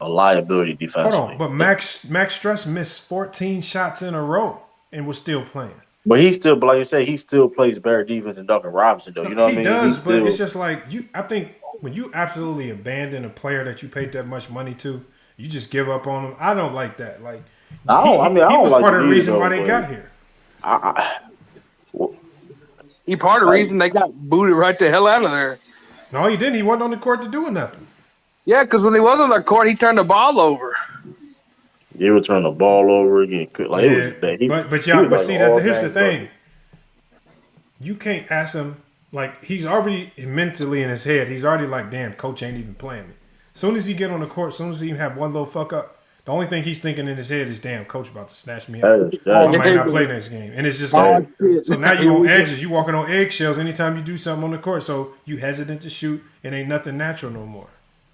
liability defensively. Hold on, but Max Stress missed 14 shots in a row and was still playing. But like you said, he still plays better defense than Duncan Robinson, though. You know what I mean? He does, but it's just like I think when you absolutely abandon a player that you paid that much money to, you just give up on him. I don't like that. Like, he was part of the reason why they got here. He part of the reason they got booted right the hell out of there. No, he didn't. He wasn't on the court to doing nothing. Yeah, because when he was on the court, he turned the ball over. He would turn the ball over again. Like, yeah, it was, but see, here's the thing. You can't ask him, like, he's already mentally in his head. He's already like, damn, coach ain't even playing me. As soon as he get on the court, as soon as he have one little fuck up, the only thing he's thinking in his head is, damn, coach about to snatch me up. I might not play next game. And it's just like, so now you're on edges. You walking on eggshells anytime you do something on the court. So you hesitant to shoot. It ain't nothing natural no more.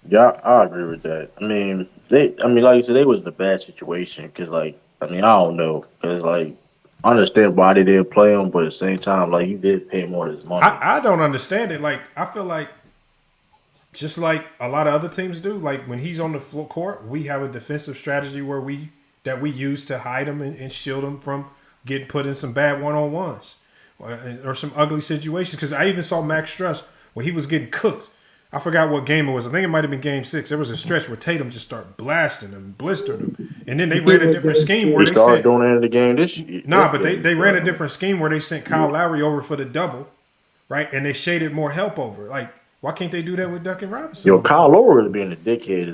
Yeah, I agree with that. I mean, like you said, they was in a bad situation because, like, I don't know, because, like, I understand why they didn't play him, but at the same time, like, you did pay more of his money. I don't understand it. Like, I feel like, just like a lot of other teams do, like when he's on the floor court, we have a defensive strategy where we use to hide him and shield him from getting put in some bad one-on-ones or some ugly situations. Because I even saw Max Struss when he was getting cooked. I forgot what game it was. I think it might have been Game 6. There was a stretch where Tatum just started blasting him, blistering him, and then they ran a different scheme where they started doing it in the game this year. But they ran a different scheme where they sent Kyle Lowry over for the double, right? And they shaded more help over. Like, why can't they do that with Duncan Robinson? Yo, Kyle Lowry was being a dickhead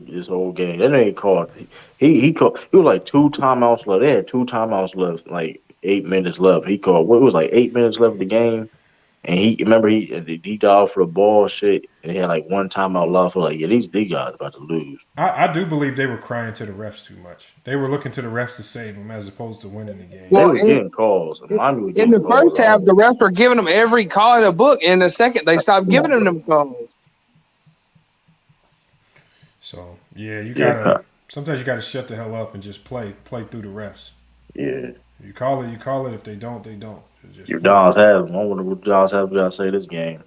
this whole game. That ain't called. He was like 2 timeouts left. They had 2 timeouts left, like 8 minutes left. He called. It was like 8 minutes left of the game. And he dialed for the ball shit, and he had like 1 timeout left. Like, yeah, these guys about to lose. I do believe they were crying to the refs too much. They were looking to the refs to save them as opposed to winning the game. Well, they were getting calls. In the first half, the refs were giving them every call in the book. In the second, they stopped giving them calls. So yeah, you gotta sometimes you gotta shut the hell up and just play through the refs. Yeah. You call it. If they don't, they don't. Your Dons have them. I wonder what Dons have got to say this game.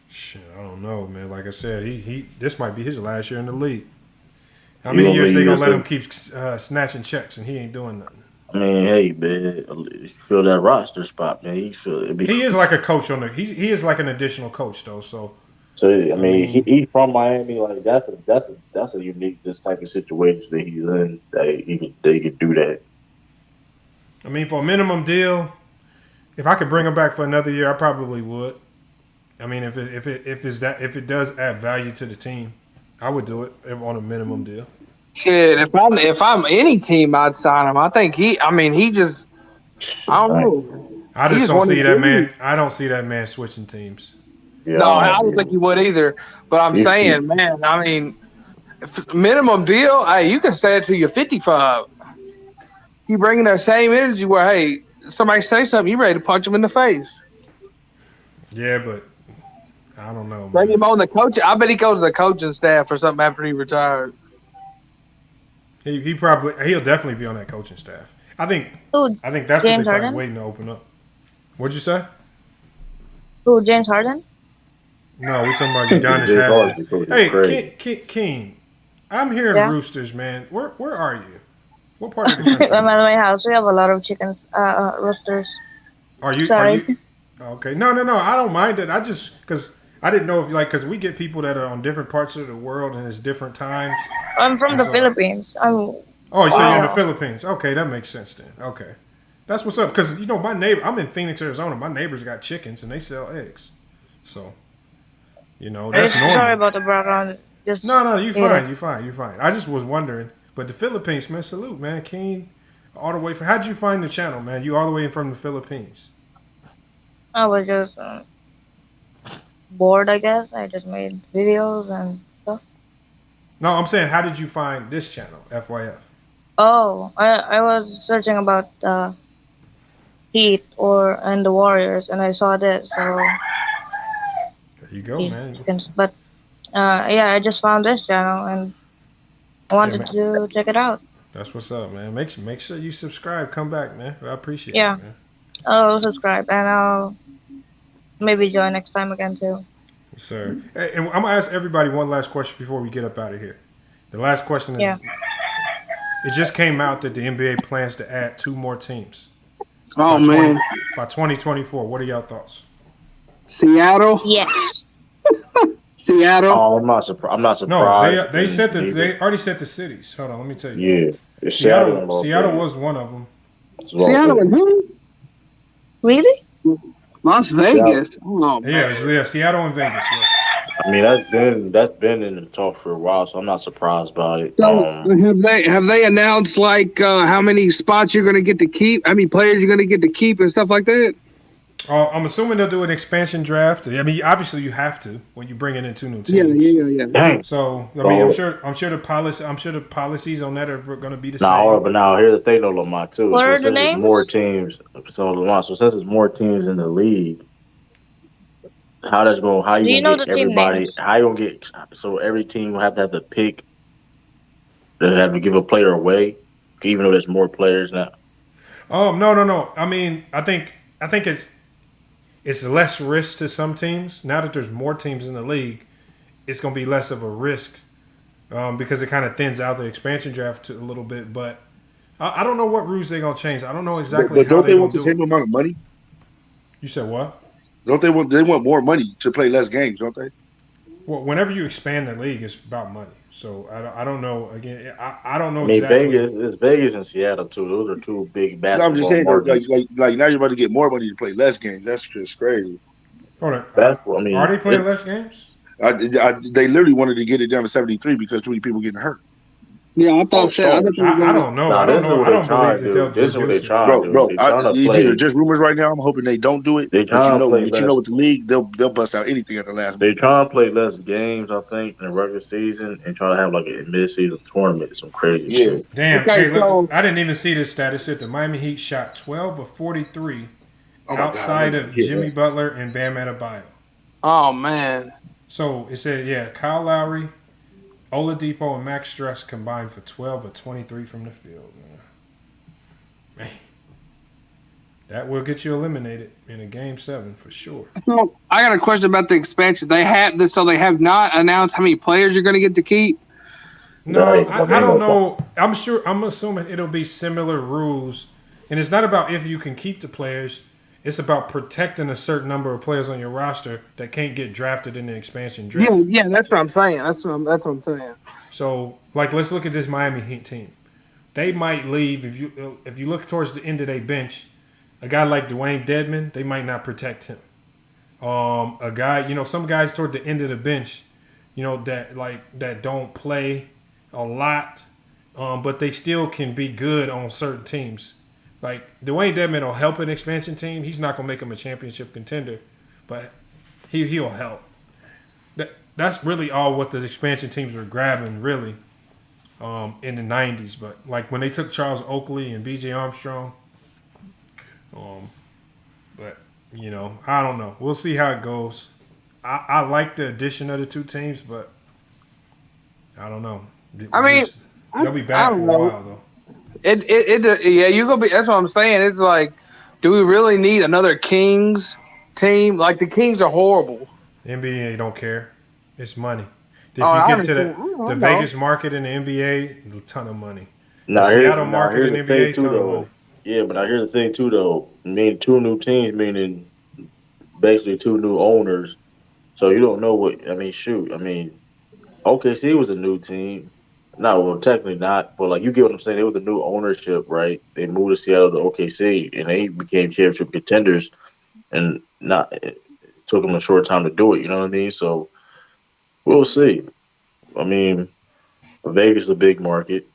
Shit, I don't know, man. Like I said, he this might be his last year in the league. How many years they gonna let him keep snatching checks and he ain't doing nothing? I mean, hey, man, fill that roster spot, man. He is like a coach on the. He is like an additional coach though. So I mean, he's from Miami. Like that's a unique this type of situation that he's in. They could do that. I mean, for a minimum deal, if I could bring him back for another year, I probably would. I mean, if it does add value to the team, I would do it on a minimum deal. Shit, if I'm any team, I'd sign him. I think he just I don't know. I just don't see that man. I don't see that man switching teams. Yeah, no, I don't think he would either. But I'm saying, man, I mean, minimum deal. Hey, you can stay until you're 55. You bringing that same energy where, hey, somebody say something, you ready to punch him in the face. Yeah, but I don't know. Bring him on the coach. I bet he goes to the coaching staff or something after he retires. He'll definitely be on that coaching staff. I think that's James what they're Harden? waiting to open up. What'd you say? Who, James Harden? No, we're talking about Udonis Haslem. Hey, King, I'm hearing roosters, man. Where are you? What part of the country? I'm at my house. We have a lot of chickens, roosters. Are you? Okay. No. I don't mind it. I just because I didn't know if because we get people that are on different parts of the world and it's different times. I'm from the Philippines. So you're in the Philippines. Okay, that makes sense then. Okay, that's what's up. Because my neighbor, I'm in Phoenix, Arizona. My neighbors got chickens and they sell eggs. So, that's normal. Sorry about the background. No, you're fine. You're fine. I just was wondering. But the Philippines, man, salute, man. King, all the way from. How'd you find the channel, man? You all the way from the Philippines. I was just bored, I guess. I just made videos and stuff. No, I'm saying, how did you find this channel, FYF? Oh, I was searching about Heat and the Warriors, and I saw this. So there you go, man. But I just found this channel and I wanted to check it out. That's what's up, man. Make sure you subscribe. Come back, man. I appreciate it, man. I'll subscribe and I'll maybe join next time again too. Yes, sir. Hey, and I'm gonna ask everybody one last question before we get up out of here. The last question is: it just came out that the NBA plans to add 2 more teams. Oh man! By 2024, what are y'all thoughts? Seattle. Yes. Seattle. Oh, I'm not surprised. No, they said that they already set the cities. Hold on, let me tell you. Yeah, it's Seattle Vegas. was one of them. Seattle and who? Really? Las Vegas. Oh, yeah, Seattle and Vegas. Yes. I mean, that's been in the talk for a while, so I'm not surprised about it. So have they announced like how many spots you're going to get to keep? How many players you're going to get to keep and stuff like that? I'm assuming they'll do an expansion draft. I mean, obviously you have to when you bring in two new teams. Yeah. So I mean, I'm sure the policies on that are going to be the same. But now here's the thing, though, Lamont, too. What so are the names? More teams. So Lamont, since there's more teams in the league, how you gonna get everybody? How you gonna get? So every team will have to have the pick. They have to give a player away, even though there's more players now. No. I mean, I think it's less risk to some teams. Now that there's more teams in the league, it's going to be less of a risk because it kind of thins out the expansion draft a little bit. But I don't know what rules they're going to change. I don't know exactly. But don't they want the same amount of money? You said what? Don't they want? They want more money to play less games, don't they? Well, whenever you expand the league, it's about money. So I don't know. Again, I don't know. I mean, exactly. It's Vegas and Seattle too. Those are two big basketball. I'm just saying, markets. like now you're about to get more money to play less games. That's just crazy. Hold on. Basketball. I mean, are they playing less games? They literally wanted to get it down to 73 because too many people getting hurt. Yeah, I thought so. I don't know. I don't believe that they'll This is what they're do. trying to do. Bro, these are just rumors right now. I'm hoping they don't do it. But you know, with the league, they'll bust out anything at the last. They're trying to play less games, I think, in the regular season and try to have like a mid-season tournament, some crazy shit. Damn. Okay, hey, look, I didn't even see this stat. It said the Miami Heat shot 12 of 43 outside of Jimmy Butler and Bam Adebayo. Oh man. So it said, Kyle Lowry, Oladipo, and Max Strus combined for 12 of 23 from the field. Man. That will get you eliminated in a Game 7 for sure. So I got a question about the expansion. They have have not announced how many players you're going to get to keep. No, I don't know. I'm assuming it'll be similar rules, and it's not about if you can keep the players. It's about protecting a certain number of players on your roster that can't get drafted in the expansion draft. Yeah, that's what I'm saying. That's what I'm saying. So, like, let's look at this Miami Heat team. They might leave if you look towards the end of their bench. A guy like Dwayne Dedman, they might not protect him. A guy, some guys toward the end of the bench, that don't play a lot, but they still can be good on certain teams. Like, Dwayne Dedman will help an expansion team. He's not going to make him a championship contender, but he'll help. That's really all what the expansion teams were grabbing, really, in the 90s. But, like, when they took Charles Oakley and B.J. Armstrong, but, I don't know. We'll see how it goes. I like the addition of the two teams, but I don't know. They'll be back for a while, though. You're gonna be. That's what I'm saying. It's like, do we really need another Kings team? Like the Kings are horrible. NBA don't care. It's money. If you get to the Vegas market in the NBA, a ton of money. The Seattle market in the NBA, ton of money. Yeah, but now here's the thing too, though. Two new teams, meaning basically two new owners. So you don't know what. OKC was a new team. No, well, technically not, but like you get what I'm saying. It was a new ownership, right? They moved to Seattle to OKC, and they became championship contenders. And it took them a short time to do it. You know what I mean? So we'll see. I mean, Vegas is a big market,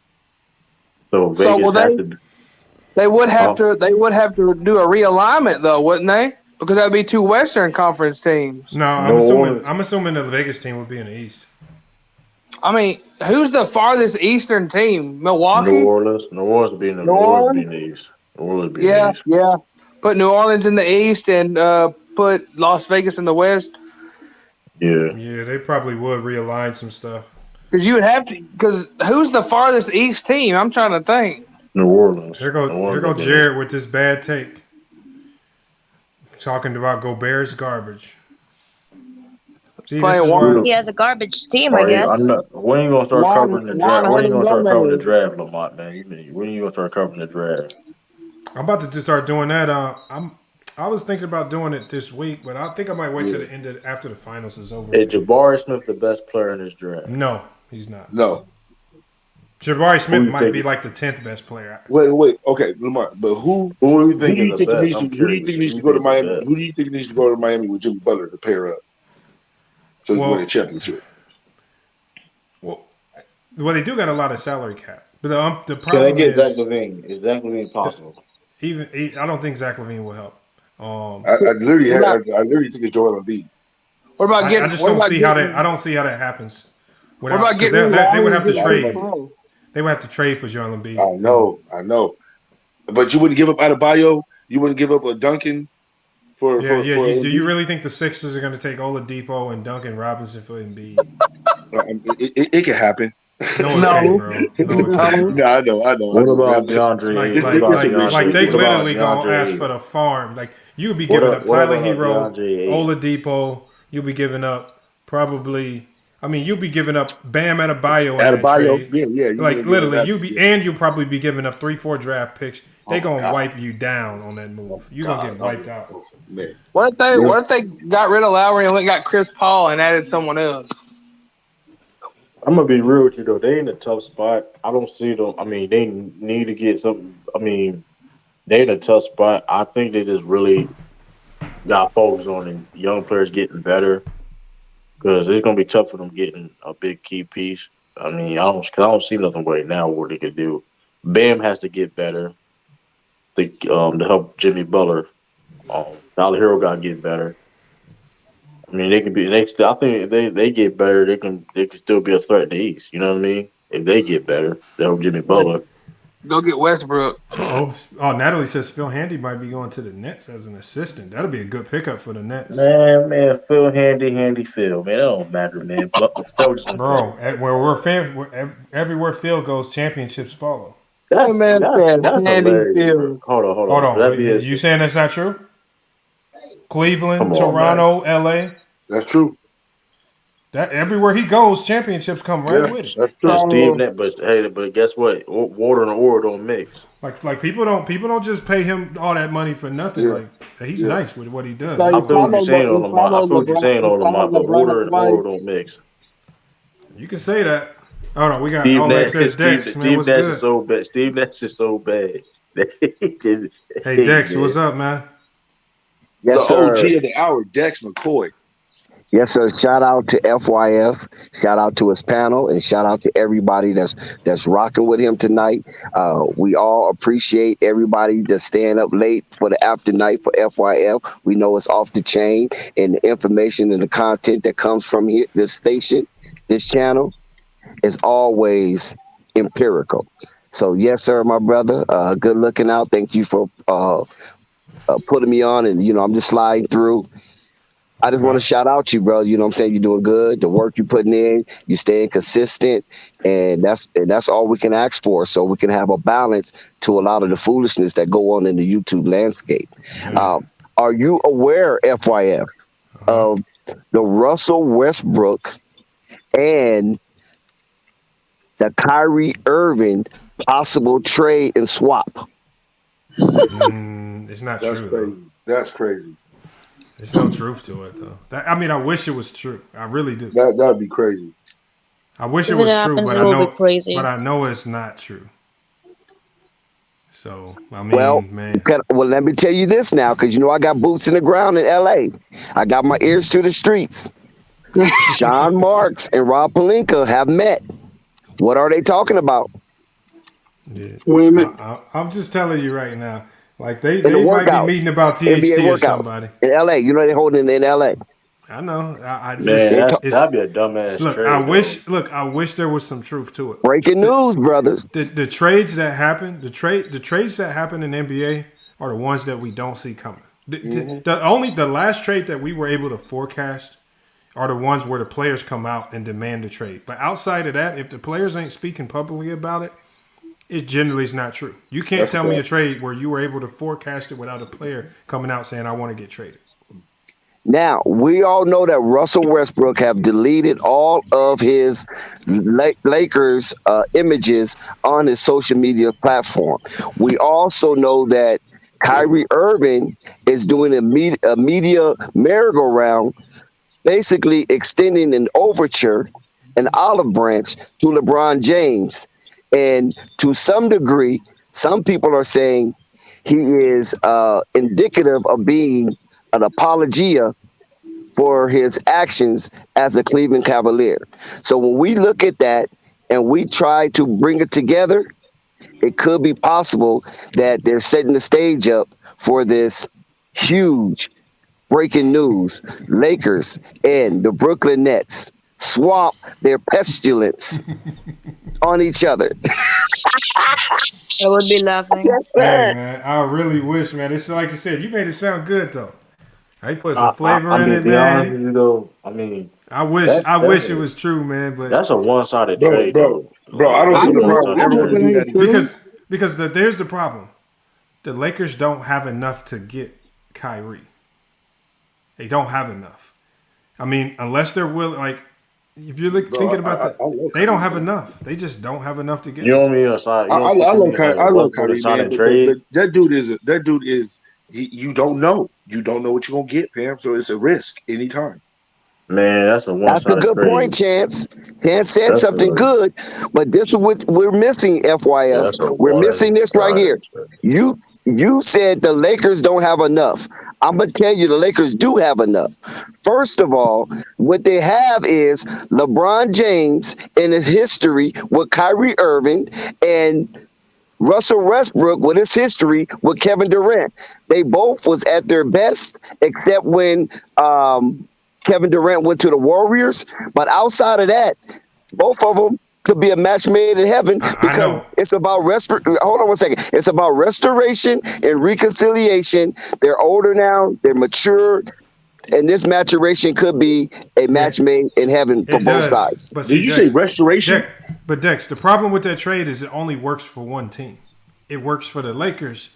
so Vegas they would have to do a realignment though, wouldn't they? Because that would be two Western Conference teams. No, I'm assuming the Vegas team would be in the East. I mean, who's the farthest Eastern team? Milwaukee? New Orleans. New Orleans would be in the East. New Orleans would be in the East. Yeah. Put New Orleans in the East and put Las Vegas in the West. Yeah. Yeah, they probably would realign some stuff. Because you would have to. Because who's the farthest East team? I'm trying to think. New Orleans. Here go Jared with this bad take. Talking about Gobert's garbage. See, he has a garbage team, I guess. We ain't gonna start covering the draft. We ain't gonna start covering the draft, Lamont, man. When you gonna start covering the draft? I'm about to just start doing that. I was thinking about doing it this week, but I think I might wait to the end after the finals is over. Is Jabari Smith the best player in this draft? No, he's not. No. Jabari Smith might be like the 10th best player. Wait. Okay, Lamar. But who do you think needs to go to Miami? Who do you think needs to go to Miami with Jimmy Butler to pair up so they win a championship? Well, they do got a lot of salary cap, but the problem Can they get is Zach LaVine? Is Zach LaVine possible? I don't think Zach LaVine will help. I literally think it's Joel Embiid. What about getting? I just don't see how that. I don't see how that happens. What about getting? They would have to trade. They would have to trade for Joel Embiid. I know. But you wouldn't give up Adebayo. You wouldn't give up a Duncan for. Do you really think the Sixers are going to take Oladipo and Duncan Robinson for Embiid? It can happen. No, bro. No, I know. What about DeAndre? Like they literally gonna ask for the farm. Like you would be giving up Tyler Hero, Oladipo. You'll be giving up probably. I mean, you'll be giving up Bam Adebayo. Yeah. Like literally, you'll probably be giving up 3-4 draft picks. They gonna wipe you down on that move. You're gonna get wiped out. What if they got rid of Lowry and went got Chris Paul and added someone else? I'm gonna be real with you though. They in a tough spot. I don't see them. I mean, they need to get something. I mean, they in a tough spot. I think they just really got focus on the young players getting better because it's gonna be tough for them getting a big key piece. I mean, I don't see nothing right now what they could do. Bam has to get better to help Jimmy Butler. Tyler Hero got to get better. I mean, they can be. I think if they get better, they can still be a threat in the East. You know what I mean? If they get better, they'll Jimmy Butler. Go get Westbrook. Oh, Natalie says Phil Handy might be going to the Nets as an assistant. That'll be a good pickup for the Nets. Man, Phil Handy Phil. Man, that don't matter, man. Bro, everywhere Phil goes, championships follow. That's Handy Phil. Hold on. You saying that's not true? Cleveland, Toronto, LA. That's true. That everywhere he goes, championships come right with it. That's true. Steve, but guess what? Water and oil don't mix. Like people don't just pay him all that money for nothing. Like he's nice with what he does. I feel what you're saying on the mic, but water and oil don't mix. You can say that. Hold on, we got Steve all Nash, access Dex. Steve Nash is so bad. Steve Nash is so bad. Hey Dex, what's up, man? Yes, the OG of the hour, Dex McCoy. Yes, sir. Shout out to FYF. Shout out to his panel, and shout out to everybody that's rocking with him tonight. We all appreciate everybody that's staying up late for the after night for FYF. We know it's off the chain, and the information and the content that comes from here, this station, this channel, is always empirical. So yes, sir, my brother. Good looking out. Thank you for putting me on, and I'm just sliding through. I just want to shout out you, bro. You know what I'm saying? You're doing good. The work you're putting in, you're staying consistent, and that's all we can ask for, so we can have a balance to a lot of the foolishness that go on in the YouTube landscape. Are you aware, FYF, of the Russell Westbrook and the Kyrie Irving possible trade and swap? It's not true. Crazy. That's crazy. There's no truth to it, though. I wish it was true. I really do. That'd be crazy. I wish it was true, but I know it's not true. So, man. Well, let me tell you this now, because I got boots in the ground in LA. I got my ears to the streets. Sean Marks and Rob Pelinka have met. What are they talking about? Yeah. Wait a minute. I'm just telling you right now. Like they might be meeting about THT or somebody in LA. They holding it in LA. I know. That'd be a dumbass trade. I wish there was some truth to it. Breaking news, brothers. The trades that happen, the trades that happen in NBA are the ones that we don't see coming. The last trade that we were able to forecast are the ones where the players come out and demand the trade. But outside of that, if the players ain't speaking publicly about it, it generally is not true. You can't tell me a trade where you were able to forecast it without a player coming out saying, I want to get traded. Now, we all know that Russell Westbrook have deleted all of his Lakers images on his social media platform. We also know that Kyrie Irving is doing a media merry-go-round, basically extending an overture, an olive branch to LeBron James. And to some degree, some people are saying he is indicative of being an apologia for his actions as a Cleveland Cavalier. So when we look at that and we try to bring it together, it could be possible that they're setting the stage up for this huge breaking news. Lakers and the Brooklyn Nets swamp their pestilence on each other. I would be laughing. Hey, man, I really wish, man. It's like you said, you made it sound good, though. I put some flavor in it, man. I wish it was true, man. But that's a one-sided trade, bro. I don't think LeBron ever want to do that. Because there's the problem. The Lakers don't have enough to get Kyrie. They don't have enough. I mean, unless they're willing, like, if you're thinking about that, they don't have enough. They just don't have enough to get. You know me aside. I love Kyrie, man. But that dude is. You don't know. You don't know what you're gonna get, Pam. So it's a risk anytime. Man, that's a good point, Chance. Chance said something good, but this is what we're missing, FYF. We're missing this right here. You said the Lakers don't have enough. I'm going to tell you the Lakers do have enough. First of all, what they have is LeBron James in his history with Kyrie Irving and Russell Westbrook with his history with Kevin Durant. They both was at their best, except when Kevin Durant went to the Warriors. But outside of that, both of them could be a match made in heaven because it's about hold on one second. It's about restoration and reconciliation. They're older now. They're mature. And this maturation could be a match made in heaven for both sides. But did you say restoration? But Dex, the problem with that trade is it only works for one team. It works for the Lakers.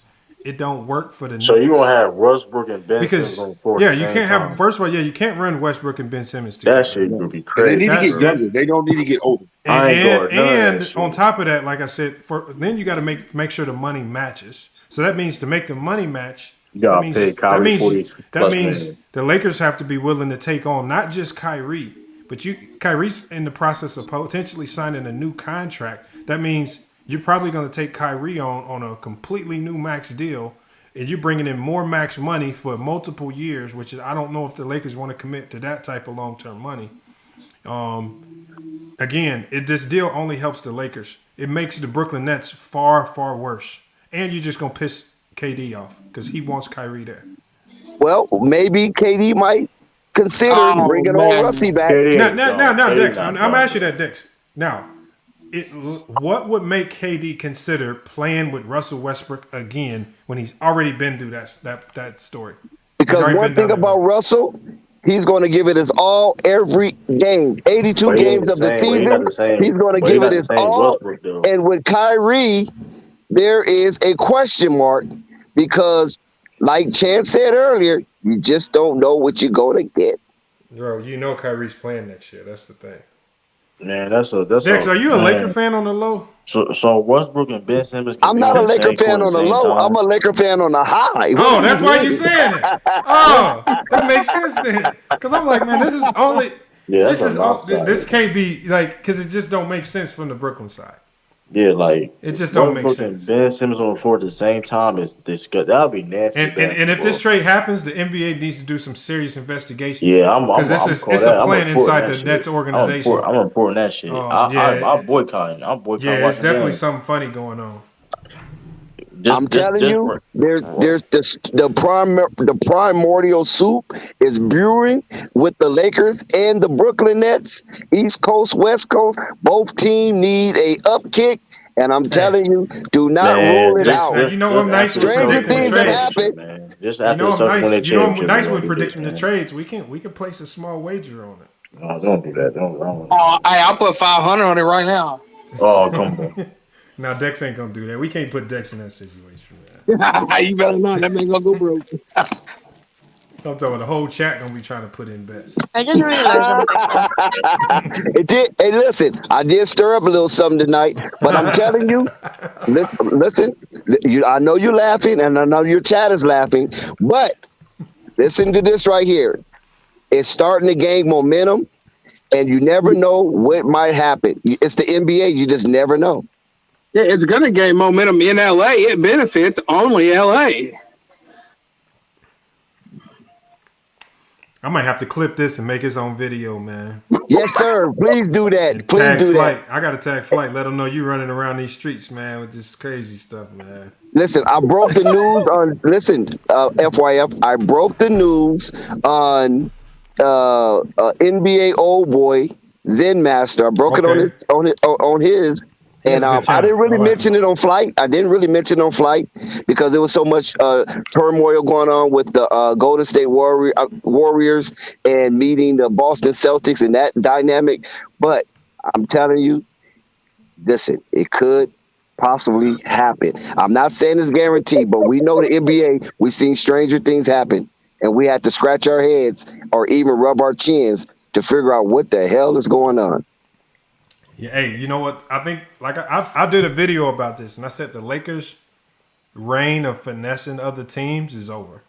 It don't work for the Nets. So you gonna have Westbrook and Ben Simmons on the court? Yeah, you can't have. First of all, you can't run Westbrook and Ben Simmons together. That shit would be crazy. They need to get younger. They don't need to get older. And on top of that, like I said, then you got to make sure the money matches. So that means to make the money match, that means the Lakers have to be willing to take on not just Kyrie, but Kyrie's in the process of potentially signing a new contract. That means you're probably going to take Kyrie on a completely new max deal, and you're bringing in more max money for multiple years, which is, I don't know if the Lakers want to commit to that type of long-term money. Again, this deal only helps the Lakers. It makes the Brooklyn Nets far, far worse. And you're just going to piss KD off because he wants Kyrie there. Well, maybe KD might consider bringing old Russie back. Now, Dex, I'm asking you that, Dex. Now, what would make KD consider playing with Russell Westbrook again when he's already been through that story? Because one thing about Russell, he's going to give it his all every game. 82 games of the season, he's going to give it his all. And with Kyrie, there is a question mark because, like Chance said earlier, you just don't know what you're going to get. Bro, you know Kyrie's playing next year. That's the thing. Man, that's Dex, are you a Laker fan on the low? So Westbrook and Ben Simmons. I'm not a Laker fan on the low. I'm a Laker fan on the high. Oh, that's why you're saying it. Oh, that makes sense then. Because I'm like, man, this is only. Yeah, this can't be like because it just don't make sense from the Brooklyn side. Yeah, like it just don't make sense. Ben Simmons on the floor at the same time is disgusting. That would be nasty. And if this trade happens, the NBA needs to do some serious investigation. Yeah, because it's a plan inside the Nets organization. I'm reporting that shit. I'm boycotting. Yeah, it's definitely something funny going on. I'm telling you, there's the primordial soup is brewing with the Lakers and the Brooklyn Nets. East Coast, West Coast, both teams need a upkick. And I'm telling you, do not rule it out. You know I'm nice with predicting the trades. Just after I'm nice with predicting the trades. We can place a small wager on it. No, don't do that. Don't. I'll put 500 on it right now. Oh, come on. Now Dex ain't gonna do that. We can't put Dex in that situation. Man. You better not. That man gonna go broke. I'm talking the whole chat gonna be trying to put in bets. I just realized something. It did. Hey, listen, I did stir up a little something tonight, but I'm telling you, listen. I know you're laughing, and I know your chat is laughing, but listen to this right here. It's starting to gain momentum, and you never know what might happen. It's the NBA. You just never know. Yeah, it's going to gain momentum in LA. It benefits only LA. I might have to clip this and make his own video, man. Yes, sir. Please do that. And Please tag do Flight. that. I got to tag Flight. Let him know you running around these streets, man, with this crazy stuff, man. Listen, I broke the news on. Listen, FYF. I broke the news on NBA old boy Zen Master. I broke it on his. And I didn't really mention it on Flight. I didn't really mention it on Flight because there was so much turmoil going on with the Golden State Warriors and meeting the Boston Celtics and that dynamic. But I'm telling you, listen, it could possibly happen. I'm not saying it's guaranteed, but we know the NBA, we've seen stranger things happen. And we had to scratch our heads or even rub our chins to figure out what the hell is going on. Yeah, hey, you know what? I think I did a video about this, and I said the Lakers' reign of finessing other teams is over,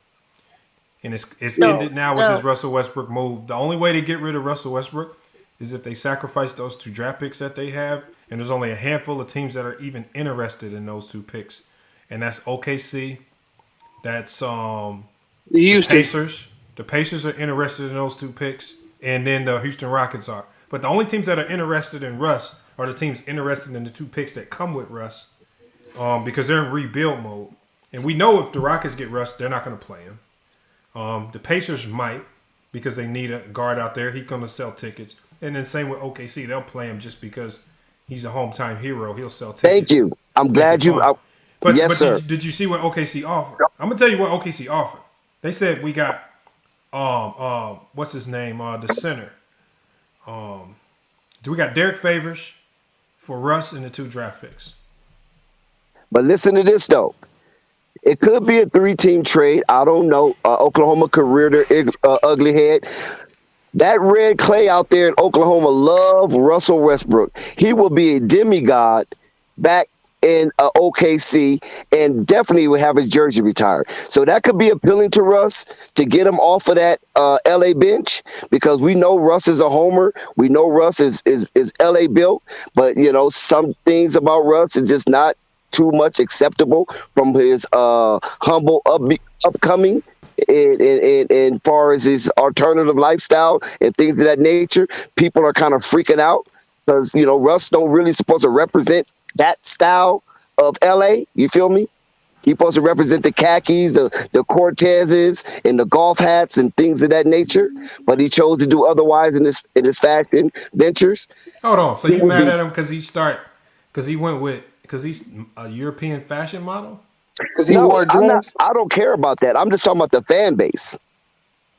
and it's ended now with this Russell Westbrook move. The only way to get rid of Russell Westbrook is if they sacrifice those 2 draft picks that they have, and there's only a handful of teams that are even interested in those 2 picks, and that's OKC, that's the Pacers. The Pacers are interested in those 2 picks, and then the Houston Rockets are. But the only teams that are interested in Russ are the teams interested in the 2 picks that come with Russ, because they're in rebuild mode. And we know if the Rockets get Russ, they're not going to play him. The Pacers might, because they need a guard out there. He's going to sell tickets. And then same with OKC. They'll play him just because he's a hometown hero. He'll sell tickets. Thank you. I'm glad you. Yes, sir. Did you see what OKC offered? I'm going to tell you what OKC offered. They said we got, what's his name? The center. We got Derek Favors for Russ and the 2 draft picks. But listen to this, though. It could be a 3-team trade. I don't know. Oklahoma could rear their ugly head. That red clay out there in Oklahoma love Russell Westbrook. He will be a demigod back in OKC and definitely will have his jersey retired. So that could be appealing to Russ to get him off of that LA bench, because we know Russ is a homer. We know Russ is LA built, but you know, some things about Russ is just not too much acceptable from his humble upcoming in far as his alternative lifestyle and things of that nature. People are kind of freaking out because, you know, Russ don't really supposed to represent that style of LA. You feel me? He's supposed to represent the khakis, the Cortezes, and the golf hats and things of that nature. But he chose to do otherwise in his fashion ventures. Hold on. So you mad at him because he's a European fashion model? Because he wore dreads? I don't care about that. I'm just talking about the fan base.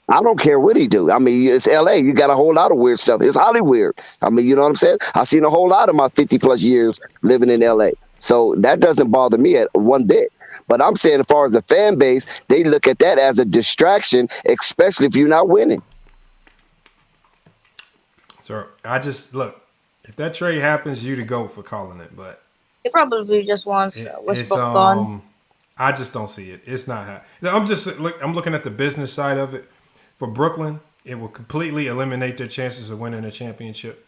I don't care what he do. I mean, it's LA. You got a whole lot of weird stuff. It's Hollywood. I mean, you know what I'm saying? I've seen a whole lot of my 50 plus years living in LA. So that doesn't bother me at one bit. But I'm saying as far as the fan base, they look at that as a distraction, especially if you're not winning. So I just look, if that trade happens, you to go for calling it, but he probably just wants Westbrook gone. I just don't see it. It's not happening. I'm looking at the business side of it. For Brooklyn, it will completely eliminate their chances of winning a championship.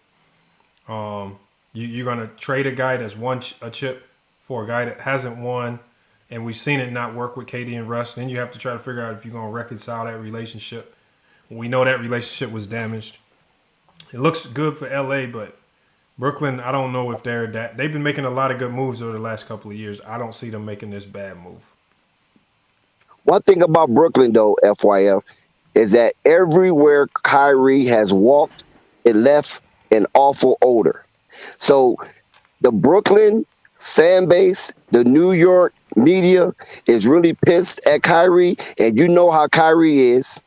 You're going to trade a guy that's won a chip for a guy that hasn't won, and we've seen it not work with KD and Russ. Then you have to try to figure out if you're going to reconcile that relationship. We know that relationship was damaged. It looks good for LA, but Brooklyn, I don't know if they're that. They've been making a lot of good moves over the last couple of years. I don't see them making this bad move. One thing about Brooklyn, though, FYF, is that everywhere Kyrie has walked, it left an awful odor. So the Brooklyn fan base, the New York media is really pissed at Kyrie, and you know how Kyrie is.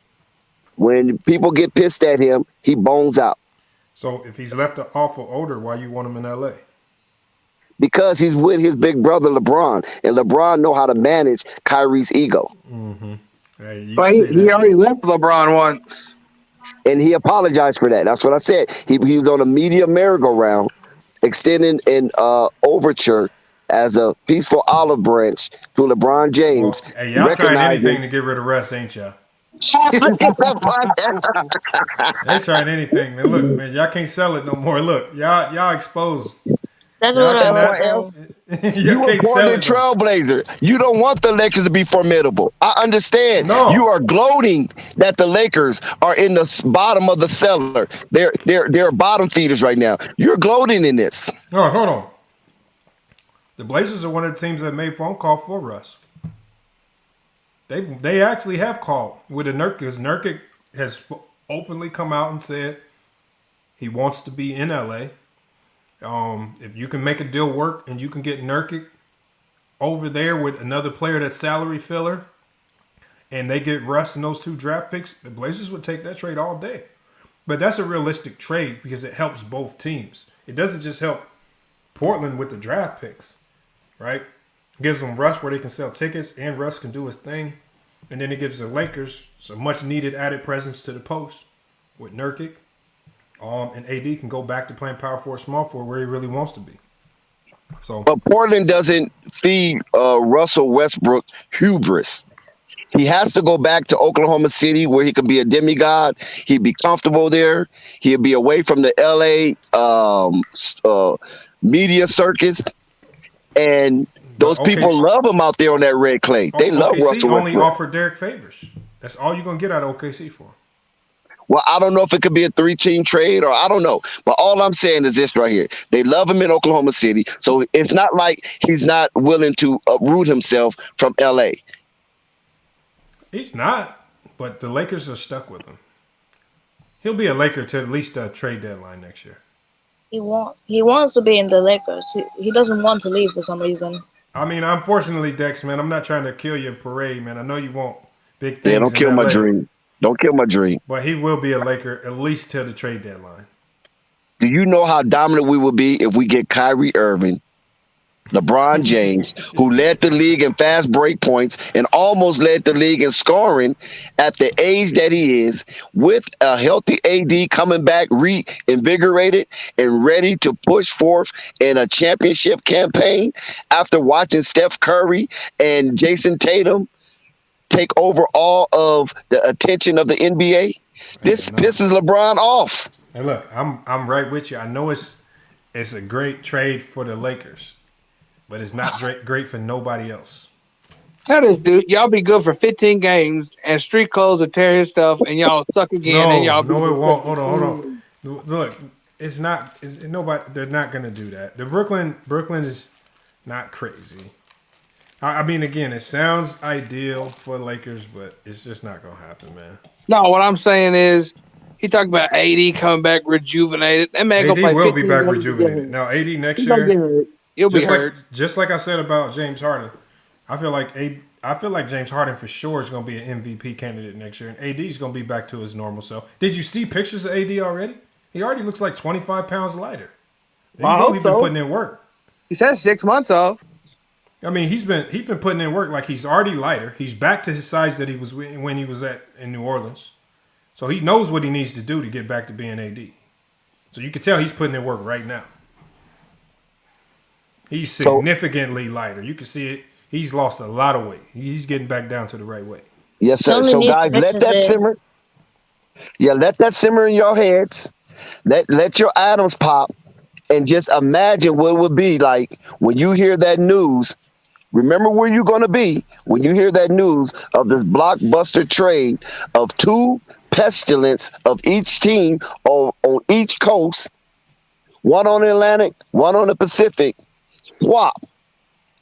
When people get pissed at him, he bones out. So if he's left an awful odor, why you want him in LA? Because he's with his big brother LeBron, and LeBron know how to manage Kyrie's ego. Mm-hmm. Hey, but he already left LeBron once. And he apologized for that. That's what I said. He was on a media merry-go-round, extending an overture as a peaceful olive branch to LeBron James. Well, hey, y'all tried anything to get rid of Russ, ain't y'all? They tried anything. Man, look, man, y'all can't sell it no more. Look, y'all exposed. That's y'all what you were Portland Trailblazer. You don't want the Lakers to be formidable. I understand. No. You are gloating that the Lakers are in the bottom of the cellar. They're bottom feeders right now. You're gloating in this. No, hold on. The Blazers are one of the teams that made phone call for Russ. They actually have called with Nurkic, because Nurkic has openly come out and said he wants to be in LA. If you can make a deal work and you can get Nurkic over there with another player that's salary filler, and they get Russ and those 2 draft picks, the Blazers would take that trade all day. But that's a realistic trade because it helps both teams. It doesn't just help Portland with the draft picks, right? It gives them Russ where they can sell tickets and Russ can do his thing. And then it gives the Lakers some much needed added presence to the post with Nurkic. And AD can go back to playing power forward, small forward where he really wants to be. So, but Portland doesn't feed Russell Westbrook hubris. He has to go back to Oklahoma City where he can be a demigod. He'd be comfortable there. He'd be away from the LA media circus. And those people love him out there on that red clay. They love OKC Russell only Westbrook. offered Derek Favors. That's all you're going to get out of OKC for. Well, I don't know if it could be a 3-team trade or I don't know. But all I'm saying is this right here. They love him in Oklahoma City. So it's not like he's not willing to uproot himself from LA. He's not, but the Lakers are stuck with him. He'll be a Laker to at least the trade deadline next year. He wants to be in the Lakers. He doesn't want to leave for some reason. I mean, unfortunately, Dex, man, I'm not trying to kill your parade, man. I know you want big things. Yeah, don't kill my dream. Don't kill my dream. But he will be a Laker at least till the trade deadline. Do you know how dominant we would be if we get Kyrie Irving, LeBron James, who led the league in fast break points and almost led the league in scoring at the age that he is, with a healthy AD coming back reinvigorated and ready to push forth in a championship campaign after watching Steph Curry and Jason Tatum take over all of the attention of the NBA? This pisses LeBron off. Hey, look, I'm right with you. I know it's a great trade for the Lakers, but it's not great for nobody else. Tell this dude, y'all be good for 15 games, and Street Clothes will tear his stuff, and y'all suck again. And y'all no, it won't. Hold on. Look, it's not. Nobody. They're not gonna do that. Brooklyn is not crazy. I mean, again, it sounds ideal for the Lakers, but it's just not gonna happen, man. No, what I'm saying is, he talked about AD coming back rejuvenated. That man AD gonna play will be 15 back games rejuvenated. Now, AD next year, he'll be hurt. Just like I said about James Harden, I feel like James Harden for sure is going to be an MVP candidate next year, and AD is going to be back to his normal self. Did you see pictures of AD already? He already looks like 25 pounds lighter. You know he's been putting in work. He says 6 months off. I mean, he's been putting in work. Like, he's already lighter. He's back to his size that he was when he was in New Orleans. So he knows what he needs to do to get back to being AD. So you can tell he's putting in work right now. He's significantly lighter. You can see it. He's lost a lot of weight. He's getting back down to the right weight. Yes, sir. So guys, let that simmer. Yeah, let that simmer in your heads. Let your atoms pop, and just imagine what it would be like when you hear that news. Remember where you're going to be when you hear that news of this blockbuster trade of 2 pestilence of each team on each coast, one on the Atlantic, one on the Pacific, swap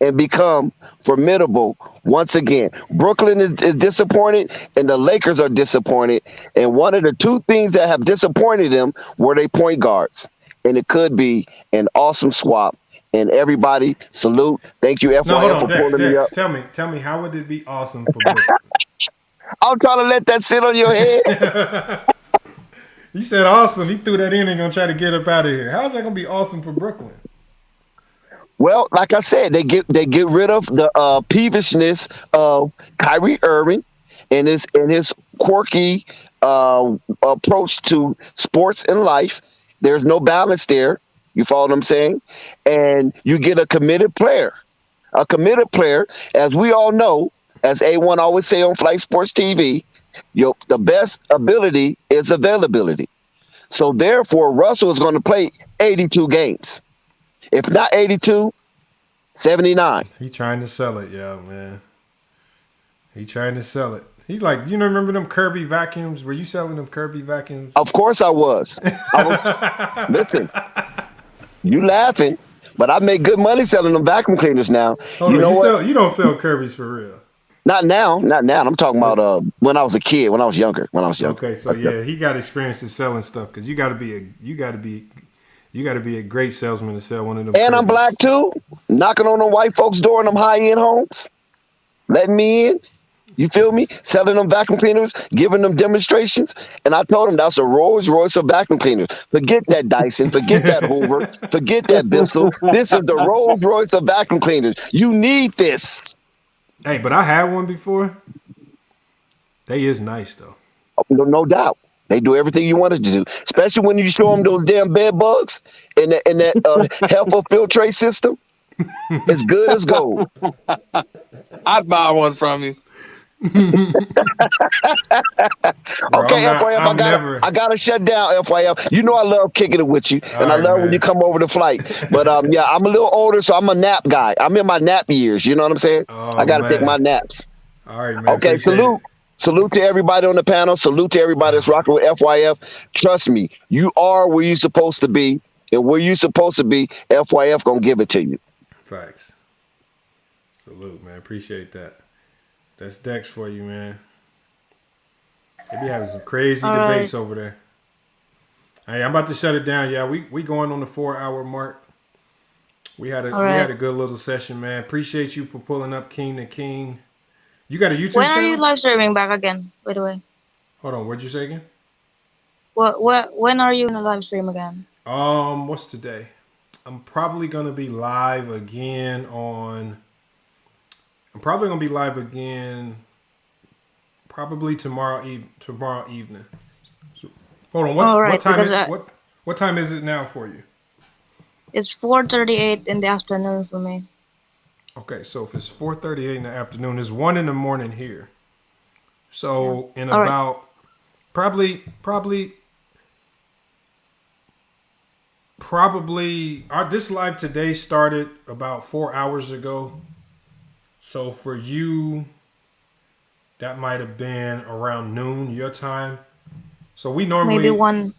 and become formidable once again. Brooklyn is disappointed, and the Lakers are disappointed. And one of the 2 things that have disappointed them were their point guards. And it could be an awesome swap. And everybody, salute. Thank you, FYF, for pulling me up. Tell me, how would it be awesome for Brooklyn? I'm trying to let that sit on your head. You said awesome. He threw that in and gonna try to get up out of here. How's that gonna be awesome for Brooklyn? Well, like I said, they get rid of the peevishness of Kyrie Irving, in his quirky approach to sports and life. There's no balance there. You follow what I'm saying? And you get a committed player. A committed player, as we all know, as A1 always say on Flight Sports TV, the best ability is availability. So therefore, Russell is going to play 82 games. If not 82, 79. He trying to sell it, man. He trying to sell it. He's like, remember them Kirby vacuums? Were you selling them Kirby vacuums? Of course I was. Listen, you laughing, but I make good money selling them vacuum cleaners now. You don't sell Kirby's for real. Not now. I'm talking about when I was a kid, when I was younger. Okay, so he got experience in selling stuff because you got to be a great salesman to sell one of them. And Kirby's. I'm black too, knocking on them white folks' door in them high-end homes, letting me in. You feel me? Selling them vacuum cleaners, giving them demonstrations. And I told them that's a Rolls Royce of vacuum cleaners. Forget that Dyson. Forget that Hoover. Forget that Bissell. This is the Rolls Royce of vacuum cleaners. You need this. Hey, but I had one before. They is nice, though. No doubt. They do everything you wanted to do. Especially when you show them those damn bed bugs in that HEPA filtrate system. It's good as gold. I'd buy one from you. Okay, FYF, I gotta shut down, FYF. You know I love kicking it with you, and I love when you come over the flight. But I'm a little older, so I'm a nap guy. I'm in my nap years. You know what I'm saying? I gotta take my naps. All right, man. Okay, salute to everybody on the panel. Salute to everybody that's rocking with FYF. Trust me, you are where you're supposed to be, and where you're supposed to be, FYF gonna give it to you. Facts. Salute, man. Appreciate that. That's Dex for you, man. They be having some crazy debates over there. Hey, I'm about to shut it down. Yeah, we going on the 4-hour mark. We had a good little session, man. Appreciate you for pulling up King to King. You got a YouTube channel? When are you live streaming back again, by the way? Hold on, what'd you say again? When are you in a live stream again? What's today? I'm probably gonna be live again probably tomorrow evening. So, hold on, what time is it now for you? It's 4:38 in the afternoon for me. Okay, so if it's 4:38 in the afternoon, it's 1 in the morning here. So in about probably this live today started about 4 hours ago. So for you, that might have been around noon your time. So we normally maybe 1.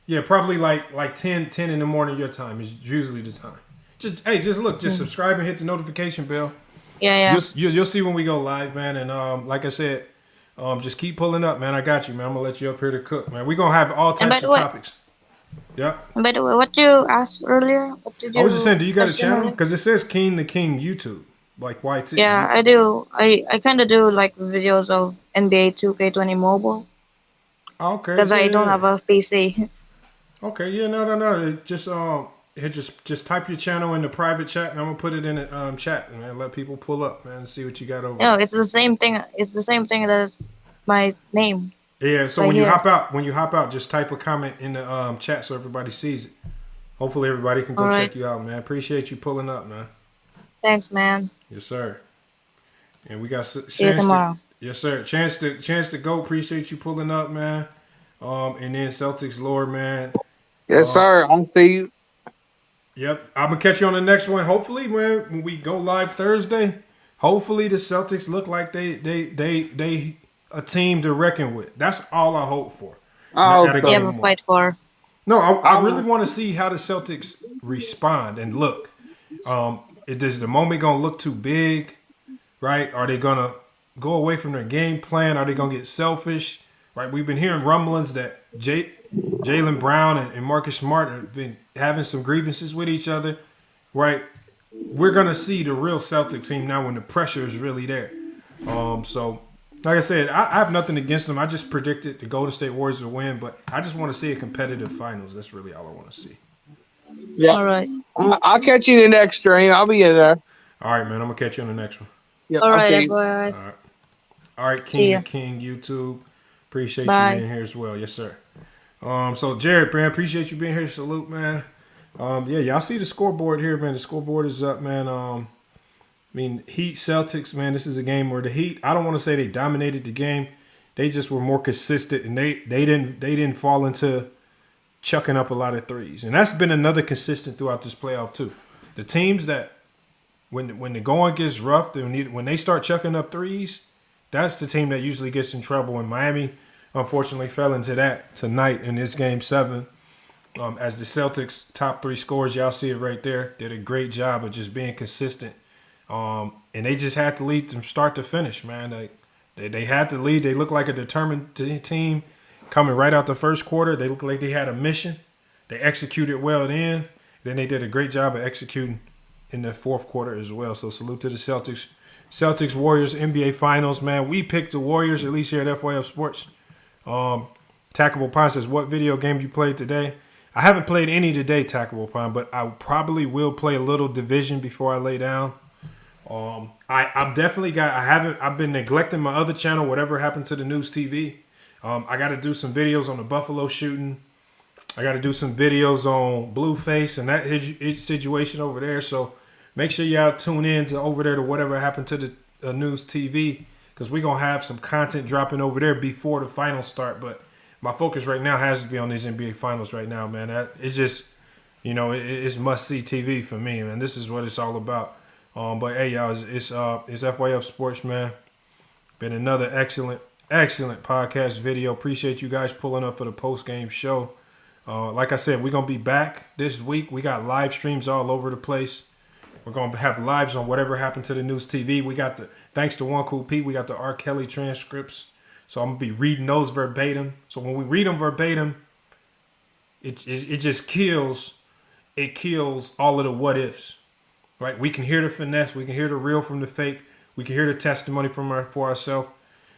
Yeah, probably like 10 in the morning your time is usually the time. Just subscribe and hit the notification bell. Yeah. You'll see when we go live, man. And like I said, just keep pulling up, man. I got you, man. I'm gonna let you up here to cook, man. We're gonna have all types of topics. Yeah. And by the way, what you asked earlier? I was just saying, do you got a channel? Because it says King to King YouTube. Like YT. Yeah, I do. I kind of do like videos of NBA 2K20 mobile. Okay. Because I don't have a PC. Okay. Yeah. No. Just type your channel in the private chat, and I'm gonna put it in the chat, and let people pull up, man, and see what you got over. No, it's the same thing. It's the same thing as my name. Yeah. So when you hop out, just type a comment in the chat so everybody sees it. Hopefully, everybody can go check you out, man. Appreciate you pulling up, man. Thanks, man. Yes, sir. And we got See you tomorrow. Yes, sir. Chance to go. Appreciate you pulling up, man. And then Celtics Lord, man. Yes, sir. I'll see you. Yep. I'm gonna catch you on the next one. Hopefully, man, when we go live Thursday, hopefully the Celtics look like they a team to reckon with. That's all I hope for. Fight for. No, I really want to see how the Celtics respond and look. Is the moment going to look too big, right? Are they going to go away from their game plan? Are they going to get selfish, right? We've been hearing rumblings that Jaylen Brown and Marcus Smart have been having some grievances with each other, right? We're going to see the real Celtics team now when the pressure is really there. So, like I said, I have nothing against them. I just predicted the Golden State Warriors will win, but I just want to see a competitive finals. That's really all I want to see. Yeah. All right. I'll catch you in the next stream. I'll be in there. All right, man. I'm gonna catch you on the next one. Yep. All right. All right. All right, King to King YouTube. Appreciate you being here as well. Yes, sir. So Jared, man, appreciate you being here. Salute, man. Yeah, y'all see the scoreboard here, man. The scoreboard is up, man. I mean, Heat, Celtics, man, this is a game where the Heat, I don't want to say they dominated the game. They just were more consistent, and they didn't fall into chucking up a lot of threes. And that's been another consistent throughout this playoff too. The teams that when the going gets rough, when they start chucking up threes, that's the team that usually gets in trouble. And Miami, unfortunately, fell into that tonight in this game 7. As the Celtics' top 3 scorers, y'all see it right there, did a great job of just being consistent. And they just had to lead from start to finish, man. They had to lead. They looked like a determined team coming right out the first quarter. They looked like they had a mission. They executed well then. Then they did a great job of executing in the fourth quarter as well. So salute to the Celtics. Celtics Warriors NBA Finals, man. We picked the Warriors, at least here at FYF Sports. Tackable Pine says, what video game you played today? I haven't played any today, Tackable Pine, but I probably will play a little Division before I lay down. I've been neglecting my other channel, whatever happened to the News TV. I got to do some videos on the Buffalo shooting. I got to do some videos on Blueface and that situation over there. So make sure y'all tune in to over there to whatever happened to the News TV, because we're going to have some content dropping over there before the finals start. But my focus right now has to be on these NBA Finals right now, man. It's just, it's must-see TV for me, man. This is what it's all about. But hey, y'all, it's FYF Sports, man. Been another excellent podcast video. Appreciate you guys pulling up for the post-game show. Like I said, we're going to be back this week. We got live streams all over the place. We're going to have lives on whatever happened to the News TV. We got thanks to One Cool Pete, we got the R. Kelly transcripts. So I'm going to be reading those verbatim. So when we read them verbatim, it just kills all of the what ifs. Right? We can hear the finesse. We can hear the real from the fake. We can hear the testimony for ourselves.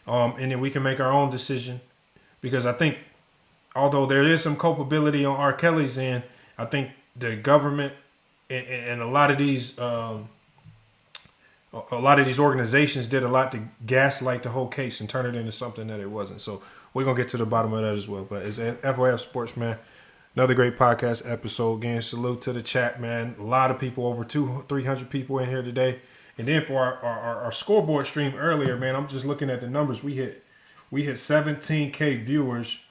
And then we can make our own decision. Because I think, although there is some culpability on R. Kelly's end, I think the government and a lot of these organizations did a lot to gaslight the whole case and turn it into something that it wasn't. So we're going to get to the bottom of that as well. But it's FYF Sports, man. Another great podcast episode. Again, salute to the chat, man. A lot of people, over 300 people in here today. And then for our scoreboard stream earlier, man, I'm just looking at the numbers. We hit 17K viewers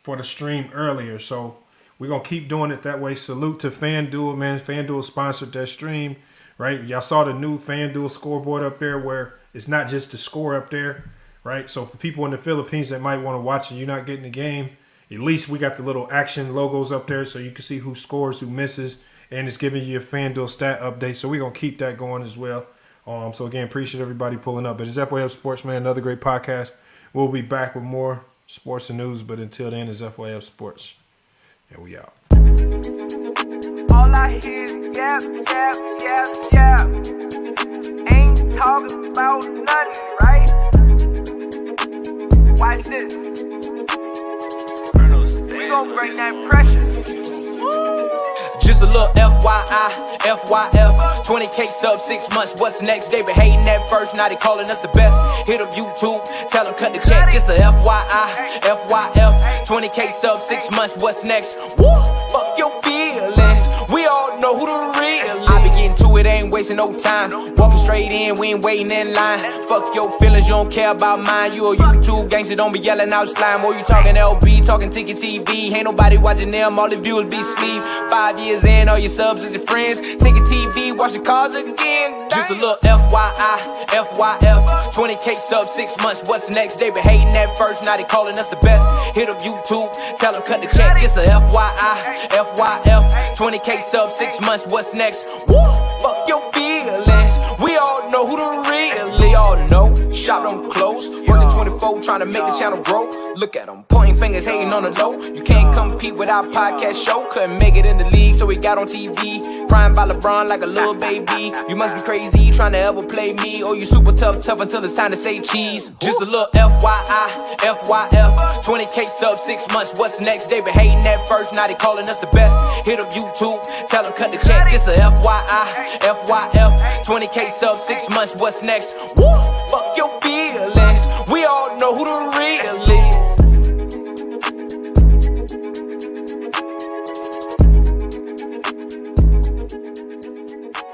for the stream earlier. So we're going to keep doing it that way. Salute to FanDuel, man. FanDuel sponsored that stream, right? Y'all saw the new FanDuel scoreboard up there where it's not just the score up there, right? So for people in the Philippines that might want to watch and you're not getting the game, at least we got the little action logos up there so you can see who scores, who misses, and it's giving you a FanDuel stat update. So we're going to keep that going as well. So again, appreciate everybody pulling up. But it's FYF Sports, man. Another great podcast. We'll be back with more sports and news. But until then, it's FYF Sports. And we out. All I hear is yap, yap, yap, yap. Ain't talking about nothing, right? Watch this. We gon' bring that pressure. Just a little FYI, FYF. 20K sub 6 months, what's next? They been hating at first, now they calling us the best. Hit up YouTube, tell them cut the check. Just a FYI, FYF. 20K sub 6 months, what's next? Woo! Fuck your feelings, we all know who the real is. I be getting to it, ain't wasting no time. Walking straight in, we ain't waiting in line. Fuck your feelings, you don't care about mine. You a YouTube gangster, don't be yelling out slime. Or you talking LB, talking Ticket TV. Ain't nobody watching them, all the viewers be sleep. 5 years in, all your subs is your friends. Ticket TV, watch the cars again. Just a little FYI, FYF. 20K sub 6 months, what's next? They been hating at first, now they calling us the best. Hit up YouTube, tell them cut the check. Just a FYI, FYF. 20K sub 6 months, what's next? Woo! Fuck your feelings, we all know who the real is. All know, shop don't close. Working 24, trying to make the channel grow. Look at them, pointing fingers, hating on the low. You can't compete with our podcast show. Couldn't make it in the league, so we got on TV. Crying by LeBron like a little baby. You must be crazy, trying to ever play me. Or you super tough until it's time to say cheese. Just a little FYI, FYF. 20K sub 6 months, what's next? They been hating at first, now they calling us the best. Hit up YouTube, tell them cut the check. Just a FYI, FYF. 20K sub 6 months, what's next? Woo! Fuck your feelings, we know who the real